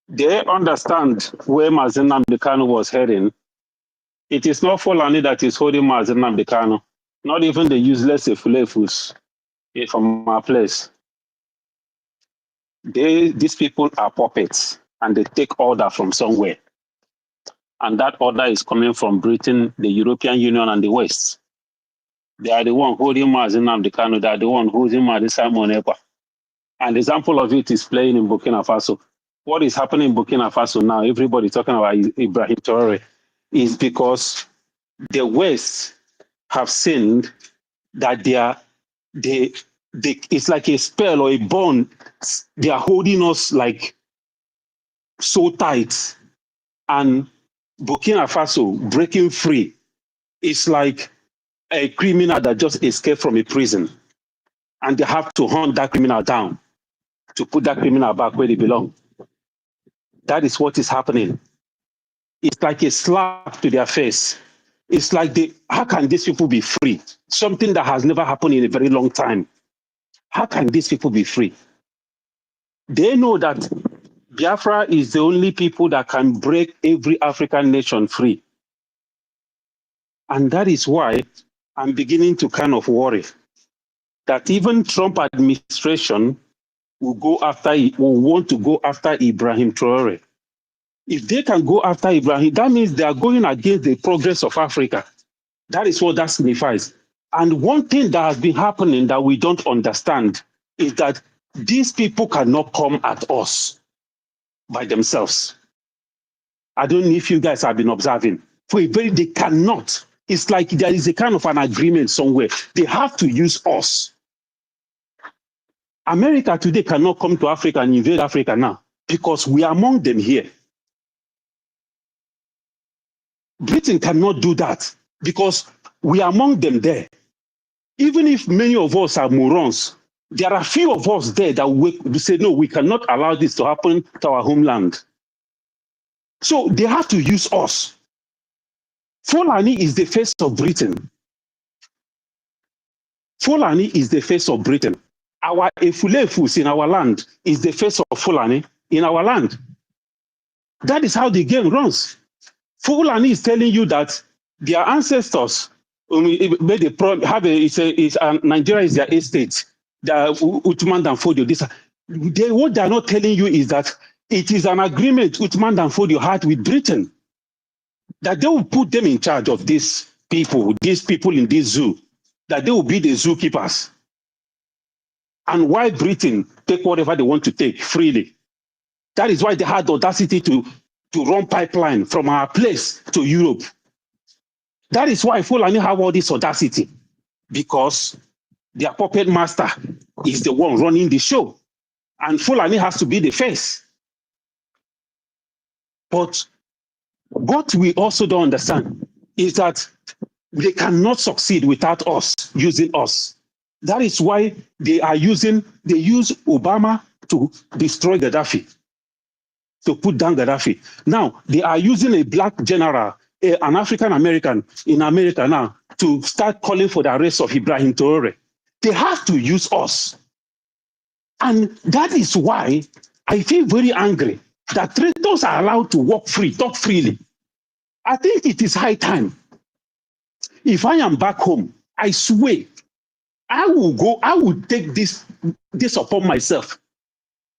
They understand where Mazi Nnamdi Kanu was heading. It is not Fulani that is holding Mazi Nnamdi Kanu, not even the useless Efulefus from our place. These people are puppets and they take order from somewhere. And that order is coming from Britain, the European Union, and the West. They are the one holding Mazi Nnamdi Kanu, they are the one holding Mazi Simon Ekpa. An example of it is playing in Burkina Faso. What is happening in Burkina Faso now, everybody talking about Ibrahim Traore, is because the West have seen that it's like a spell or a bond. They are holding us like so tight. And Burkina Faso breaking free is like a criminal that just escaped from a prison. And they have to hunt that criminal down to put that criminal back where they belong. That is what is happening. It's like a slap to their face. It's like, how can these people be free? Something that has never happened in a very long time. How can these people be free? They know that Biafra is the only people that can break every African nation free. And that is why I'm beginning to kind of worry that even Trump administration will want to go after Ibrahim Traore. If they can go after Ibrahim, that means they are going against the progress of Africa. That is what that signifies. And one thing that has been happening that we don't understand is that these people cannot come at us by themselves. I don't know if you guys have been observing. They cannot. It's like there is a kind of an agreement somewhere. They have to use us. America today cannot come to Africa and invade Africa now because we are among them here. Britain cannot do that because we are among them there. Even if many of us are morons, there are few of us there that we say, no, we cannot allow this to happen to our homeland. So they have to use us. Fulani is the face of Britain. Fulani is the face of Britain. Our Efulefus in our land is the face of Fulani in our land. That is how the game runs. Fulani is telling you that their ancestors made Nigeria is their estate. The Uthman and Fodio. What they are not telling you is that it is an agreement Uthman and Fodio had with Britain that they will put them in charge of these people in this zoo, that they will be the zookeepers. And why Britain take whatever they want to take freely? That is why they had the audacity to run pipeline from our place to Europe. That is why Fulani have all this audacity, because their puppet master is the one running the show. And Fulani has to be the face. But what we also don't understand is that they cannot succeed without us, using us. That is why they use Obama to destroy Gaddafi, to put down Gaddafi. Now, they are using a black general, an African American in America now, to start calling for the arrest of Ibrahim Traore. They have to use us. And that is why I feel very angry that traitors are allowed to walk free, talk freely. I think it is high time. If I am back home, I swear, I will take this upon myself.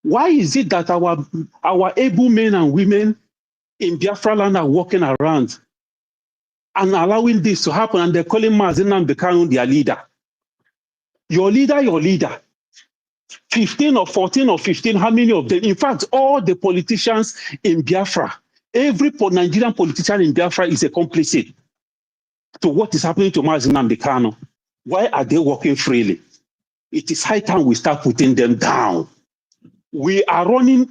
Why is it that our able men and women in Biafra land are walking around and allowing this to happen, and they're calling Mazi Nnamdi Kanu their leader? Your leader. 15 or 14 or 15, how many of them? In fact, all the politicians in Biafra, every Nigerian politician in Biafra is a complicit to what is happening to Mazi Nnamdi Kanu. Why are they walking freely? It is high time we start putting them down. We are running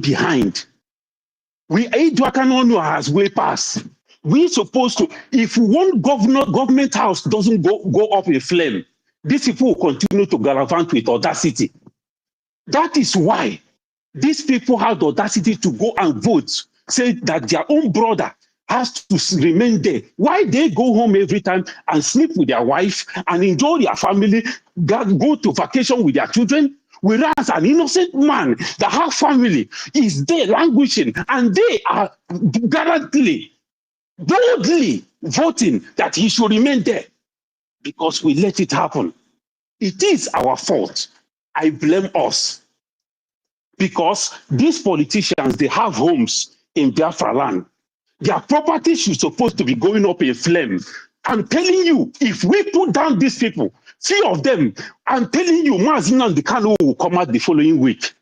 behind. Eduakanono has way past. We're supposed to, if one government house doesn't go up in flame, these people will continue to gallivant with audacity. That is why these people have the audacity to go and vote, say that their own brother has to remain there. Why they go home every time and sleep with their wife and enjoy their family, go to vacation with their children, whereas an innocent man that has family is there languishing, and they are boldly voting that he should remain there because we let it happen. It is our fault. I blame us, because these politicians, they have homes in Biafra land. Their property is supposed to be going up in flames. I'm telling you, if we put down these people, few of them, I'm telling you, Mazi Nnamdi Kanu will come out the following week.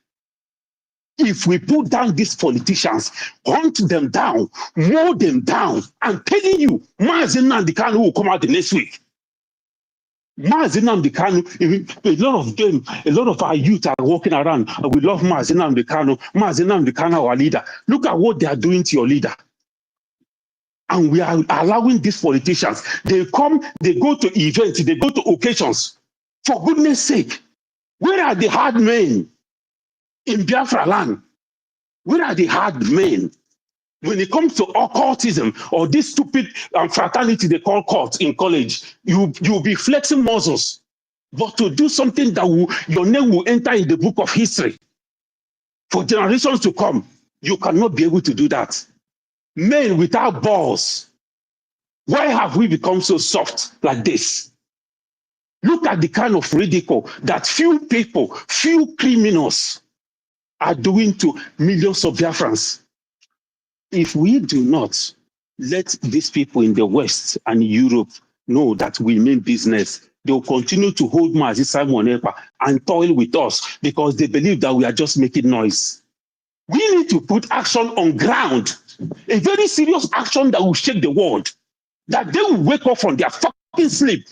If we put down these politicians, hunt them down, mow them down, I'm telling you, Mazi Nnamdi Kanu will come out the next week. Mazi Nnamdi Kanu, a lot of them, a lot of our youth are walking around. We love Mazi Nnamdi Kanu. Mazi Nnamdi Kanu, our leader. Look at what they are doing to your leader. And we are allowing these politicians. They come, they go to events, they go to occasions. For goodness sake, where are the hard men in Biafra land? Where are the hard men? When it comes to occultism or this stupid fraternity they call cult in college, you'll be flexing muscles. But to do something that your name will enter in the book of history for generations to come, you cannot be able to do that. Men without balls. Why have we become so soft like this? Look at the kind of ridicule that few people, few criminals are doing to millions of Biafrans. If we do not let these people in the West and Europe know that we mean business, they will continue to hold Mazi Simon Ekpa and toil with us because they believe that we are just making noise. We need to put action on ground, a very serious action that will shake the world, that they will wake up from their fucking sleep.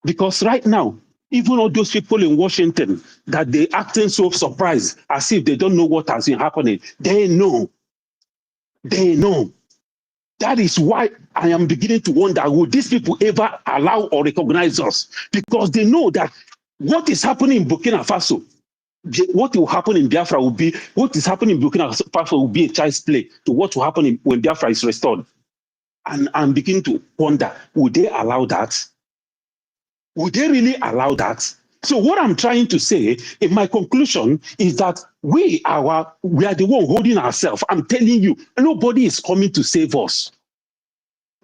Because right now, even all those people in Washington that they acting so surprised as if they don't know what has been happening, they know. They know. That is why I am beginning to wonder, will these people ever allow or recognize us? Because they know that what is happening in Burkina Faso, what will happen in Biafra will be, what is happening in Burkina Faso will be a child's play to what will happen when Biafra is restored. And I'm beginning to wonder, would they allow that? Would they really allow that? So what I'm trying to say in my conclusion is that we are the one holding ourselves. I'm telling you, nobody is coming to save us.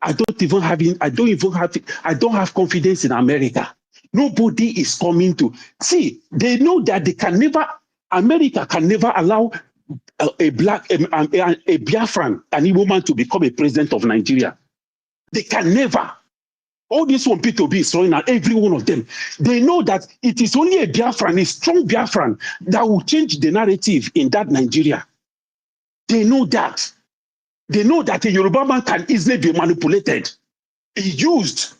I don't have confidence in America. Nobody is coming to see. They know that America can never allow a Biafran, an Igbo man, to become a president of Nigeria. They can never. All these one P2B is throwing at every one of them. They know that it is only a Biafran, a strong Biafran, that will change the narrative in that Nigeria. They know that. They know that a Yoruba man can easily be manipulated, used.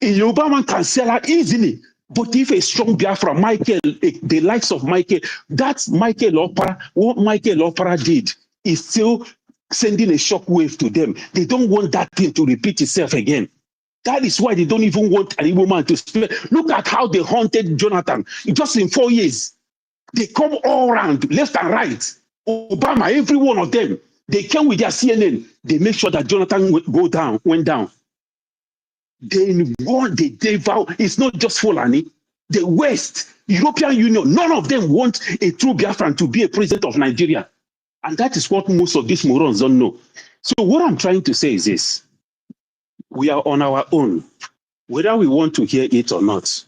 A Yoruba man can sell out easily. But if a strong Biafra, the likes of Michael, that's Michael Opera, what Michael Opera did is still sending a shockwave to them. They don't want that thing to repeat itself again. That is why they don't even want an Igbo man to speak. Look at how they haunted Jonathan. Just in 4 years, they come all around, left and right. Obama, every one of them, they came with their CNN. They make sure that Jonathan went down. They want the devil. It's not just Fulani. The West, European Union, none of them want a true Biafran to be a president of Nigeria. And that is what most of these morons don't know. So what I'm trying to say is this. We are on our own. Whether we want to hear it or not,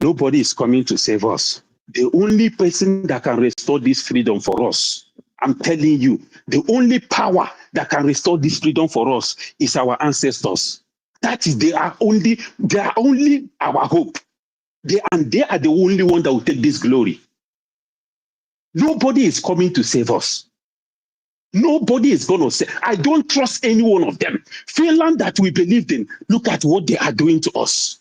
nobody is coming to save us. The only person that can restore this freedom for us, I'm telling you, the only power that can restore this freedom for us is our ancestors. They are only our hope. They are the only one that will take this glory. Nobody is coming to save us. Nobody is going to say, I don't trust any one of them. Finland that we believed in, look at what they are doing to us.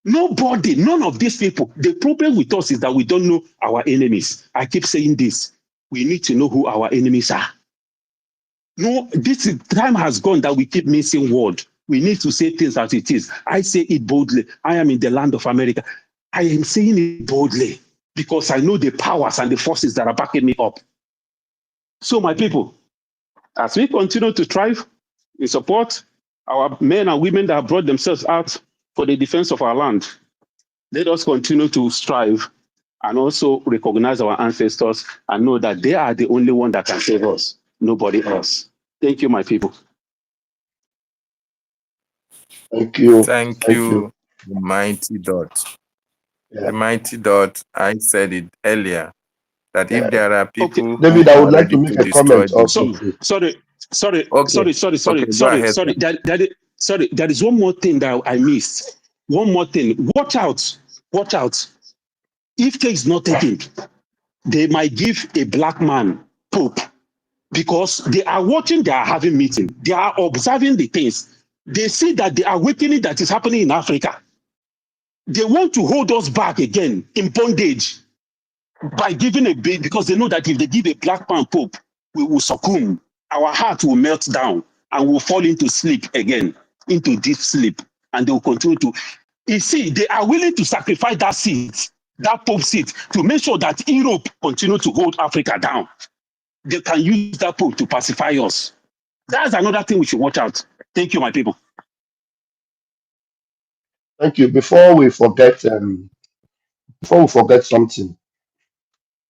Nobody, none of these people. The problem with us is that we don't know our enemies. I keep saying this. We need to know who our enemies are. No, this time has gone that we keep missing word. We need to say things as it is. I say it boldly. I am in the land of America. I am saying it boldly because I know the powers and the forces that are backing me up. So my people, as we continue to thrive, we support our men and women that have brought themselves out for the defense of our land. Let us continue to strive and also recognize our ancestors and know that they are the only one that can save us, nobody else. Thank you, my people. Thank you. Thank Thank you, you. the mighty dot. Yeah. The mighty dot, I said it earlier, that Yeah. if there are Okay. people David, who I are would like to ready make to a destroy comment the also, good. please. Sorry. Okay, go ahead, sir. Sorry, there is one more thing that I missed. One more thing. Watch out. Watch out. If case is not taken, they might give a black man pope because they are watching, they are having meeting, they are observing the things. They see that the awakening that is happening in Africa. They want to hold us back again in bondage by giving a big, because they know that if they give a black man pope, we will succumb. Our heart will melt down and we'll fall into sleep again, into deep sleep. And they will continue to, you see, they are willing to sacrifice that seat, that pope seat, to make sure that Europe continue to hold Africa down. They can use that pope to pacify us. That's another thing we should watch out. Thank you, my people. Thank you. Before we forget something,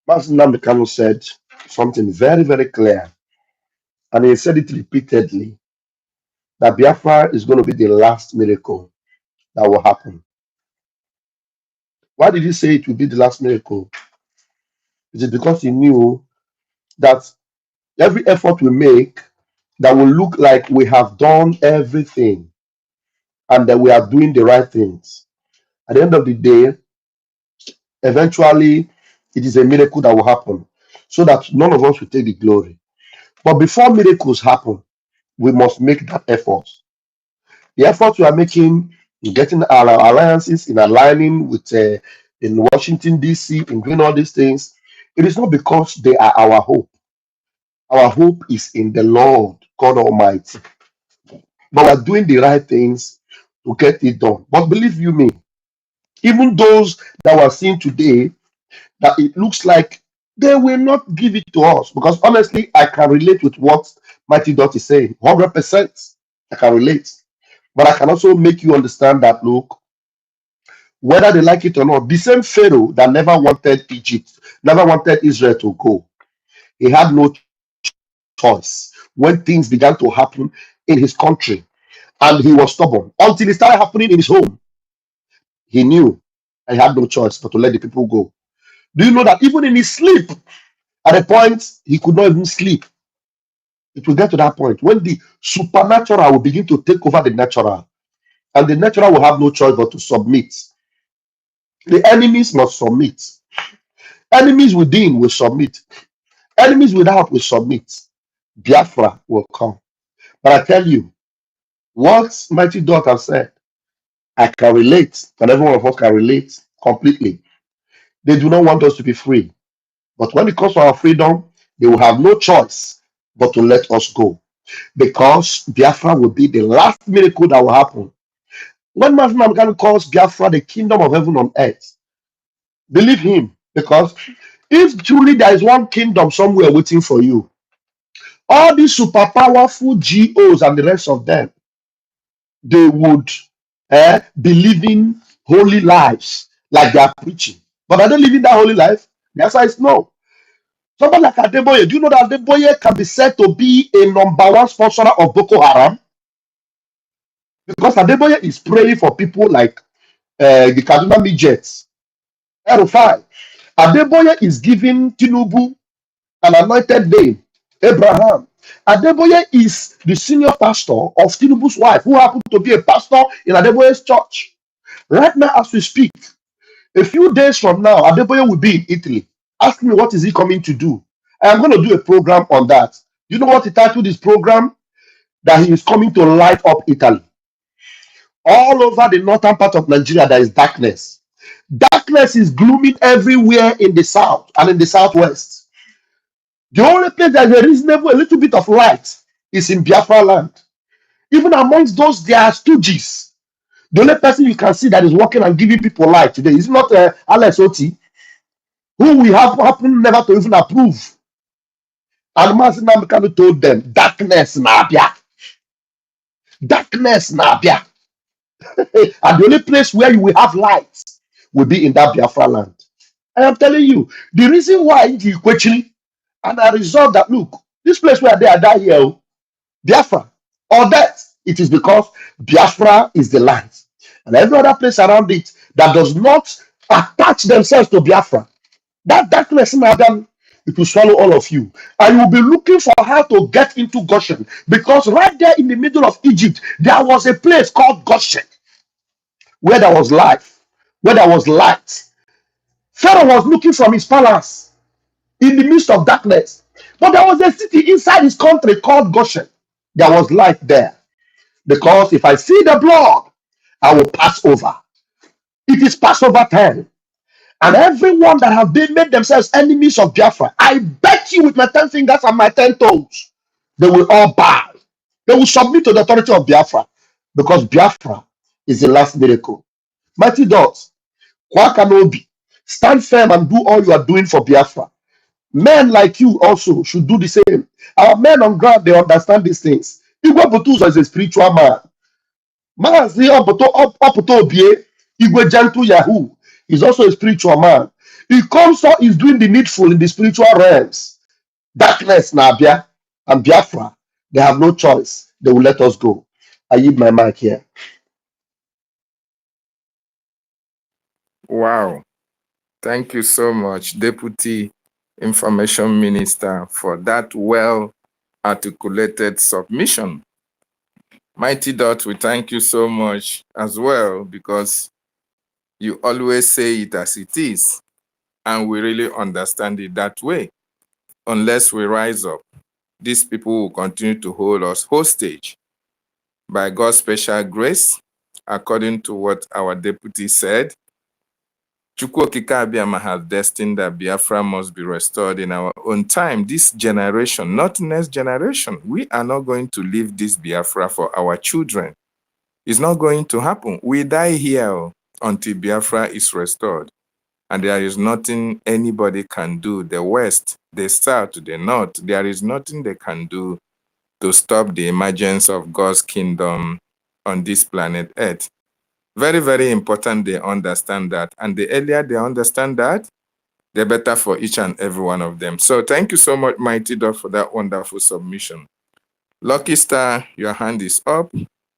Master Namdekano said something very, very clear, and he said it repeatedly, that Biafra is going to be the last miracle that will happen. Why did he say it will be the last miracle? Is it because he knew that every effort we make that will look like we have done everything and that we are doing the right things, at the end of the day, eventually it is a miracle that will happen so that none of us will take the glory. But before miracles happen, we must make that effort. The effort we are making in getting our alliances, in aligning with in Washington, D.C., in doing all these things, it is not because they are our hope. Our hope is in the Lord God Almighty. But we're doing the right things to get it done. But believe you me, even those that were seen today, that it looks like they will not give it to us. Because honestly, I can relate with what Mighty Dot is saying. 100%. I can relate. But I can also make you understand that, look, whether they like it or not, the same Pharaoh that never wanted Egypt, never wanted Israel to go, he had no choice when things began to happen in his country. And he was stubborn until it started happening in his home. He knew he had no choice but to let the people go. Do you know that even in his sleep, at a point, he could not even sleep? It will get to that point when the supernatural will begin to take over the natural, and the natural will have no choice but to submit. The enemies must submit. Enemies within will submit. Enemies without will submit. Biafra will come. But I tell you, what Mighty Dot has said, I can relate, and every one of us can relate completely. They do not want us to be free. But when it comes to our freedom, they will have no choice but to let us go. Because Biafra will be the last miracle that will happen. When Mahatma Gandhi calls Biafra the kingdom of heaven on earth, believe him. Because if truly there is one kingdom somewhere waiting for you, all these super powerful GOs and the rest of them, they would be living holy lives like they are preaching. But are they living that holy life? The answer is no. Somebody like Adeboye, do you know that Adeboye can be said to be a #1 sponsor of Boko Haram? Because Adeboye is praying for people like the Kaduna midgets, Erufai. Adeboye is giving Tinubu an anointed name, Abraham. Adeboye is the senior pastor of Tinubu's wife, who happened to be a pastor in Adeboye's church. Right now, as we speak, a few days from now, Adeboye will be in Italy. Ask me what is he coming to do. I am going to do a program on that. You know what he titled this program? That he is coming to light up Italy. All over the northern part of Nigeria, there is darkness. Darkness is glooming everywhere in the south and in the southwest. The only place that is a reasonable, a little bit of light is in Biafra land. Even amongst those, there are stooges. The only person you can see that is working and giving people light today is not Alex Oti, who we have happen never to even approve. And Mazin Namikano told them, darkness nabia. Darkness nabia. And the only place where you will have light will be in that Biafra land. I am telling you, the reason why you question, and I resolved that, look, this place where they are die here, Biafra, or that, it is because Biafra is the land. And every other place around it that does not attach themselves to Biafra, that darkness, madam, it will swallow all of you. And you will be looking for how to get into Goshen. Because right there in the middle of Egypt, there was a place called Goshen, where there was life, where there was light. Pharaoh was looking from his palace in the midst of darkness. But there was a city inside his country called Goshen. There was light there. Because if I see the blood, I will pass over. It is Passover time. And everyone that have been made themselves enemies of Biafra, I bet you with my 10 fingers and my 10 toes, they will all bow. They will submit to the authority of Biafra. Because Biafra is the last miracle. Mighty Dots, Kwakanobi, stand firm and do all you are doing for Biafra. Men like you also should do the same. Our men on ground, they understand these things. Igwe Butuzo is a spiritual man. Mazi Oputo Obie, Igwe Gentle Yahoo, is also a spiritual man. He comes out, is doing the needful in the spiritual realms. Darkness, Nabia, and Biafra, they have no choice. They will let us go. I yield my mic here. Wow. Thank you so much, Deputy Information Minister, for that well-articulated submission. Mighty Dot, we thank you so much as well, because you always say it as it is, and we really understand it that way. Unless we rise up, these people will continue to hold us hostage. By God's special grace, according to what our deputy said, Chukwu Okike Abiyama has destined that Biafra must be restored in our own time. This generation, not next generation. We are not going to leave this Biafra for our children. It's not going to happen. We die here until Biafra is restored. And there is nothing anybody can do, the West, the South, the North, there is nothing they can do to stop the emergence of God's kingdom on this planet Earth. Very, very important they understand that. And the earlier they understand that, the better for each and every one of them. So thank you so much, Mighty Dog, for that wonderful submission. Lucky Star, your hand is up.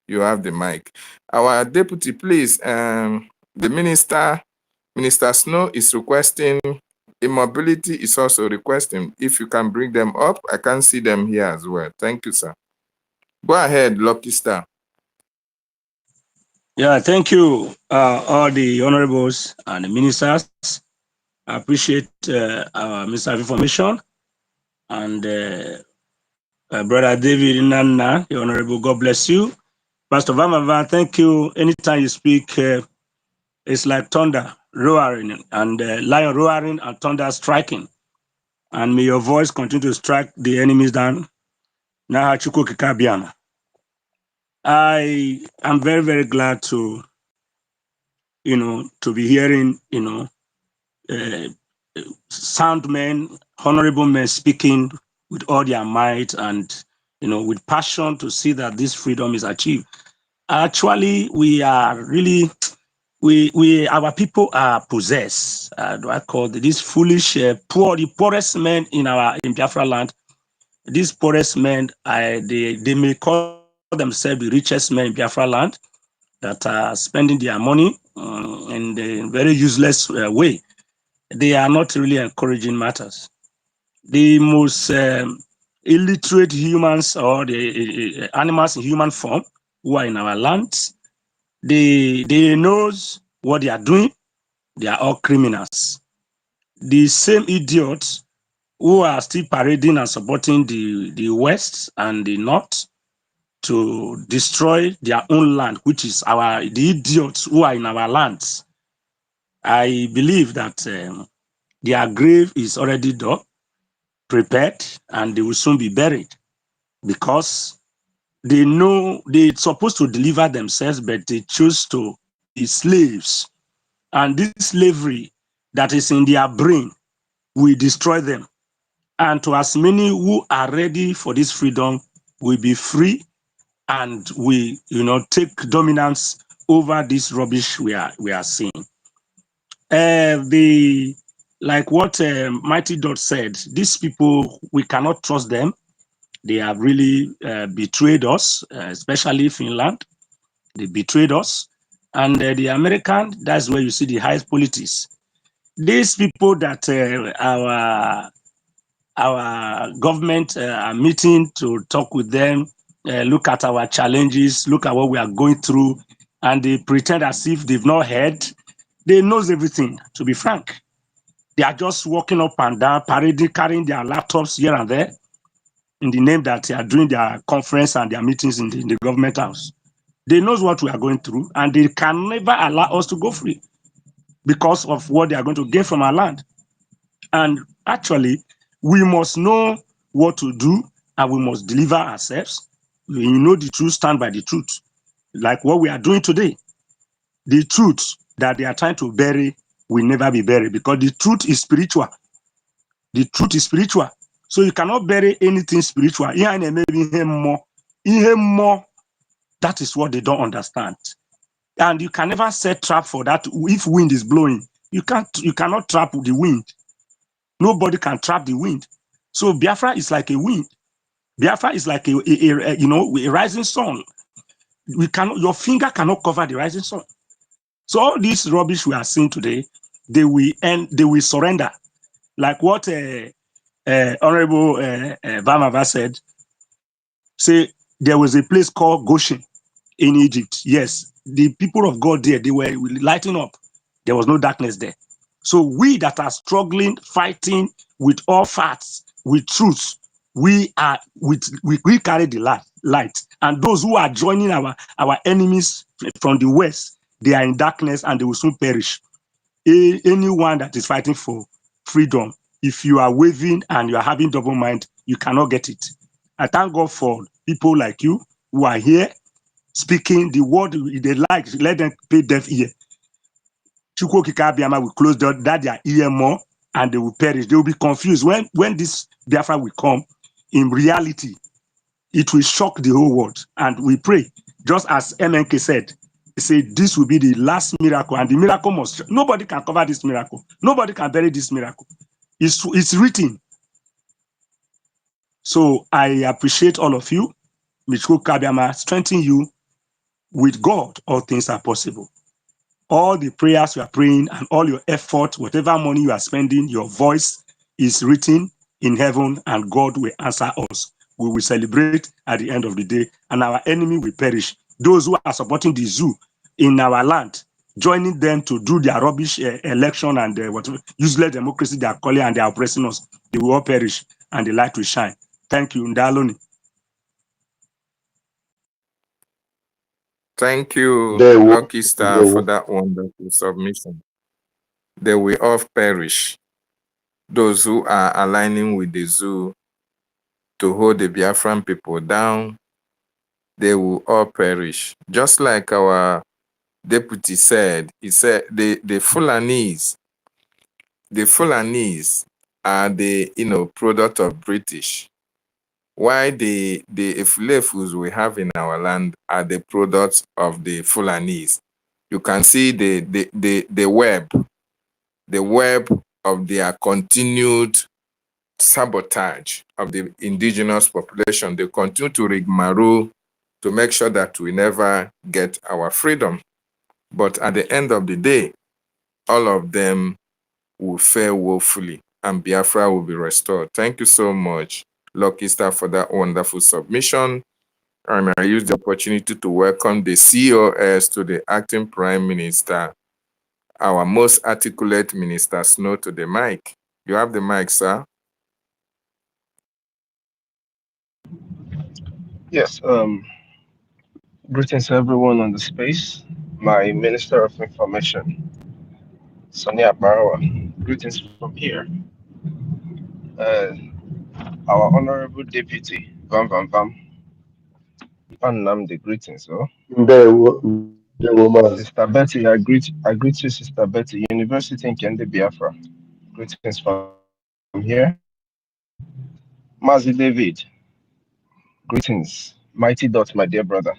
You have the mic. Our deputy, please, the Minister Snow is requesting, Immobility is also requesting. If you can bring them up, I can see them here as well. Thank you, sir. Go ahead, Lucky Star. Yeah, thank you, all the honorables and the ministers. I appreciate our Minister of Information and Brother David Nana, the honorable. God bless you. Pastor Vamava, thank you. Anytime you speak, it's like thunder roaring and lion roaring and thunder striking. And may your voice continue to strike the enemies down. I am very, very glad to, to be hearing, sound men, honorable men speaking with all their might and, with passion to see that this freedom is achieved. Actually, we are really, our people are possessed. Do I call these foolish, the poorest men in Biafra land? These poorest men, they may call themselves the richest men in Biafra land that are spending their money in a very useless way. They are not really encouraging matters. The most illiterate humans or the animals in human form who are in our lands, they knows what they are doing. They are all criminals. The same idiots who are still parading and supporting the West and the North to destroy their own land, which is the idiots who are in our lands. I believe that their grave is already dug, prepared, and they will soon be buried because they know they're supposed to deliver themselves, but they choose to be slaves. And this slavery that is in their brain will destroy them. And to as many who are ready for this freedom will be free and we, take dominance over this rubbish we are seeing. Like what Mighty Dot said, these people, we cannot trust them. They have really betrayed us, especially Finland. They betrayed us. And the American, that's where you see the highest politics. These people that our government are meeting to talk with them, look at our challenges, look at what we are going through, and they pretend as if they've not heard. They knows everything, to be frank. They are just walking up and down, parading, carrying their laptops here and there in the name that they are doing their conference and their meetings in the government house. They knows what we are going through, and they can never allow us to go free because of what they are going to get from our land. And actually, we must know what to do, and we must deliver ourselves. We know the truth, stand by the truth, like what we are doing today. The truth that they are trying to bury will never be buried because the truth is spiritual. The truth is spiritual. So you cannot bury anything spiritual. Maybe more. That is what they don't understand. And you can never set trap for that. If wind is blowing, you cannot trap the wind. Nobody can trap the wind. So Biafra is like a wind. Biafra is like a rising sun. Your finger cannot cover the rising sun. So all this rubbish we are seeing today, they will surrender. Like what Honorable Vamava said, say there was a place called Goshen in Egypt. Yes, the people of God there, they were lighting up. There was no darkness there. So we that are struggling, fighting with all facts, with truth, we carry the light. And those who are joining our enemies from the West, they are in darkness and they will soon perish. Anyone that is fighting for freedom, if you are waving and you are having double mind, you cannot get it. I thank God for people like you who are here speaking the word they like, let them pay deaf ear. Chukwokika Abiyama will close that their ear more and they will perish. They will be confused. When this Biafra will come, in reality, it will shock the whole world. And we pray, just as MNK said, he said this will be the last miracle, and the miracle must, nobody can cover this miracle. Nobody can bury this miracle. It's written. So I appreciate all of you. Michiko Kabiama, strengthen you. With God, all things are possible. All the prayers you are praying and all your effort, whatever money you are spending, your voice is written in heaven and God will answer us. We will celebrate at the end of the day and our enemy will perish. Those who are supporting the zoo in our land, joining them to do their rubbish election and whatever useless democracy they are calling and they are oppressing us, they will all perish and the light will shine. Thank you, Ndaloni. Thank you, They will, Lucky they Star, for will. that wonderful submission. They will all perish. Those who are aligning with the zoo to hold the Biafran people down, they will all perish. Just like our deputy said, he said the Fulanese are the product of British. Why the Efulefus we have in our land are the products of the Fulanese. You can see the web of their continued sabotage of the indigenous population. They continue to rigmarole to make sure that we never get our freedom. But at the end of the day, all of them will fare woefully and Biafra will be restored. Thank you so much, Lucky Star, for that wonderful submission. And I use the opportunity to welcome the COS to the acting Prime Minister, our most articulate Minister Snow, to the mic. You have the mic, sir. Yes, greetings everyone on the space. My Minister of Information, Sonia Barawa. Greetings from here. Uh, our Honorable Deputy, Vam Vam Vam. Panam the greetings, oh. They will, man. Sister Betty, I greet you, Sister Betty, University in Kende Biafra. Greetings from here. Mazi David, greetings. Mighty Dot, my dear brother.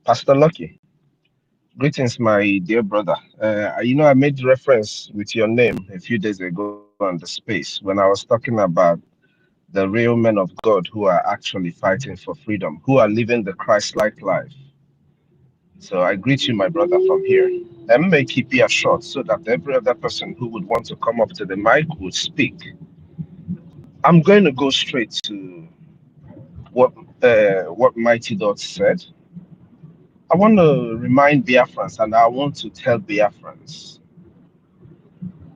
Pastor Lucky, greetings, my dear brother. I made reference with your name a few days ago on the space when I was talking about the real men of God who are actually fighting for freedom, who are living the Christ-like life. So I greet you, my brother, from here. And may keep it short so that every other person who would want to come up to the mic would speak. I'm going to go straight to what Mighty Dot said. I want to remind Biafrans and I want to tell Biafrans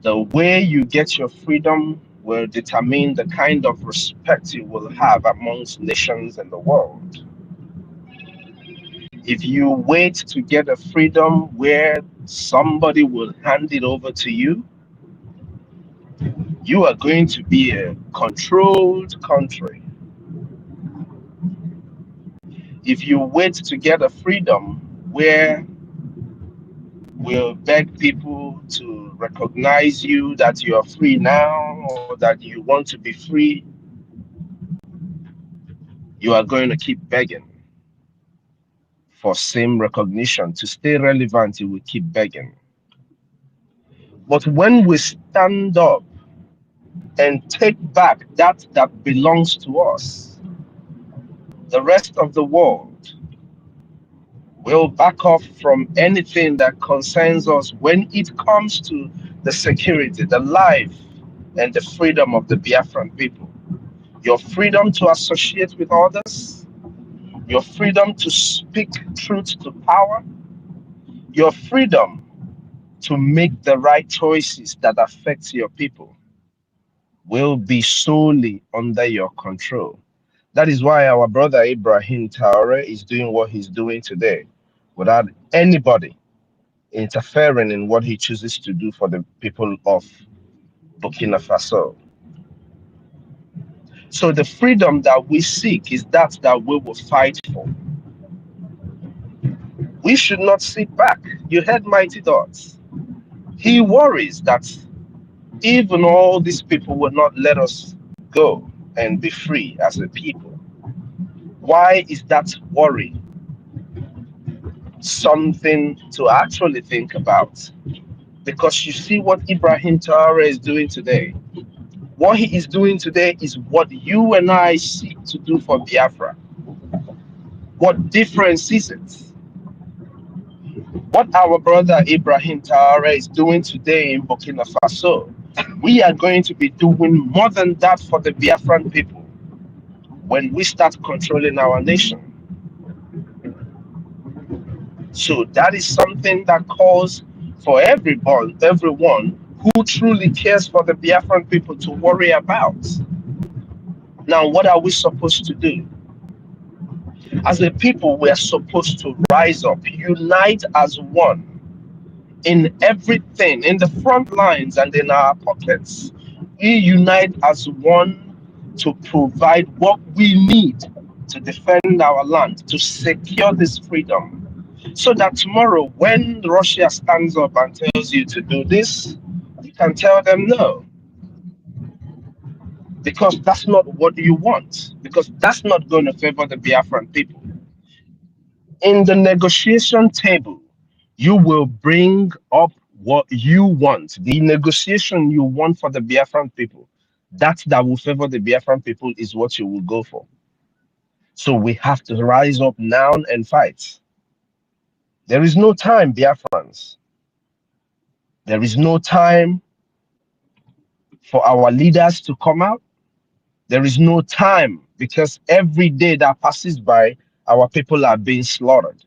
the way you get your freedom will determine the kind of respect you will have amongst nations in the world. If you wait to get a freedom where somebody will hand it over to you, you are going to be a controlled country. If you wait to get a freedom where we'll beg people to recognize you that you are free now or that you want to be free, you are going to keep begging for same recognition. To stay relevant, you will keep begging. But when we stand up and take back that belongs to us, the rest of the world will back off from anything that concerns us when it comes to the security, the life, and the freedom of the Biafran people. Your freedom to associate with others, your freedom to speak truth to power, your freedom to make the right choices that affect your people will be solely under your control. That is why our brother Ibrahim Traore is doing what he's doing today without anybody interfering in what he chooses to do for the people of Burkina Faso. So the freedom that we seek is that we will fight for. We should not sit back. You heard Mighty Dots. He worries that even all these people will not let us go and be free as a people. Why is that worry? Something to actually think about. Because you see what Ibrahim Traore is doing today. What he is doing today is what you and I seek to do for Biafra. What difference is it? What our brother Ibrahim Traore is doing today in Burkina Faso, we are going to be doing more than that for the Biafran people when we start controlling our nation. So that is something that calls for everyone who truly cares for the Biafran people to worry about. Now, what are we supposed to do? As a people, we are supposed to rise up, unite as one in everything, in the front lines and in our pockets. We unite as one to provide what we need to defend our land, to secure this freedom. So that tomorrow, when Russia stands up and tells you to do this, you can tell them no, because that's not what you want, because that's not going to favor the Biafran people. In the negotiation table, you will bring up what you want, the negotiation you want for the Biafran people. That will favor the Biafran people is what you will go for. So we have to rise up now and fight. There is no time, Biafrans. There is no time for our leaders to come out. There is no time, because every day that passes by, our people are being slaughtered.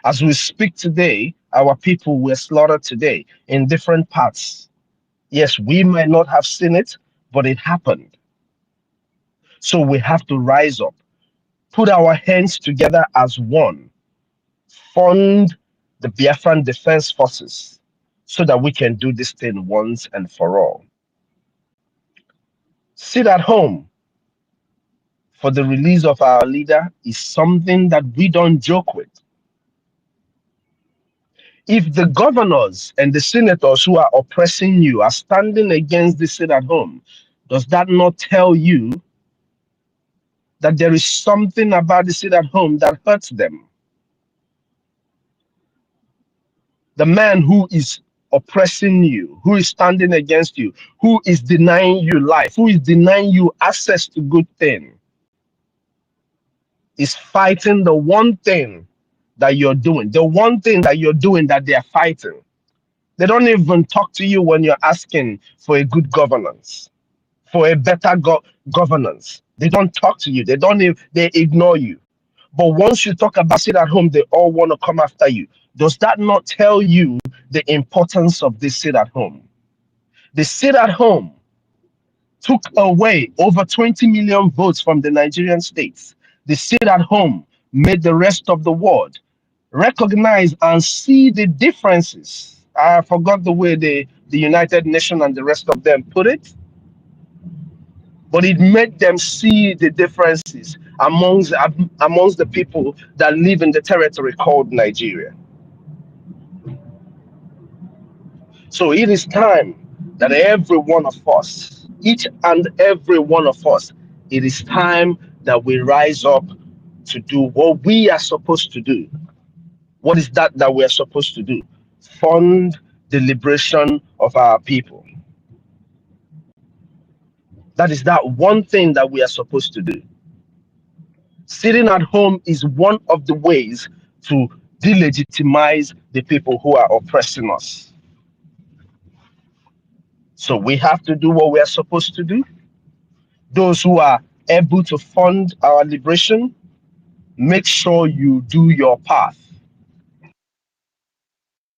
As we speak today, our people were slaughtered today in different parts. Yes, we might not have seen it, but it happened. So we have to rise up, put our hands together as one, fund the Biafran Defense Forces so that we can do this thing once and for all. Sit at home for the release of our leader is something that we don't joke with. If the governors and the senators who are oppressing you are standing against the sit at home, does that not tell you that there is something about the sit at home that hurts them? The man who is oppressing you, who is standing against you, who is denying you life, who is denying you access to good things, is fighting the one thing that you're doing, the one thing that you're doing that they are fighting. They don't even talk to you when you're asking for a good governance, for a better governance. They don't talk to you. They don't even, they ignore you. But once you talk about sit at home, they all want to come after you. Does that not tell you the importance of this sit at home? The sit at home took away over 20 million votes from the Nigerian states. The sit at home made the rest of the world recognize and see the differences. I forgot the way the United Nations and the rest of them put it, but it made them see the differences amongst the people that live in the territory called Nigeria. So it is time that every one of us, each and every one of us, it is time that we rise up to do what we are supposed to do. What is that we are supposed to do? Fund the liberation of our people. That is that one thing that we are supposed to do. Sitting at home is one of the ways to delegitimize the people who are oppressing us. So we have to do what we are supposed to do. Those who are able to fund our liberation, make sure you do your part.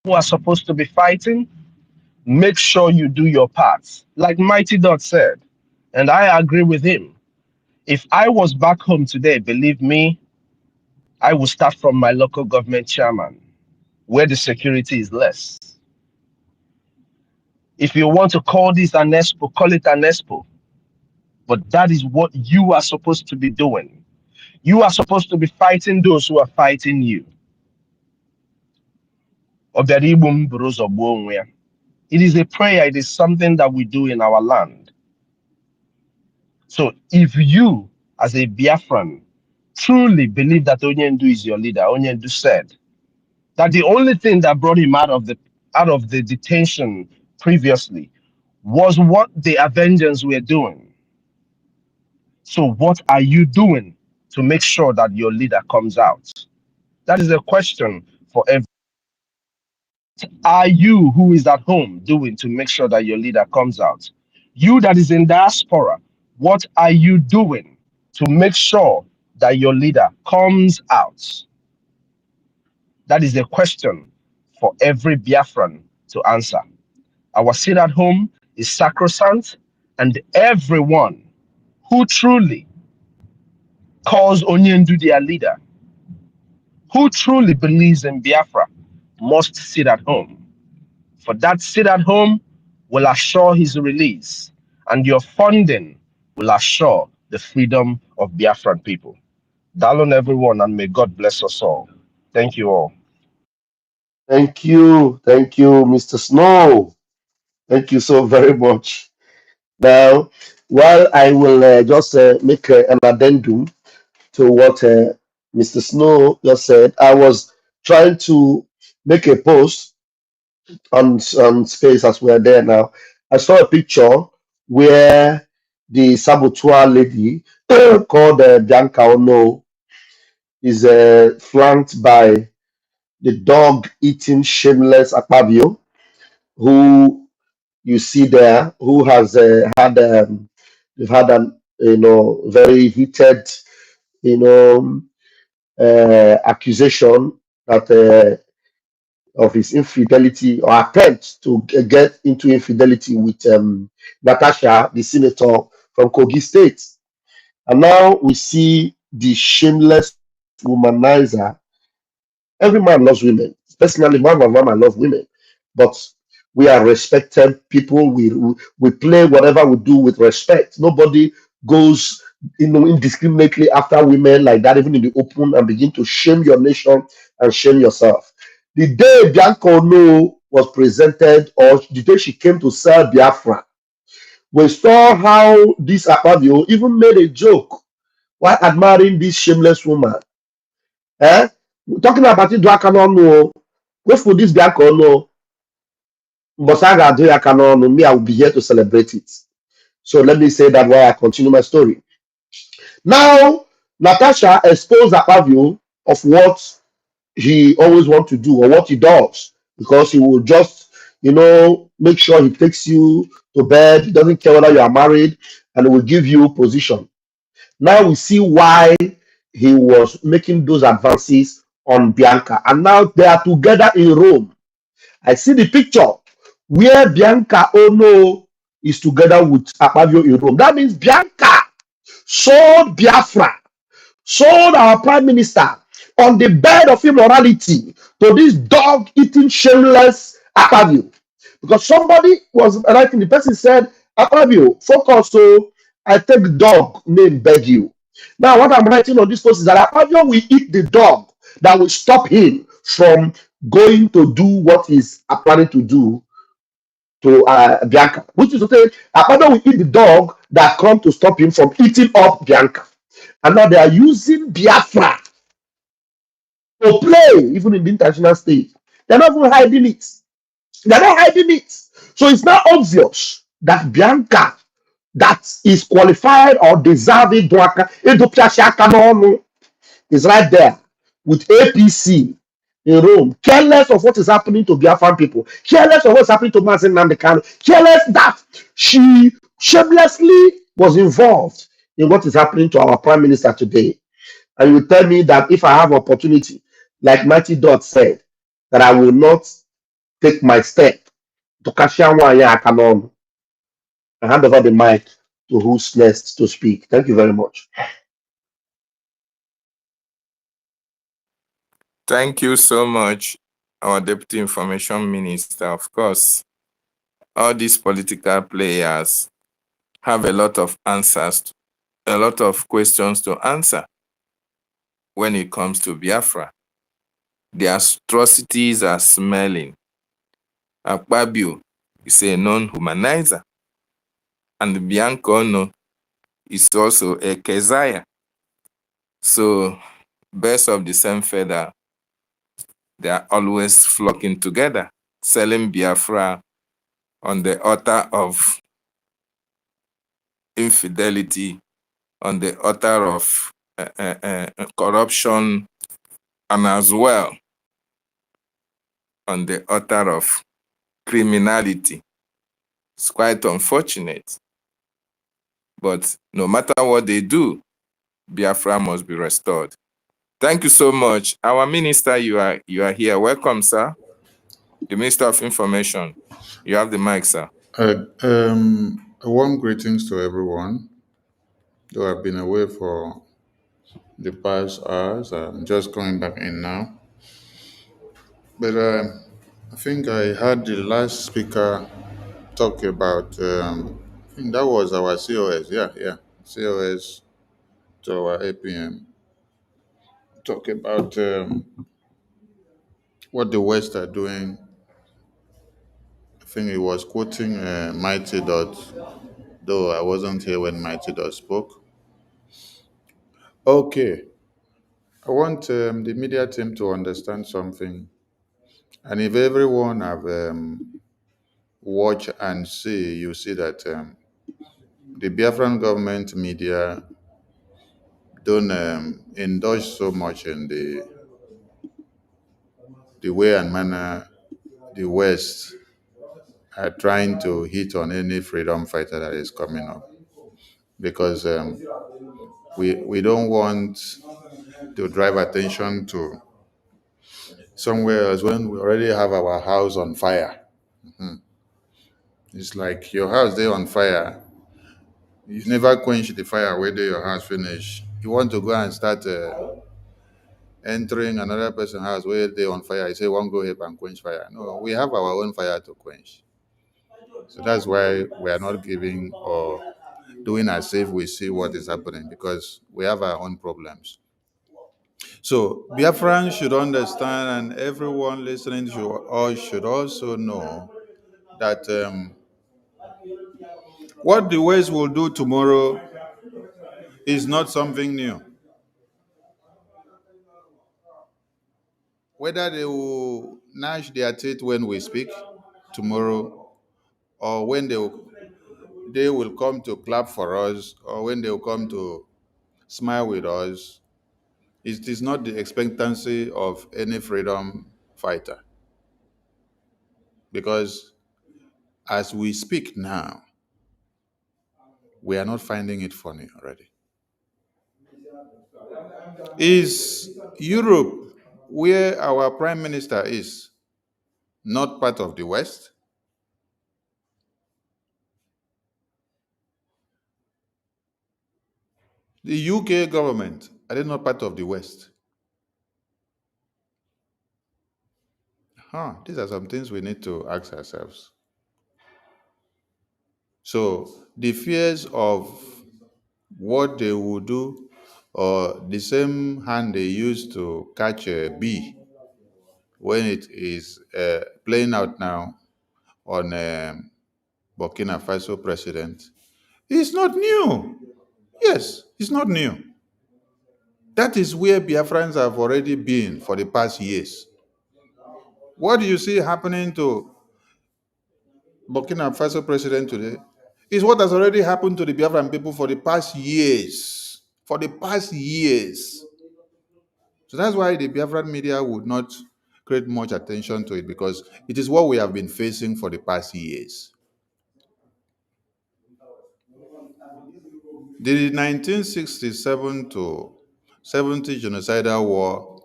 Who are supposed to be fighting, make sure you do your part. Like Mighty Dot said, and I agree with him. If I was back home today, believe me, I will start from my local government chairman, where the security is less. If you want to call this an expo, call it an expo. But that is what you are supposed to be doing. You are supposed to be fighting those who are fighting you. It is a prayer, it is something that we do in our land. So if you, as a Biafran, truly believe that Onyendu is your leader, Onyendu said that the only thing that brought him out of the detention previously was what the Avengers were doing. So what are you doing to make sure that your leader comes out? That is a question for everyone. Are you who is at home doing to make sure that your leader comes out? You that is in diaspora, what are you doing to make sure that your leader comes out? That is a question for every Biafran to answer. Our seat at home is sacrosanct, and everyone who truly calls Onyendu their leader, who truly believes in Biafra, must sit at home. For that sit at home will assure his release, and your funding will assure the freedom of Biafran people. Dalon everyone, and may God bless us all. Thank you all. Thank you, Mr. Snow. Thank you so very much. Now, while I will just make an addendum to what Mr. Snow just said, I was trying to make a post on Space as we're there now. I saw a picture where the saboteur lady called Bianca Ono is flanked by the dog eating shameless Akpabio, who you see there, who has they've had an very heated accusation that of his infidelity or attempt to get into infidelity with Natasha, the senator from Kogi State. And now we see the shameless womanizer. Every man loves women. Personally, man, I love women. But we are respected people. We play whatever we do with respect. Nobody goes indiscriminately after women like that, even in the open, and begin to shame your nation and shame yourself. The day Bianca Ono was presented, or the day she came to sell Biafra, we saw how this Akpabio even made a joke while admiring this shameless woman. Eh? Talking about it, do I cannot know. Wait for this Bianca Ono, but I cannot know. Me, I will be here to celebrate it. So let me say that while I continue my story. Now, Natasha exposed Akpabio of what he always wants to do or what he does, because he will just, make sure he takes you to bed. He doesn't care whether you are married, and he will give you position. Now we see why he was making those advances on Bianca, and now they are together in Rome. I see the picture where Bianca Ono is together with Akpabio in Rome. That means Bianca sold Biafra, sold our prime minister on the bed of immorality to this dog-eating, shameless Akpabio. Because somebody was writing, the person said, Akpabio, focus, so I take dog name beg you. Now, what I'm writing on this post is that Akpabio will eat the dog that will stop him from going to do what he's planning to do to Bianca, which is to say, Akpabio will eat the dog that come to stop him from eating up Bianca. And now they are using Biafra to play, even in the international stage. They're not even hiding it. They're not hiding it. So it's now obvious that Bianca, that is qualified or deserving, is right there with APC in Rome, careless of what is happening to Biafran people, careless of what's happening to Mazin Namdekano, careless that she shamelessly was involved in what is happening to our prime minister today. And you tell me that if I have opportunity, like Mighty Dot said, that I will not take my step to Kashianwaya Akanon. I hand over the mic to who's next to speak. Thank you very much. Thank you so much, our Deputy Information Minister. Of course, all these political players have a lot of answers, a lot of questions to answer when it comes to Biafra. The atrocities are smelling. Akpabio is a non-humanizer. And Bianca Ono is also a Keziah. So, birds of the same feather, they are always flocking together, selling Biafra on the altar of infidelity, on the altar of corruption, and as well on the altar of criminality. It's quite unfortunate. But no matter what they do, Biafra must be restored. Thank you so much. Our minister, you are here. Welcome, sir. The Minister of Information. You have the mic, sir. Warm greetings to everyone. Though I've been away for the past hours, I'm just coming back in now. But I think I heard the last speaker talk about, I think that was our COS, yeah, COS to our APM. Talk about what the West are doing. I think he was quoting Mighty Dot, though I wasn't here when Mighty Dot spoke. Okay, I want the media team to understand something. And if everyone have watched and see, you see that the Biafran government media don't indulge so much in the way and manner the West are trying to hit on any freedom fighter that is coming up. Because we don't want to drive attention to somewhere else when we already have our house on fire. Mhm. It's like your house there on fire. You never quench the fire where your house finish. You want to go and start entering another person's house where they on fire. You say, "Won't go help and quench fire." No, we have our own fire to quench. So that's why we are not giving or doing as if we see what is happening, because we have our own problems. So Biafrans should understand, and everyone listening to us should also know that what the West will do tomorrow is not something new. Whether they will gnash their teeth when we speak tomorrow, or when they will come to clap for us, or when they will come to smile with us, it is not the expectancy of any freedom fighter. Because as we speak now, we are not finding it funny already. Is Europe, where our prime minister is, not part of the West? The UK government, are they not part of the West? These are some things we need to ask ourselves. So the fears of what they will do, or the same hand they used to catch a bee when it is playing out now on Burkina Faso president, is not new. Yes, it's not new. That is where Biafrans have already been for the past years. What do you see happening to Burkina Faso president today is what has already happened to the Biafran people for the past years. For the past years. So that's why the Biafran media would not create much attention to it, because it is what we have been facing for the past years. The 1967 to 70 genocidal war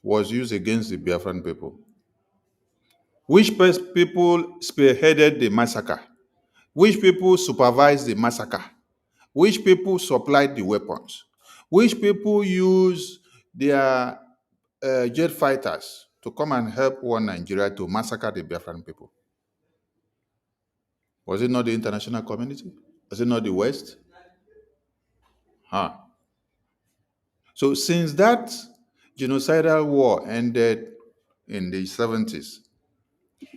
was used against the Biafran people. Which people spearheaded the massacre? Which people supervised the massacre? Which people supplied the weapons? Which people used their jet fighters to come and help one Nigeria to massacre the Biafran people? Was it not the international community? Was it not the West? So since that genocidal war ended in the 70s,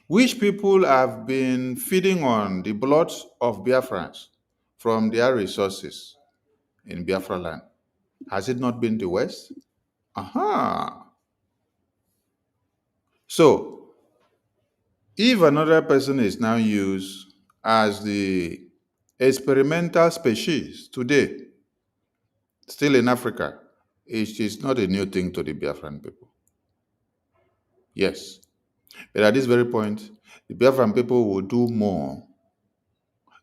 which people have been feeding on the blood of Biafrans from their resources in Biafra land. Has it not been the West? Aha. So, if another person is now used as the experimental species today, still in Africa, it is not a new thing to the Biafran people. Yes. But at this very point, the Biafran people will do more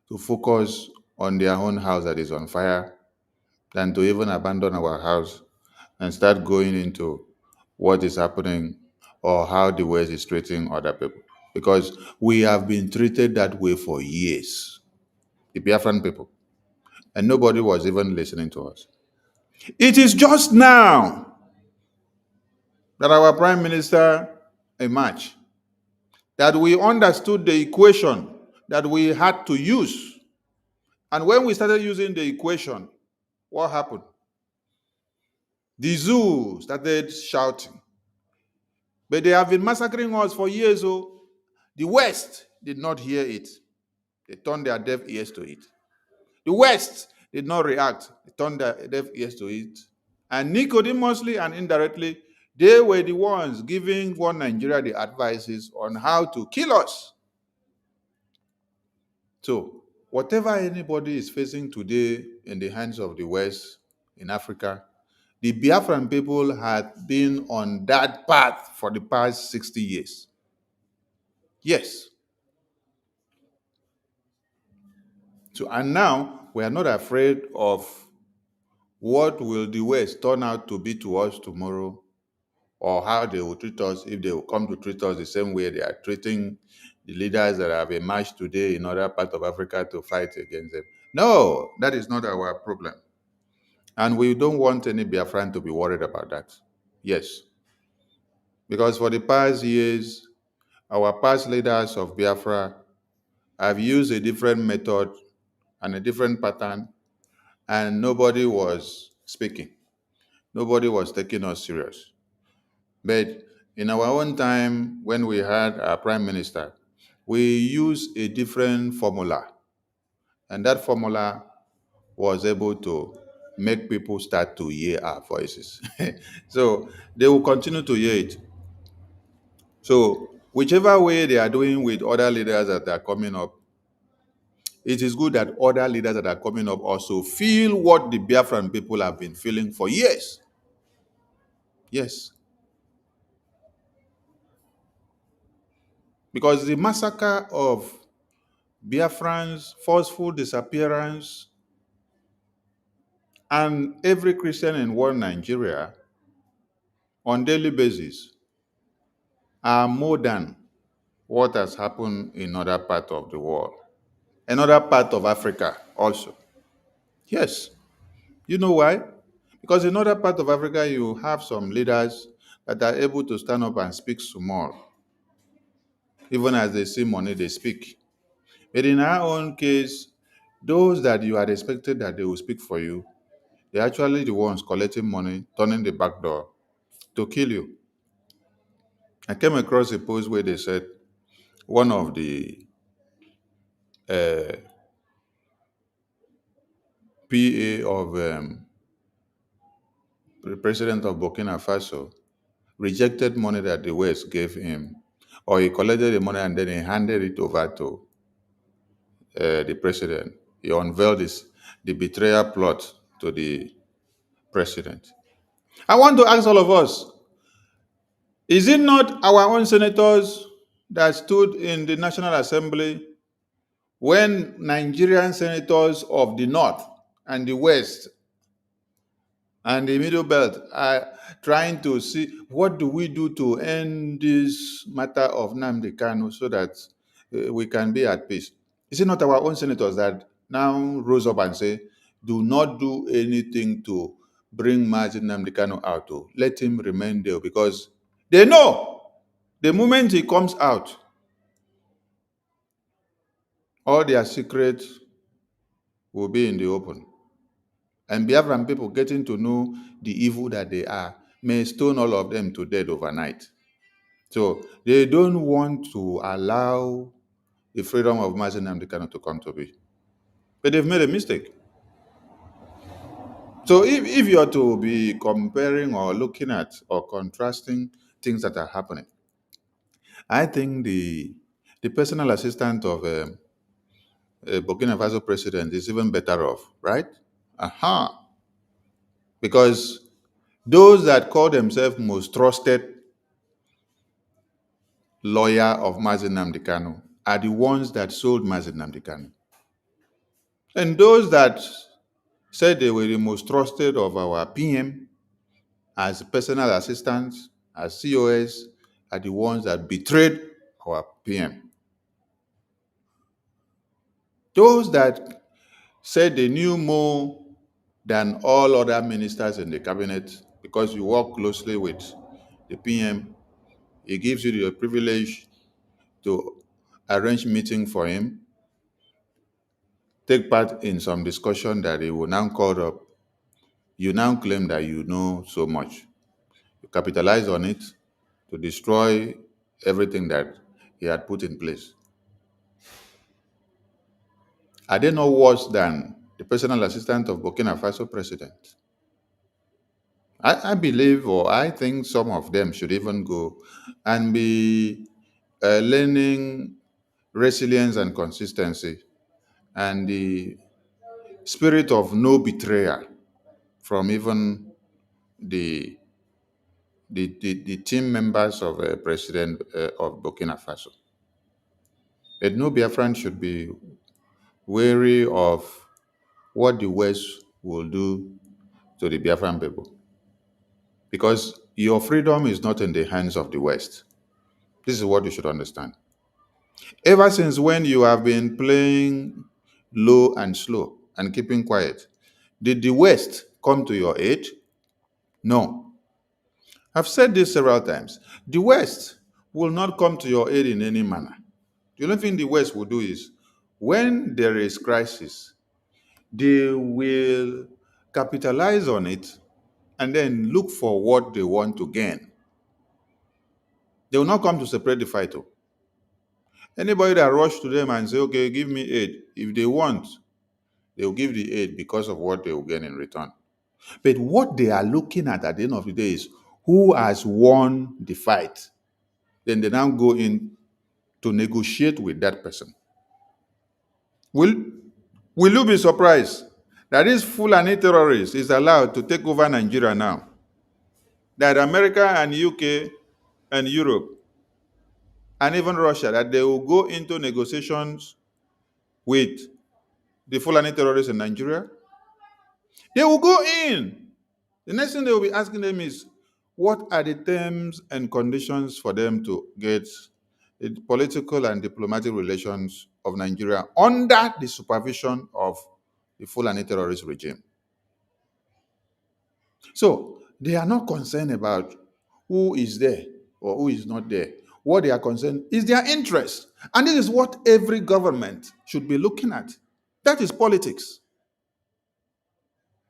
to focus on their own house that is on fire than to even abandon our house and start going into what is happening or how the West is treating other people. Because we have been treated that way for years, the Biafran people, and nobody was even listening to us. It is just now that our Prime Minister emerged, that we understood the equation that we had to use. And when we started using the equation, what happened? The zoo started shouting. But they have been massacring us for years. Oh, the West did not hear it. They turned their deaf ears to it. The West did not react. They turned their deaf ears to it. And Nicodemously and indirectly, they were the ones giving one Nigeria the advices on how to kill us. So, whatever anybody is facing today in the hands of the West in Africa, the Biafran people had been on that path for the past 60 years. Yes. So, and now we are not afraid of what will the West turn out to be to us tomorrow, or how they will treat us if they will come to treat us the same way they are treating the leaders that have emerged today in other parts of Africa to fight against them. No, that is not our problem. And we don't want any Biafran to be worried about that. Yes. Because for the past years, our past leaders of Biafra have used a different method and a different pattern, and nobody was speaking. Nobody was taking us serious. But in our own time, when we had our prime minister, we used a different formula. And that formula was able to make people start to hear our voices. So they will continue to hear it. So whichever way they are doing with other leaders that are coming up, it is good that other leaders that are coming up also feel what the Biafran people have been feeling for years. Yes. Because the massacre of Biafrans, forceful disappearance, and every Christian in one Nigeria on daily basis are more than what has happened in other parts of the world, another part of Africa also. Yes. You know why? Because in other part of Africa, you have some leaders that are able to stand up and speak small. Even as they see money, they speak. But in our own case, those that you had expected that they will speak for you, they're actually the ones collecting money, turning the back door to kill you. I came across a post where they said one of the PA of the president of Burkina Faso rejected money that the West gave him, or he collected the money and then he handed it over to the president. He unveiled the betrayal plot to the president. I want to ask all of us, is it not our own senators that stood in the National Assembly when Nigerian senators of the North and the West and the Middle Belt are trying to see what do we do to end this matter of Nnamdi Kanu so that we can be at peace? Is it not our own senators that now rose up and say, do not do anything to bring Mazi Nnamdi Kanu out, to let him remain there, because they know the moment he comes out, all their secrets will be in the open. And Biafran people getting to know the evil that they are. may stone all of them to death overnight. So they don't want to allow the freedom of Mazi Nnamdi Kanu to come to be. But they've made a mistake. So if you're to be comparing or looking at or contrasting things that are happening, I think the personal assistant of Burkina Faso president is even better off, right? Aha. Because those that call themselves most trusted lawyer of Mazi Nnamdi Kanu are the ones that sold Mazi Nnamdi Kanu. And those that said they were the most trusted of our PM as personal assistants, as COS, are the ones that betrayed our PM. Those that said they knew more than all other ministers in the cabinet because you work closely with the PM, it gives you the privilege to arrange meeting for him, take part in some discussion that he will now call up. You now claim that you know so much. You capitalize on it to destroy everything that he had put in place. Are they no worse than the personal assistant of Burkina Faso president? I believe, or I think some of them should even go and be learning resilience and consistency and the spirit of no betrayal from even the team members of President of Burkina Faso. But no Biafran should be wary of what the West will do to the Biafran people. Because your freedom is not in the hands of the West. This is what you should understand. Ever since when you have been playing low and slow and keeping quiet, did the West come to your aid? No. I've said this several times. The West will not come to your aid in any manner. The only thing the West will do is when there is crisis, they will capitalize on it and then look for what they want to gain. They will not come to separate the fight. Anybody that rush to them and say, okay, give me aid, if they want, they will give the aid because of what they will gain in return. But what they are looking at the end of the day is who has won the fight. Then they now go in to negotiate with that person. Will you be surprised that this Fulani terrorist is allowed to take over Nigeria now? That America and UK and Europe and even Russia, that they will go into negotiations with the Fulani terrorists in Nigeria? They will go in. The next thing they will be asking them is, what are the terms and conditions for them to get the political and diplomatic relations of Nigeria under the supervision of the Fulani terrorist regime? So they are not concerned about who is there or who is not there. What they are concerned is their interest. And this is what every government should be looking at. That is politics.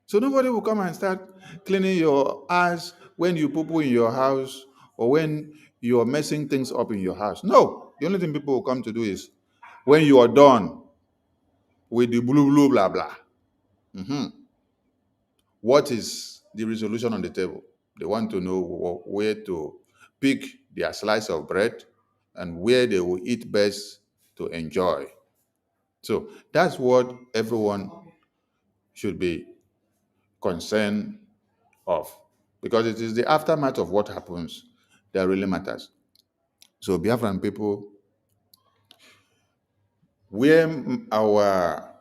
So nobody will come and start cleaning your ass when you poo-poo in your house or when you are messing things up in your house. No. The only thing people will come to do is when you are done with the blue, blah, blah. What is the resolution on the table? They want to know where to pick their slice of bread and where they will eat best to enjoy. So that's what everyone should be concerned of, because it is the aftermath of what happens that really matters. So Biafran people, where our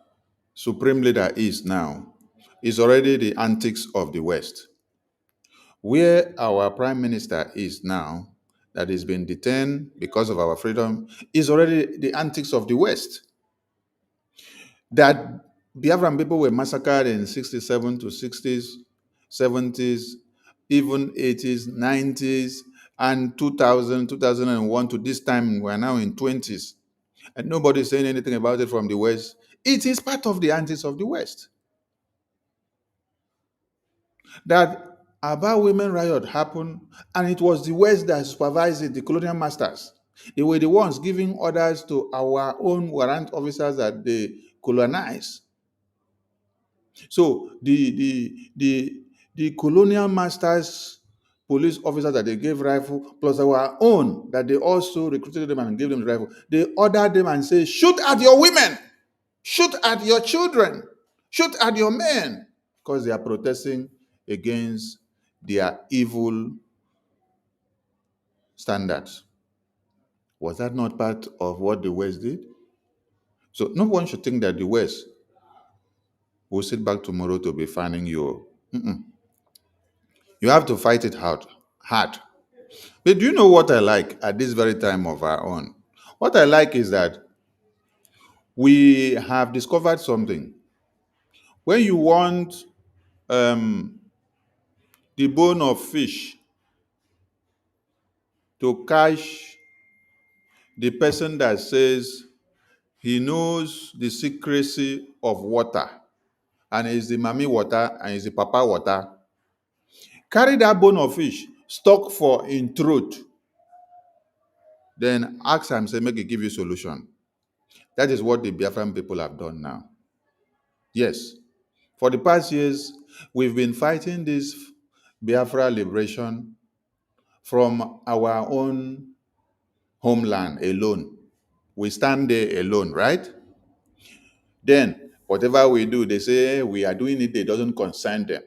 supreme leader is now is already the antics of the West. Where our prime minister is now, that is being detained because of our freedom, is already the antics of the West. That Biafran people were massacred in 67 to 60s, 70s, even 80s, 90s, and 2000, 2001 to this time, we're now in 20s. And nobody's saying anything about it from the West. It is part of the antics of the West. That about women riot happened, and it was the West that supervised it, the colonial masters. They were the ones giving orders to our own warrant officers that they colonize. So the colonial masters, police officers that they gave rifle, plus our own that they also recruited them and gave them the rifle, they ordered them and say, shoot at your women, shoot at your children, shoot at your men, because they are protesting against their evil standards. Was that not part of what the West did? So no one should think that the West will sit back tomorrow to be fanning you. Mm-mm. You have to fight it hard. But do you know what I like at this very time of our own? What I like is that we have discovered something. When you want the bone of fish to catch the person that says he knows the secrecy of water and is the mommy water and is the papa water, carry that bone of fish, stuck for in throat, then ask him, say, make he give you solution. That is what the Biafran people have done now. Yes. For the past years, we've been fighting this Biafra liberation from our own homeland alone. We stand there alone, right? Then, whatever we do, they say we are doing it, it doesn't concern them.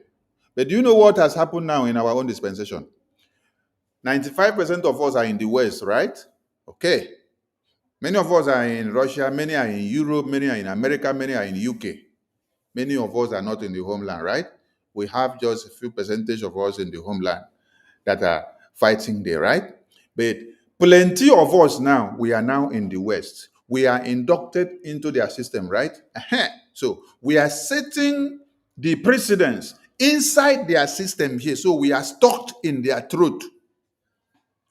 But do you know what has happened now in our own dispensation? 95% of us are in the West, right? Okay. Many of us are in Russia, many are in Europe, many are in America, many are in UK. Many of us are not in the homeland, right? We have just a few percentage of us in the homeland that are fighting there, right? But plenty of us now, we are now in the West. We are inducted into their system, right? So we are setting the precedents inside their system here. So we are stuck in their throat.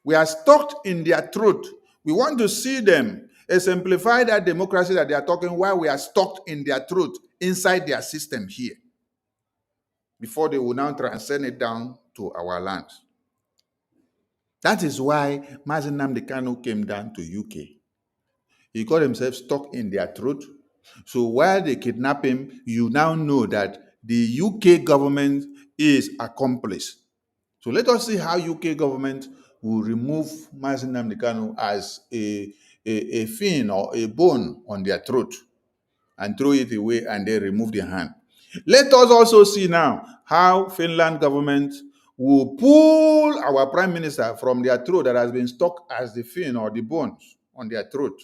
We are stuck in their throat. We want to see them exemplify that democracy that they are talking while we are stuck in their throat inside their system here before they will now transcend it down to our lands. That is why Mazi Nnamdi Kanu came down to UK. He got himself stuck in their throat. So while they kidnap him, you now know that the UK government is accomplice. So let us see how UK government will remove Mazi Nnamdi Kanu as a fin or a bone on their throat and throw it away and then remove their hand. Let us also see now how Finland government will pull our prime minister from their throat that has been stuck as the fin or the bones on their throat.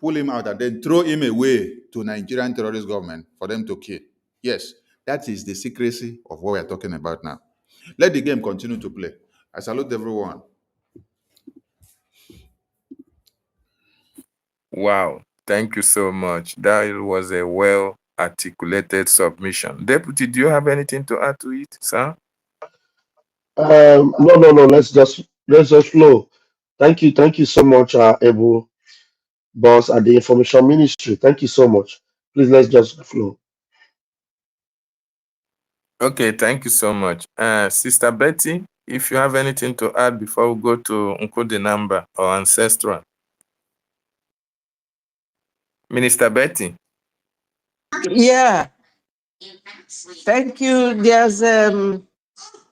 Pull him out and then throw him away to Nigerian terrorist government for them to kill. Yes, that is the secrecy of what we are talking about now. Let the game continue to play. I salute everyone. Wow, thank you so much. That was a well articulated submission. Deputy, do you have anything to add to it, sir? No. Let's just flow. Thank you so much, Ebu boss at the Information Ministry. Thank you so much. Please let's just flow. Okay, thank you so much. Sister Betty, if you have anything to add before we go to Nkudi Namba or Ancestral. Minister Betty. Yeah, thank you. There's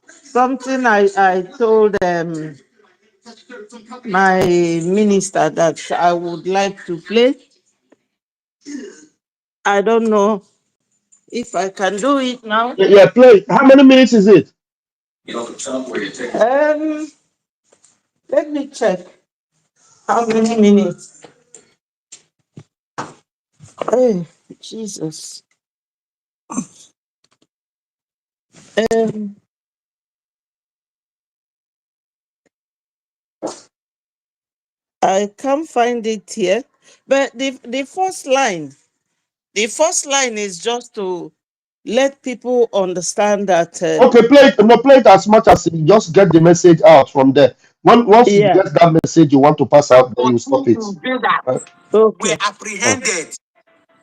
something I told my minister that I would like to play. I don't know if I can do it now. Yeah, play. How many minutes is it? Let me check. How many minutes? Hey, Jesus. I can't find it here. But the first line is just to let people understand that Okay, play it. No, play it as much as you just get the message out from there. Once you yeah. get that message you want to pass out, then you stop it. Right? Okay. Oh. Apprehended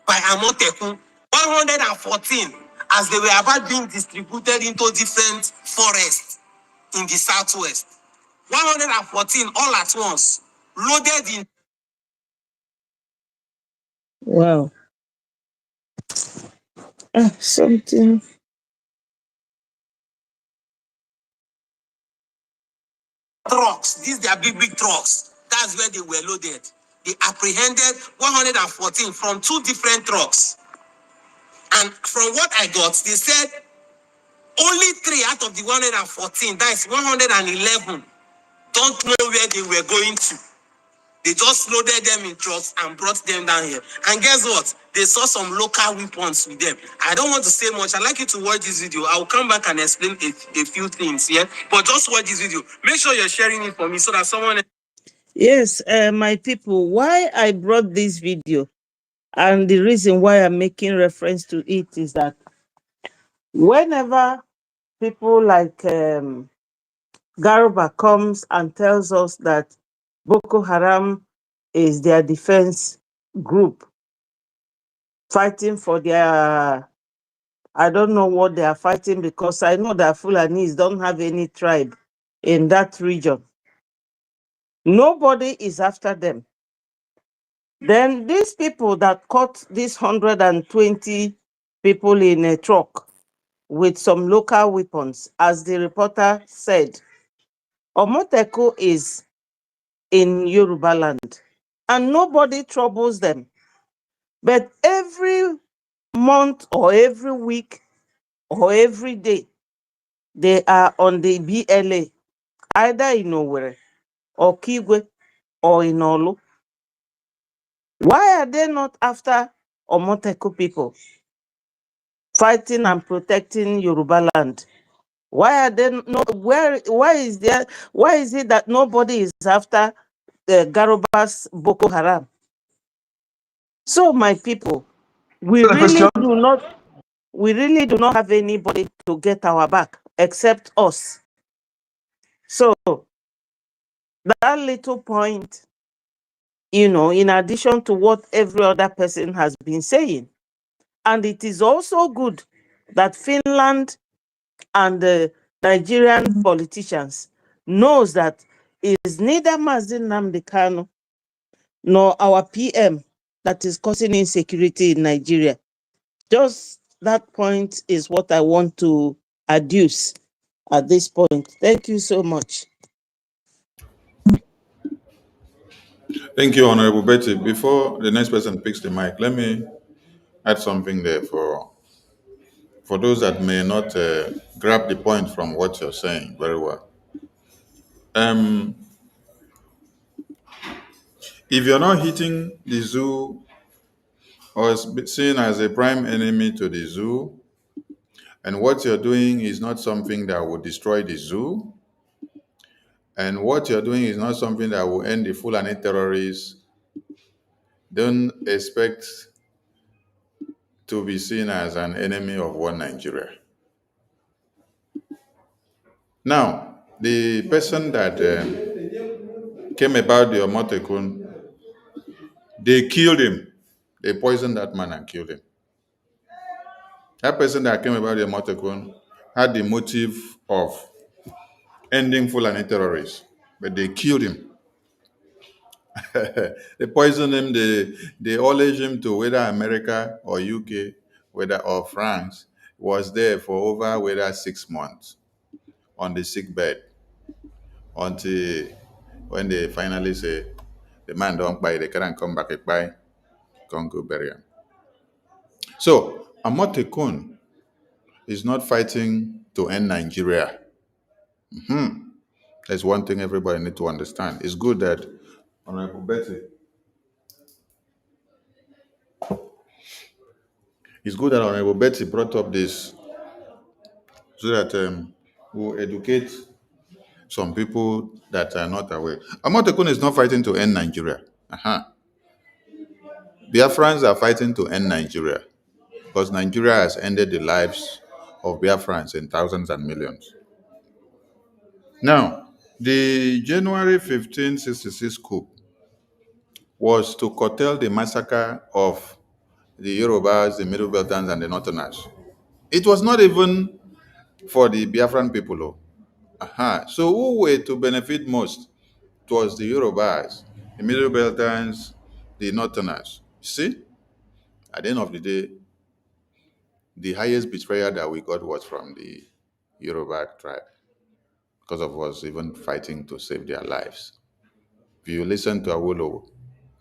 by Amotekun 114 as they were about being distributed into different forests in the southwest. 114 all at once, loaded in. Wow. Something. Trucks, these they are big trucks. That's where they were loaded. They apprehended 114 from 2 different trucks. And from what I got, they said only 3 out of the 114, that is 111, don't know where they were going to. They just loaded them in trucks and brought them down here. And guess what? They saw some local weapons with them. I don't want to say much. I'd like you to watch this video. I'll come back and explain a few things, yeah? But just watch this video. Make sure you're sharing it for me so that someone... Yes, my people, why I brought this video and the reason why I'm making reference to it is that whenever people like Garuba comes and tells us that Boko Haram is their defense group fighting for their, I don't know what they are fighting, because I know that Fulanis don't have any tribe in that region. Nobody is after them. Then these people that caught these 120 people in a truck with some local weapons, as the reporter said, Omoteko is in Yoruba land and nobody troubles them. But every month or every week or every day, they are on the BLA, either in Owerri or Kigwe or in Olu. Why are they not after Omoteko people fighting and protecting Yoruba land? Why are they not? Why is it that nobody is after the Garuba's Boko Haram? So my people, we really do not have anybody to get our back except us. So that little point, in addition to what every other person has been saying, and it is also good that Finland and the Nigerian politicians knows that it is neither Mazi Nnamdi Kanu nor our PM that is causing insecurity in Nigeria. Just that point is what I want to adduce at this point. Thank you so much. Thank you, Honorable Betty. Before the next person picks the mic, let me add something there for those that may not grab the point from what you're saying very well. If you're not hitting the zoo or is seen as a prime enemy to the zoo, and what you're doing is not something that will destroy the zoo, and what you're doing is not something that will end the Fulani terrorists, don't expect to be seen as an enemy of one Nigeria. Now, the person that came about the Omotekun, they killed him. They poisoned that man and killed him. That person that came about the Omotekun had the motive of ending Fulani terrorists, but they killed him. They poisoned him. They alleged him to whether America or UK, or France, was there for over 6 months on the sick bed until when they finally say the man don't buy, they can't come back and buy, can't go bury him. So Amotekun is not fighting to end Nigeria. There's one thing everybody need to understand. It's good that Honorable Betty. It's good that Honorable Betty brought up this so that we'll educate some people that are not aware. Amotekun is not fighting to end Nigeria. Biafrans are fighting to end Nigeria because Nigeria has ended the lives of Biafrans in thousands and millions. Now, the January 1566 coup was to curtail the massacre of the Yorubas, the Middle Beltans, and the Northerners. It was not even for the Biafran people. Oh. So who were to benefit most? It was the Yorubas, the Middle Beltans, the Northerners. See, at the end of the day, the highest betrayal that we got was from the Yoruba tribe because of us even fighting to save their lives. If you listen to Awolowo,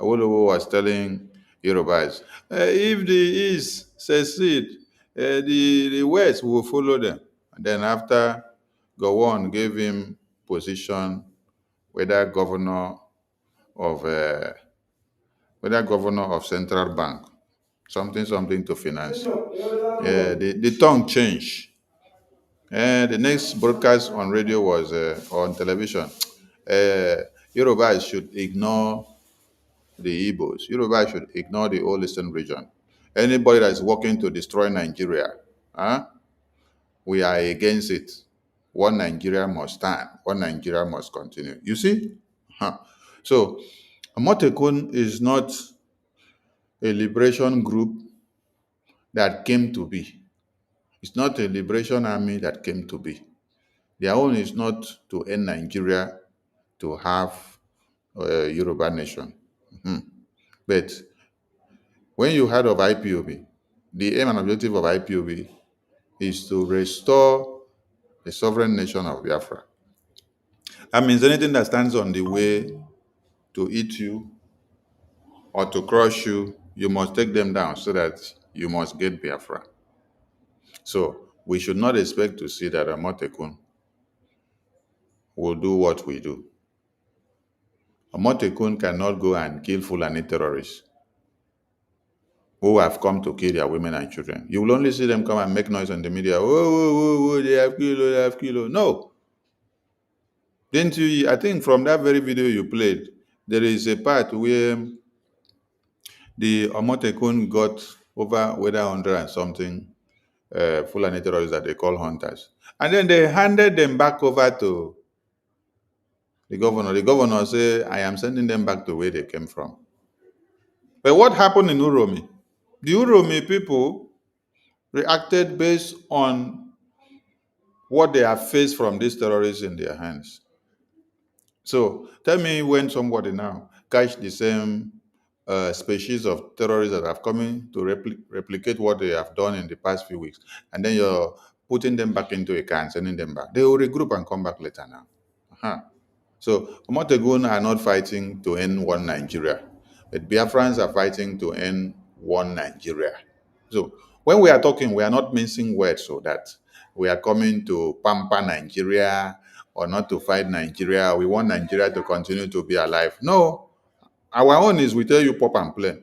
Awolowo was telling Yorubas, if the East secede, the West will follow them. And then after Gowon gave him position, whether governor of central bank, something to finance. The tongue changed. The next broadcast on radio was on television. Yoruba should ignore the Igbos. Yoruba should ignore the whole Eastern region. Anybody that is working to destroy Nigeria, we are against it. One Nigeria must stand. One Nigeria must continue. You see? So, Amotekun is not a liberation group that came to be. It's not a liberation army that came to be. Their own is not to end Nigeria to have a Yoruba nation. But when you heard of IPOB, the aim and objective of IPOB is to restore the sovereign nation of Biafra. That means anything that stands on the way to eat you or to crush you, you must take them down so that you must get Biafra. So we should not expect to see that Amotekun will do what we do. Amotekun cannot go and kill Fulani terrorists who have come to kill their women and children. You will only see them come and make noise on the media. Oh, they have killed, they have killed. No. Didn't you? I think from that very video you played, there is a part where the Amotekun got over whether 100 and something Fulani terrorists that they call hunters. And then they handed them back over to the governor. The governor said, I am sending them back to where they came from. But what happened in Uromi? The Uromi people reacted based on what they have faced from these terrorists in their hands. So tell me when somebody now catch the same species of terrorists that have come in to replicate what they have done in the past few weeks, and then you're putting them back into a car and sending them back. They will regroup and come back later now. So Omotegun are not fighting to end one Nigeria, but Biafrans are fighting to end one Nigeria. So when we are talking, we are not mincing words so that we are coming to pamper Nigeria or not to fight Nigeria. We want Nigeria to continue to be alive. No, our own is we tell you pop and play.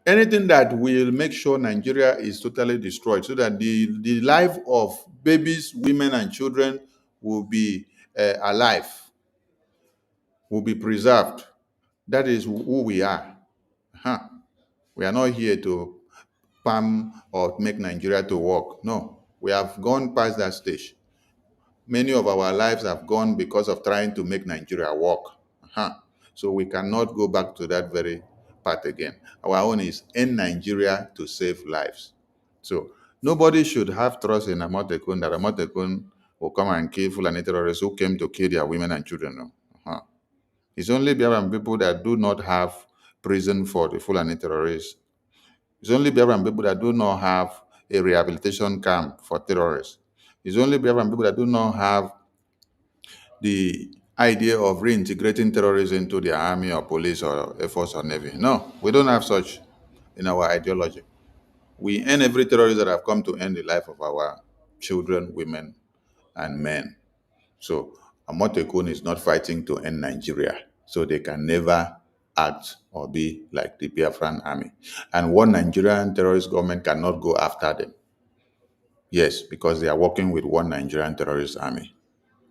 Anything that will make sure Nigeria is totally destroyed so that the life of babies, women, and children will be alive, will be preserved. That is who we are. We are not here to palm or make Nigeria to work. No, we have gone past that stage. Many of our lives have gone because of trying to make Nigeria work. So we cannot go back to that very path again. Our own is end Nigeria to save lives. So nobody should have trust in Amotekun that Amotekun will come and kill Fulani terrorists who came to kill their women and children. No. It's only Biafran people that do not have prison for the Fulani terrorists. It's only Biafran people that do not have a rehabilitation camp for terrorists. It's only Biafran people that do not have the idea of reintegrating terrorists into the army or police or Air Force or Navy. No, we don't have such in our ideology. We end every terrorist that have come to end the life of our children, women, and men. So Amotekun is not fighting to end Nigeria, so they can never act or be like the Biafran army. And one Nigerian terrorist government cannot go after them. Yes, because they are working with one Nigerian terrorist army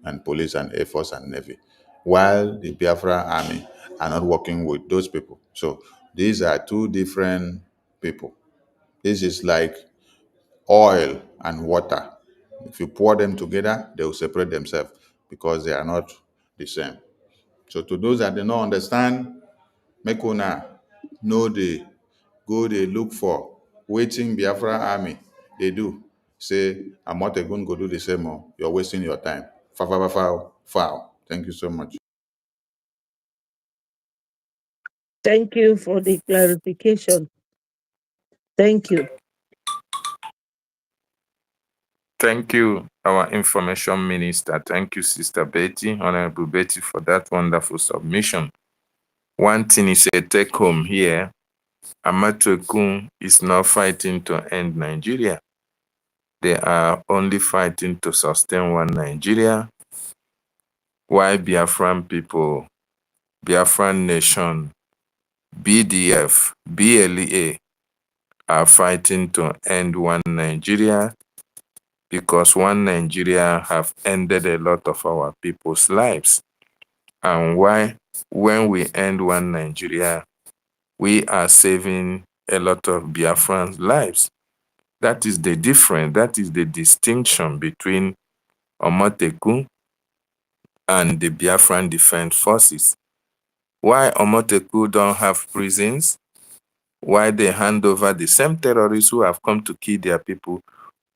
and police and Air Force and Navy, while the Biafra army are not working with those people. So these are two different people. This is like oil and water. If you pour them together, they will separate themselves because they are not the same. So to those that do not understand, make una know they go, they look for waiting Biafra army. They do. say Amotekun go do the same, or you're wasting your time. Foul. Thank you so much. Thank you for the clarification. Thank you. Thank you, our information minister. Thank you, Sister Betty, Honorable Betty, for that wonderful submission. One thing is a take home here. Amatekun is not fighting to end Nigeria. They are only fighting to sustain one Nigeria. Why Biafran people, Biafran nation, BDF, BLA are fighting to end one Nigeria, because one Nigeria have ended a lot of our people's lives. And why, when we end one Nigeria, we are saving a lot of Biafran's lives. That is the difference, that is the distinction between Omotekun and the Biafran Defense Forces. Why Omotekun don't have prisons? Why they hand over the same terrorists who have come to kill their people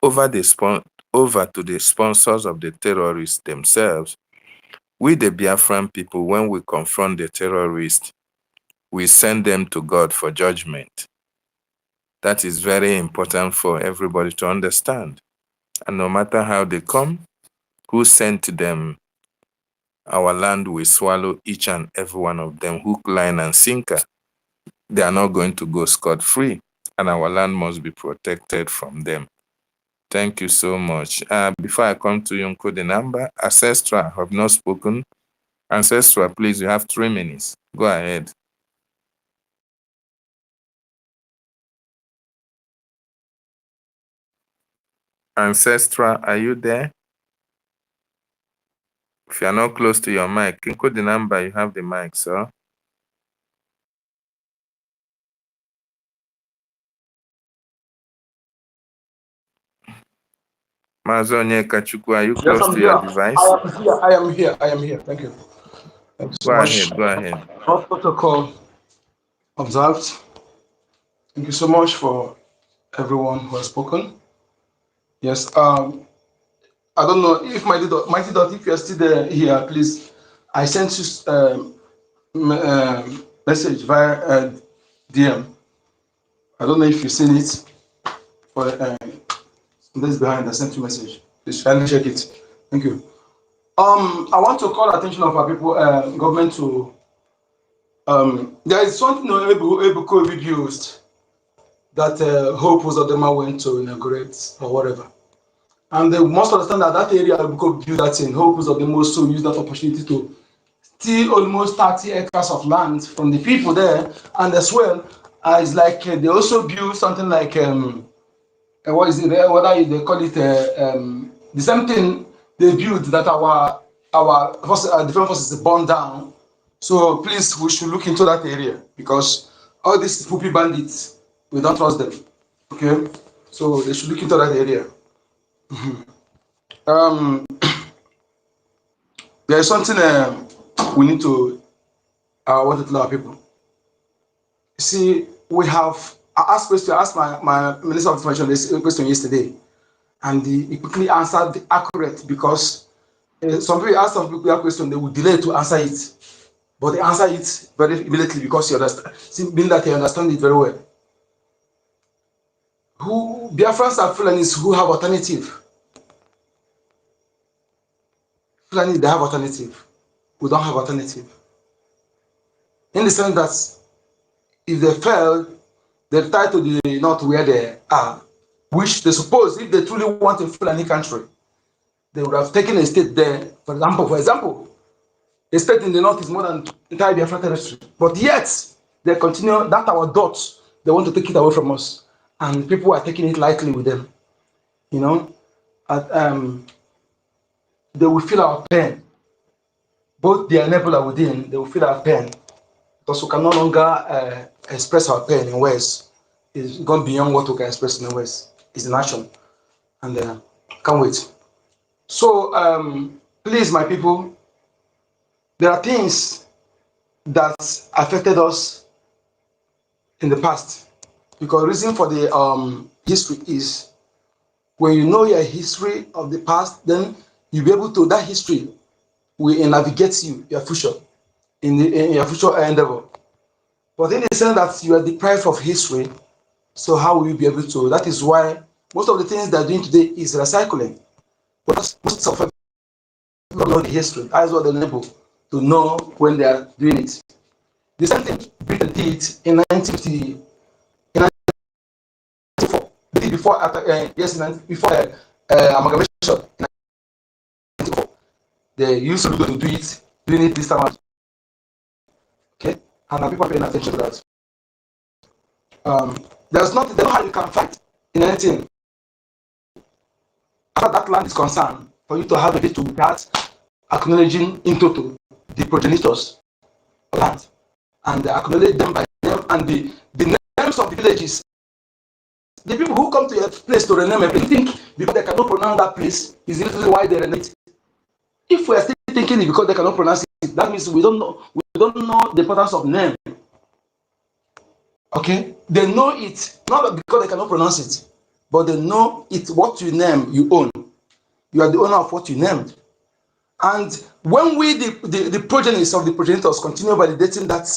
over to the sponsors of the terrorists themselves? We, the Biafran people, when we confront the terrorists, we send them to God for judgment. That is very important for everybody to understand. And no matter how they come, who sent them, our land will swallow each and every one of them, hook, line, and sinker. They are not going to go scot-free, and our land must be protected from them. Thank you so much. Before I come to you, Nko, the number, Ancestral have not spoken. Ancestral, please, you have 3 minutes. Go ahead. Ancestral, are you there? If you are not close to your mic, Nko, the number, you have the mic, sir. Mazonye Kachukwu, are you Yes, close I'm to here. your device? I am here. Thank you. Thank you so Go much. ahead, go ahead. Health protocol observed. Thank you so much for everyone who has spoken. Yes, I don't know if Mighty Dot, if you're still there here, please. I sent you message via DM. I don't know if you've seen it, but this behind I sent you message. Please kindly check it. Thank you. I want to call attention of our people, government to. There is something Ebuko videos that Hope Uzodinma went to inaugurate or whatever. And they must understand that that area Ebuko built that in. Hope Uzodinma also used that opportunity to steal almost 30 acres of land from the people there. And as well, it's like they also built something like, what is it, whether they call it, the same thing they built that our different forces burned down. So please, we should look into that area because all these poopy bandits, we don't trust them. Okay, so they should look into that area. There is something we need to want to tell our people. See, we have I asked my Minister of Information this question yesterday, and he quickly answered accurate because some people ask some people a question, they will delay to answer it, but they answer it very immediately because you understand, being that they understand it very well. Who Biafrans are Fulanis who have alternative. Fulani, they have alternative. We don't have alternative. In the sense that if they fail, they tie to the north where they are, which they suppose if they truly want a Fulani country, they would have taken a state there. For example, a state in the north is more than entire Biafra territory. But yet, they continue, that our dots, they want to take it away from us. And people are taking it lightly with them. You know, they will feel our pain. Both the enabler within, they will feel our pain. Because we can no longer express our pain in words. It's gone beyond what we can express in words. It's an action. And can't wait. So, please, my people, there are things that affected us in the past. Because reason for the history is When you know your history of the past, then you'll be able to, that history will navigate you, your future, in your future endeavor. But in the sense that you are deprived of history, so how will you be able to? That is why most of the things they're doing today is recycling. But most of them don't know the history. That is what they're able to know when they are doing it. The same thing Britain did in 1950, in 1994, before before amalgamation in 1994. They used to do it, doing it this time. Okay, and people are paying attention to that. There's not how you can fight in anything after that land is concerned for you to have a bit to start acknowledging in total the progenitors of land and acknowledge them by name and the names of the villages. The people who come to your place to rename it, think because they cannot pronounce that place is the reason why they rename it. If we are still thinking it because they cannot pronounce it, that means we don't know the importance of name. Okay, they know it not because they cannot pronounce it, but they know it. What you name, you own. You are the owner of what you named. And when we, the progenies of the progenitors, continue validating that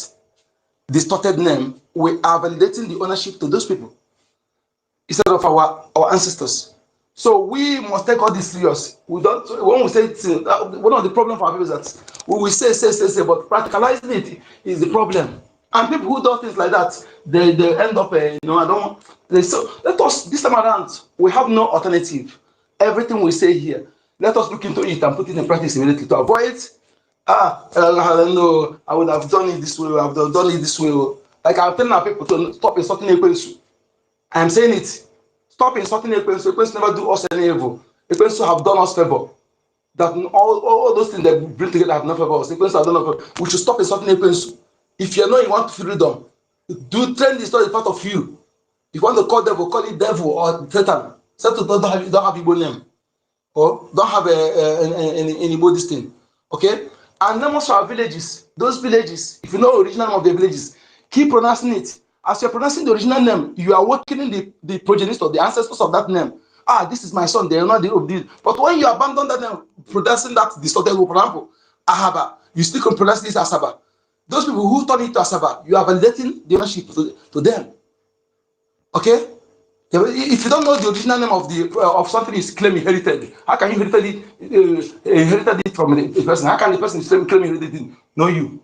distorted name, we are validating the ownership to those people instead of our ancestors. So we must take all this serious. We don't. When we say it, one of the problems for our people is that we will say, but practicalizing it is the problem. And people who do things like that, they end up, I don't. So let us this time around. We have no alternative. Everything we say here, let us look into it and put it in practice immediately to avoid. No, I would have done it this way. I would have done it this way. Like I'm telling our people to stop insulting Ekwensu. I am saying it. Stop insulting Ekwensu. Ekwensu never do us any evil. Ekwensu have done us favor. That all those things they bring together have not favor us. Ekwensu have done us favor. We should stop insulting Ekwensu. If you know you want freedom, train is not a part of you. If you want to call it devil or Satan. Satan don't have Igbo name. Or don't have any Igbo this thing. Okay? And names for our villages, those villages, if you know the original name of the villages, keep pronouncing it. As you're pronouncing the original name, you are awakening the progenitors, the ancestors of that name. This is my son, they are not the of this. But when you abandon that name, pronouncing that distorted, for example, Ahaba, you still can pronounce this Asaba. Those people who turn it to Asaba, you are validating the ownership to them. Okay? If you don't know the original name of something is claim inherited, how can you inherited it from the person? How can the person claim inherited it? No, you.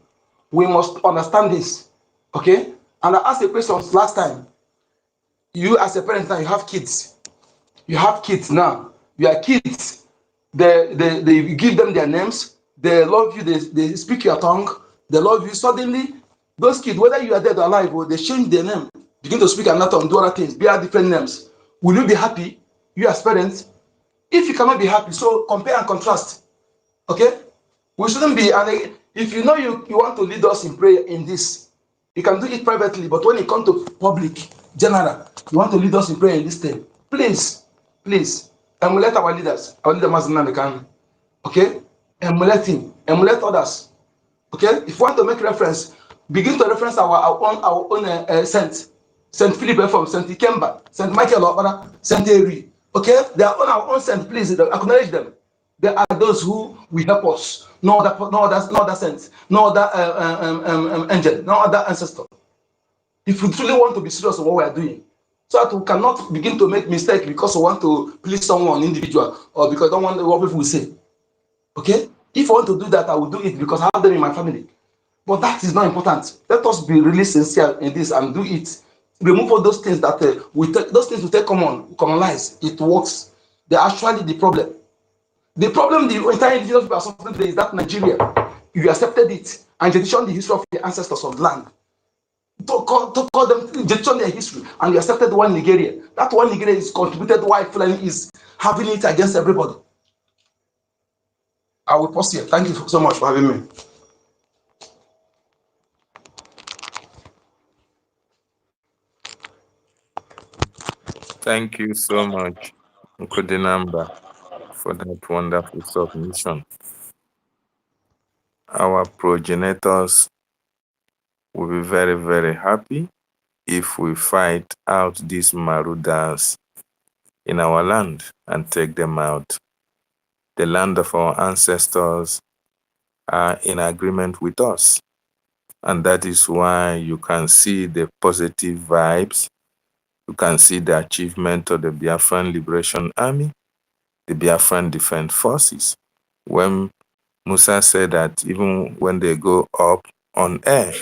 We must understand this. Okay? And I asked a question last time. You as a parent now, you have kids. You have kids now. You are kids. They give them their names. They love you. They speak your tongue. They love you. Suddenly, those kids, whether you are dead or alive, or they change their name, begin to speak another tongue, do other things, bear different names. Will you be happy? You as parents? If you cannot be happy, so compare and contrast. Okay? We shouldn't be. And if you know you want to lead us in prayer in this, you can do it privately. But when it comes to public, general, you want to lead us in prayer in this thing, please, emulate our leaders. Our leader Mazinam can. Okay? Emulate him. Emulate others. Okay? If you want to make reference, begin to reference our own saint. Saint Philip from Saint Ikemba, Saint Michael Opera, Saint Eri. Okay? They are on our own saint, please acknowledge them. They are those who will help us. No other saints, no other angel, no other ancestor. If we truly want to be serious in what we are doing, so that we cannot begin to make mistakes because we want to please someone individual or because I don't want what people will say. Okay? If I want to do that, I will do it because I have them in my family. But that is not important. Let us be really sincere in this and do it. Remove all those things that those things we take commonalize. It works. They're actually the problem. The problem the entire indigenous people are suffering today is that Nigeria, you accepted it and tradition the history of the ancestors of the land. To call them tradition their history, and you accepted one Nigeria. That one Nigeria is contributed why Fulani is having it against everybody. I will pause here. Thank you so much for having me. Thank you so much, Nkodenamba, for that wonderful submission. Our progenitors will be very, very happy if we fight out these marauders in our land and take them out. The land of our ancestors are in agreement with us. And that is why you can see the positive vibes. You can see the achievement of the Biafran Liberation Army, the Biafran Defense Forces. When Musa said that even when they go up on air,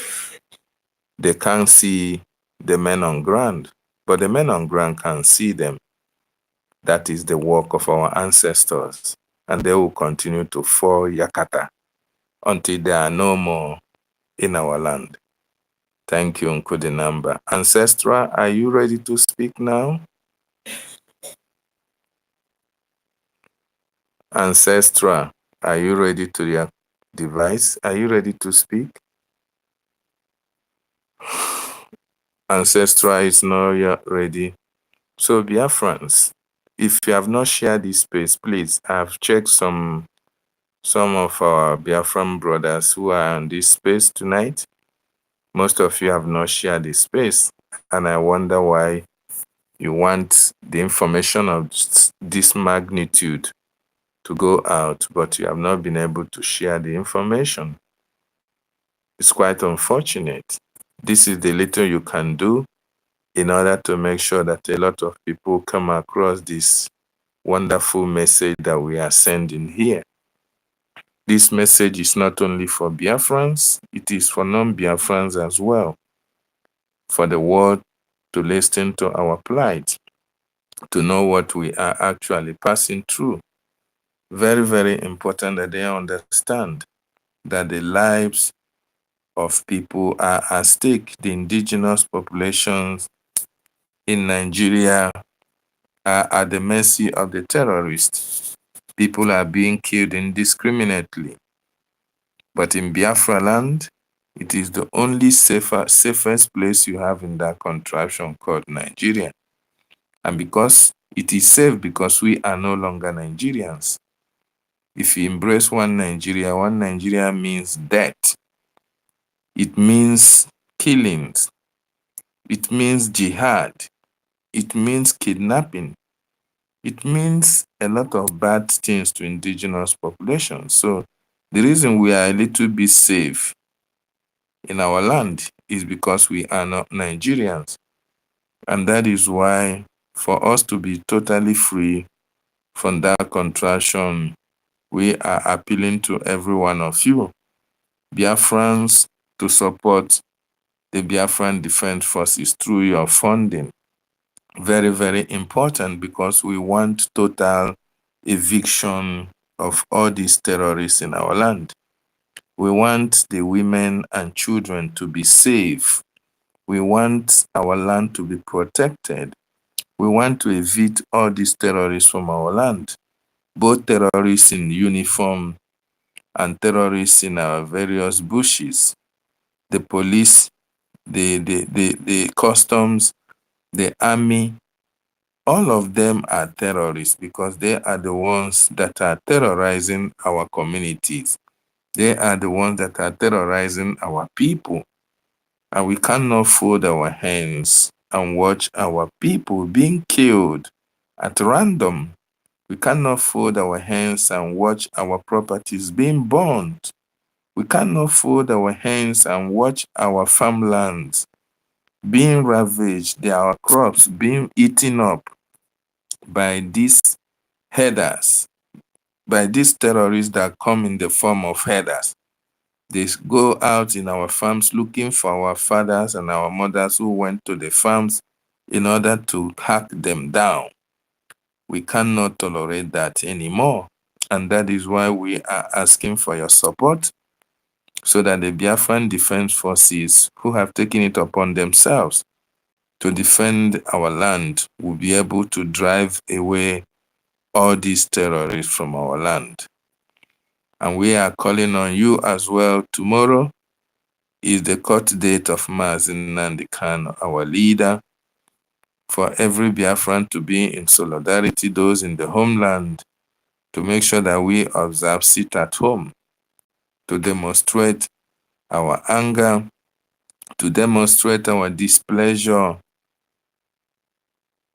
they can't see the men on ground, but the men on ground can see them. That is the work of our ancestors, and they will continue to fall Yakata until there are no more in our land. Thank you, Nkudinamba. Ancestral, are you ready to speak now? Ancestral, are you ready to your device? Are you ready to speak? Ancestral is not yet ready. So, Biafrans, if you have not shared this space, please, I've checked some of our Biafran brothers who are on this space tonight. Most of you have not shared this space, and I wonder why you want the information of this magnitude to go out, but you have not been able to share the information. It's quite unfortunate. This is the little you can do in order to make sure that a lot of people come across this wonderful message that we are sending here. This message is not only for Biafrans, it is for non-Biafrans as well. For the world to listen to our plight, to know what we are actually passing through. Very, very important that they understand that the lives of people are at stake. The indigenous populations in Nigeria are at the mercy of the terrorists. People are being killed indiscriminately. But in Biafra land, it is the only safest place you have in that contraption called Nigeria. And because it is safe, because we are no longer Nigerians. If you embrace one Nigeria means death. It means killings. It means jihad. It means kidnapping. It means a lot of bad things to indigenous populations. So the reason we are a little bit safe in our land is because we are not Nigerians. And that is why for us to be totally free from that contraction, we are appealing to every one of you, Biafrans, to support the Biafran Defense Forces through your funding. Very, very important, because we want total eviction of all these terrorists in our land. We want the women and children to be safe. We want our land to be protected. We want to evict all these terrorists from our land, both terrorists in uniform and terrorists in our various bushes. The police, the customs, the army, all of them are terrorists because they are the ones that are terrorizing our communities. They are the ones that are terrorizing our people. And we cannot fold our hands and watch our people being killed at random. We cannot fold our hands and watch our properties being burned. We cannot fold our hands and watch our farmlands being ravaged, our crops being eaten up by these headers, by these terrorists that come in the form of headers. They go out in our farms looking for our fathers and our mothers who went to the farms in order to hack them down. We cannot tolerate that anymore. And that is why we are asking for your support, so that the Biafran Defense Forces, who have taken it upon themselves to defend our land, will be able to drive away all these terrorists from our land. And we are calling on you as well. Tomorrow is the court date of Mazin Nandikan, our leader, for every Biafran to be in solidarity, those in the homeland, to make sure that we observe sit at home, to demonstrate our anger, to demonstrate our displeasure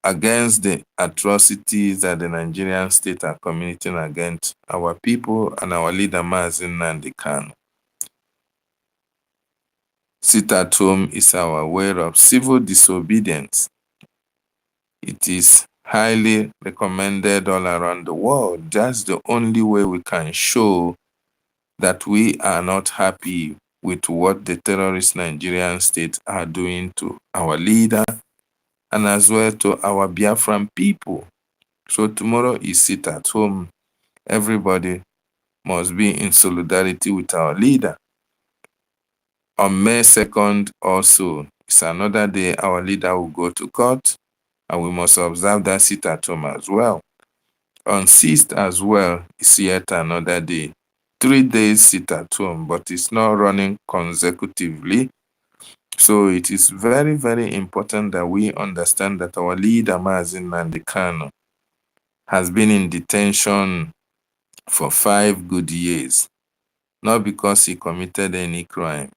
against the atrocities that the Nigerian state are committing against our people and our leader Mazi Nnamdi Kanu. Sit at home is our way of civil disobedience. It is highly recommended all around the world. That's the only way we can show that we are not happy with what the terrorist Nigerian state are doing to our leader and as well to our Biafran people. So tomorrow is sit at home. Everybody must be in solidarity with our leader. On May 2nd also, it's another day our leader will go to court and we must observe that sit at home as well. On 6th as well, it's yet another day. 3 days sit at home, but it's not running consecutively. So it is very, very important that we understand that our leader, Mazi Nnamdi Kanu, has been in detention for 5 good years, not because he committed any crime,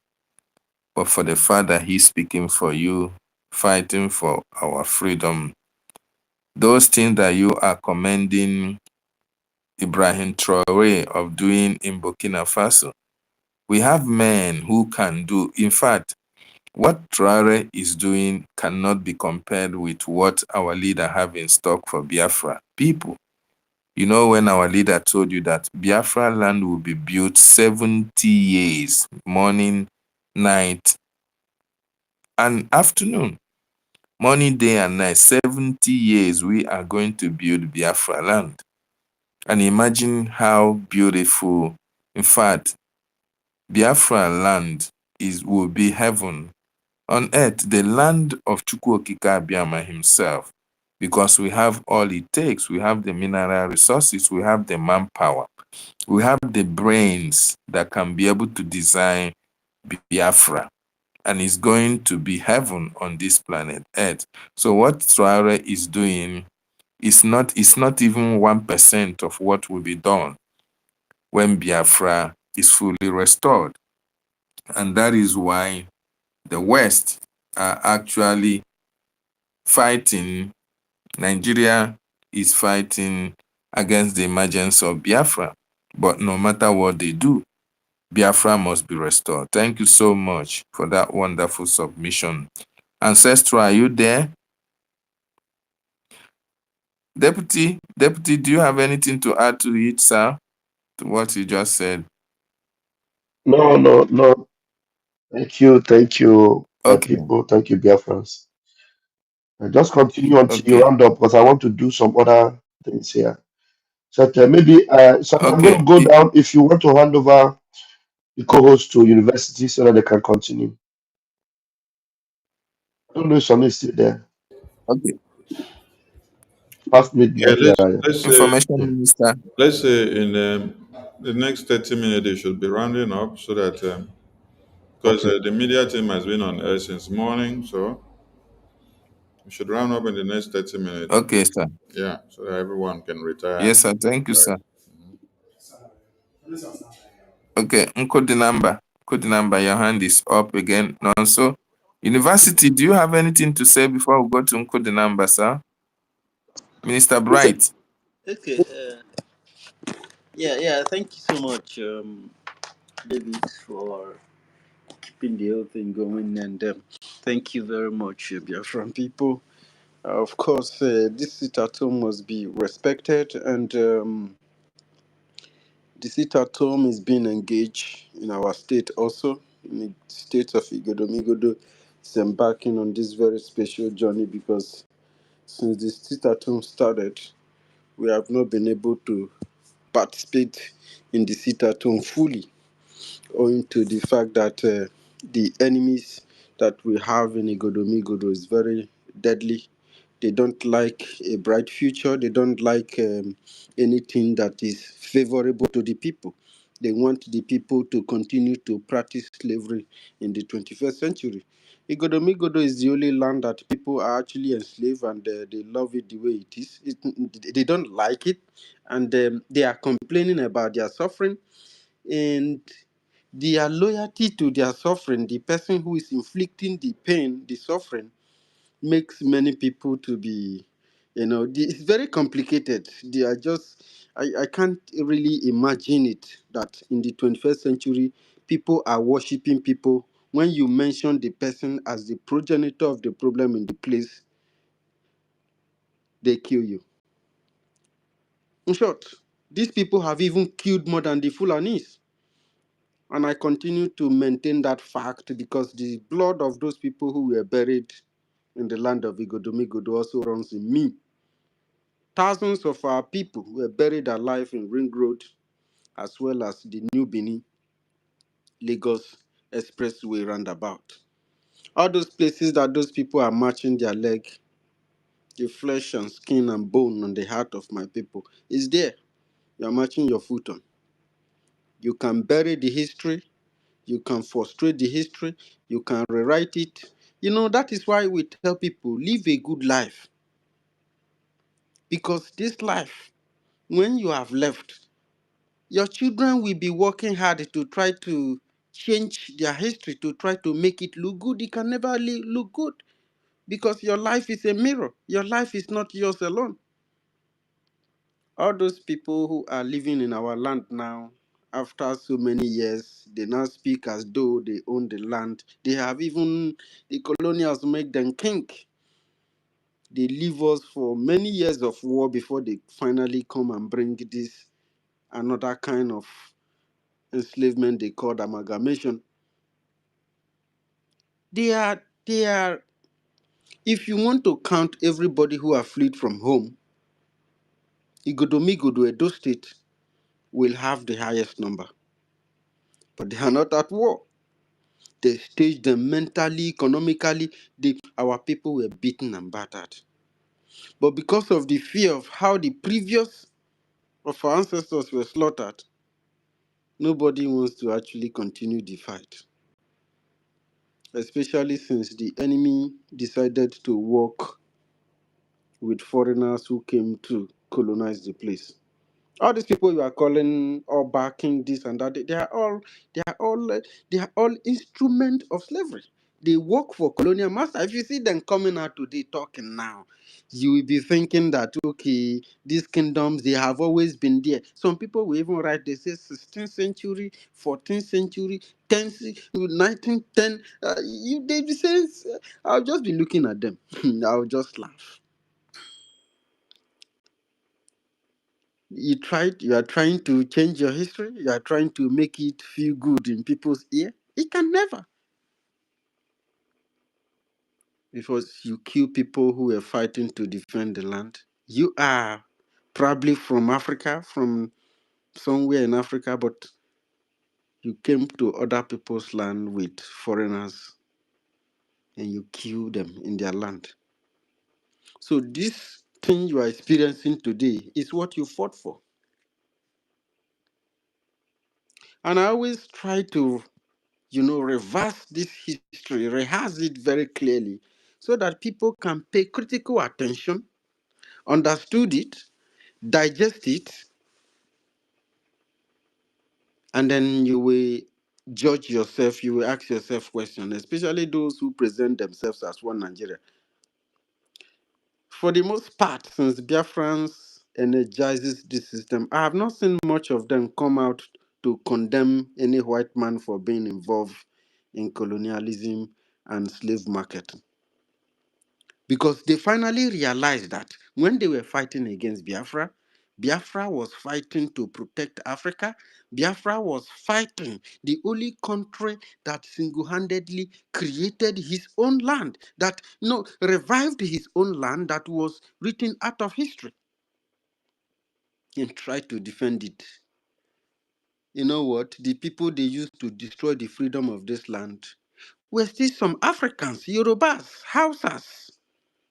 but for the fact that he's speaking for you, fighting for our freedom. Those things that you are commending Ibrahim Traore of doing in Burkina Faso, we have men who can do. In fact, what Traore is doing cannot be compared with what our leader have in stock for Biafra people. You know, when our leader told you that Biafra land will be built 70 years, morning, night, and afternoon. Morning, day, and night, 70 years we are going to build Biafra land. And imagine how beautiful, in fact, Biafra land will be heaven on earth, the land of Chukwuokike Abiyama himself, because we have all it takes. We have the mineral resources, we have the manpower, we have the brains that can be able to design Biafra, and it's going to be heaven on this planet Earth. So what Traore is doing is not even 1% of what will be done when Biafra is fully restored. And that is why the West are actually fighting. Nigeria is fighting against the emergence of Biafra. But no matter what they do, Biafra must be restored. Thank you so much for that wonderful submission. Ancestral, are you there? Deputy, do you have anything to add to it, sir? To what you just said? No, no, no. Thank you, my Okay, people. Thank you, Biafrans. Just continue until you okay, round up because I want to do some other things here. So maybe, so I'm going okay. to go down. If you want to hand over the co-host to university so that they can continue. I don't know if somebody is still there. Okay. Past Yeah, midnight. Yeah, yeah. let's say Information minister. in the next 30 minutes they should be rounding up so that because Okay. the media team has been on air since morning, so we should round up in the next 30 minutes. Okay, sir. Yeah, so that everyone can retire. Yes, sir. Thank you, sir. Okay, Nkodinamba, your hand is up again. Nonso, University, do you have anything to say before we go to Nkodinamba, sir? Minister Bright. Okay. Yeah. Thank you so much, David, for keeping the whole thing going, and thank you very much, Biafran people. Of course, this sit at home must be respected, and the sit at home is being engaged in our state also, in the state of Igodomigodo. Is embarking on this very special journey because since the sit at home started, we have not been able to participate in the sit at home fully, owing to the fact that the enemies that we have in Igodomigodo is very deadly. They don't like a bright future. They don't like anything that is favorable to the people. They want the people to continue to practice slavery in the 21st century. Igodomigodo is the only land that people are actually enslaved, and they love it the way it is. They don't like it, and they are complaining about their suffering. And their loyalty to their suffering, the person who is inflicting the pain, the suffering, makes many people to be It's very complicated. They are just, I can't really imagine it that in the 21st century, people are worshipping people. When you mention the person as the progenitor of the problem in the place, they kill you. In short, these people have even killed more than the Fulanis. And I continue to maintain that fact because the blood of those people who were buried in the land of Igodomigodo also runs in me. Thousands of our people were buried alive in Ring Road, as well as the New Benin, Lagos Expressway roundabout. All those places that those people are marching their leg, the flesh and skin and bone on the heart of my people is there. You are marching your foot on. You can bury the history, you can frustrate the history, you can rewrite it. That is why we tell people, live a good life. Because this life, when you have left, your children will be working hard to try to change their history, to try to make it look good. It can never look good because your life is a mirror. Your life is not yours alone. All those people who are living in our land now, after so many years, they now speak as though they own the land. They have even, the colonials make them king. They leave us for many years of war before they finally come and bring this another kind of enslavement they called amalgamation. They are, if you want to count everybody who have fled from home, Igodomigodo, Edo State, will have the highest number. But they are not at war. They staged them mentally, economically. Our people were beaten and battered. But because of the fear of how the previous of our ancestors were slaughtered, nobody wants to actually continue the fight. Especially since the enemy decided to work with foreigners who came to colonize the place. All these people you are calling or backing this and that, they are all instrument of slavery. They work for colonial master. If you see them coming out today talking now, you will be thinking that okay, these kingdoms, they have always been there. Some people will even write, they say 16th century, 14th century, 10th, 1910. They be saying, I'll just be looking at them. I'll just laugh. You are trying to change your history, you are trying to make it feel good in people's ear. It can never. Because you kill people who are fighting to defend the land. You are probably from Africa, from somewhere in Africa, but you came to other people's land with foreigners and you kill them in their land. So this thing you are experiencing today is what you fought for. And I always try to reverse this history, rehearse it very clearly so that people can pay critical attention, understood it, digest it, and then you will judge yourself, you will ask yourself questions, especially those who present themselves as one Nigeria. For the most part, since Biafrans energizes this system, I have not seen much of them come out to condemn any white man for being involved in colonialism and slave marketing. Because they finally realized that when they were fighting against Biafra, Biafra was fighting to protect Africa. Biafra was fighting the only country that single-handedly created his own land, that revived his own land that was written out of history and tried to defend it. You know what? The people they used to destroy the freedom of this land were still some Africans, Yorubas, Hausas,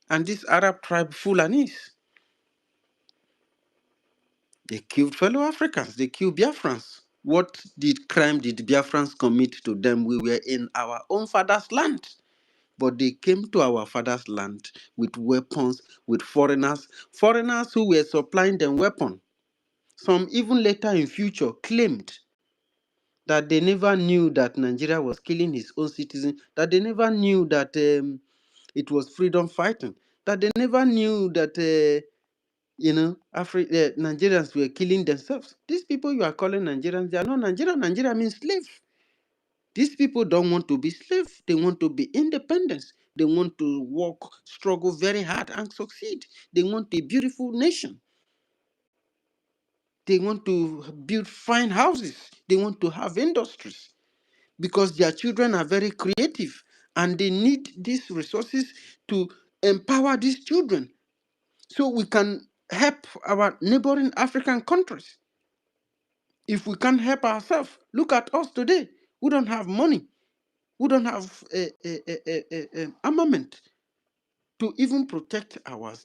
and this Arab tribe Fulanis. They killed fellow Africans. They killed Biafrans. What crime did Biafrans commit to them? We were in our own father's land. But they came to our father's land with weapons, with foreigners who were supplying them weapons. Some even later in future claimed that they never knew that Nigeria was killing his own citizens, that they never knew that it was freedom fighting. that they never knew that, Nigerians were killing themselves. These people you are calling Nigerians, they are not Nigerian. Nigeria means slave. These people don't want to be slaves. They want to be independent. They want to work, struggle very hard and succeed. They want a beautiful nation. They want to build fine houses. They want to have industries because their children are very creative and they need these resources to empower these children so we can help our neighboring African countries. If we can't help ourselves, look at us today. We don't have money. We don't have armament to even protect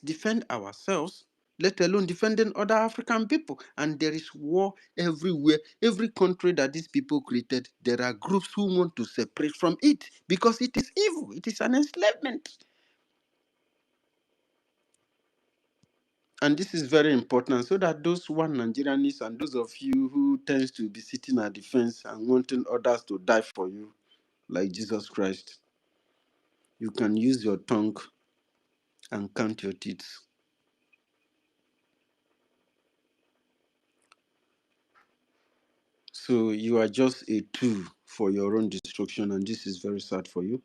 defend ourselves, let alone defending other African people. And there is war everywhere. Every country that these people created, there are groups who want to separate from it because it is evil. It is an enslavement. And this is very important so that those one Nigerians and those of you who tends to be sitting at the fence and wanting others to die for you, like Jesus Christ, you can use your tongue and count your teeth. So you are just a tool for your own destruction, and this is very sad for you.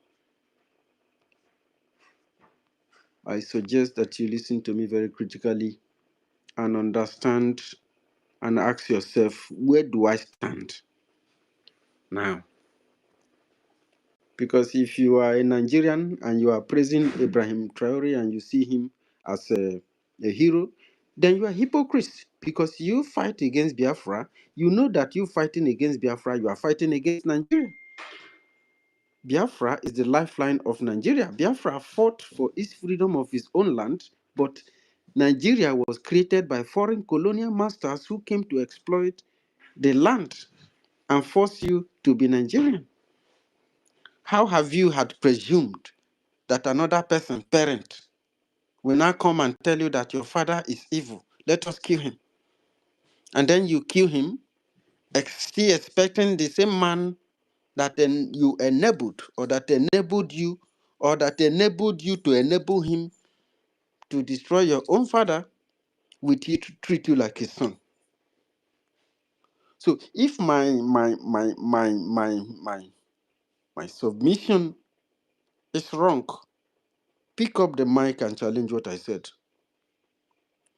I suggest that you listen to me very critically and understand and ask yourself, where do I stand now? Because if you are a Nigerian and you are praising Ibrahim Traore and you see him as a hero, then you are a hypocrite because you fight against Biafra. You know that you fighting against Biafra, you are fighting against Nigeria. Biafra is the lifeline of Nigeria. Biafra fought for its freedom of its own land, but Nigeria was created by foreign colonial masters who came to exploit the land and force you to be Nigerian. How have you had presumed that another person, parent, will now come and tell you that your father is evil? Let us kill him. And then you kill him, still expecting the same man that then you enabled or that enabled you or that enabled you to enable him to destroy your own father, will he treat you like a son. So if my submission is wrong, pick up the mic and challenge what I said.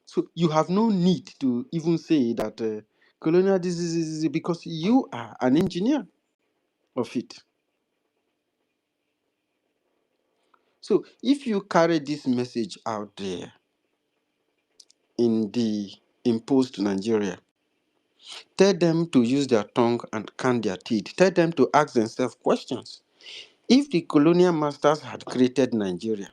So you have no need to even say that colonial disease because you are an engineer of it. So if you carry this message out there in the imposed Nigeria, tell them to use their tongue and count their teeth. Tell them to ask themselves questions. If the colonial masters had created Nigeria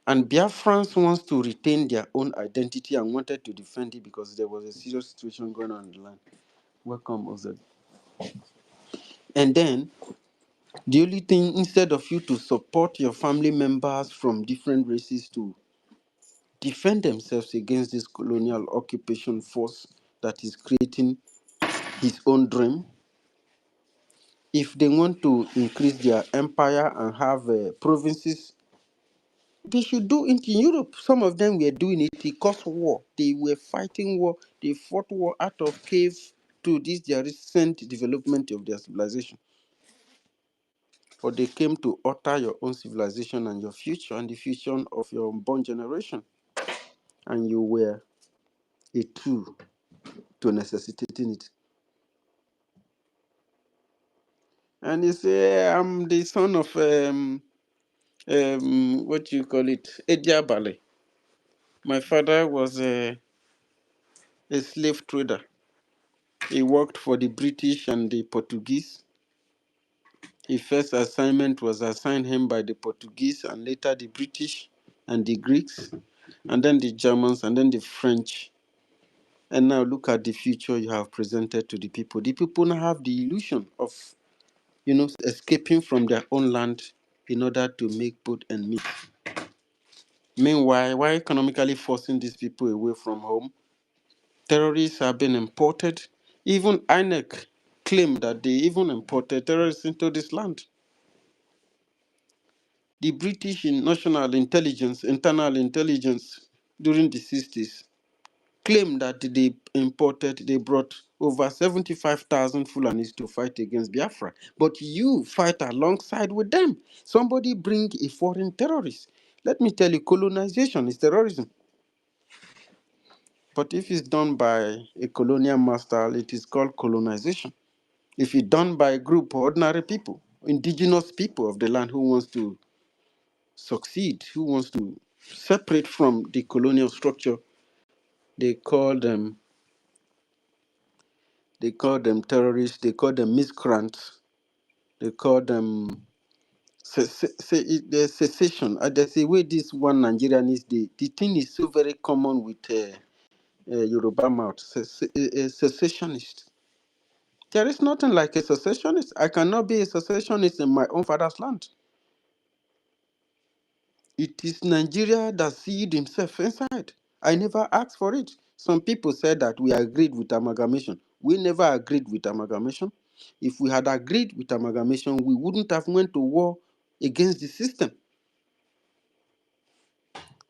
and Biafrans wants to retain their own identity and wanted to defend it because there was a serious situation going on in the land, welcome, Ozed. And then the only thing, instead of you to support your family members from different races to defend themselves against this colonial occupation force that is creating his own dream, if they want to increase their empire and have provinces, they should do it in Europe. Some of them were doing it. It caused war. They were fighting war. They fought war out of cave to this their recent development of their civilization. Or they came to alter your own civilization and your future and the future of your unborn generation. And you were a tool to necessitating it. And you say, I'm the son of what you call it, Ediabale. My father was a slave trader. He worked for the British and the Portuguese. His first assignment was assigned him by the Portuguese and later the British and the Greeks, and then the Germans and then the French. And now look at the future you have presented to the people. The people now have the illusion of, escaping from their own land in order to make both and meat. Meanwhile, why economically forcing these people away from home? Terrorists have been imported. Even INEC claimed that they even imported terrorists into this land. The British national intelligence, internal intelligence during the 60s claimed that they brought over 75,000 Fulanis to fight against Biafra. But you fight alongside with them. Somebody bring a foreign terrorist. Let me tell you, colonization is terrorism. But if it's done by a colonial master, it is called colonization. If it's done by a group of ordinary people, indigenous people of the land who wants to succeed, who wants to separate from the colonial structure, they call them terrorists, they call them miscreants, they call them secession. There's a way this one Nigerian is the thing is so very common with Yoruba mouth, secessionist. There is nothing like a secessionist. I cannot be a secessionist in my own father's land. It is Nigeria that seed himself inside. I never asked for it. Some people said that we agreed with amalgamation. We never agreed with amalgamation. If we had agreed with amalgamation, we wouldn't have went to war against the system.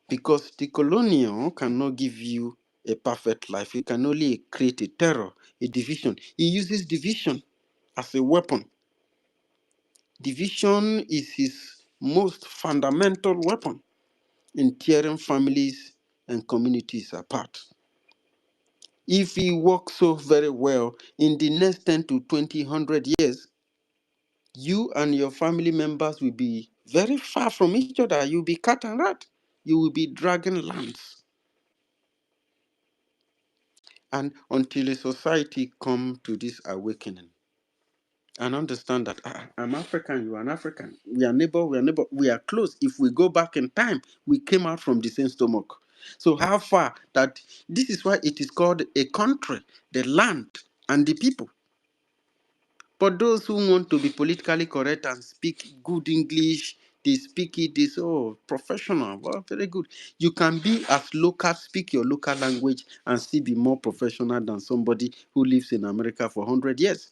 Because the colonial cannot give you a perfect life. It can only create a terror, a division. He uses division as a weapon. Division is his most fundamental weapon in tearing families and communities apart. If he works so very well, in the next 10 to 20, 100 years, you and your family members will be very far from each other. You'll be cat and rat. You will be dragging lands. And until a society come to this awakening and understand that I'm African, you are an African. We are neighbor, we are close. If we go back in time, we came out from the same stomach. So how far that this is why it is called a country, the land and the people. But those who want to be politically correct and speak good English, they speak it, they say, oh, professional, well, very good. You can be as local, speak your local language and still be more professional than somebody who lives in America for 100 years.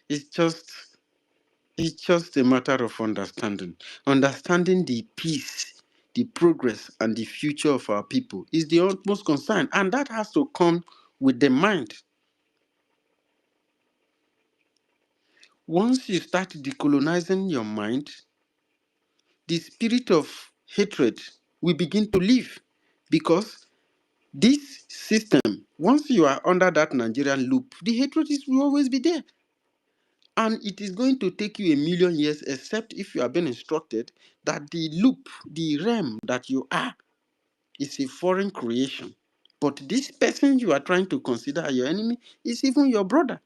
It's just a matter of understanding. Understanding the peace, the progress, and the future of our people is the utmost concern. And that has to come with the mind. Once you start decolonizing your mind, the spirit of hatred will begin to leave, because this system, once you are under that Nigerian loop, the hatred will always be there. And it is going to take you 1,000,000 years, except if you have been instructed that the loop, the realm that you are, is a foreign creation. But this person you are trying to consider your enemy is even your brother.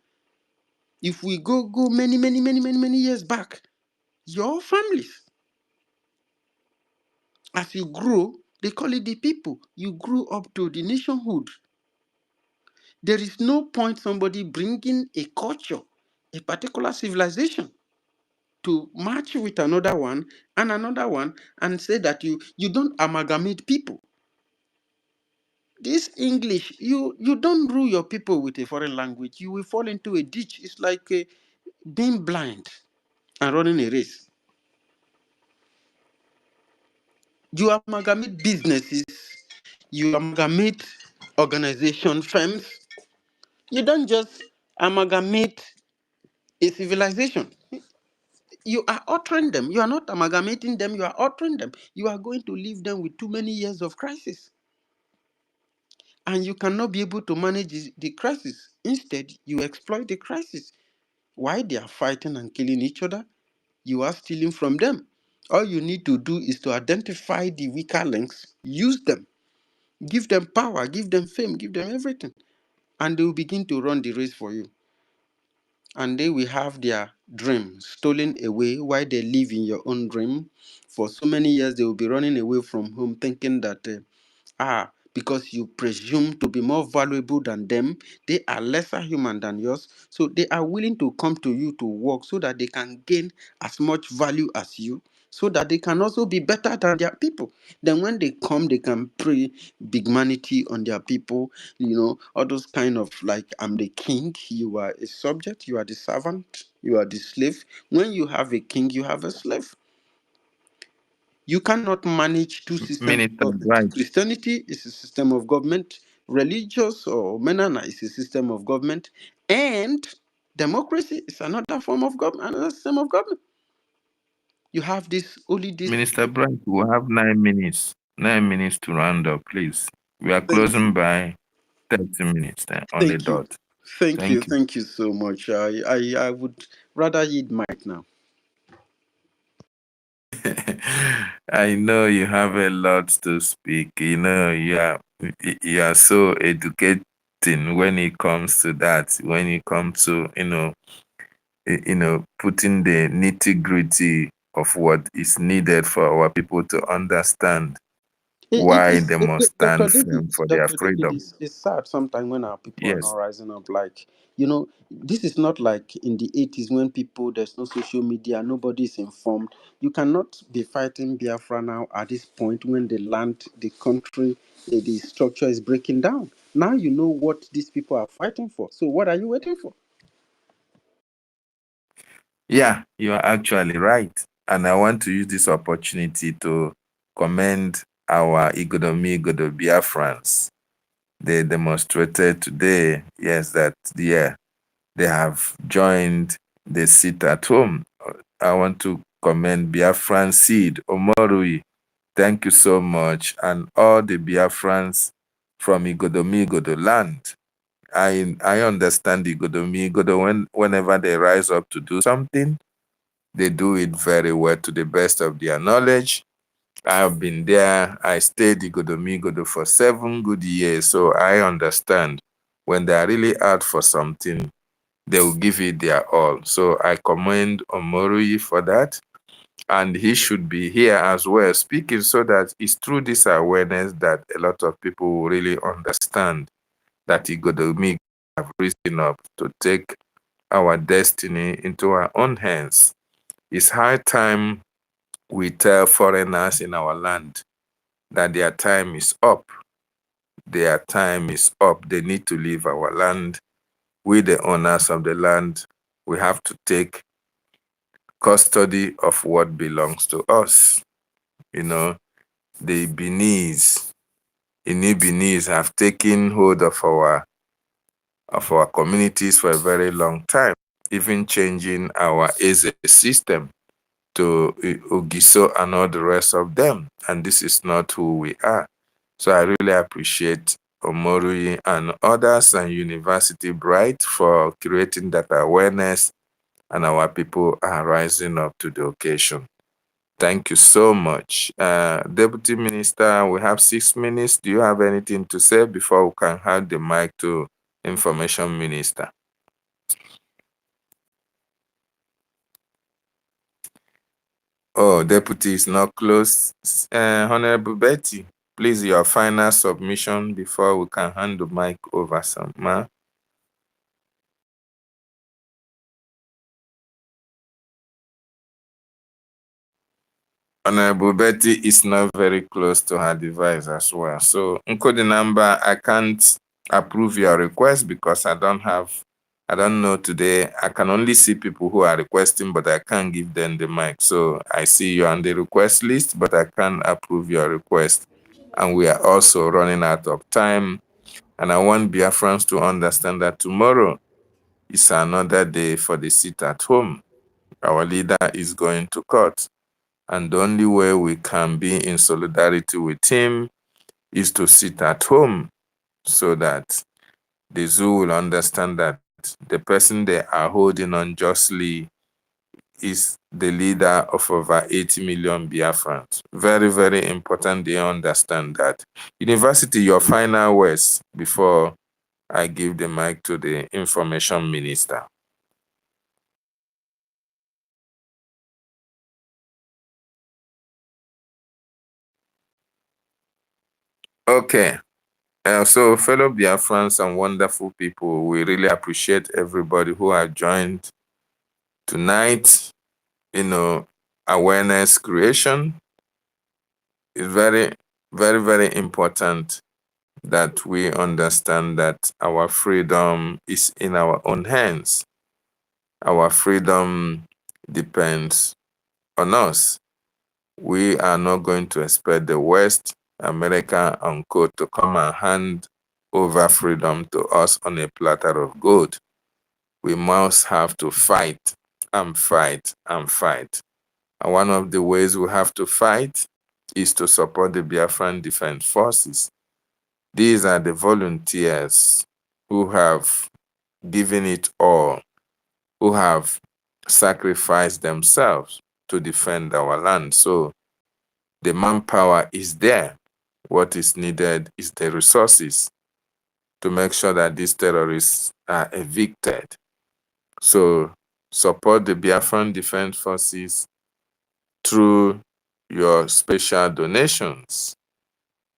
If we go many years back, your families, as you grow, they call it the people. You grew up to the nationhood. There is no point somebody bringing a culture, a particular civilization, to match with another one and say that you don't amalgamate people. This English, you don't rule your people with a foreign language. You will fall into a ditch. It's like being blind and running a race. You amalgamate businesses, you amalgamate organization, firms. You don't just amalgamate a civilization. You are altering them. You are not amalgamating them. You are altering them. You are going to leave them with too many years of crisis. And you cannot be able to manage the crisis. Instead, you exploit the crisis. Why they are fighting and killing each other? You are stealing from them. All you need to do is to identify the weaker links, use them, give them power, give them fame, give them everything. And they will begin to run the race for you. And they will have their dream stolen away while they live in your own dream. For so many years, they will be running away from home thinking that, because you presume to be more valuable than them, they are lesser human than yours. So they are willing to come to you to work so that they can gain as much value as you, so that they can also be better than their people. Then when they come, they can pray bigmanity on their people, all those kind of like, I'm the king, you are a subject, you are the servant, you are the slave. When you have a king, you have a slave. You cannot manage two systems of Minister government. Bright. Christianity is a system of government, religious or Menana is a system of government, and democracy is another form of government, another system of government. You have this only this. Minister Bright, we have 9 minutes. 9 minutes to round up, please. We are Thank closing by 30 minutes on the thank you. dot. Thank Thank you. you so much. I would rather yield mic now. I know you have a lot to speak. You know, you are so educating when it comes to that. When it comes to putting the nitty gritty of what is needed for our people to understand It why is they must Dr. stand firm David. for their Dr. David freedom. is sad sometimes when our people are not Yes. rising up. Like, this is not like in the 80s when there's no social media, nobody is informed. You cannot be fighting Biafra now at this point when the land, the country, the structure is breaking down. Now you know what these people are fighting for. So what are you waiting for? Yeah, you are actually right. And I want to use this opportunity to commend our Igodomi Igodo Biafrans. They demonstrated today, yes, that they have joined the sit at home. I want to commend Biafran Seed, Omorui. Thank you so much. And all the Biafrans from Igodomi Igodo land. I understand Igodomi Igodo whenever they rise up to do something, they do it very well to the best of their knowledge. I have been there. I stayed Igodomi Igodo for 7 good years, so I understand when they are really out for something, they will give it their all. So I commend Omorui for that, and he should be here as well speaking, so that it's through this awareness that a lot of people will really understand that Igodomi have risen up to take our destiny into our own hands. It's high time we tell foreigners in our land that their time is up. Their time is up. They need to leave our land. We, the owners of the land, we have to take custody of what belongs to us. The Beninese have taken hold of our communities for a very long time, even changing our Eze system to Ogiso and all the rest of them. And this is not who we are. So I really appreciate Omorui and others and University Bright for creating that awareness, and our people are rising up to the occasion. Thank you so much. Deputy Minister, we have 6 minutes. Do you have anything to say before we can hand the mic to Information Minister? Oh, Deputy is not close. Honorable Betty, please, your final submission before we can hand the mic over, ma. Honorable Betty is not very close to her device as well. So, Nkodi number, I can't approve your request because I don't know today. I can only see people who are requesting, but I can't give them the mic. So I see you on the request list, but I can't approve your request. And we are also running out of time. And I want Biafrans to understand that tomorrow is another day for the sit at home. Our leader is going to court. And the only way we can be in solidarity with him is to sit at home, so that the zoo will understand that the person they are holding unjustly is the leader of over 80 million Biafrans. Very, very important they understand that. University, your final words before I give the mic to the Information Minister. Okay. So, fellow Biafrans and wonderful people, we really appreciate everybody who have joined tonight. Awareness creation is very, very, very important that we understand that our freedom is in our own hands. Our freedom depends on us. We are not going to expect the West, America, and co to come and hand over freedom to us on a platter of gold. We must have to fight and fight and fight. And one of the ways we have to fight is to support the Biafran Defense Forces. These are the volunteers who have given it all, who have sacrificed themselves to defend our land. So the manpower is there. What is needed is the resources to make sure that these terrorists are evicted. So support the Biafran Defense Forces through your special donations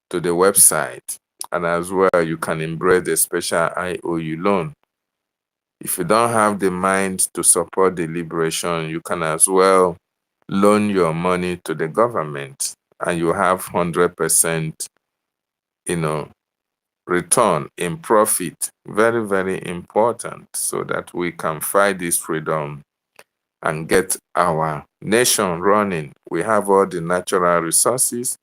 to the website. And as well, you can embrace the special IOU loan. If you don't have the mind to support the liberation, you can as well loan your money to the government and you have 100%, return in profit. Very, very important so that we can fight this freedom and get our nation running. We have all the natural resources.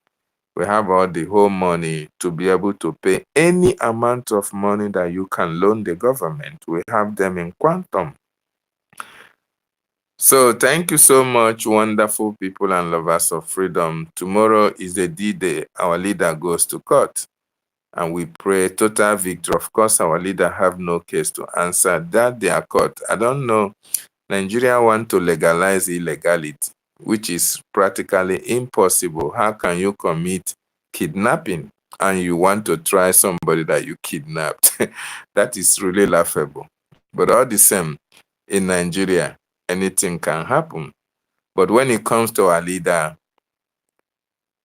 We have all the whole money to be able to pay any amount of money that you can loan the government. We have them in quantum. So thank you so much, wonderful people and lovers of freedom. Tomorrow is the D-Day. Our leader goes to court. And we pray total victory. Of course, our leader have no case to answer. That their court. I don't know. Nigeria want to legalize illegality, which is practically impossible. How can you commit kidnapping and you want to try somebody that you kidnapped? That is really laughable. But all the same, in Nigeria, anything can happen. But when it comes to our leader,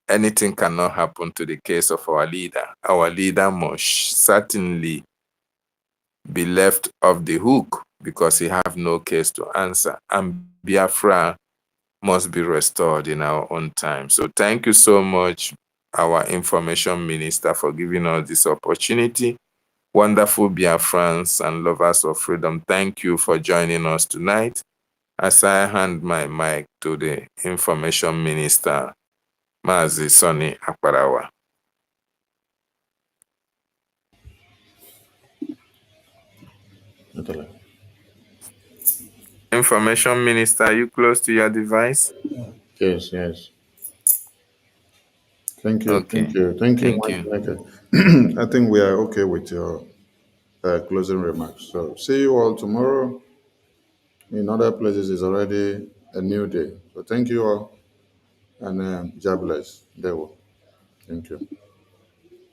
anything cannot happen to the case of our leader. Our leader must certainly be left off the hook because he have no case to answer. And Biafra must be restored in our own time. So thank you so much, our information minister, for giving us this opportunity. Wonderful Biafrans and lovers of freedom, thank you for joining us tonight. As I hand my mic to the information minister, Mazi Sonny Akparawa. Information minister, are you close to your device? Yes, yes. Thank you, Okay. thank you, Thank you. Michael. I think we are okay with your closing remarks. So see you all tomorrow. In other places, it's already a new day. So thank you all, and God bless. Thank you.